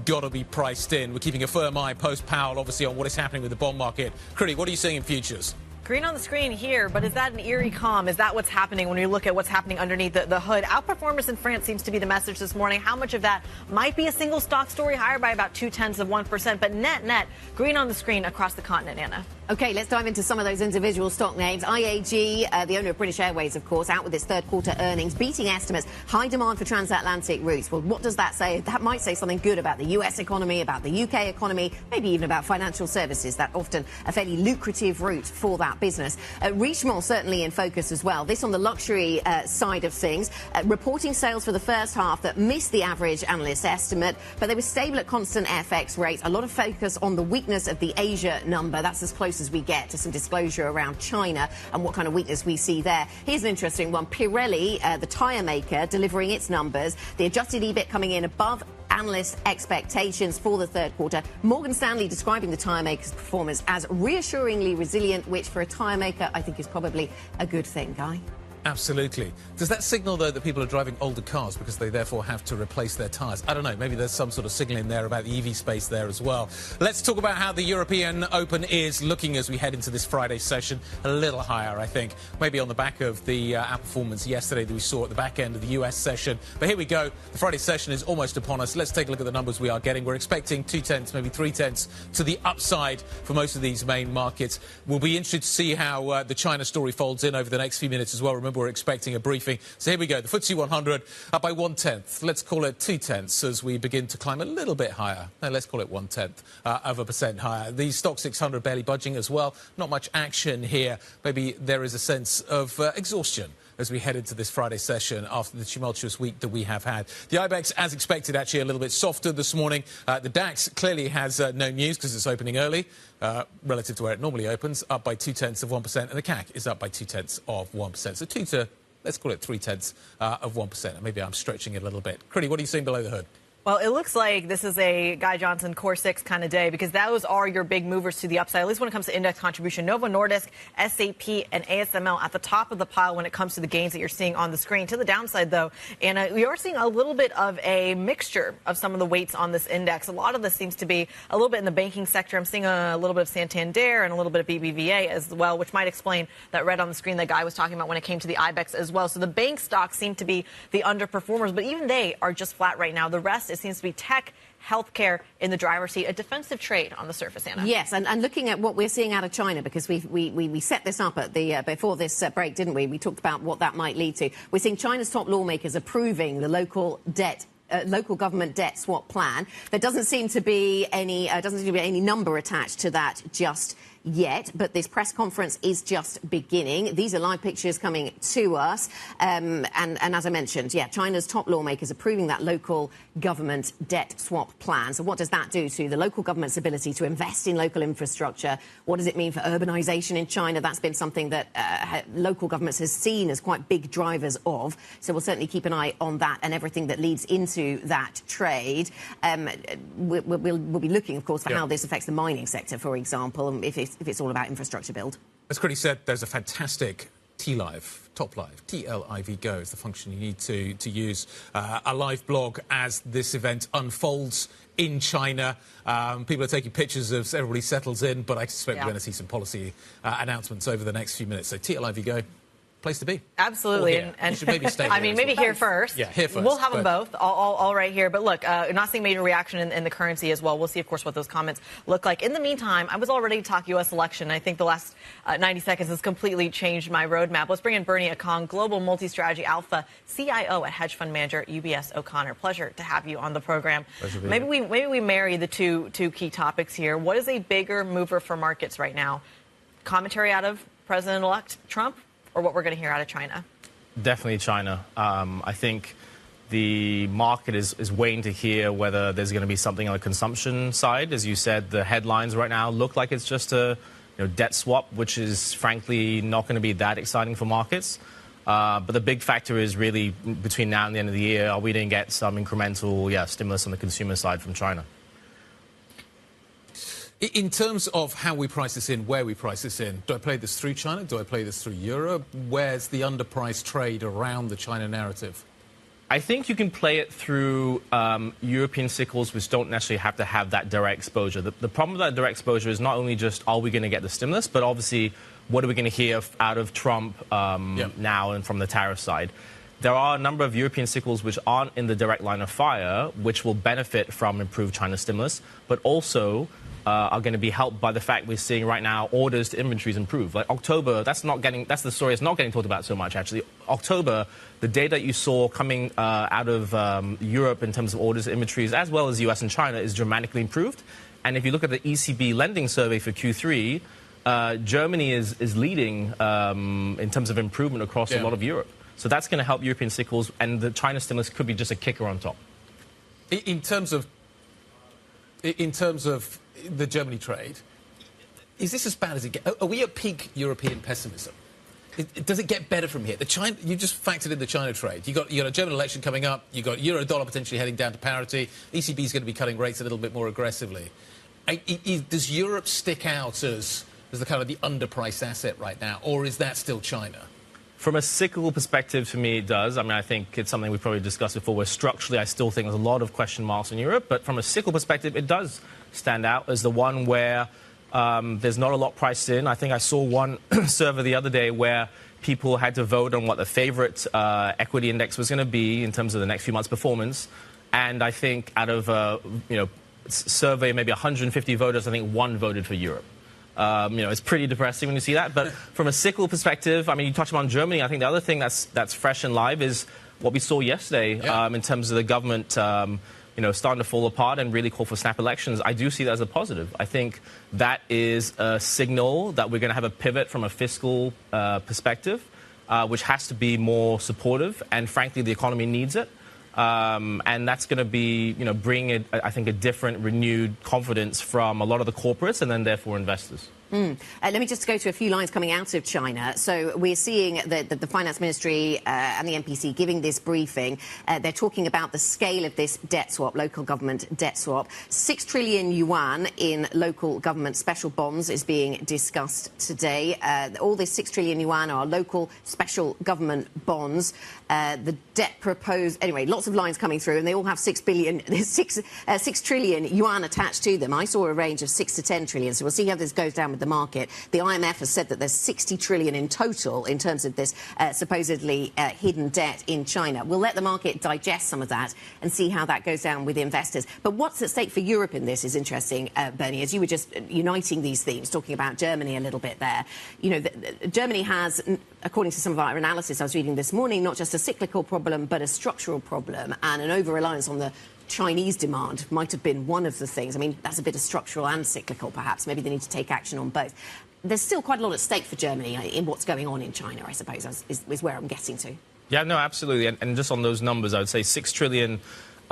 got to be priced in. We're keeping a firm eye post-Powell, obviously, on what is happening with the bond market. Kriti, what are you seeing in futures? Green on the screen here, but is that an eerie calm? Is that what's happening when we look at what's happening underneath the hood? Outperformance in France seems to be the message this morning. How much of that might be a single stock story, higher by about 0.2%, but net, green on the screen across the continent, Anna. OK, let's dive into some of those individual stock names. IAG, the owner of British Airways, of course, out with its third quarter earnings, beating estimates, high demand for transatlantic routes. Well, what does that say? That might say something good about the US economy, about the UK economy, maybe even about financial services, that often a fairly lucrative route for that business. Richemont certainly in focus as well. This on the luxury side of things, reporting sales for the first half that missed the average analyst estimate, but they were stable at constant FX rates. A lot of focus on the weakness of the Asia number. That's as close as we get to some disclosure around China and what kind of weakness we see there. Here's an interesting one. Pirelli, the tyre maker, delivering its numbers. The adjusted EBIT coming in above analyst expectations for the third quarter. Morgan Stanley describing the tyre maker's performance as reassuringly resilient, which for a tyre maker I think is probably a good thing, Guy. Absolutely. Does that signal, though, that people are driving older cars because they therefore have to replace their tyres? I don't know. Maybe there's some sort of signal in there about the EV space there as well. Let's talk about how the European Open is looking as we head into this Friday session. A little higher, I think. Maybe on the back of the outperformance yesterday that we saw at the back end of the US session. But here we go. The Friday session is almost upon us. Let's take a look at the numbers we are getting. We're expecting 0.2, maybe 0.3 to the upside for most of these main markets. We'll be interested to see how the China story folds in over the next few minutes as well. Remember, we're expecting a briefing. So here we go. The FTSE 100 up by 0.1. Let's call it 0.2 as we begin to climb a little bit higher. No, let's call it 0.1% higher. The Stock 600 barely budging as well. Not much action here. Maybe there is a sense of exhaustion as we head into this Friday session after the tumultuous week that we have had. The IBEX, as expected, actually a little bit softer this morning. The DAX clearly has no news because it's opening early relative to where it normally opens, up by 0.2%, and the CAC is up by 0.2%. So 2 to, let's call it 0.3%. Maybe I'm stretching it a little bit. Critty, what are you seeing below the hood? Well, it looks like this is a Guy Johnson Core 6 kind of day because those are your big movers to the upside, at least when it comes to index contribution. Novo Nordisk, SAP, and ASML at the top of the pile when it comes to the gains that you're seeing on the screen. To the downside, though, and we are seeing a little bit of a mixture of some of the weights on this index. A lot of this seems to be a little bit in the banking sector. I'm seeing a little bit of Santander and a little bit of BBVA as well, which might explain that red on the screen that Guy was talking about when it came to the IBEX as well. So the bank stocks seem to be the underperformers, but even they are just flat right now. The rest, it seems to be tech, healthcare in the driver's seat, a defensive trade on the surface, Anna. Yes, and looking at what we're seeing out of China, because we set this up at the before this break, didn't we? We talked about what that might lead to. We're seeing China's top lawmakers approving the local government debt swap plan. There doesn't seem to be any number attached to that just yet, but this press conference is just beginning. These are live pictures coming to us. And as I mentioned, China's top lawmakers approving that local government debt swap plan. So what does that do to the local government's ability to invest in local infrastructure? What does it mean for urbanization in China? That's been something that local governments has seen as quite big drivers of. So we'll certainly keep an eye on that and everything that leads into that trade. We'll be looking, of course, for how this affects the mining sector, for example, if it's all about infrastructure build. As Critty said, there's a fantastic T-Live, Top Live, TLIV Go is the function you need to use. A live blog as this event unfolds in China. People are taking pictures as everybody settles in, but I suspect we're going to see some policy announcements over the next few minutes. So TLIV Go. Place to be. Absolutely. And you should maybe stay I mean, maybe here first. Yeah, here first. We'll have them both, all right here. But look, not seeing major reaction in the currency as well. We'll see, of course, what those comments look like. In the meantime, I was all ready to talk U.S. election. I think the last 90 seconds has completely changed my roadmap. Let's bring in Bernie Akong, Global Multi-Strategy Alpha CIO at hedge fund manager UBS O'Connor. Pleasure to have you on the program. Maybe we marry the two key topics here. What is a bigger mover for markets right now? Commentary out of President-elect Trump, or what we're going to hear out of China? Definitely China. I think the market is waiting to hear whether there's going to be something on the consumption side. As you said, the headlines right now look like it's just a debt swap, which is frankly not going to be that exciting for markets. But the big factor is really between now and the end of the year, are we going to get some incremental stimulus on the consumer side from China? In terms of how we price this in, where we price this in, do I play this through China? Do I play this through Europe? Where's the underpriced trade around the China narrative? I think you can play it through European cycles, which don't necessarily have to have that direct exposure. The problem with that direct exposure is not only just, are we going to get the stimulus, but obviously, what are we going to hear out of Trump now and from the tariff side? There are a number of European cycles which aren't in the direct line of fire, which will benefit from improved China stimulus, but also are going to be helped by the fact we're seeing right now orders to inventories improve. Like October, that's the story that's not getting talked about so much, actually. October, the data you saw coming out of Europe in terms of orders to inventories, as well as US and China, is dramatically improved. And if you look at the ECB lending survey for Q3, Germany is leading in terms of improvement across a lot of Europe. So that's going to help European cycles, and the China stimulus could be just a kicker on top. In terms of the Germany trade, is this as bad as it gets? Are we at peak European pessimism? Does it get better from here? You just factored in the China trade. You got a German election coming up. You got euro-dollar potentially heading down to parity. ECB is going to be cutting rates a little bit more aggressively. Does Europe stick out as the kind of the underpriced asset right now, or is that still China? From a cyclical perspective, to me, it does. I mean, I think it's something we've probably discussed before, where structurally I still think there's a lot of question marks in Europe. But from a cyclical perspective, it does stand out as the one where there's not a lot priced in. I think I saw one survey the other day where people had to vote on what the favorite equity index was going to be in terms of the next few months' performance. And I think out of survey maybe 150 voters, I think one voted for Europe. It's pretty depressing when you see that. But from a cyclical perspective, I mean, you touched on Germany. I think the other thing that's fresh and live is what we saw yesterday in terms of the government, starting to fall apart and really call for snap elections. I do see that as a positive. I think that is a signal that we're going to have a pivot from a fiscal perspective, which has to be more supportive. And frankly, the economy needs it. And that's going to be, bring, I think, a different, renewed confidence from a lot of the corporates and then, therefore, investors. Let me just go to a few lines coming out of China. So we're seeing the Finance Ministry and the NPC giving this briefing. They're talking about the scale of this debt swap, local government debt swap. 6 trillion yuan in local government special bonds is being discussed today. All this 6 trillion yuan are local special government bonds. The debt proposed, anyway, lots of lines coming through, and they all have 6 trillion yuan attached to them. I saw a range of 6 to 10 trillion, so we'll see how this goes down with the market. The IMF has said that there's 60 trillion in total in terms of this supposedly hidden debt in China. We'll let the market digest some of that and see how that goes down with investors. But what's at stake for Europe in this is interesting, Bernie, as you were just uniting these themes, talking about Germany a little bit there. Germany has, according to some of our analysis I was reading this morning, not just a cyclical problem, but a structural problem, and an over-reliance on the Chinese demand might have been one of the things. I mean, that's a bit of structural and cyclical, perhaps. Maybe they need to take action on both. There's still quite a lot at stake for Germany in what's going on in China, I suppose, is where I'm getting to. Yeah, no, absolutely. And just on those numbers, I would say 6 trillion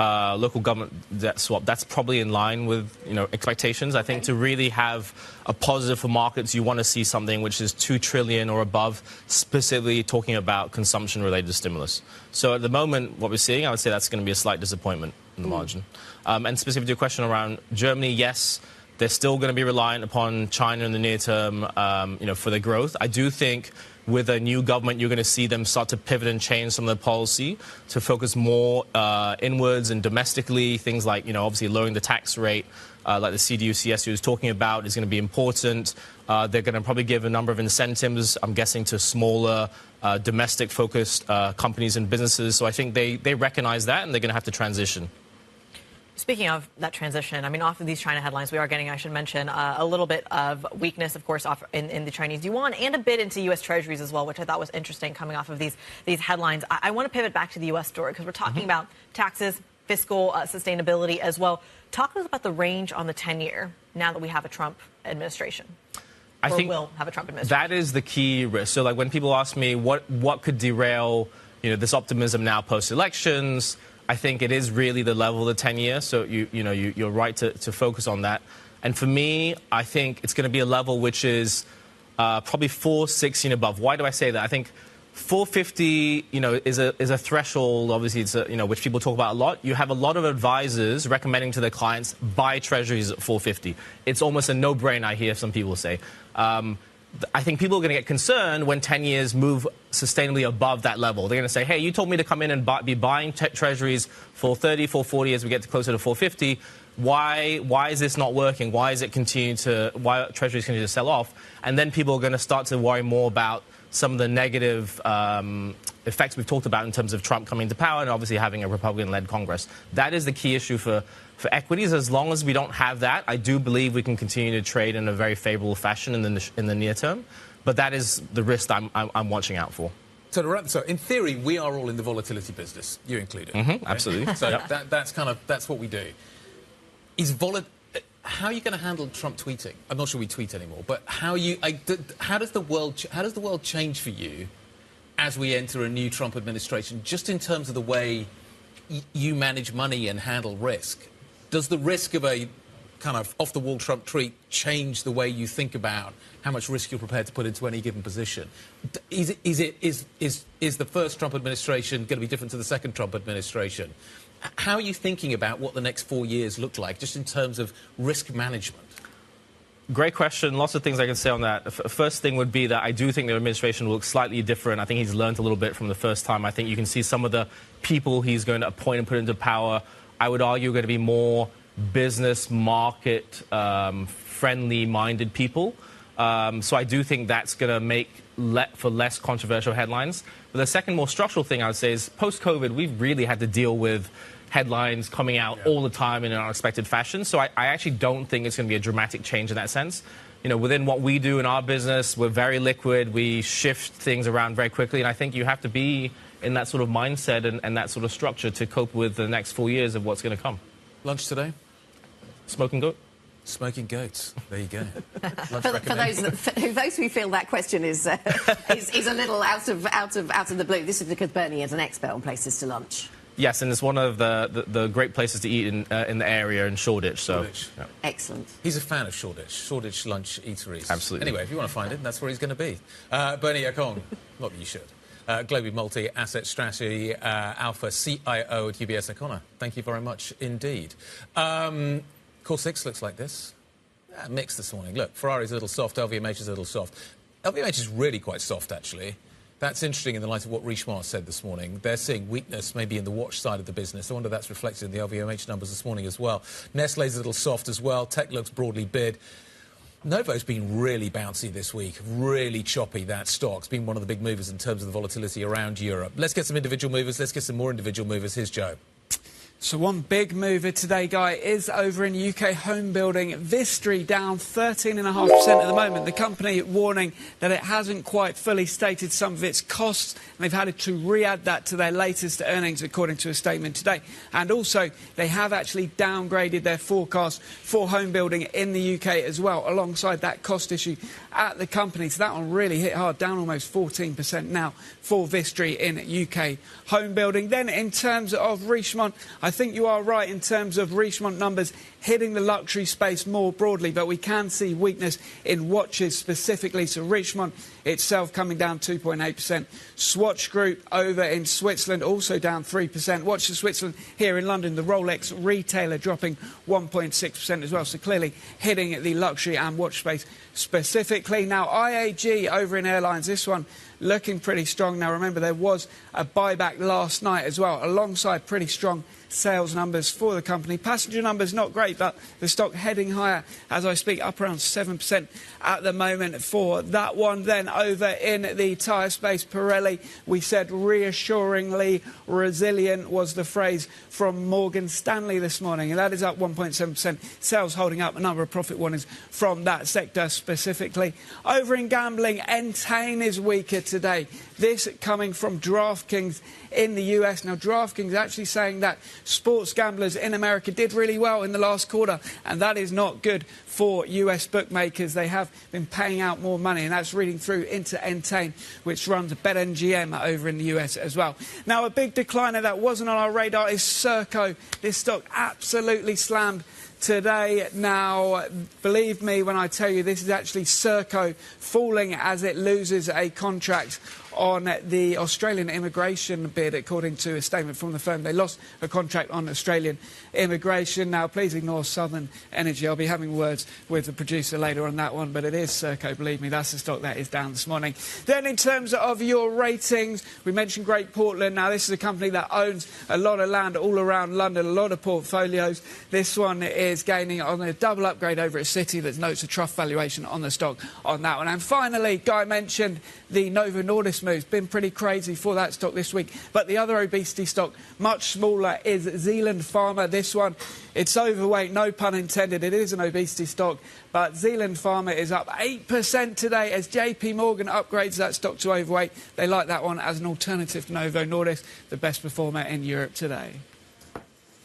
local government debt swap, that's probably in line with expectations. I think to really have a positive for markets, you want to see something which is 2 trillion or above, specifically talking about consumption-related stimulus. So at the moment, what we're seeing, I would say that's going to be a slight disappointment in the margin. And specifically to your question around Germany, yes, they're still going to be reliant upon China in the near term, for their growth. I do think with a new government, you're going to see them start to pivot and change some of the policy to focus more inwards and domestically. Things like, obviously lowering the tax rate, like the CDU-CSU is talking about, is going to be important. They're going to probably give a number of incentives, I'm guessing, to smaller domestic-focused companies and businesses. So I think they recognize that, and they're going to have to transition. Speaking of that transition, I mean, off of these China headlines, we are getting, I should mention, a little bit of weakness, of course, off in the Chinese yuan and a bit into U.S. Treasuries as well, which I thought was interesting coming off of these headlines. I want to pivot back to the U.S. story because we're talking about taxes, fiscal sustainability as well. Talk to us about the range on the 10-year now that we have a Trump administration. I think will have a Trump administration. That is the key risk. So, like, when people ask me what could derail, this optimism now post-elections, I think it is really the level of the 10-year. So you're right to focus on that. And for me, I think it's going to be a level which is probably 460 and above. Why do I say that? I think 450, is a threshold. Obviously, it's which people talk about a lot. You have a lot of advisors recommending to their clients buy treasuries at 450. It's almost a no-brainer, I hear some people say. I think people are going to get concerned when 10 years move sustainably above that level. They're going to say, hey, you told me to come in and be buying treasuries for 30, 440 as we get closer to 450. Why is this not working? Why is it why treasuries continue to sell off? And then people are going to start to worry more about some of the negative effects we've talked about in terms of Trump coming to power and obviously having a Republican-led Congress. That is the key issue for equities. As long as we don't have that, I do believe we can continue to trade in a very favorable fashion in the near term. But that is the risk I'm watching out for. So in theory, we are all in the volatility business, you included. Mm-hmm, absolutely. So that's what we do. How are you going to handle Trump tweeting? I'm not sure we tweet anymore, but how does the world change for you as we enter a new Trump administration, just in terms of the way you manage money and handle risk? Does the risk of a kind of off-the-wall Trump tweet change the way you think about how much risk you're prepared to put into any given position? Is the first Trump administration going to be different to the second Trump administration? How are you thinking about what the next 4 years look like, just in terms of risk management? Great question. Lots of things I can say on that. First thing would be that I do think the administration will look slightly different. I think he's learned a little bit from the first time. I think you can see some of the people he's going to appoint and put into power, I would argue, are going to be more business market friendly minded people. So I do think that's going to make for less controversial headlines. But the second more structural thing I would say is post-COVID, we've really had to deal with headlines coming out all the time in an unexpected fashion. So I actually don't think it's going to be a dramatic change in that sense. You know, within what we do in our business, we're very liquid. We shift things around very quickly. And I think you have to be in that sort of mindset and that sort of structure to cope with the next 4 years of what's going to come. Lunch today? Smoking goat. Smoking goats. There you go. For those who feel that question is a little out of the blue, this is because Bernie has an expert on places to lunch. Yes, and it's one of the great places to eat in the area in Shoreditch. So, yeah. Excellent. He's a fan of Shoreditch lunch eateries. Absolutely. Anyway, if you want to find him, that's where he's going to be. Bernie Ekong, not that you should. Global Multi-Asset Strategy Alpha CIO at UBS Econo. Thank you very much indeed. Core 6 looks like this. Mixed this morning. Look, Ferrari's a little soft, LVMH is a little soft. LVMH is really quite soft, actually. That's interesting in the light of what Richemont said this morning. They're seeing weakness maybe in the watch side of the business. I wonder if that's reflected in the LVMH numbers this morning as well. Nestlé's a little soft as well. Tech looks broadly bid. Novo's been really bouncy this week, really choppy, that stock. It's been one of the big movers in terms of the volatility around Europe. Let's get some individual movers. Let's get some more individual movers. Here's Joe. So one big mover today, Guy, is over in UK home building. Vistry down 13.5% at the moment. The company warning that it hasn't quite fully stated some of its costs, and they've had to re-add that to their latest earnings, according to a statement today. And also, they have actually downgraded their forecast for home building in the UK as well, alongside that cost issue at the company. So that one really hit hard, down almost 14% now for Vistry in UK home building. Then in terms of Richemont, I think you are right in terms of Richemont numbers hitting the luxury space more broadly, but we can see weakness in watches specifically. So Richemont itself coming down 2.8%. Swatch Group over in Switzerland also down 3%. Watch of Switzerland here in London, the Rolex retailer dropping 1.6% as well. So clearly hitting the luxury and watch space specifically. Now IAG over in airlines, this one looking pretty strong. Now remember, there was a buyback last night as well, alongside pretty strong sales numbers for the company. Passenger numbers not great, but the stock heading higher as I speak, up around 7% at the moment for that one. Then over in the tyre space, Pirelli, we said reassuringly resilient was the phrase from Morgan Stanley this morning, and that is up 1.7%. Sales holding up, a number of profit warnings from that sector specifically. Over in gambling, Entain is weaker today. This coming from DraftKings in the US. Now, DraftKings actually saying that sports gamblers in America did really well in the last quarter, and that is not good for US bookmakers. They have been paying out more money, and that's reading through into Entain, which runs BetMGM over in the US as well. Now, a big decliner that wasn't on our radar is Serco. This stock absolutely slammed today. Now, believe me when I tell you this is actually Serco falling as it loses a contract on the Australian immigration bid, according to a statement from the firm. They lost a contract on Australian immigration. Now, please ignore Southern Energy. I'll be having words with the producer later on that one, but it is Serco, believe me. That's the stock that is down this morning. Then, in terms of your ratings, we mentioned Great Portland. Now, this is a company that owns a lot of land all around London, a lot of portfolios. This one is gaining on a double upgrade over at City. There's notes of trough valuation on the stock on that one. And finally, Guy mentioned the Novo Nordisk move's been pretty crazy for that stock this week. But the other obesity stock, much smaller, is Zealand Pharma. This one, it's overweight, no pun intended. It is an obesity stock. But Zealand Pharma is up 8% today as JP Morgan upgrades that stock to overweight. They like that one as an alternative to Novo Nordisk, the best performer in Europe today.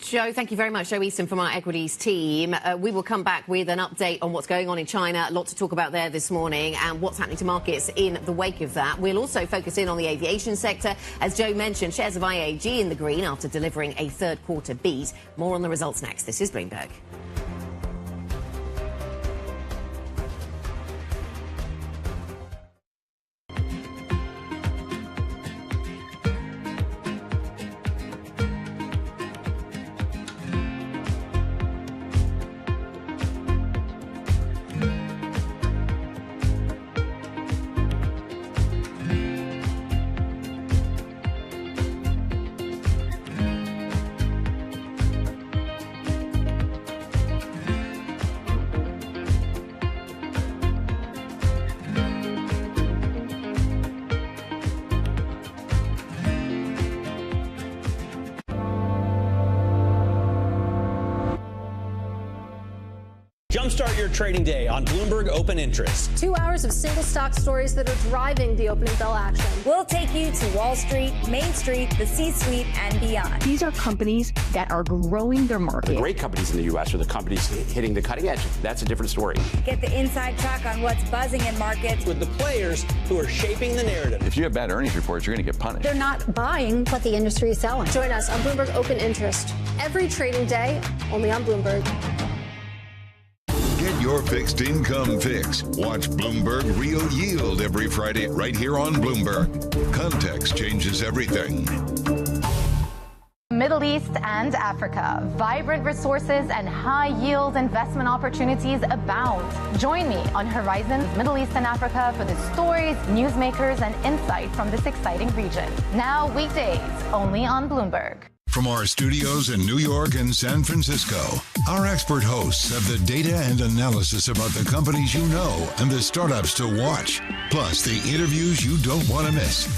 Joe, thank you very much. Joe Easton from our equities team. We will come back with an update on what's going on in China. A lot to talk about there this morning and what's happening to markets in the wake of that. We'll also focus in on the aviation sector. As Joe mentioned, shares of IAG in the green after delivering a third quarter beat. More on the results next. This is Bloomberg. Jumpstart your trading day on Bloomberg Open Interest. 2 hours of single stock stories that are driving the opening bell action. We'll take you to Wall Street, Main Street, the C-suite, and beyond. These are companies that are growing their market. The great companies in the U.S. are the companies hitting the cutting edge. That's a different story. Get the inside track on what's buzzing in markets. With the players who are shaping the narrative. If you have bad earnings reports, you're going to get punished. They're not buying what the industry is selling. Join us on Bloomberg Open Interest every trading day, only on Bloomberg. Get your fixed income fix. Watch Bloomberg Real Yield every Friday right here on Bloomberg. Context changes everything. Middle East and Africa. Vibrant resources and high-yield investment opportunities abound. Join me on Horizons Middle East and Africa for the stories, newsmakers, and insight from this exciting region. Now weekdays, only on Bloomberg. From our studios in New York and San Francisco, our expert hosts have the data and analysis about the companies you know and the startups to watch, plus the interviews you don't want to miss.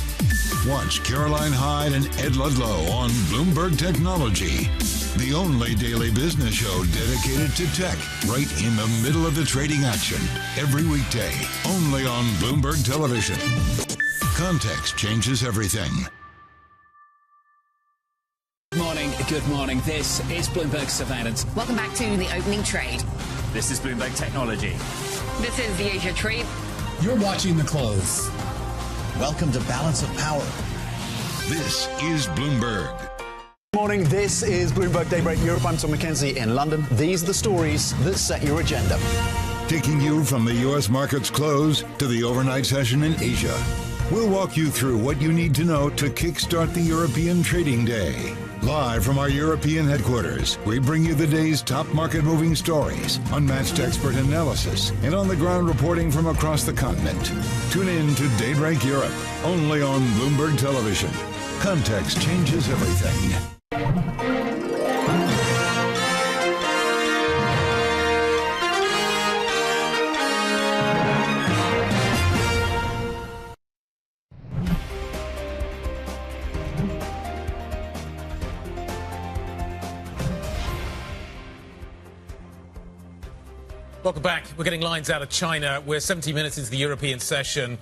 Watch Caroline Hyde and Ed Ludlow on Bloomberg Technology, the only daily business show dedicated to tech, right in the middle of the trading action, every weekday, only on Bloomberg Television. Context changes everything. Good morning. This is Bloomberg Surveillance. Welcome back to the opening trade. This is Bloomberg Technology. This is the Asia Trade. You're watching the close. Welcome to Balance of Power. This is Bloomberg. Good morning. This is Bloomberg Daybreak Europe. I'm Tom McKenzie in London. These are the stories that set your agenda. Taking you from the U.S. market's close to the overnight session in Asia. We'll walk you through what you need to know to kickstart the European trading day. Live from our European headquarters, we bring you the day's top market-moving stories, unmatched expert analysis, and on-the-ground reporting from across the continent. Tune in to Daybreak Europe, only on Bloomberg Television. Context changes everything. Welcome back. We're getting lines out of China. We're 70 minutes into the European session.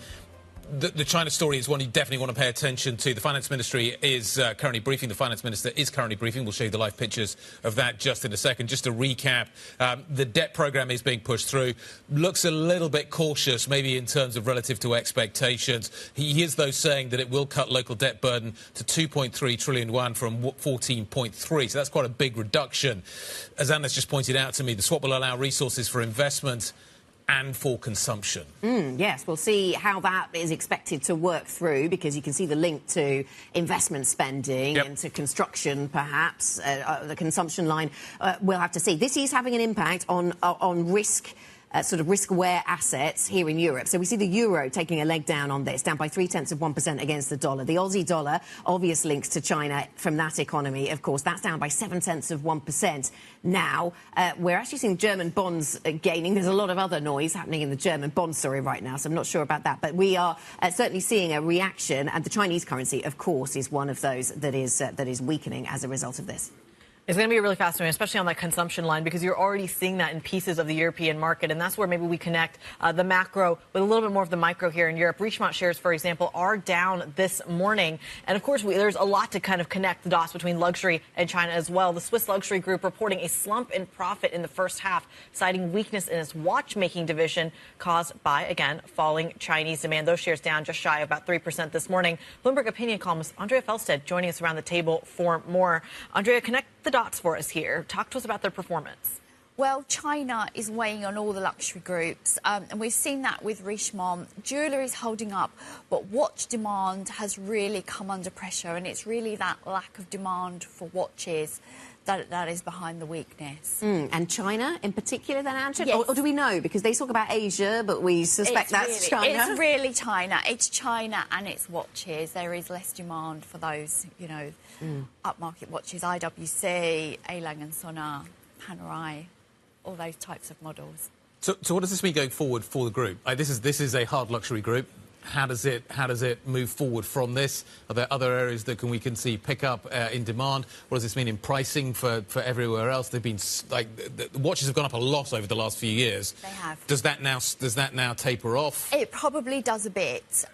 the China story is one you definitely want to pay attention to. The finance ministry is currently briefing. The finance minister is currently briefing. We'll show you the live pictures of that just in a second. Just to recap, the debt programme is being pushed through. Looks a little bit cautious, maybe in terms of relative to expectations. He is, though, saying that it will cut local debt burden to 2.3 trillion yuan from 14.3. So that's quite a big reduction. As Anna's just pointed out to me, the swap will allow resources for investment and for consumption. Yes, we'll see how that is expected to work through, because you can see the link to investment spending and to construction, perhaps. The consumption line, we'll have to see. This is having an impact on risk. Sort of risk-aware assets here in Europe. So we see the euro taking a leg down on this, down by 0.3% against the dollar. The Aussie dollar, obvious links to China from that economy, of course, that's down by 0.7% now. We're actually seeing German bonds gaining. There's a lot of other noise happening in the German bond story right now, so I'm not sure about that. But we are certainly seeing a reaction, and the Chinese currency, of course, is one of those that is weakening as a result of this. It's going to be really fascinating, especially on that consumption line, because you're already seeing that in pieces of the European market. And that's where maybe we connect the macro with a little bit more of the micro here in Europe. Richemont shares, for example, are down this morning. And, of course, there's a lot to kind of connect the dots between luxury and China as well. The Swiss luxury group reporting a slump in profit in the first half, citing weakness in its watchmaking division caused by, again, falling Chinese demand. Those shares down just shy of about 3% this morning. Bloomberg opinion columnist Andrea Felstead joining us around the table for more. Andrea, connect the dots for us here. Talk to us about their performance. Well, China is weighing on all the luxury groups, and we've seen that with Richemont. Jewellery is holding up, but watch demand has really come under pressure, and it's really that lack of demand for watches that is behind the weakness. And China in particular, then, Andrea? Yes. Or do we know? Because they talk about Asia, but we suspect that's China. It's really China. It's China and it's watches. There is less demand for those, upmarket watches, IWC, A. Lange & Söhne, Panerai, all those types of models. So what does this mean going forward for the group? This is a hard luxury group. How does it move forward from this? Are there other areas that we can see pick up in demand? What does this mean in pricing for everywhere else? They've been the watches have gone up a lot over the last few years. They have. Does that now taper off? It probably does a bit.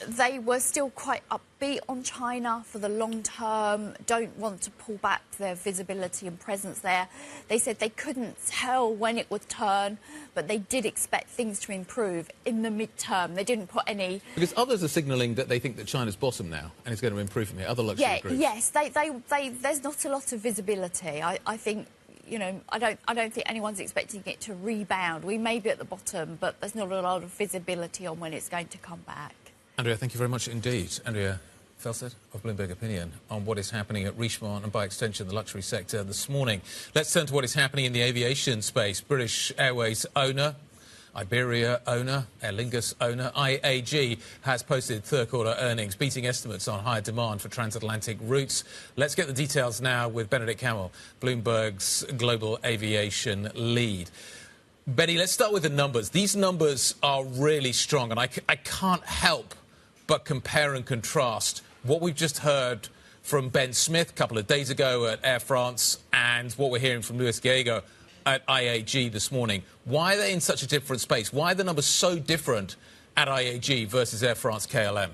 They were still quite upbeat on China for the long term. Don't want to pull back their visibility and presence there. They said they couldn't tell when it would turn, but they did expect things to improve in the mid-term. They didn't put any... Because others are signalling that they think that China's bottom now and it's going to improve from here. Other luxury groups. Yes, there's not a lot of visibility. I think, I don't think anyone's expecting it to rebound. We may be at the bottom, but there's not a lot of visibility on when it's going to come back. Andrea, thank you very much indeed. Andrea Felstead of Bloomberg Opinion on what is happening at Richemont and, by extension, the luxury sector this morning. Let's turn to what is happening in the aviation space. British Airways owner, Iberia owner, Aer Lingus owner, IAG has posted third-quarter earnings, beating estimates on higher demand for transatlantic routes. Let's get the details now with Benedict Camel, Bloomberg's global aviation lead. Benny, let's start with the numbers. These numbers are really strong, and I can't help but compare and contrast what we've just heard from Ben Smith a couple of days ago at Air France and what we're hearing from Luis Gallego at IAG this morning. Why are they in such a different space? Why are the numbers so different at IAG versus Air France KLM?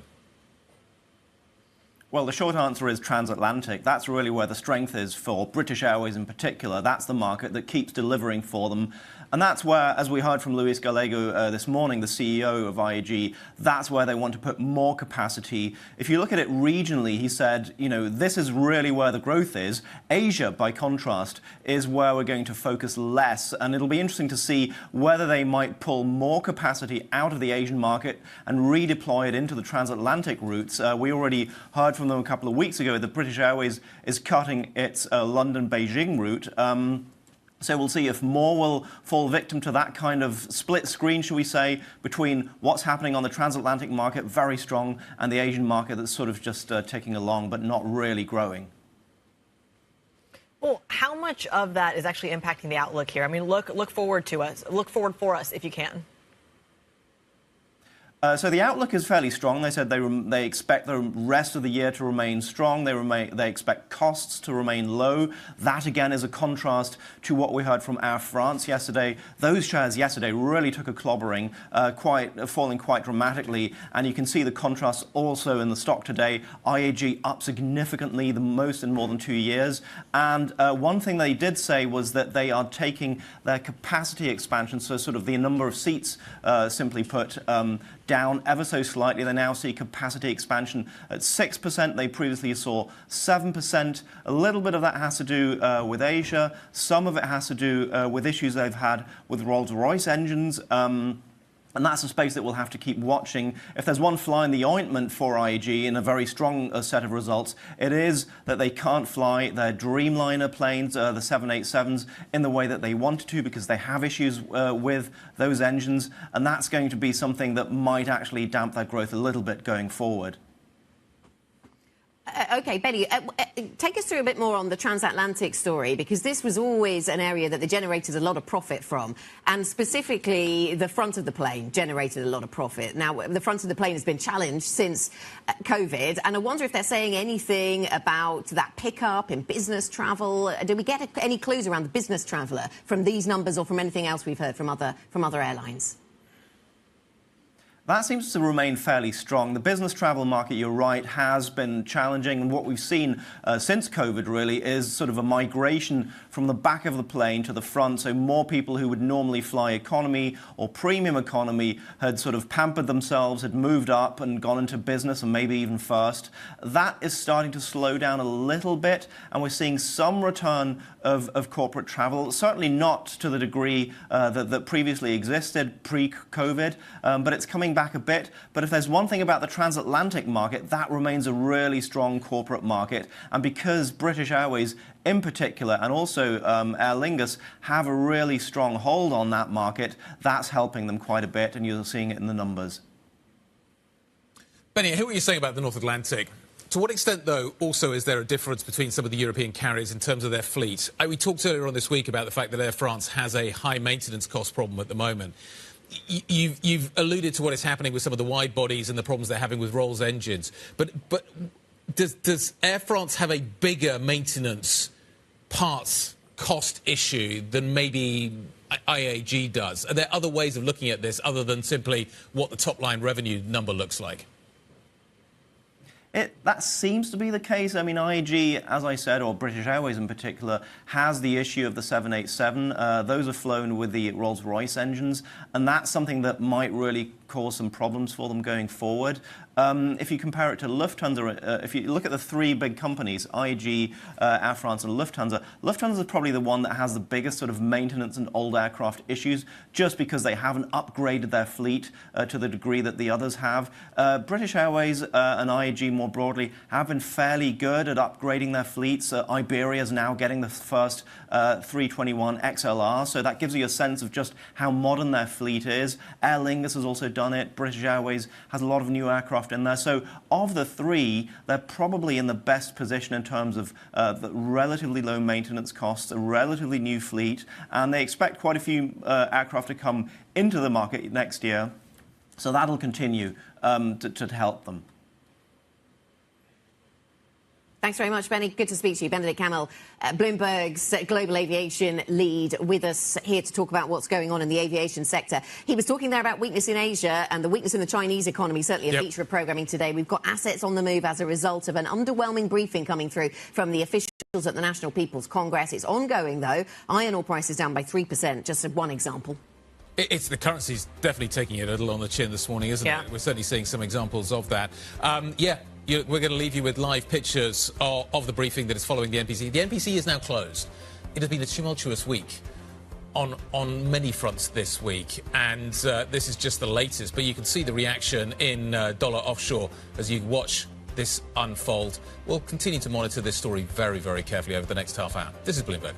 Well, the short answer is transatlantic. That's really where the strength is for British Airways in particular. That's the market that keeps delivering for them. And that's where, as we heard from Luis Gallego this morning, the CEO of IAG, that's where they want to put more capacity. If you look at it regionally, he said, this is really where the growth is. Asia, by contrast, is where we're going to focus less. And it'll be interesting to see whether they might pull more capacity out of the Asian market and redeploy it into the transatlantic routes. We already heard from them a couple of weeks ago that British Airways is cutting its London-Beijing route. So we'll see if more will fall victim to that kind of split screen, shall we say, between what's happening on the transatlantic market, very strong, and the Asian market that's sort of just ticking along but not really growing. Well, how much of that is actually impacting the outlook here? I mean, look forward for us if you can. So the outlook is fairly strong. They said they expect the rest of the year to remain strong. They expect costs to remain low. That, again, is a contrast to what we heard from Air France yesterday. Those shares yesterday really took a clobbering, falling quite dramatically. And you can see the contrast also in the stock today. IAG up significantly, the most in more than 2 years. And one thing they did say was that they are taking their capacity expansion, so sort of the number of seats, simply put, down ever so slightly. They now see capacity expansion at 6%. They previously saw 7%. A little bit of that has to do with Asia. Some of it has to do with issues they've had with Rolls-Royce engines. And that's a space that we'll have to keep watching. If there's one fly in the ointment for IAG in a very strong set of results, it is that they can't fly their Dreamliner planes, the 787s, in the way that they wanted to because they have issues with those engines. And that's going to be something that might actually damp their growth a little bit going forward. OK, Benny, take us through a bit more on the transatlantic story, because this was always an area that they generated a lot of profit from, and specifically the front of the plane generated a lot of profit. Now, the front of the plane has been challenged since COVID, and I wonder if they're saying anything about that pickup in business travel. Do we get any clues around the business traveller from these numbers or from anything else we've heard from other airlines? That seems to remain fairly strong. The business travel market, you're right, has been challenging. And what we've seen since COVID, really, is sort of a migration from the back of the plane to the front. So more people who would normally fly economy or premium economy had sort of pampered themselves, had moved up and gone into business and maybe even first. That is starting to slow down a little bit. And we're seeing some return of corporate travel, certainly not to the degree that previously existed pre-COVID, but it's coming back a bit. But if there's one thing about the transatlantic market, that remains a really strong corporate market. And because British Airways in particular, and also Aer Lingus, have a really strong hold on that market, that's helping them quite a bit, and you're seeing it in the numbers. Benny, I hear what you're saying about the North Atlantic. To what extent, though, also is there a difference between some of the European carriers in terms of their fleet? We talked earlier on this week about the fact that Air France has a high maintenance cost problem at the moment. You've alluded to what is happening with some of the wide bodies and the problems they're having with Rolls engines. But does Air France have a bigger maintenance parts cost issue than maybe IAG does? Are there other ways of looking at this other than simply what the top-line revenue number looks like? That seems to be the case. I mean, IAG, as I said, or British Airways in particular, has the issue of the 787. Those are flown with the Rolls-Royce engines, and that's something that might really cause some problems for them going forward. If you compare it to Lufthansa, if you look at the three big companies, IAG, Air France and Lufthansa, Lufthansa is probably the one that has the biggest sort of maintenance and old aircraft issues, just because they haven't upgraded their fleet to the degree that the others have. British Airways and IAG more broadly have been fairly good at upgrading their fleets. Iberia is now getting the first 321 XLR, so that gives you a sense of just how modern their fleet is. Aer Lingus has also done it. British Airways has a lot of new aircraft in there. So of the three, they're probably in the best position in terms of the relatively low maintenance costs, a relatively new fleet, and they expect quite a few aircraft to come into the market next year. So that'll continue to help them. Thanks very much, Benny. Good to speak to you. Benedict Camel, Bloomberg's global aviation lead, with us here to talk about what's going on in the aviation sector. He was talking there about weakness in Asia and the weakness in the Chinese economy, certainly a feature of programming today. We've got assets on the move as a result of an underwhelming briefing coming through from the officials at the National People's Congress. It's ongoing, though. Iron ore prices down by 3%, just one example. It's the currency's definitely taking it a little on the chin this morning, isn't it? We're certainly seeing some examples of that. We're going to leave you with live pictures of the briefing that is following the NPC. The NPC is now closed. It has been a tumultuous week on many fronts this week, and this is just the latest. But you can see the reaction in dollar offshore as you watch this unfold. We'll continue to monitor this story very, very carefully over the next half hour. This is Bloomberg.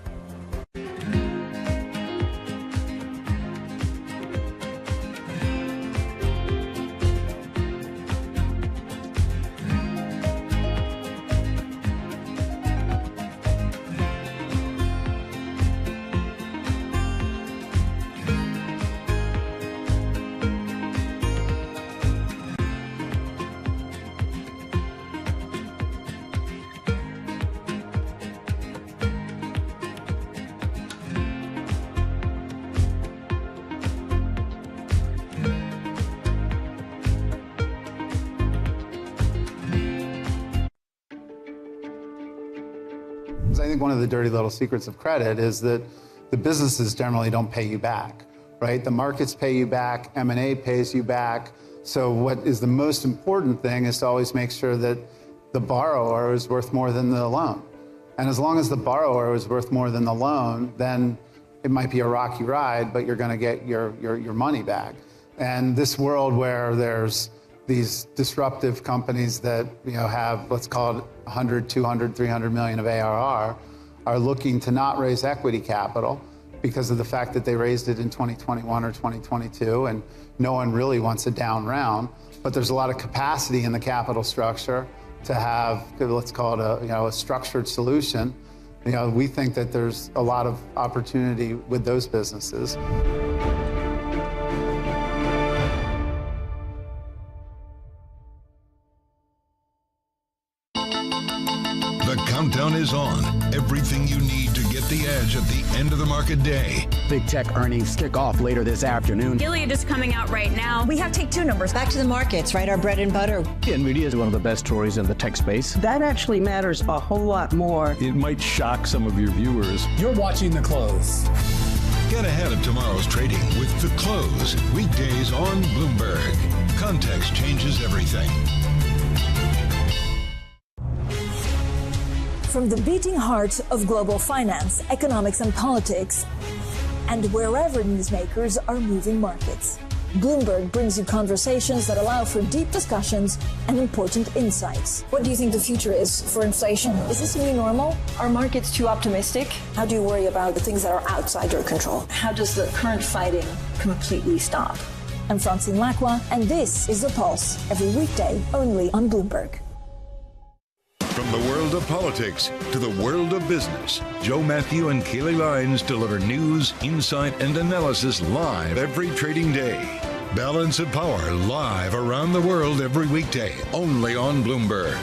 think one of the dirty little secrets of credit is that the businesses generally don't pay you back, right? The markets pay you back, M&A pays you back. So what is the most important thing is to always make sure that the borrower is worth more than the loan. And as long as the borrower is worth more than the loan, then it might be a rocky ride, but you're going to get your money back. And this world where there's these disruptive companies that have, let's call it 100, 200, 300 million of ARR, are looking to not raise equity capital because of the fact that they raised it in 2021 or 2022, and no one really wants a down round. But there's a lot of capacity in the capital structure to have, let's call it a structured solution. We think that there's a lot of opportunity with those businesses. The countdown is on. Everything you need to get the edge at the end of the market day. Big tech earnings kick off later this afternoon. Gilead is coming out right now. We have take two numbers. Back to the markets, right? Our bread and butter. NVIDIA is one of the best stories in the tech space. That actually matters a whole lot more. It might shock some of your viewers. You're watching The Close. Get ahead of tomorrow's trading with The Close. Weekdays on Bloomberg. Context changes everything. From the beating heart of global finance, economics and politics, and wherever newsmakers are moving markets, Bloomberg brings you conversations that allow for deep discussions and important insights. What do you think the future is for inflation? Is this new normal? Are markets too optimistic? How do you worry about the things that are outside your control? How does the current fighting completely stop? I'm Francine Lacroix, and this is The Pulse, every weekday only on Bloomberg. From the world of politics to the world of business, Joe Matthew and Keely Lyons deliver news, insight, and analysis live every trading day. Balance of Power live around the world every weekday, only on Bloomberg.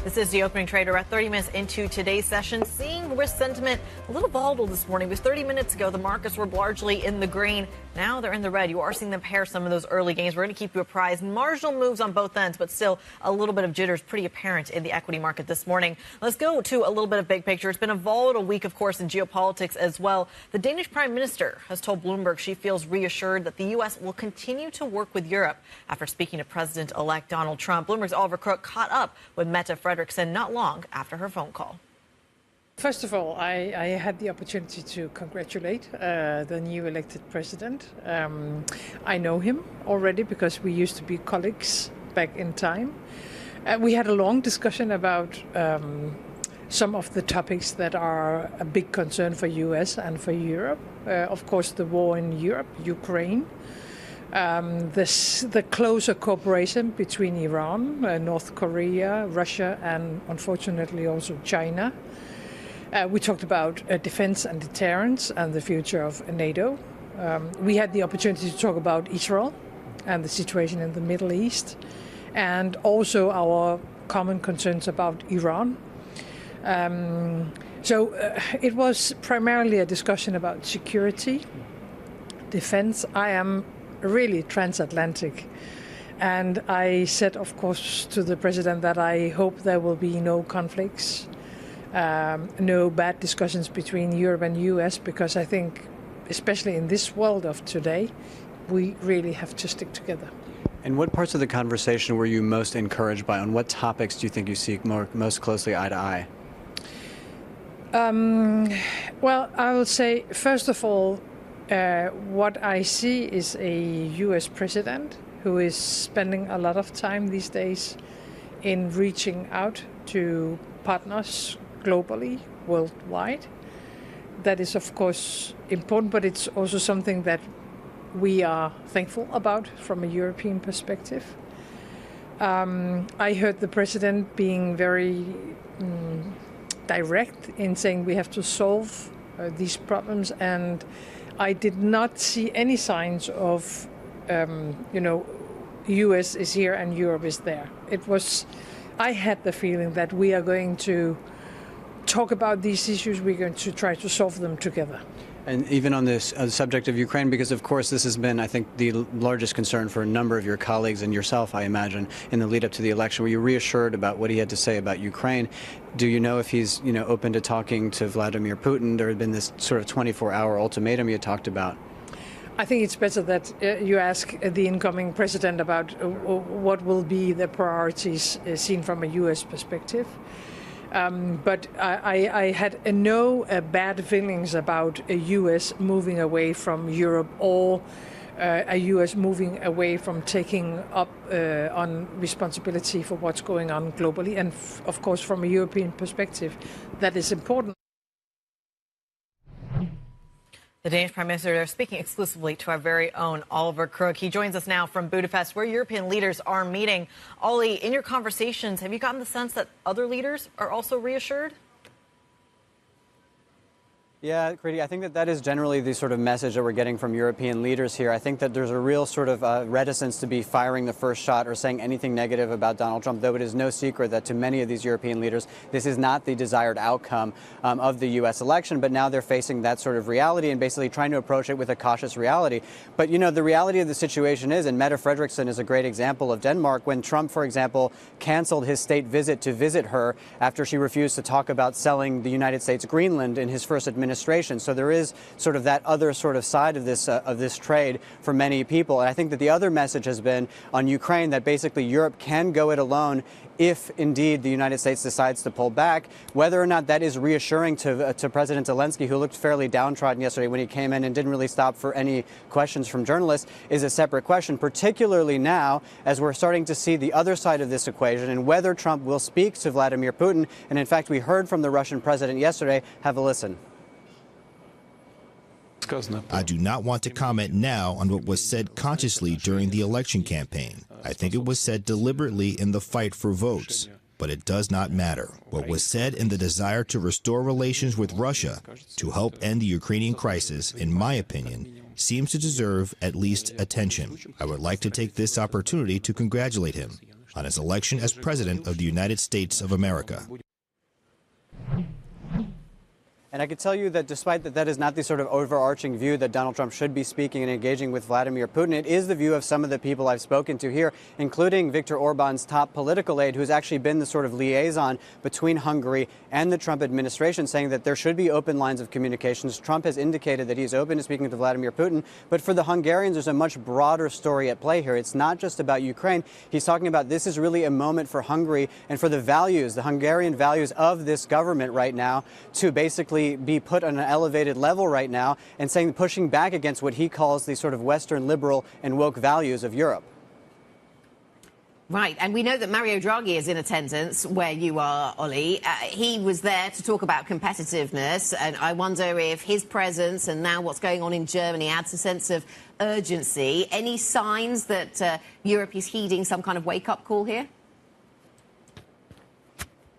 This is the opening trade. We're at 30 minutes into today's session, seeing risk sentiment a little volatile this morning. Because 30 minutes ago, the markets were largely in the green. Now they're in the red. You are seeing them pair some of those early gains. We're going to keep you apprised. Marginal moves on both ends, but still a little bit of jitters pretty apparent in the equity market this morning. Let's go to a little bit of big picture. It's been a volatile week, of course, in geopolitics as well. The Danish Prime Minister has told Bloomberg she feels reassured that the U.S. will continue to work with Europe after speaking to President-elect Donald Trump. Bloomberg's Oliver Crook caught up with Mette Frederiksen not long after her phone call. First of all, I had the opportunity to congratulate the new elected president. I know him already because we used to be colleagues back in time. We had a long discussion about some of the topics that are a big concern for US and for Europe. Of course, the war in Europe, Ukraine. The closer cooperation between Iran, North Korea, Russia, and unfortunately also China. We talked about defense and deterrence and the future of NATO. We had the opportunity to talk about Israel and the situation in the Middle East, and also our common concerns about Iran. So it was primarily a discussion about security, defense. I am really transatlantic. And I said, of course, to the president that I hope there will be no conflicts, no bad discussions between Europe and US, because I think, especially in this world of today, we really have to stick together. And what parts of the conversation were you most encouraged by? On what topics do you think you see most closely eye to eye? Well, I will say, first of all, what I see is a US president who is spending a lot of time these days in reaching out to partners globally, worldwide. That is, of course, important, but it's also something that we are thankful about from a European perspective. I heard the president being very direct in saying we have to solve these problems, and I did not see any signs of, US is here and Europe is there. I had the feeling that we are going to talk about these issues. We're going to try to solve them together. And even on this subject of Ukraine, because of course this has been, I think, the largest concern for a number of your colleagues and yourself, I imagine, in the lead up to the election. Were you reassured about what he had to say about Ukraine? Do you know if he's, open to talking to Vladimir Putin? There had been this sort of 24-hour ultimatum you talked about. I think it's better that you ask the incoming president about what will be the priorities seen from a U.S. perspective. But I had no bad feelings about a U.S. moving away from Europe or a U.S. moving away from taking up on responsibility for what's going on globally. And of course, from a European perspective, that is important. The Danish Prime Minister there speaking exclusively to our very own Oliver Crook. He joins us now from Budapest, where European leaders are meeting. Ollie, in your conversations, have you gotten the sense that other leaders are also reassured? Yeah, Kriti, I think that is generally the sort of message that we're getting from European leaders here. I think that there's a real sort of reticence to be firing the first shot or saying anything negative about Donald Trump, though it is no secret that to many of these European leaders, this is not the desired outcome of the U.S. election. But now they're facing that sort of reality and basically trying to approach it with a cautious reality. But, the reality of the situation is, and Mette Frederiksen is a great example of Denmark, when Trump, for example, canceled his state visit to visit her after she refused to talk about selling the United States Greenland in his first administration. So there is sort of that other sort of side of this trade for many people. And I think that the other message has been on Ukraine that basically Europe can go it alone if indeed the United States decides to pull back. Whether or not that is reassuring to President Zelensky, who looked fairly downtrodden yesterday when he came in and didn't really stop for any questions from journalists, is a separate question, particularly now as we're starting to see the other side of this equation and whether Trump will speak to Vladimir Putin. And in fact, we heard from the Russian president yesterday. Have a listen. I do not want to comment now on what was said consciously during the election campaign. I think it was said deliberately in the fight for votes. But it does not matter. What was said in the desire to restore relations with Russia to help end the Ukrainian crisis, in my opinion, seems to deserve at least attention. I would like to take this opportunity to congratulate him on his election as President of the United States of America. And I can tell you that despite that is not the sort of overarching view that Donald Trump should be speaking and engaging with Vladimir Putin, it is the view of some of the people I've spoken to here, including Viktor Orban's top political aide, who's actually been the sort of liaison between Hungary and the Trump administration, saying that there should be open lines of communications. Trump has indicated that he's open to speaking to Vladimir Putin. But for the Hungarians, there's a much broader story at play here. It's not just about Ukraine. He's talking about this is really a moment for Hungary and for the values, the Hungarian values of this government right now, to basically be put on an elevated level right now, and saying pushing back against what he calls the sort of Western liberal and woke values of Europe. Right, and we know that Mario Draghi is in attendance where you are, Ollie. He was there to talk about competitiveness, and I wonder if his presence and now what's going on in Germany adds a sense of urgency. Any signs that Europe is heeding some kind of wake-up call here?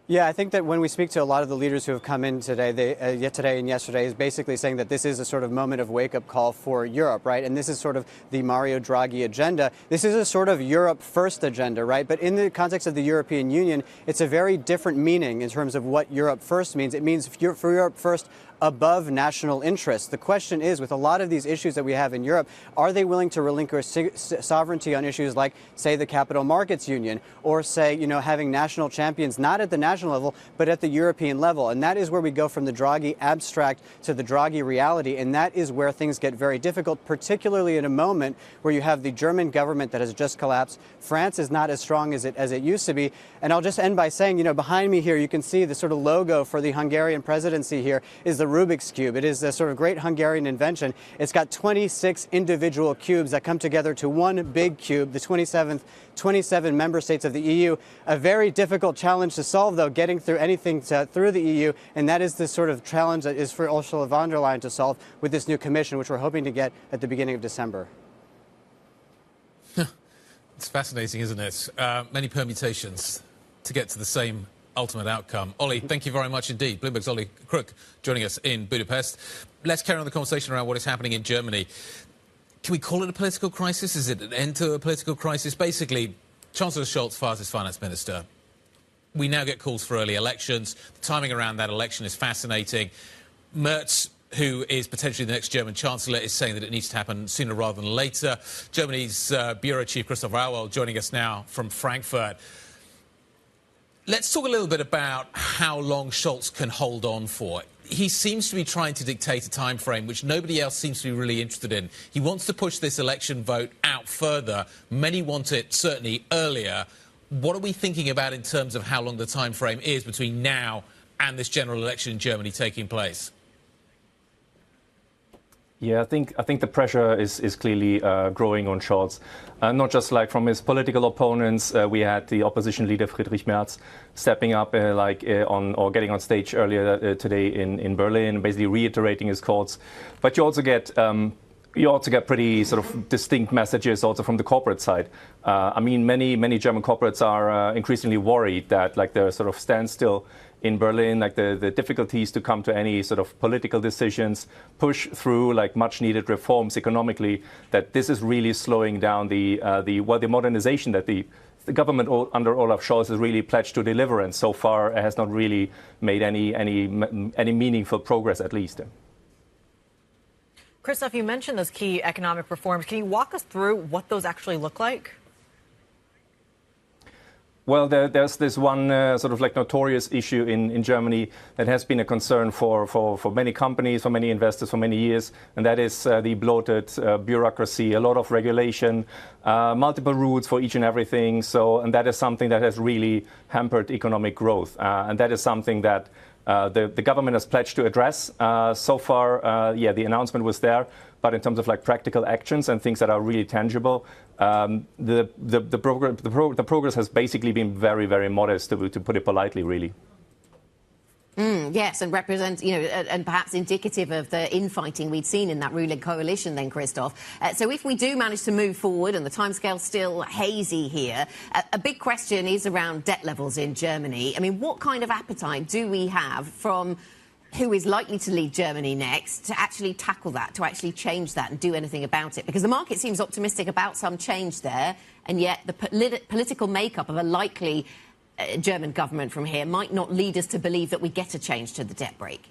Yeah, I think that when we speak to a lot of the leaders who have come in today, today and yesterday, is basically saying that this is a sort of moment of wake-up call for Europe, right? And this is sort of the Mario Draghi agenda. This is a sort of Europe first agenda, right? But in the context of the European Union, it's a very different meaning in terms of what Europe first means. It means for Europe first above national interests. The question is, with a lot of these issues that we have in Europe, are they willing to relinquish sovereignty on issues like, say, the Capital Markets Union, or say, having national champions, not at the national level, but at the European level? And that is where we go from the Draghi abstract to the Draghi reality. And that is where things get very difficult, particularly in a moment where you have the German government that has just collapsed. France is not as strong as it used to be. And I'll just end by saying, behind me here, you can see the sort of logo for the Hungarian presidency here is the Rubik's Cube. It is a sort of great Hungarian invention. It's got 26 individual cubes that come together to one big cube, the 27 member states of the EU. A very difficult challenge to solve, though, getting through anything through the EU. And that is the sort of challenge that is for Ursula von der Leyen to solve with this new commission, which we're hoping to get at the beginning of December. It's fascinating, isn't it? Many permutations to get to the same ultimate outcome. Ollie, thank you very much indeed. Bloomberg's Ollie Crook joining us in Budapest. Let's carry on the conversation around what is happening in Germany. Can we call it a political crisis? Is it an end to a political crisis? Basically, Chancellor Scholz fires his finance minister. we now get calls for early elections. The timing around that election is fascinating. Merz, who is potentially the next German Chancellor, is saying that it needs to happen sooner rather than later. Germany's Bureau Chief Christoph Rauwald joining us now from Frankfurt. Let's talk a little bit about how long Scholz can hold on for. He seems to be trying to dictate a time frame which nobody else seems to be really interested in. He wants to push this election vote out further. Many want it certainly earlier. What are we thinking about in terms of how long the time frame is between now and this general election in Germany taking place? Yeah, I think the pressure is clearly growing on Scholz. Not just like from his political opponents. We had the opposition leader Friedrich Merz stepping up getting on stage earlier today in Berlin, basically reiterating his calls. But you also get pretty sort of distinct messages also from the corporate side. I mean, many German corporates are increasingly worried that like the sort of standstill in Berlin, like the difficulties to come to any sort of political decisions, push through like much needed reforms economically, that this is really slowing down the modernization that the government under Olaf Scholz has really pledged to deliver, and so far has not really made any meaningful progress, at least. Christoph, you mentioned those key economic reforms. Can you walk us through what those actually look like? Well, there's this one sort of like notorious issue in Germany that has been a concern for many companies, for many investors for many years, and that is the bloated bureaucracy, a lot of regulation, multiple routes for each and everything. And that is something that has really hampered economic growth, and that is something that the government has pledged to address. So far, the announcement was there, but in terms of like practical actions and things that are really tangible, the progress has basically been very, very modest, to put it politely, really. Yes, and represents, and perhaps indicative of the infighting we'd seen in that ruling coalition then, Christoph. So if we do manage to move forward, and the timescale's still hazy here, a big question is around debt levels in Germany. I mean, what kind of appetite do we have from who is likely to lead Germany next to actually tackle that, to actually change that and do anything about it? Because the market seems optimistic about some change there, and yet the political makeup of a likely German government from here might not lead us to believe that we get a change to the debt brake.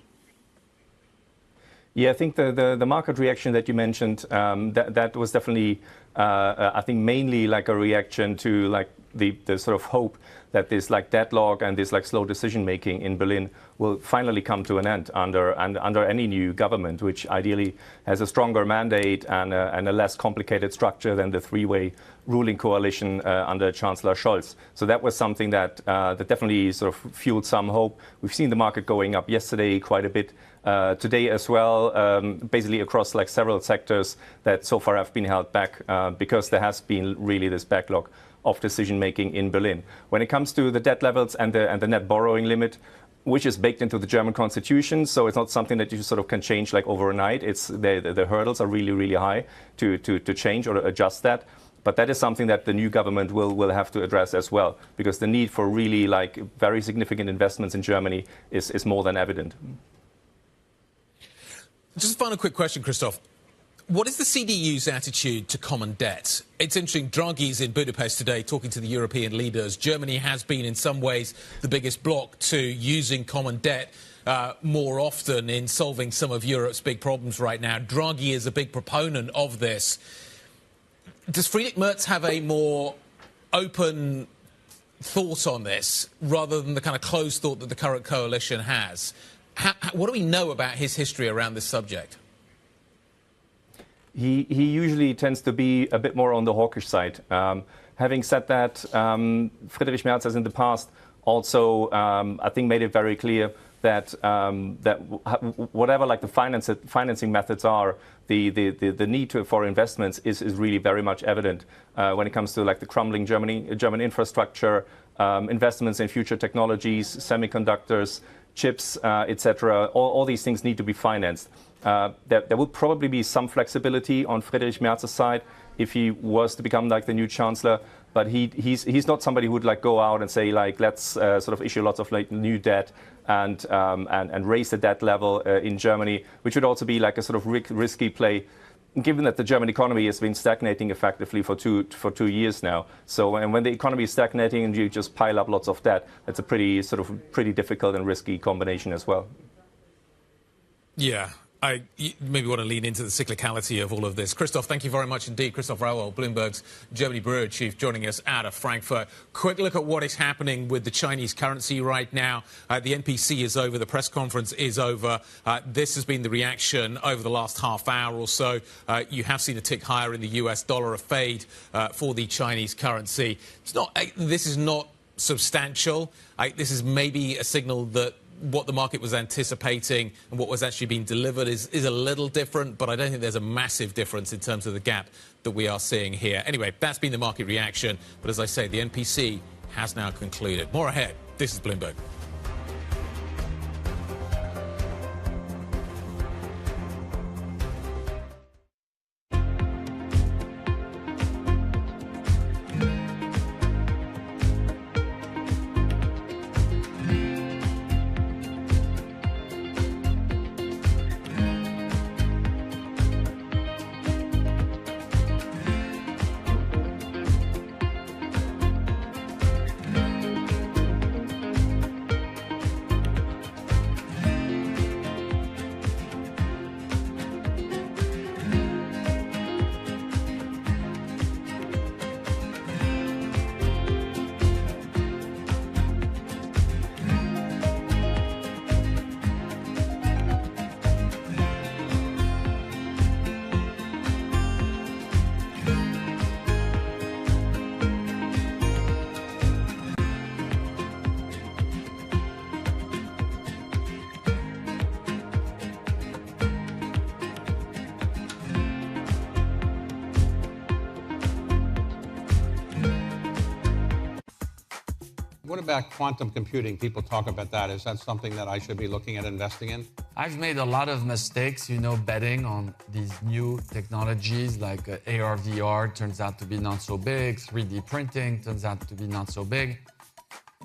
Yeah, I think the market reaction that you mentioned, that was definitely, I think, mainly like a reaction to like the sort of hope that this like deadlock and this like slow decision making in Berlin will finally come to an end under any new government, which ideally has a stronger mandate and a less complicated structure than the three-way ruling coalition under Chancellor Scholz. So that was something that definitely sort of fueled some hope. We've seen the market going up yesterday quite a bit, today as well, basically across like several sectors that so far have been held back because there has been really this backlog of decision-making in Berlin. When it comes to the debt levels and the net borrowing limit, which is baked into the German constitution, so it's not something that you sort of can change like overnight. It's the hurdles are really, really high to change or adjust that. But that is something that the new government will have to address as well, because the need for really like very significant investments in Germany is more than evident. Just a final quick question, Christoph. What is the CDU's attitude to common debt? It's interesting, Draghi's in Budapest today talking to the European leaders. Germany has been in some ways the biggest bloc to using common debt more often in solving some of Europe's big problems right now. Draghi is a big proponent of this. Does Friedrich Merz have a more open thought on this rather than the kind of closed thought that the current coalition has? What do we know about his history around this subject? He usually tends to be a bit more on the hawkish side. Having said that, Friedrich Merz has in the past also, I think, made it very clear that whatever like the financing methods are, the need for investments is really very much evident when it comes to like the crumbling German infrastructure, investments in future technologies, semiconductors, chips, etc. All these things need to be financed. There will probably be some flexibility on Friedrich Merz's side if he was to become like the new chancellor, but he's not somebody who would like go out and say like let's sort of issue lots of like new debt and raise the debt level in Germany, which would also be like a sort of risky play. given that the German economy has been stagnating effectively for two years now. So, and when the economy is stagnating and you just pile up lots of debt, that's a pretty difficult and risky combination as well. Yeah. I maybe want to lean into the cyclicality of all of this. Christoph, thank you very much indeed. Christoph Rauwald, Bloomberg's Germany bureau chief, joining us out of Frankfurt. Quick look at what is happening with the Chinese currency right now. The NPC is over. The press conference is over. This has been the reaction over the last half hour or so. You have seen a tick higher in the US dollar, a fade for the Chinese currency. This is not substantial. This is maybe a signal that what the market was anticipating and what was actually being delivered is a little different, but I don't think there's a massive difference in terms of the gap that we are seeing here. Anyway, that's been the market reaction. But as I say, the NPC has now concluded. More ahead. This is Bloomberg. What about quantum computing? People talk about that. Is that something that I should be looking at investing in? I've made a lot of mistakes, betting on these new technologies like AR, VR turns out to be not so big, 3D printing turns out to be not so big.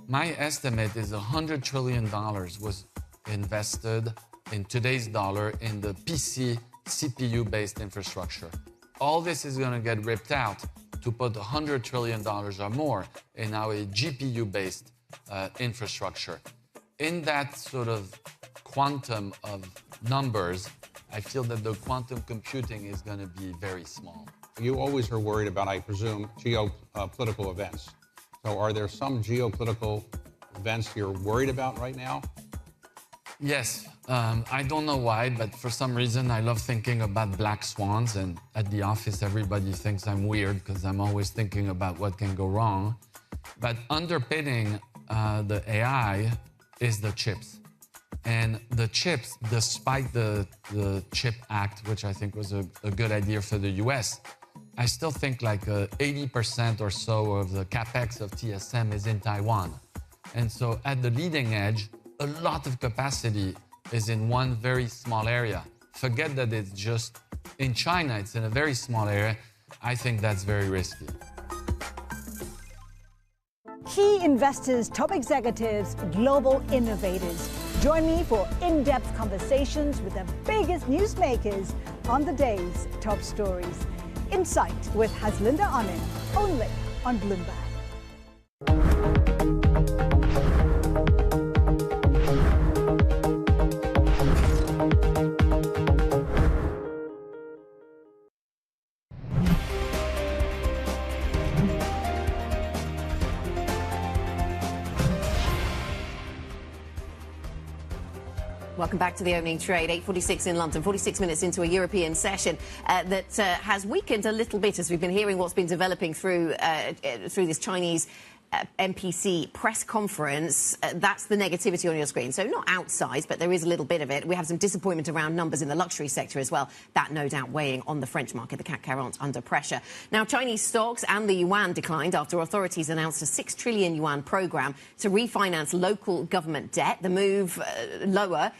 My estimate is $100 trillion was invested in today's dollar in the PC, CPU-based infrastructure. All this is going to get ripped out to put $100 trillion or more in our GPU-based infrastructure. In that sort of quantum of numbers, I feel that the quantum computing is going to be very small. You always are worried about, I presume, geopolitical events. So are there some geopolitical events you're worried about right now? Yes. I don't know why, but for some reason I love thinking about black swans, and at the office everybody thinks I'm weird because I'm always thinking about what can go wrong. But underpinning the AI is the chips. And the chips, despite the CHIP Act, which I think was a good idea for the US, I still think like 80% or so of the capex of TSM is in Taiwan. And so at the leading edge, a lot of capacity is in one very small area. Forget that it's just in China, it's in a very small area. I think that's very risky. Key investors, top executives, global innovators. Join me for in-depth conversations with the biggest newsmakers on the day's top stories. Insight with Haslinda Onin, only on Bloomberg. Welcome back to the opening trade. 8:46 in London, 46 minutes into a European session that has weakened a little bit as we've been hearing what's been developing through this Chinese MPC press conference. That's the negativity on your screen. So not outsized, but there is a little bit of it. We have some disappointment around numbers in the luxury sector as well. That no doubt weighing on the French market. The CAC 40 under pressure. Now, Chinese stocks and the yuan declined after authorities announced a 6 trillion yuan program to refinance local government debt. The move lower,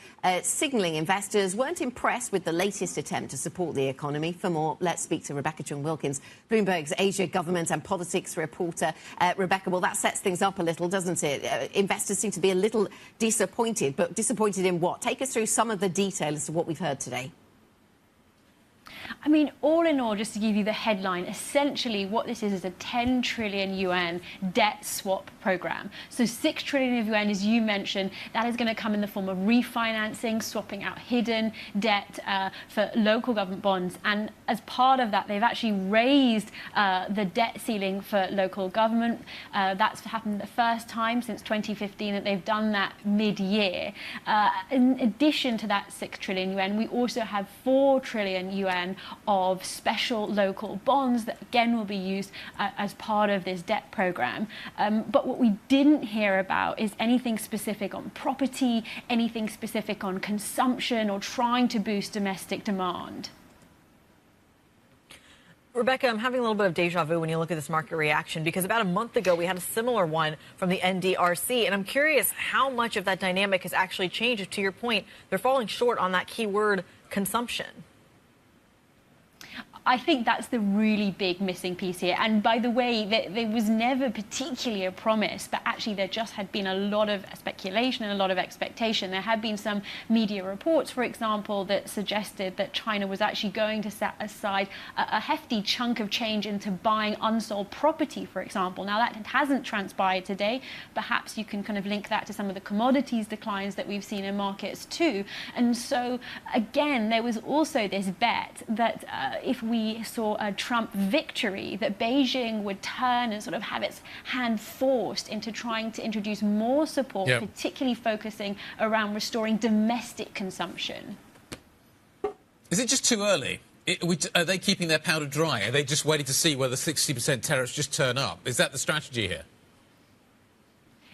signalling investors weren't impressed with the latest attempt to support the economy. For more, let's speak to Rebecca Chung-Wilkins, Bloomberg's Asia government and politics reporter. Rebecca, well, that sets things up a little, doesn't it? Investors seem to be a little disappointed, but disappointed in what? Take us through some of the detail as to what we've heard today. I mean, all in all, just to give you the headline, essentially what this is a 10 trillion yuan debt swap program. So 6 trillion of yuan, as you mentioned, that is going to come in the form of refinancing, swapping out hidden debt for local government bonds. And as part of that, they've actually raised the debt ceiling for local government. That's happened the first time since 2015 that they've done that mid-year. In addition to that 6 trillion yuan, we also have 4 trillion yuan of special local bonds that again will be used as part of this debt program. But what we didn't hear about is anything specific on property, anything specific on consumption or trying to boost domestic demand. Rebecca, I'm having a little bit of deja vu when you look at this market reaction, because about a month ago we had a similar one from the NDRC, and I'm curious how much of that dynamic has actually changed. To your point, they're falling short on that key word, consumption. I think that's the really big missing piece here. And by the way, there was never particularly a promise, but actually there just had been a lot of speculation and a lot of expectation. There had been some media reports, for example, that suggested that China was actually going to set aside a hefty chunk of change into buying unsold property, for example. Now, that hasn't transpired today. Perhaps you can kind of link that to some of the commodities declines that we've seen in markets too. And so, again, there was also this bet that if we saw a Trump victory, that Beijing would turn and sort of have its hand forced into trying to introduce more support, particularly focusing around restoring domestic consumption. Is it just too early? Are they keeping their powder dry? Are they just waiting to see whether 60% tariffs just turn up? Is that the strategy here?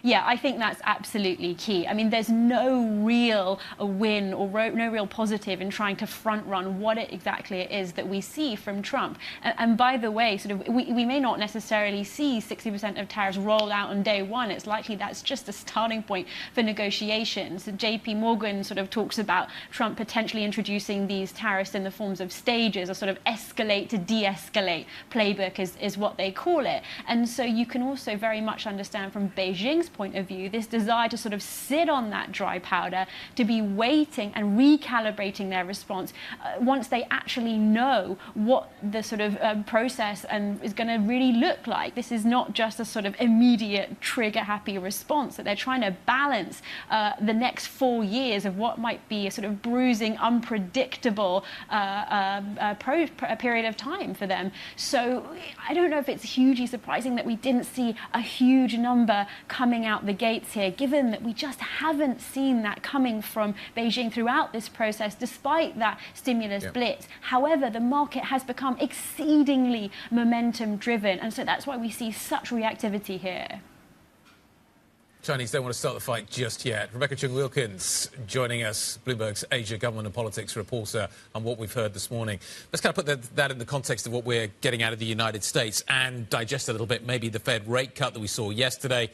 Yeah, I think that's absolutely key. I mean, there's no real win or no real positive in trying to front run what exactly it is that we see from Trump. And by the way, sort of, we may not necessarily see 60% of tariffs rolled out on day one. It's likely that's just a starting point for negotiations. JP Morgan sort of talks about Trump potentially introducing these tariffs in the forms of stages, a sort of escalate to de-escalate playbook is what they call it. And so you can also very much understand from Beijing's point of view this desire to sort of sit on that dry powder, to be waiting and recalibrating their response once they actually know what the sort of process is going to really look like. This is not just a sort of immediate trigger-happy response, that they're trying to balance the next 4 years of what might be a sort of bruising, unpredictable period of time for them. So I don't know if it's hugely surprising that we didn't see a huge number coming out the gates here, given that we just haven't seen that coming from Beijing throughout this process, despite that stimulus blitz. However, the market has become exceedingly momentum-driven, and so that's why we see such reactivity here. Chinese don't want to start the fight just yet. Rebecca Chung-Wilkins joining us, Bloomberg's Asia government and politics reporter, on what we've heard this morning. Let's kind of put that in the context of what we're getting out of the United States and digest a little bit maybe the Fed rate cut that we saw yesterday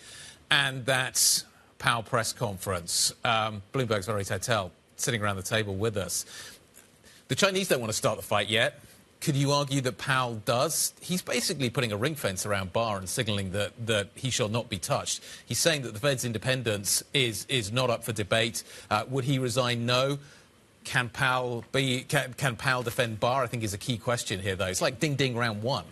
and that Powell press conference. Bloomberg's Valerie Tatel sitting around the table with us. The Chinese don't want to start the fight yet. Could you argue that Powell does? He's basically putting a ring fence around Barr and signalling that he shall not be touched. He's saying that the Fed's independence is not up for debate. Would he resign? No. Can Powell defend Barr? I think is a key question here, though. It's like ding-ding round one.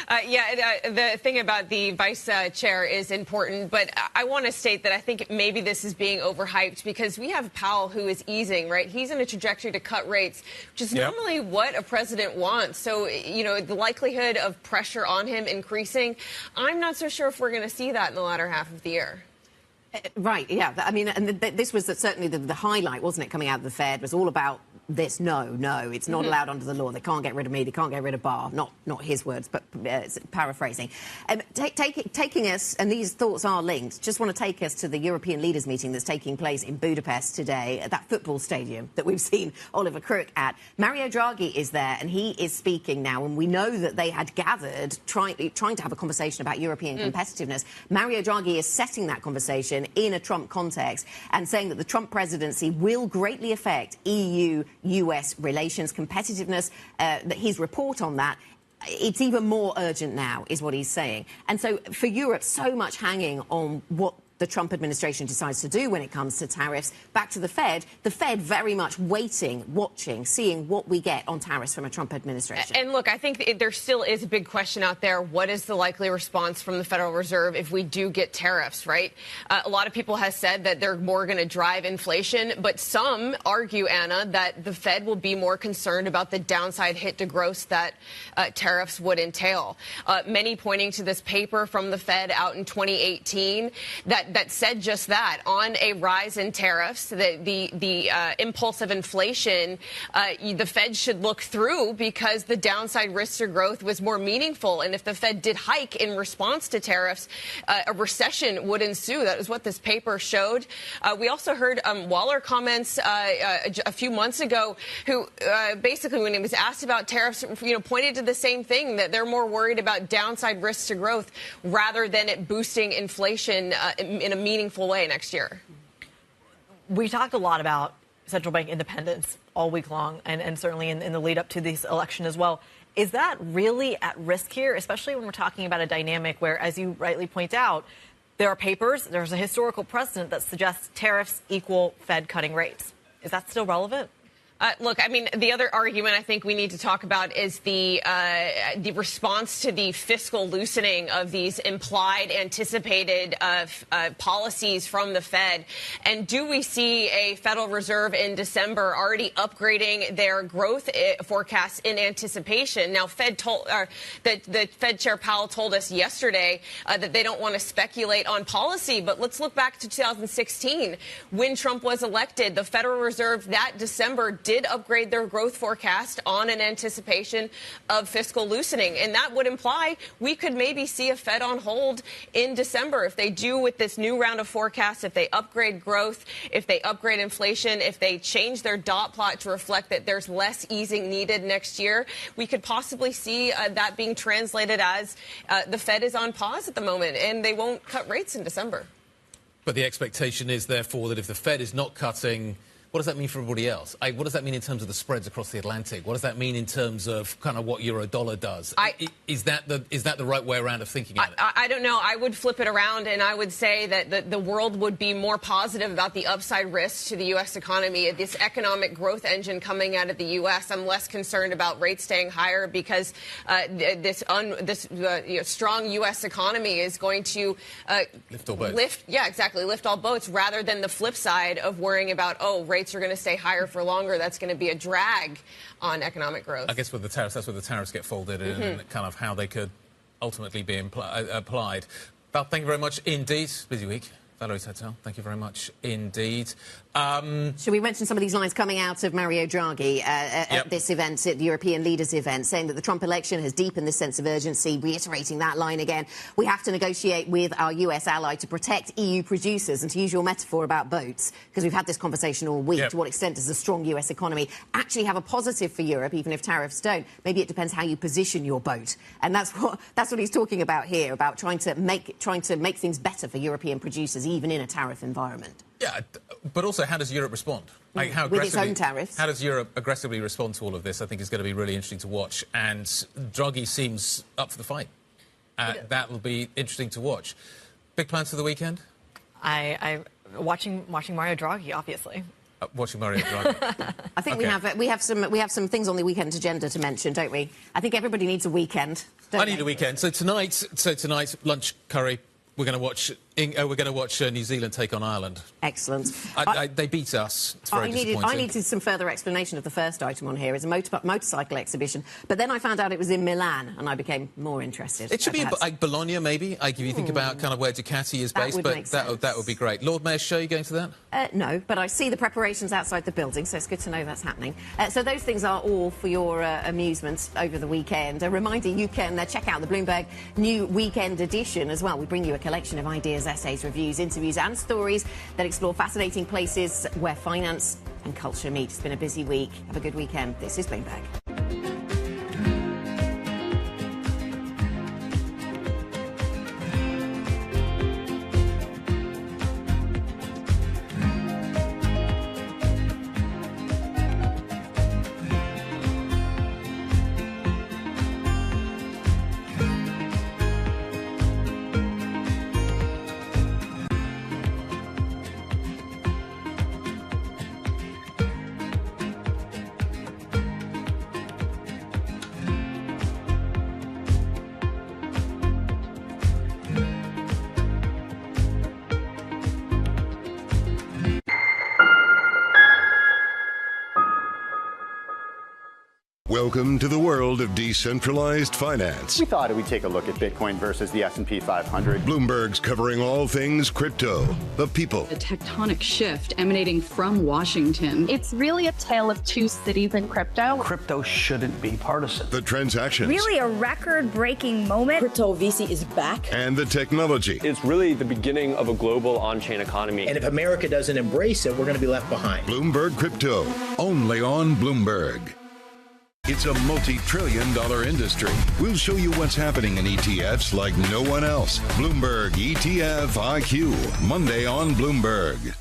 The thing about the vice chair is important, but I want to state that I think maybe this is being overhyped because we have Powell who is easing, right? He's in a trajectory to cut rates, which is normally what a president wants. So, you know, the likelihood of pressure on him increasing, I'm not so sure if we're going to see that in the latter half of the year. Right, yeah. I mean, and this was certainly the highlight, wasn't it, coming out of the Fed, was all about this. No, it's not allowed under the law. They can't get rid of me. They can't get rid of Barr. Not his words, but paraphrasing. Taking us, and these thoughts are linked, just want to take us to the European leaders meeting that's taking place in Budapest today at that football stadium that we've seen Oliver Crook at. Mario Draghi is there, and he is speaking now, and we know that they had gathered trying to have a conversation about European competitiveness. Mario Draghi is setting that conversation in a Trump context and saying that the Trump presidency will greatly affect EU-US relations, competitiveness, that his report on that, it's even more urgent now, is what he's saying. And so for Europe, so much hanging on what the Trump administration decides to do when it comes to tariffs. Back to the Fed very much waiting, watching, seeing what we get on tariffs from a Trump administration. And look, I think there still is a big question out there. What is the likely response from the Federal Reserve if we do get tariffs, right? A lot of people have said that they're more going to drive inflation, but some argue, Anna, that the Fed will be more concerned about the downside hit to growth that tariffs would entail. Many pointing to this paper from the Fed out in 2018 that said just that. On a rise in tariffs, the impulse of inflation, the Fed should look through because the downside risk to growth was more meaningful. And if the Fed did hike in response to tariffs, a recession would ensue. That is what this paper showed. We also heard Waller comments a few months ago, who basically, when he was asked about tariffs, pointed to the same thing, that they're more worried about downside risks to growth rather than it boosting inflation in a meaningful way next year. We talked a lot about central bank independence all week long, and certainly in the lead up to this election as well. Is that really at risk here, especially when we're talking about a dynamic where, as you rightly point out, there are papers, there's a historical precedent that suggests tariffs equal Fed cutting rates? Is that still relevant? Look, I mean, the other argument I think we need to talk about is the response to the fiscal loosening of these implied, anticipated policies from the Fed. And do we see a Federal Reserve in December already upgrading their growth forecasts in anticipation? Now, the Fed Chair Powell told us yesterday that they don't want to speculate on policy. But let's look back to 2016. When Trump was elected, the Federal Reserve that December did upgrade their growth forecast on an anticipation of fiscal loosening. And that would imply we could maybe see a Fed on hold in December if they do with this new round of forecasts, if they upgrade growth, if they upgrade inflation, if they change their dot plot to reflect that there's less easing needed next year. We could possibly see that being translated as the Fed is on pause at the moment and they won't cut rates in December. But the expectation is, therefore, that if the Fed is not cutting, what does that mean for everybody else? What does that mean in terms of the spreads across the Atlantic? What does that mean in terms of kind of what euro-dollar does? Is that the right way around of thinking about it? I don't know. I would flip it around and I would say that the world would be more positive about the upside risks to the U.S. economy. This economic growth engine coming out of the U.S., I'm less concerned about rates staying higher because this strong U.S. economy is going to lift all boats. Lift all boats, rather than the flip side of worrying about, rates are going to stay higher for longer. That's going to be a drag on economic growth. I guess with the tariffs, that's where the tariffs get folded in and kind of how they could ultimately be applied. Val, thank you very much indeed. Busy week. Valerie Tatel, thank you very much indeed. Should we mention some of these lines coming out of Mario Draghi at this event, at the European Leaders event, saying that the Trump election has deepened this sense of urgency, reiterating that line again. We have to negotiate with our US ally to protect EU producers, and to use your metaphor about boats, because we've had this conversation all week, to what extent does a strong US economy actually have a positive for Europe, even if tariffs don't? Maybe it depends how you position your boat. And that's what he's talking about here, about trying to make things better for European producers, even in a tariff environment. Yeah, but also, how does Europe respond? How with its own tariffs. How does Europe aggressively respond to all of this? I think is going to be really interesting to watch. And Draghi seems up for the fight. That will be interesting to watch. Big plans for the weekend? I'm watching Mario Draghi, obviously. Watching Mario Draghi. I think we have some things on the weekend agenda to mention, don't we? I think everybody needs a weekend. I need a weekend. So tonight, lunch curry. We're going to watch New Zealand take on Ireland. Excellent. They beat us. It's very disappointing. I needed some further explanation of the first item on here. It's a motorcycle exhibition. But then I found out it was in Milan, and I became more interested. It should be like Bologna, maybe. If you think about kind of where Ducati is based, that would be great. Lord Mayor's show, you going to that? No, but I see the preparations outside the building, so it's good to know that's happening. So those things are all for your amusement over the weekend. A reminder, you can check out the Bloomberg New Weekend Edition as well. We bring you a collection of ideas, essays, reviews, interviews and stories that explore fascinating places where finance and culture meet. It's been a busy week. Have a good weekend. This is Bloomberg. Welcome to the world of decentralized finance. We thought we'd take a look at Bitcoin versus the S&P 500. Bloomberg's covering all things crypto, the people. A tectonic shift emanating from Washington. It's really a tale of two cities in crypto. Crypto shouldn't be partisan. The transactions. Really a record-breaking moment. Crypto VC is back. And the technology. It's really the beginning of a global on-chain economy. And if America doesn't embrace it, we're going to be left behind. Bloomberg Crypto, only on Bloomberg. It's a multi-trillion-dollar industry. We'll show you what's happening in ETFs like no one else. Bloomberg ETF IQ, Monday on Bloomberg.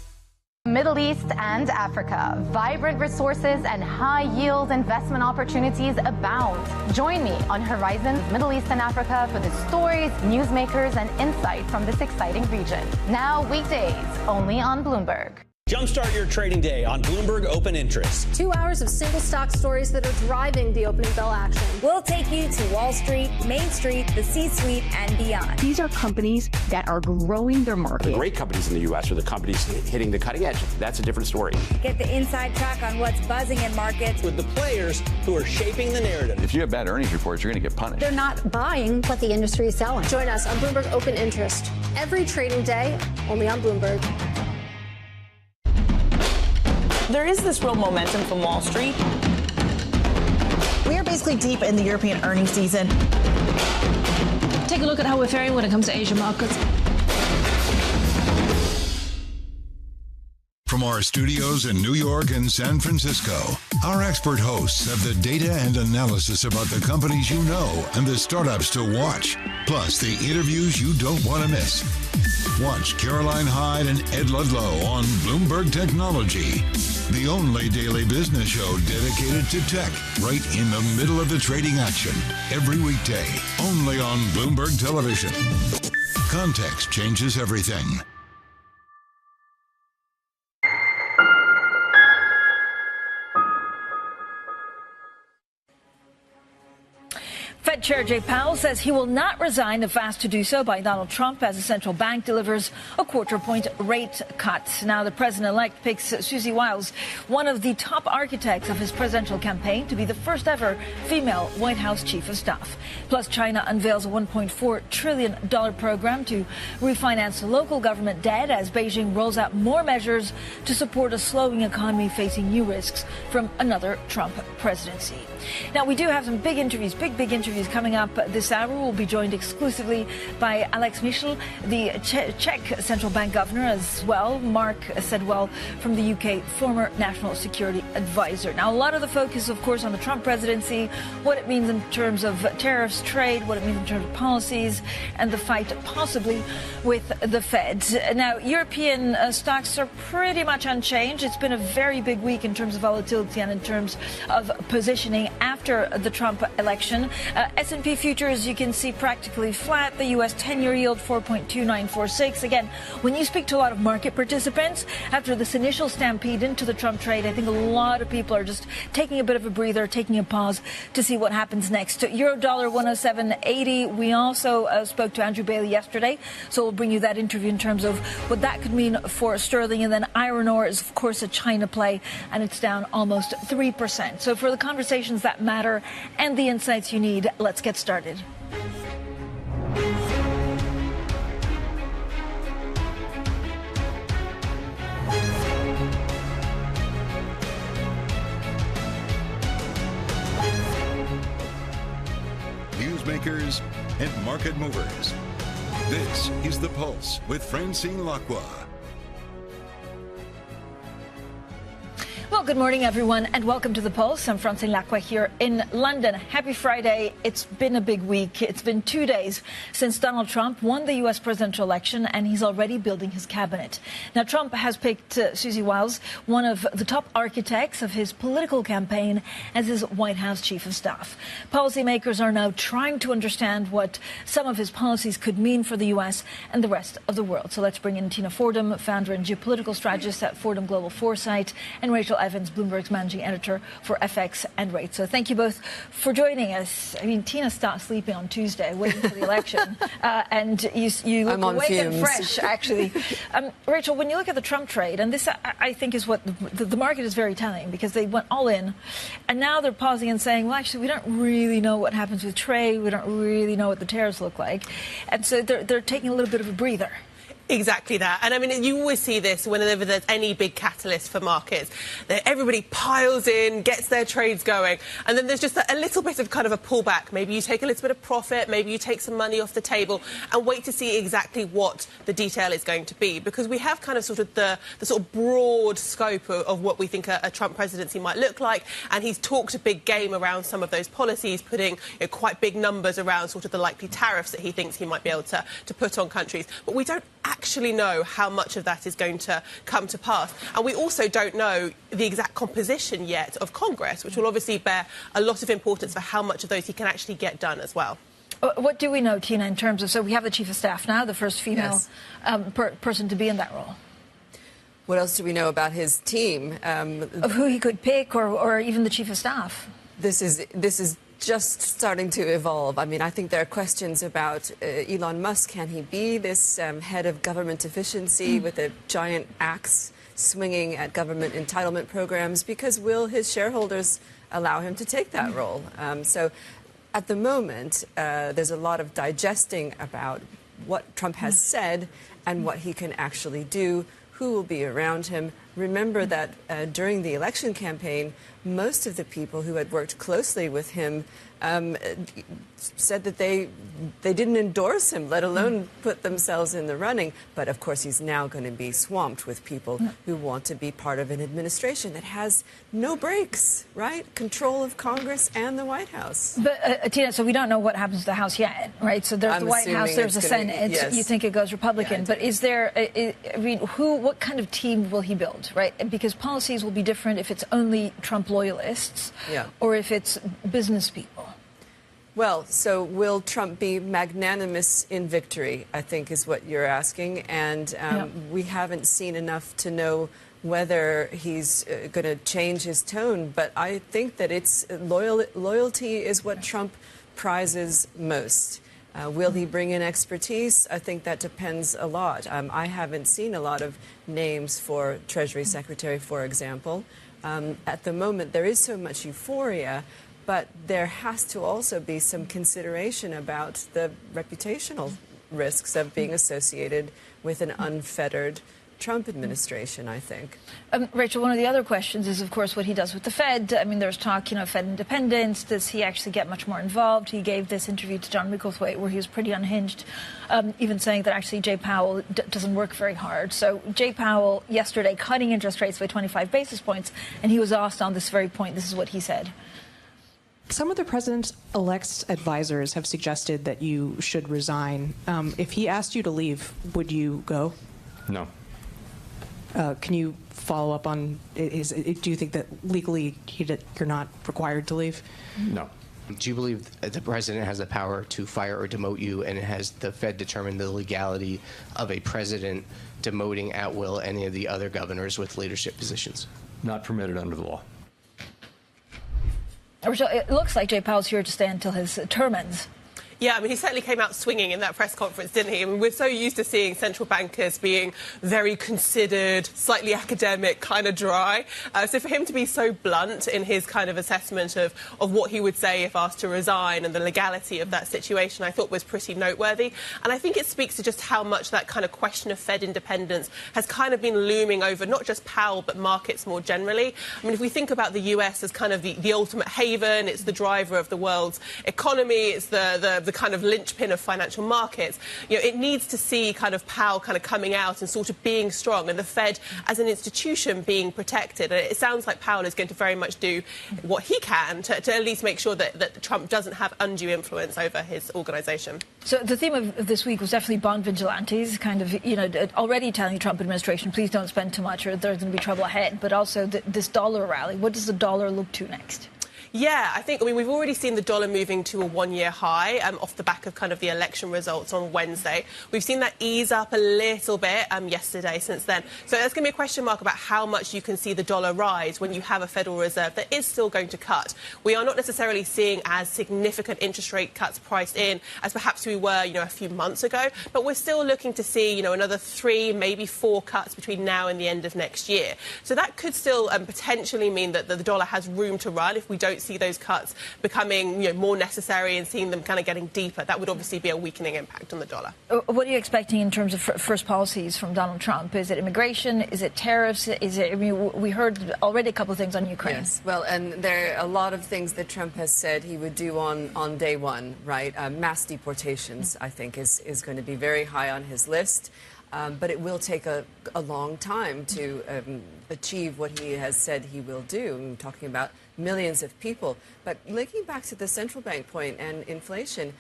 Middle East and Africa. Vibrant resources and high-yield investment opportunities abound. Join me on Horizons Middle East and Africa for the stories, newsmakers, and insight from this exciting region. Now weekdays, only on Bloomberg. Jumpstart your trading day on Bloomberg Open Interest. 2 hours of single stock stories that are driving the opening bell action. We'll take you to Wall Street, Main Street, the C-suite, and beyond. These are companies that are growing their market. The great companies in the U.S. are the companies hitting the cutting edge. That's a different story. Get the inside track on what's buzzing in markets. With the players who are shaping the narrative. If you have bad earnings reports, you're going to get punished. They're not buying what the industry is selling. Join us on Bloomberg Open Interest. Every trading day, only on Bloomberg. There is this real momentum from Wall Street. We are basically deep in the European earnings season. Take a look at how we're faring when it comes to Asian markets. From our studios in New York and San Francisco, our expert hosts have the data and analysis about the companies you know and the startups to watch, plus the interviews you don't want to miss. Watch Caroline Hyde and Ed Ludlow on Bloomberg Technology, the only daily business show dedicated to tech, right in the middle of the trading action, every weekday, only on Bloomberg Television. Context changes everything. Fed Chair Jay Powell says he will not resign if asked to do so by Donald Trump as the central bank delivers a quarter-point rate cut. Now, the president-elect picks Susie Wiles, one of the top architects of his presidential campaign, to be the first-ever female White House chief of staff. Plus, China unveils a $1.4 trillion program to refinance local government debt as Beijing rolls out more measures to support a slowing economy facing new risks from another Trump presidency. Now, we do have some big interviews, big interviews coming up this hour. We'll be joined exclusively by Alex Michel, the Czech central bank governor, as well. Mark Sedwell from the UK, former national security advisor. Now, a lot of the focus, of course, on the Trump presidency, what it means in terms of tariffs, trade, what it means in terms of policies, and the fight possibly with the Fed. Now, European stocks are pretty much unchanged. It's been a very big week in terms of volatility and in terms of positioning after the Trump election. S&P futures, you can see practically flat. The U.S. 10-year yield 4.2946. Again, when you speak to a lot of market participants after this initial stampede into the Trump trade, I think a lot of people are just taking a bit of a breather, taking a pause to see what happens next. Euro dollar 107.80. We also spoke to Andrew Bailey yesterday, so we'll bring you that interview in terms of what that could mean for sterling. And then iron ore is, of course, a China play, and it's down almost 3%. So for the conversations that matter and the insights you need, let's get started. Newsmakers and market movers. This is The Pulse with Francine Lacqua. Well, good morning, everyone, and welcome to The Pulse. I'm Francine Lacqua here in London. Happy Friday. It's been a big week. It's been 2 days since Donald Trump won the U.S. presidential election, and he's already building his cabinet. Now, Trump has picked Susie Wiles, one of the top architects of his political campaign, as his White House chief of staff. Policymakers are now trying to understand what some of his policies could mean for the U.S. and the rest of the world. So let's bring in Tina Fordham, founder and geopolitical strategist at Fordham Global Foresight, and Rachel Evans, Evans, Bloomberg's managing editor for FX and rates. So thank you both for joining us. I mean, Tina stopped sleeping on Tuesday, waiting for the election, and you look awake and fresh, actually. Rachel, when you look at the Trump trade, and this I think is what the market is very telling, because they went all in, and now they're pausing and saying, well, actually, we don't really know what happens with trade. We don't really know what the tariffs look like, and so they're taking a little bit of a breather. Exactly that. And I mean, you always see this whenever there's any big catalyst for markets, that everybody piles in, gets their trades going, and then there's just a little bit of kind of a pullback. Maybe you take a little bit of profit, maybe you take some money off the table and wait to see exactly what the detail is going to be, because we have kind of sort of the sort of broad scope of what we think a Trump presidency might look like, and he's talked a big game around some of those policies, putting quite big numbers around sort of the likely tariffs that he thinks he might be able to put on countries. But we don't actually know how much of that is going to come to pass. And we also don't know the exact composition yet of Congress, which will obviously bear a lot of importance for how much of those he can actually get done as well. What do we know, Tina, in terms of, so we have the chief of staff now, the first female person to be in that role? What else do we know about his team? Of who he could pick, or even the chief of staff? This is just starting to evolve. I mean, I think there are questions about Elon Musk. Can he be this head of government efficiency with a giant axe swinging at government entitlement programs? Because will his shareholders allow him to take that role? So at the moment, there's a lot of digesting about what Trump has said and what he can actually do, who will be around him. Remember that during the election campaign, most of the people who had worked closely with him said that they didn't endorse him, let alone put themselves in the running. But, of course, he's now going to be swamped with people who want to be part of an administration that has no brakes, right? Control of Congress and the White House. But, Tina, so we don't know what happens to the House yet, right? So there's the White House, there's the Senate. Yes. You think it goes Republican. Yeah, but is there, I mean, what kind of team will he build, right? Because policies will be different if it's only Trump loyalists or if it's business people. Well, so will Trump be magnanimous in victory, I think is what you're asking. And we haven't seen enough to know whether he's going to change his tone. But I think that it's loyalty is what Trump prizes most. Will he bring in expertise? I think that depends a lot. I haven't seen a lot of names for Treasury Secretary, for example. At the moment, there is so much euphoria, but there has to also be some consideration about the reputational risks of being associated with an unfettered Trump administration, I think. Rachel, one of the other questions is, of course, what he does with the Fed. I mean, there's talk, Fed independence. Does he actually get much more involved? He gave this interview to John Micklethwaite where he was pretty unhinged, even saying that actually Jay Powell doesn't work very hard. So Jay Powell yesterday cutting interest rates by 25 basis points, and he was asked on this very point. This is what he said. Some of the president-elect's advisors have suggested that you should resign. If he asked you to leave, would you go? No. Can you follow up on, do you think that legally you're not required to leave? No. Do you believe the president has the power to fire or demote you, and has the Fed determined the legality of a president demoting at will any of the other governors with leadership positions? Not permitted under the law. It looks like Jay Powell's here to stay until his term ends. Yeah, I mean, he certainly came out swinging in that press conference, didn't he? I mean, we're so used to seeing central bankers being very considered, slightly academic, kind of dry. So for him to be so blunt in his kind of assessment of what he would say if asked to resign and the legality of that situation, I thought was pretty noteworthy. And I think it speaks to just how much that kind of question of Fed independence has kind of been looming over not just Powell, but markets more generally. I mean, if we think about the US as kind of the ultimate haven, it's the driver of the world's economy, it's the kind of linchpin of financial markets, it needs to see kind of Powell kind of coming out and sort of being strong, and the Fed as an institution being protected. And it sounds like Powell is going to very much do what he can to at least make sure that Trump doesn't have undue influence over his organisation. So the theme of this week was definitely bond vigilantes, kind of, already telling the Trump administration, please don't spend too much or there's going to be trouble ahead. But also this dollar rally. What does the dollar look to next? Yeah, I think, we've already seen the dollar moving to a one-year high off the back of kind of the election results on Wednesday. We've seen that ease up a little bit yesterday since then. So there's going to be a question mark about how much you can see the dollar rise when you have a Federal Reserve that is still going to cut. We are not necessarily seeing as significant interest rate cuts priced in as perhaps we were, a few months ago, but we're still looking to see, another 3, maybe 4 cuts between now and the end of next year. So that could still potentially mean that the dollar has room to run if we don't see those cuts becoming more necessary and seeing them kind of getting deeper. That would obviously be a weakening impact on the dollar. What are you expecting in terms of first policies from Donald Trump? Is it immigration? Is it tariffs? Is it? We heard already a couple of things on Ukraine. Yes, well, and there are a lot of things that Trump has said he would do on day one, right? Mass deportations, I think, is going to be very high on his list. But it will take a long time to achieve what he has said he will do. I'm talking about millions of people. But linking back to the central bank point and inflation,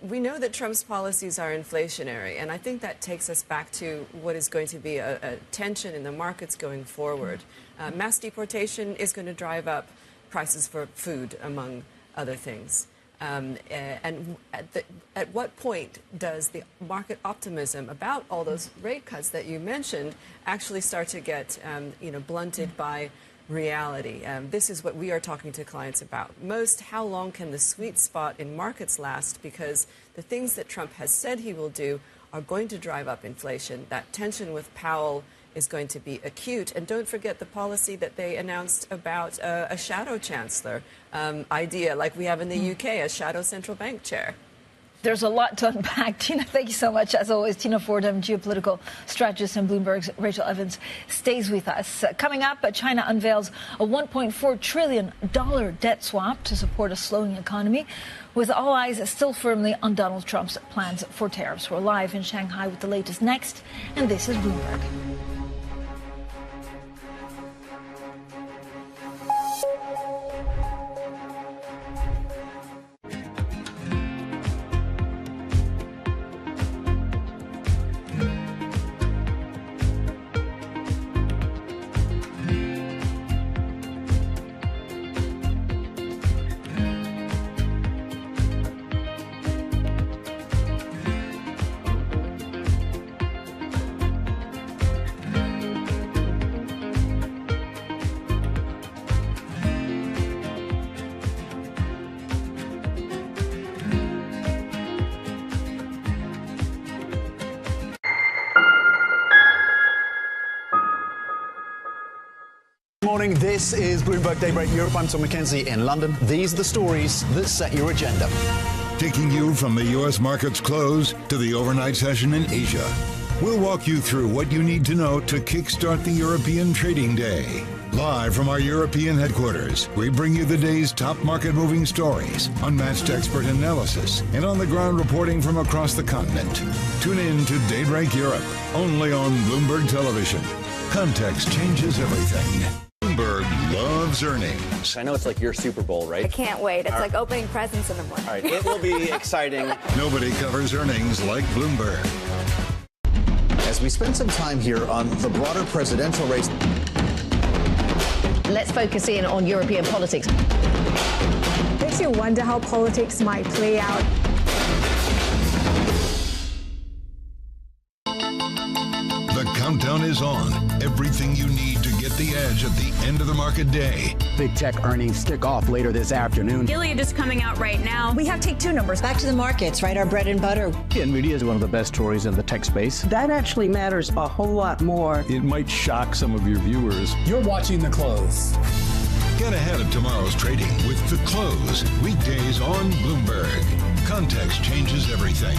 we know that Trump's policies are inflationary. And I think that takes us back to what is going to be a tension in the markets going forward. Mass deportation is going to drive up prices for food, among other things. And at what point does the market optimism about all those rate cuts that you mentioned actually start to get, blunted by reality? This is what we are talking to clients about most. How long can the sweet spot in markets last? Because the things that Trump has said he will do are going to drive up inflation. That tension with Powell is going to be acute. And don't forget the policy that they announced about a shadow chancellor idea like we have in the UK, a shadow central bank chair. There's a lot to unpack. Tina, thank you so much. As always, Tina Fordham, geopolitical strategist, and Bloomberg's Rachel Evans stays with us. Coming up, China unveils a $1.4 trillion debt swap to support a slowing economy, with all eyes still firmly on Donald Trump's plans for tariffs. We're live in Shanghai with the latest next, and this is Bloomberg. Morning. This is Bloomberg Daybreak Europe. I'm Tom McKenzie in London. These are the stories that set your agenda. Taking you from the U.S. market's close to the overnight session in Asia. We'll walk you through what you need to know to kickstart the European trading day. Live from our European headquarters, we bring you the day's top market-moving stories, unmatched expert analysis, and on-the-ground reporting from across the continent. Tune in to Daybreak Europe, only on Bloomberg Television. Context changes everything. Bloomberg loves earnings. I know it's like your Super Bowl, right? I can't wait. It's like opening presents in the morning. All right, it will be exciting. Nobody covers earnings like Bloomberg. As we spend some time here on the broader presidential race. Let's focus in on European politics. Makes you wonder how politics might play out. The countdown is on. Everything you need to get the edge at the end of the market day. Big tech earnings kick off later this afternoon. Gilead is coming out right now. We have take two numbers. Back to the markets, right? Our bread and butter. NVIDIA is one of the best stories in the tech space. That actually matters a whole lot more. It might shock some of your viewers. You're watching The Close. Get ahead of tomorrow's trading with The Close. Weekdays on Bloomberg. Context changes everything.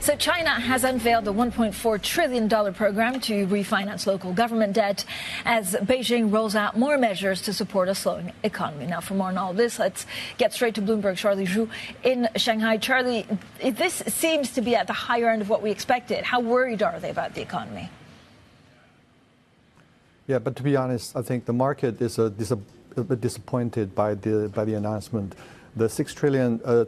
So China has unveiled a $1.4 trillion program to refinance local government debt as Beijing rolls out more measures to support a slowing economy. Now, for more on all this, let's get straight to Bloomberg. Charlie Zhu in Shanghai. Charlie, this seems to be at the higher end of what we expected. How worried are they about the economy? Yeah, but to be honest, I think the market is a bit disappointed by the announcement. The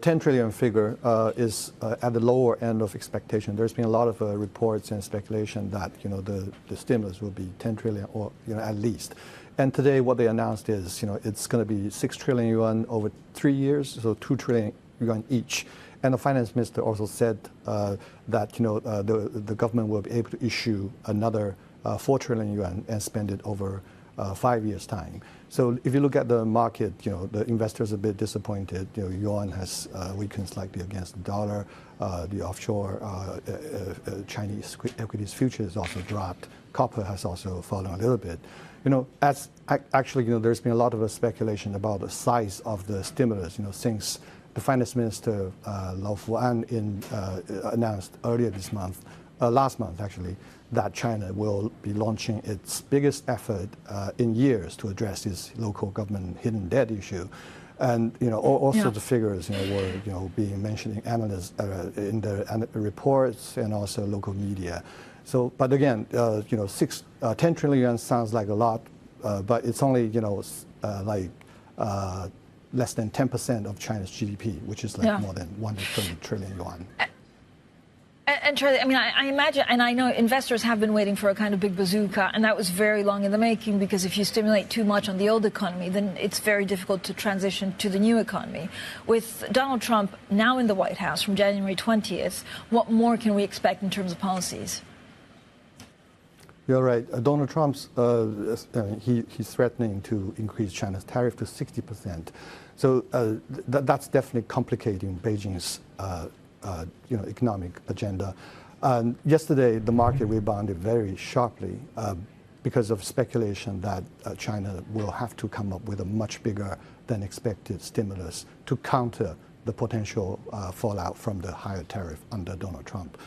10 trillion figure is at the lower end of expectation. There's been a lot of reports and speculation that the stimulus will be 10 trillion or at least. And today, what they announced is it's going to be 6 trillion yuan over 3 years, so 2 trillion yuan each. And the finance minister also said that the government will be able to issue another 4 trillion yuan and spend it over 5 years' time. So if you look at the market, the investors are a bit disappointed. Yuan has weakened slightly against the dollar. The offshore Chinese equities futures also dropped. Copper has also fallen a little bit. There's been a lot of speculation about the size of the stimulus. Since the finance minister Lau Fuan announced earlier this month, last month actually, that China will be launching its biggest effort in years to address this local government hidden debt issue. And all sorts of figures were being mentioned in analysts in the reports and also local media. So, but again, 10 trillion yuan sounds like a lot, but it's only less than 10% of China's GDP, which is more than 120 trillion yuan. And Charlie, I imagine, and I know investors have been waiting for a kind of big bazooka, and that was very long in the making, because if you stimulate too much on the old economy, then it's very difficult to transition to the new economy. With Donald Trump now in the White House from January 20th, what more can we expect in terms of policies? You're right. Donald Trump's he's threatening to increase China's tariff to 60%. So that's definitely complicating Beijing's economic agenda. Yesterday, the market rebounded very sharply because of speculation that China will have to come up with a much bigger than expected stimulus to counter the potential fallout from the higher tariff under Donald Trump.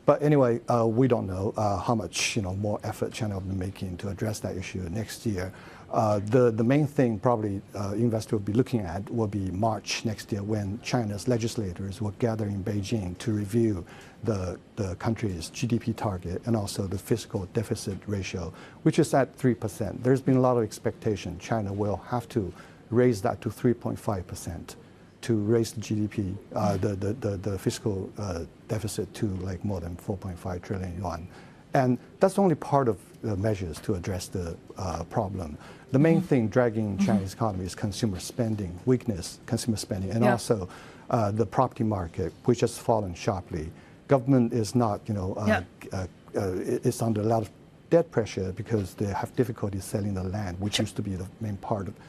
But anyway, we don't know how much more effort China will be making to address that issue next year. The main thing probably investors will be looking at will be March next year, when China's legislators will gather in Beijing to review the country's GDP target and also the fiscal deficit ratio, which is at 3%. There's been a lot of expectation China will have to raise that to 3.5%. to raise the GDP, the fiscal deficit to more than 4.5 trillion yuan. And that's only part of the measures to address the problem. The main thing dragging Chinese economy is consumer spending, consumer spending, and also the property market, which has fallen sharply. Government is not, it's under a lot of debt pressure because they have difficulty selling the land, which used to be the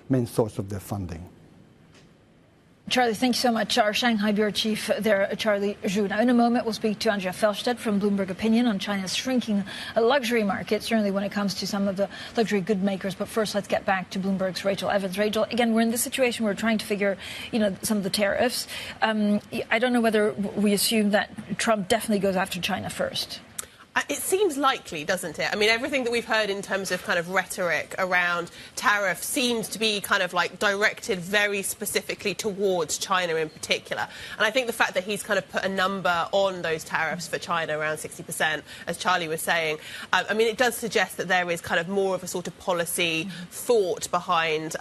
main source of their funding. Charlie, thank you so much. Our Shanghai Bureau Chief there, Charlie Zhu. Now, in a moment, we'll speak to Andrea Felsted from Bloomberg Opinion on China's shrinking luxury market, certainly when it comes to some of the luxury good makers. But first, let's get back to Bloomberg's Rachel Evans. Rachel, again, we're in this situation where we're trying to figure, some of the tariffs. I don't know whether we assume that Trump definitely goes after China first. It seems likely, doesn't it? I mean, everything that we've heard in terms of kind of rhetoric around tariff seems to be kind of directed very specifically towards China in particular. And I think the fact that he's kind of put a number on those tariffs for China, around 60%, as Charlie was saying, it does suggest that there is kind of more of a sort of policy thought behind,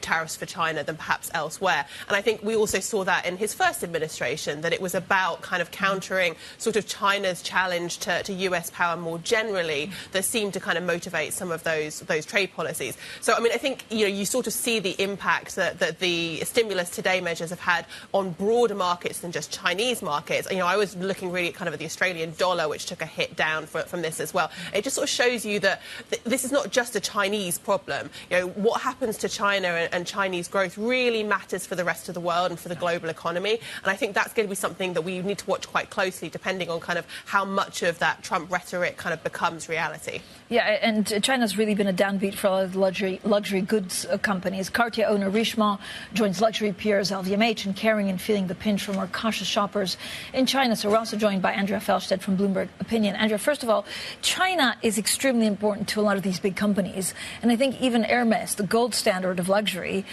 tariffs for China than perhaps elsewhere. And I think we also saw that in his first administration, that it was about kind of countering sort of China's challenge to US power more generally that seemed to kind of motivate some of those trade policies. So, I think, you sort of see the impact that the stimulus today measures have had on broader markets than just Chinese markets. I was looking really kind of at the Australian dollar, which took a hit down from this as well. It just sort of shows you that this is not just a Chinese problem. What happens to China and Chinese growth really matters for the rest of the world and for the global economy. And I think that's going to be something that we need to watch quite closely, depending on kind of how much of that Trump rhetoric kind of becomes reality. Yeah, and China's really been a downbeat for a lot of luxury goods companies. Cartier owner Richemont joins luxury peers LVMH in caring and feeling the pinch for more cautious shoppers in China. So we're also joined by Andrea Felsted from Bloomberg Opinion. Andrea, first of all, China is extremely important to a lot of these big companies. And I think even Hermes, the gold standard of luxury,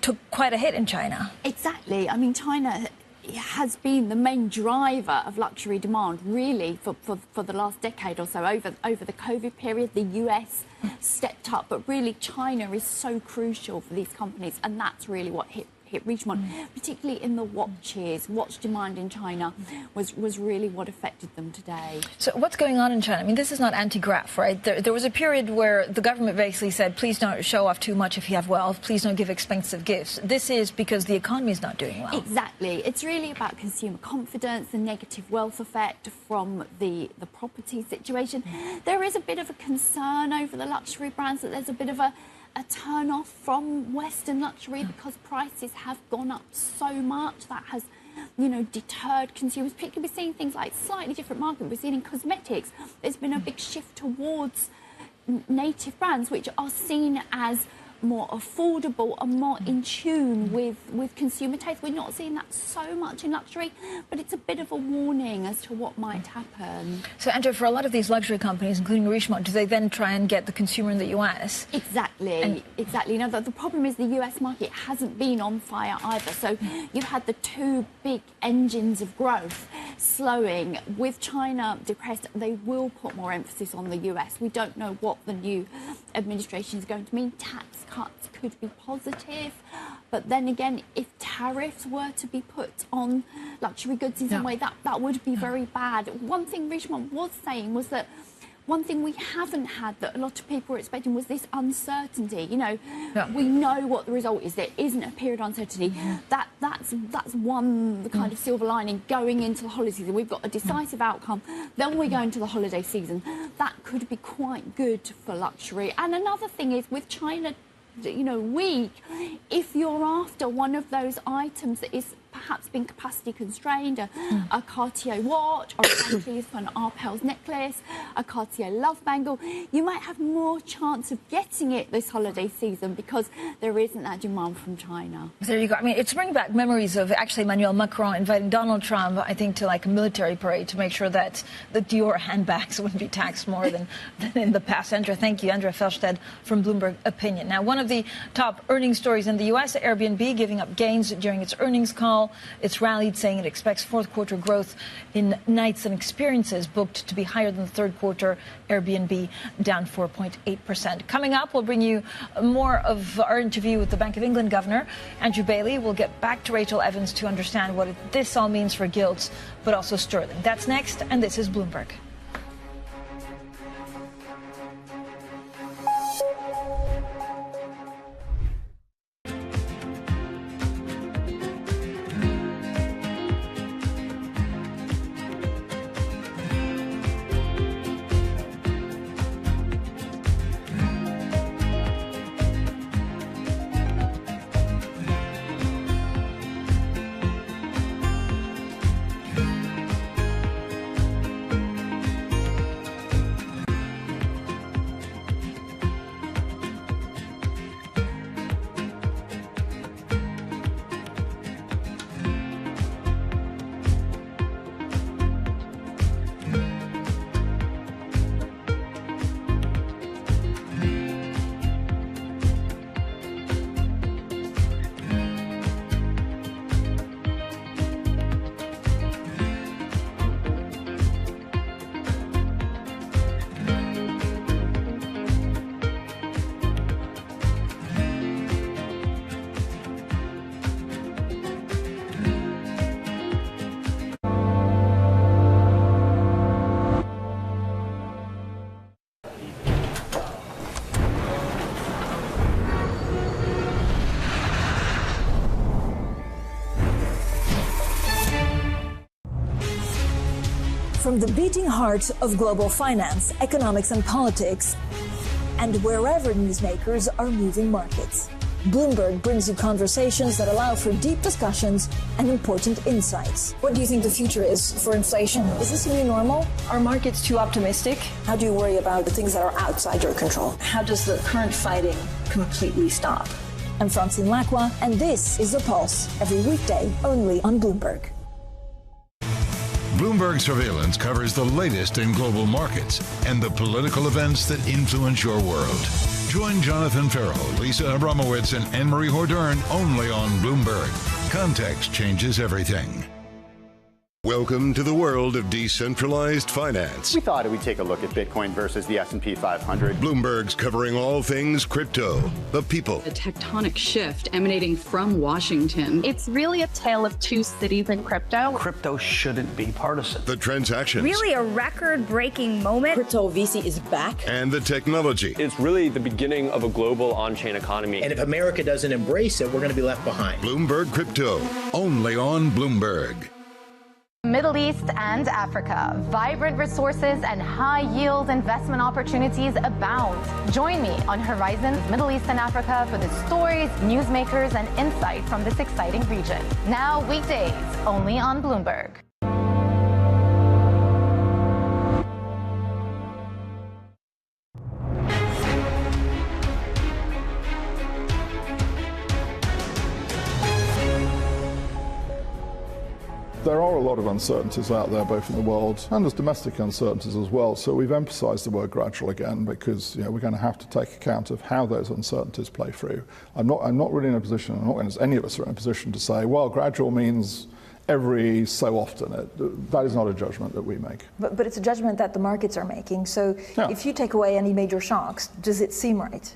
took quite a hit in China. Exactly. China has been the main driver of luxury demand, really, for the last decade or so. Over the COVID period, the US stepped up, but really China is so crucial for these companies, and that's really what hit Richemont, particularly in the watches. Watch demand in China was really what affected them today. So what's going on in China? I mean, this is not anti-graft, right? There was a period where the government basically said, please don't show off too much if you have wealth. Please don't give expensive gifts. This is because the economy is not doing well. Exactly. It's really about consumer confidence, the negative wealth effect from the property situation. There is a bit of a concern over the luxury brands that there's a bit of a turn off from Western luxury because prices have gone up so much. That has, deterred consumers. Particularly, we're seeing things like slightly different market. We're seeing in cosmetics, there's been a big shift towards native brands, which are seen as more affordable and more in tune with consumer taste. We're not seeing that so much in luxury, but it's a bit of a warning as to what might happen. So, Andrew, for a lot of these luxury companies, including Richemont, do they then try and get the consumer in the US? Exactly, exactly. Now, the problem is the US market hasn't been on fire either. So you've had the two big engines of growth slowing. With China depressed, they will put more emphasis on the US. We don't know what the new administration is going to mean. Tax cuts could be positive, but then again, if tariffs were to be put on luxury goods in some way, that would be very bad. One thing Richemont was saying was that one thing we haven't had that a lot of people were expecting was this uncertainty. We know what the result is. There isn't a period of uncertainty. That's one the kind of silver lining going into the holiday season. We've got a decisive outcome. Then we go into the holiday season. That could be quite good for luxury. And another thing is with China, weak, if you're after one of those items that is perhaps been capacity constrained, a Cartier watch, or an Arpels necklace, a Cartier love bangle, you might have more chance of getting it this holiday season because there isn't that demand from China. There you go. I mean, it's bringing back memories of actually Emmanuel Macron inviting Donald Trump, I think, to like a military parade to make sure that the Dior handbags wouldn't be taxed more than in the past. Andrea, thank you. Andrea Felstead from Bloomberg Opinion. Now, one of the top earnings stories in the U.S., Airbnb giving up gains during its earnings call. It's rallied, saying it expects fourth quarter growth in nights and experiences booked to be higher than the third quarter. Airbnb down 4.8%. Coming up, we'll bring you more of our interview with the Bank of England Governor, Andrew Bailey. We'll get back to Rachel Evans to understand what this all means for gilts, but also sterling. That's next, and this is Bloomberg. From the beating heart of global finance, economics and politics, and wherever newsmakers are moving markets, Bloomberg brings you conversations that allow for deep discussions and important insights. What do you think the future is for inflation? Is this a new normal? Are markets too optimistic? How do you worry about the things that are outside your control? How does the current fighting completely stop? I'm Francine Lacroix, and this is The Pulse, every weekday only on Bloomberg. Bloomberg Surveillance covers the latest in global markets and the political events that influence your world. Join Jonathan Farrell, Lisa Abramowitz, and Anne-Marie Hordern only on Bloomberg. Context changes everything. Welcome to the world of decentralized finance. We thought we'd take a look at Bitcoin versus the S&P 500. Bloomberg's covering all things crypto, the people. A tectonic shift emanating from Washington. It's really a tale of two cities in crypto. Crypto shouldn't be partisan. The transactions. Really a record-breaking moment. Crypto VC is back. And the technology. It's really the beginning of a global on-chain economy. And if America doesn't embrace it, we're going to be left behind. Bloomberg Crypto, only on Bloomberg. Middle East and Africa. Vibrant resources and high-yield investment opportunities abound. Join me on Horizons Middle East and Africa for the stories, newsmakers, and insight from this exciting region. Now weekdays, only on Bloomberg. There are a lot of uncertainties out there, both in the world and there's domestic uncertainties as well. So we've emphasised the word gradual again because we're going to have to take account of how those uncertainties play through. I'm not really in a position, any of us are in a position to say, well, gradual means every so often. That is not a judgment that we make. But it's a judgment that the markets are making. So if you take away any major shocks, does it seem right?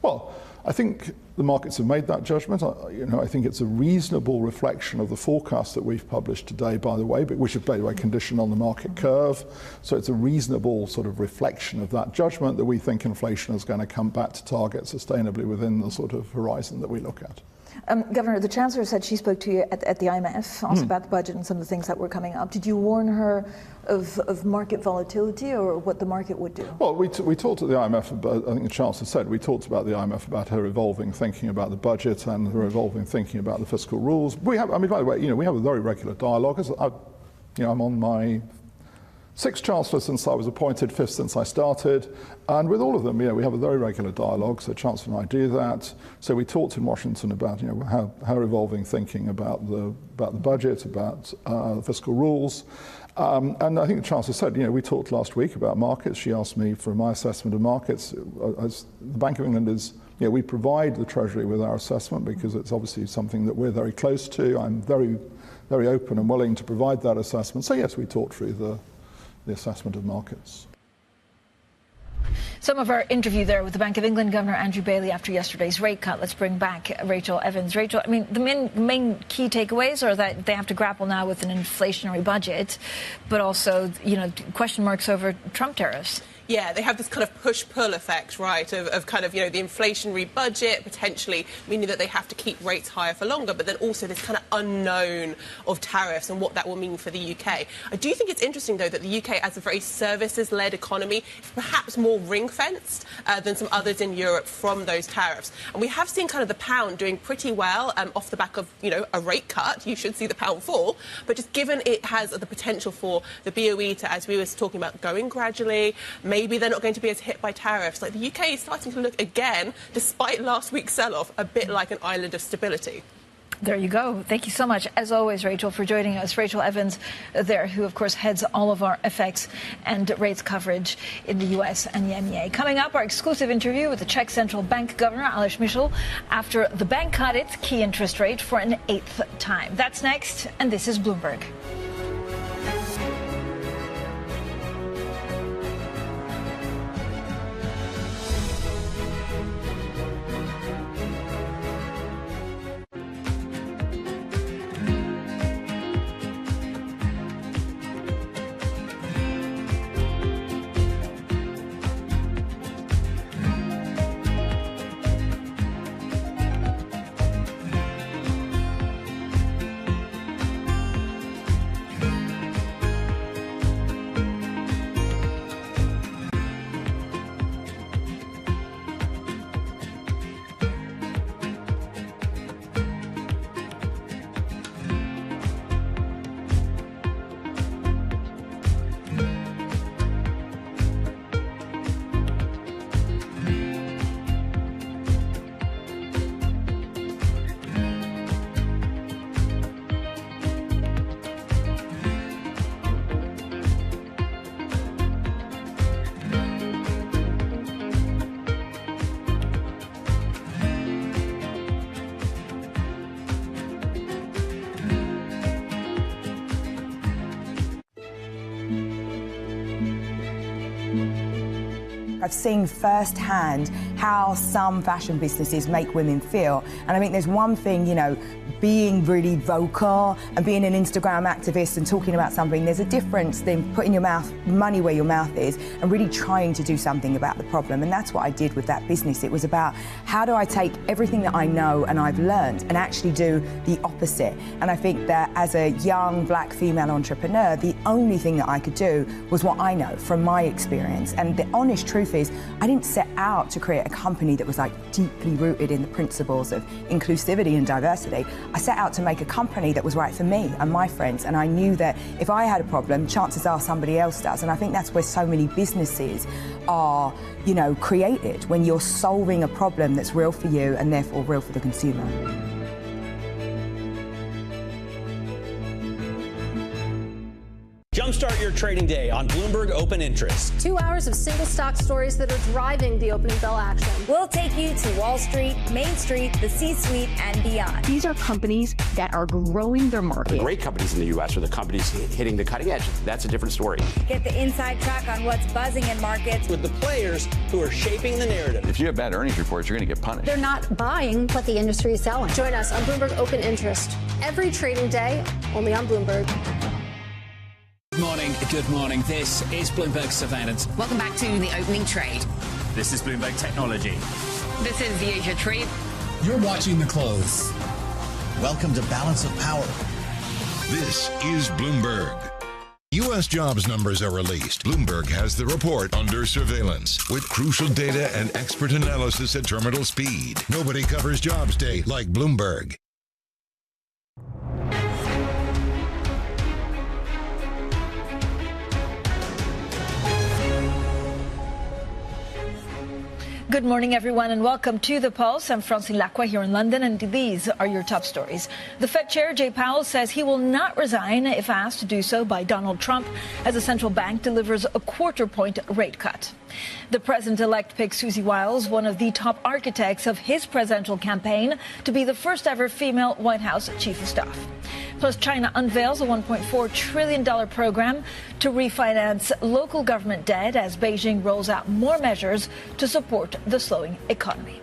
Well, I think the markets have made that judgment. I think it's a reasonable reflection of the forecast that we've published today, by the way, but which is, by the way, conditioned on the market curve. So it's a reasonable sort of reflection of that judgment that we think inflation is going to come back to target sustainably within the sort of horizon that we look at. Governor, the Chancellor said she spoke to you at the IMF, also about the budget and some of the things that were coming up. Did you warn her of market volatility or what the market would do? Well, we talked at the IMF about, I think the Chancellor said, we talked about the IMF about her evolving thinking about the budget and her evolving thinking about the fiscal rules. We have, by the way, we have a very regular dialogue. I'm on my 6th Chancellor since I was appointed, 5th since I started, and with all of them, we have a very regular dialogue, so Chancellor and I do that. So we talked in Washington about, her evolving thinking about the budget, about fiscal rules. And I think the Chancellor said, we talked last week about markets. She asked me for my assessment of markets. As the Bank of England is, we provide the Treasury with our assessment because it's obviously something that we're very close to. I'm very, very open and willing to provide that assessment. So yes, we talked through the assessment of markets. Some of our interview there with the Bank of England Governor Andrew Bailey after yesterday's rate cut. Let's bring back Rachel Evans. Rachel, the main key takeaways are that they have to grapple now with an inflationary budget, but also, question marks over Trump tariffs. Yeah, they have this kind of push-pull effect, right, of kind of, the inflationary budget, potentially meaning that they have to keep rates higher for longer, but then also this kind of unknown of tariffs and what that will mean for the UK. I do think it's interesting, though, that the UK, as a very services-led economy, is perhaps more ring-fenced than some others in Europe from those tariffs. And we have seen kind of the pound doing pretty well off the back of, a rate cut. You should see the pound fall. But just given it has the potential for the BOE to, as we were talking about, going gradually, maybe they're not going to be as hit by tariffs. Like the UK is starting to look again, despite last week's sell-off, a bit like an island of stability. There you go. Thank you so much, as always, Rachel, for joining us. Rachel Evans there, who, of course, heads all of our FX and rates coverage in the U.S. and the EMEA. Coming up, our exclusive interview with the Czech Central Bank Governor, Aleš Mišel, after the bank cut its key interest rate for an 8th time. That's next, and this is Bloomberg. I've seen firsthand how some fashion businesses make women feel. And I think there's one thing, you know, being really vocal and being an Instagram activist and talking about something, there's a difference than putting your money where your mouth is and really trying to do something about the problem. And that's what I did with that business. It was about how do I take everything that I know and I've learned and actually do the opposite. And I think that as a young black female entrepreneur, the only thing that I could do was what I know from my experience. And the honest truth is, I didn't set out to create a company that was like deeply rooted in the principles of inclusivity and diversity. I set out to make a company that was right for me and my friends, and I knew that if I had a problem, chances are somebody else does. And I think that's where so many businesses are, you know, created, when you're solving a problem that's real for you and therefore real for the consumer. Jumpstart your trading day on Bloomberg Open Interest. 2 hours of single stock stories that are driving the opening bell action. We'll take you to Wall Street, Main Street, the C-suite, and beyond. These are companies that are growing their market. The great companies in the U.S. are the companies hitting the cutting edge. That's a different story. Get the inside track on what's buzzing in markets. With the players who are shaping the narrative. If you have bad earnings reports, you're going to get punished. They're not buying what the industry is selling. Join us on Bloomberg Open Interest every trading day, only on Bloomberg. Good morning. This is Bloomberg Surveillance. Welcome back to the opening trade. This is Bloomberg Technology. This is the Asia Trade. You're watching the close. Welcome to Balance of Power. This is Bloomberg. U.S. jobs numbers are released. Bloomberg has the report under surveillance with crucial data and expert analysis at terminal speed. Nobody covers jobs day like Bloomberg. Good morning, everyone, and welcome to The Pulse. I'm Francine Lacqua here in London, and these are your top stories. The Fed Chair, Jay Powell, says he will not resign if asked to do so by Donald Trump as the central bank delivers a quarter-point rate cut. The president-elect picked Susie Wiles, one of the top architects of his presidential campaign, to be the first-ever female White House chief of staff. Plus, China unveils a $1.4 trillion program to refinance local government debt as Beijing rolls out more measures to support the slowing economy.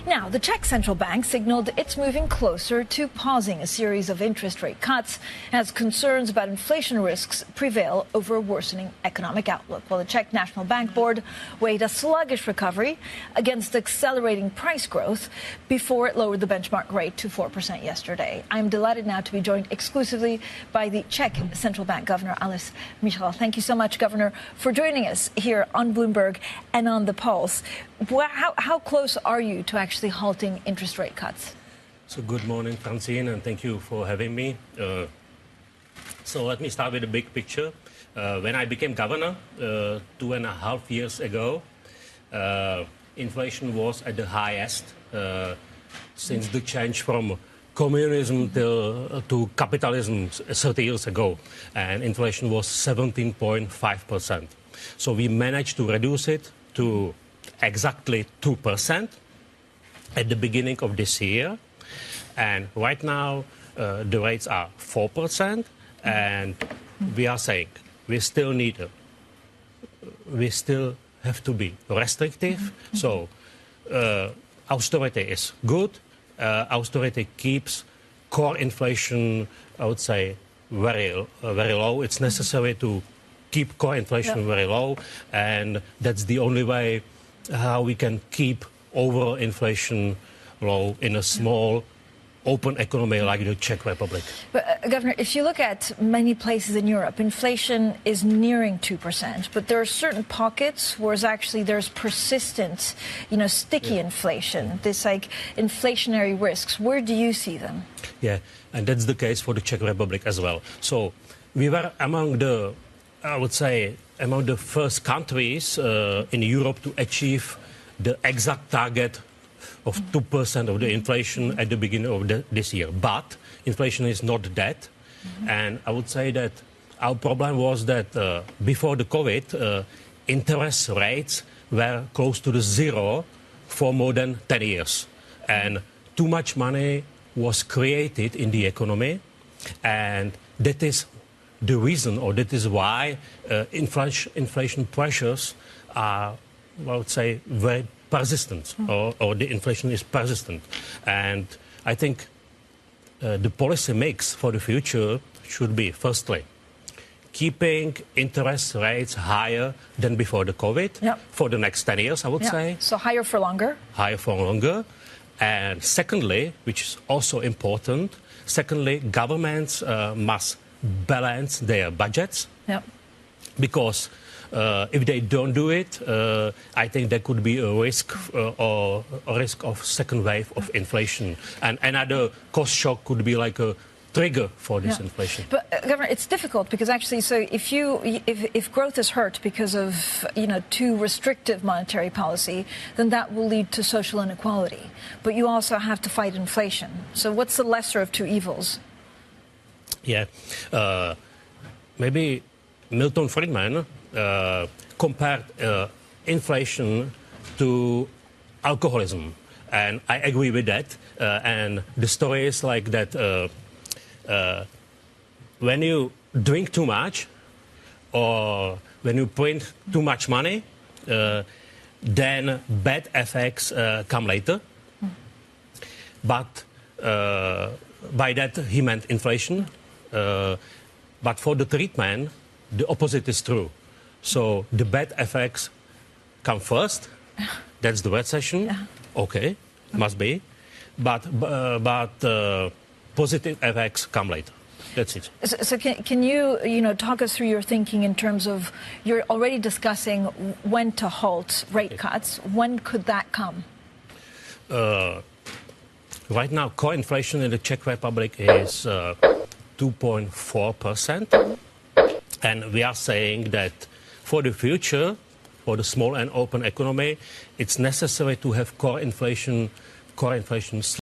Now, the Czech central bank signaled it's moving closer to pausing a series of interest rate cuts as concerns about inflation risks prevail over a worsening economic outlook. While the Czech National Bank Board weighed a sluggish recovery against accelerating price growth before it lowered the benchmark rate to 4% yesterday. I'm delighted now to be joined exclusively by the Czech Central Bank Governor, Alois Michal. Thank you so much, Governor, for joining us here on Bloomberg and on The Pulse. How close are you to actually halting interest rate cuts? So good morning, Francine, and thank you for having me. So let me start with the big picture. When I became governor 2.5 years ago, inflation was at the highest since the change from communism to capitalism 30 years ago, and inflation was 17.5%. So we managed to reduce it to exactly 2% at the beginning of this year, and right now the rates are 4%, and we are saying we still have to be restrictive. So austerity is good. Austerity keeps core inflation, I would say, very low. It's necessary to keep core inflation very low, and that's the only way how we can keep overall inflation low in a small, open economy like the Czech Republic. But, Governor, if you look at many places in Europe, inflation is nearing 2%, but there are certain pockets where there's persistent, sticky inflation, this like inflationary risks. Where do you see them? Yeah, and that's the case for the Czech Republic as well. So we were among the, I would say, among the first countries in Europe to achieve the exact target of 2% of the inflation at the beginning of this year. But inflation is not that. And I would say that our problem was that before the COVID, interest rates were close to the zero for more than 10 years. And too much money was created in the economy. And that is the reason, or that is why inflation pressures are I would say, very persistent, or the inflation is persistent. And I think the policy mix for the future should be, firstly, keeping interest rates higher than before the COVID for the next 10 years, I would say. So higher for longer? Higher for longer. And secondly, which is also important, governments must balance their budgets. Because if they don't do it, I think there could be a risk of second wave of inflation. And another cost shock could be like a trigger for this inflation. But Governor, it's difficult because actually, so if growth is hurt because of too restrictive monetary policy, then that will lead to social inequality. But you also have to fight inflation. So what's the lesser of two evils? Yeah, maybe Milton Friedman compared inflation to alcoholism, and I agree with that. And the story is like that. When you drink too much or when you print too much money, then bad effects come later. But by that he meant inflation. But for the treatment, the opposite is true. So the bad effects come first. That's the recession. Okay, must be. But positive effects come later. That's it. So can you talk us through your thinking in terms of, you're already discussing when to halt rate cuts. When could that come? Right now, core inflation in the Czech Republic is 2.4%. And we are saying that for the future, for the small and open economy, it's necessary to have core inflation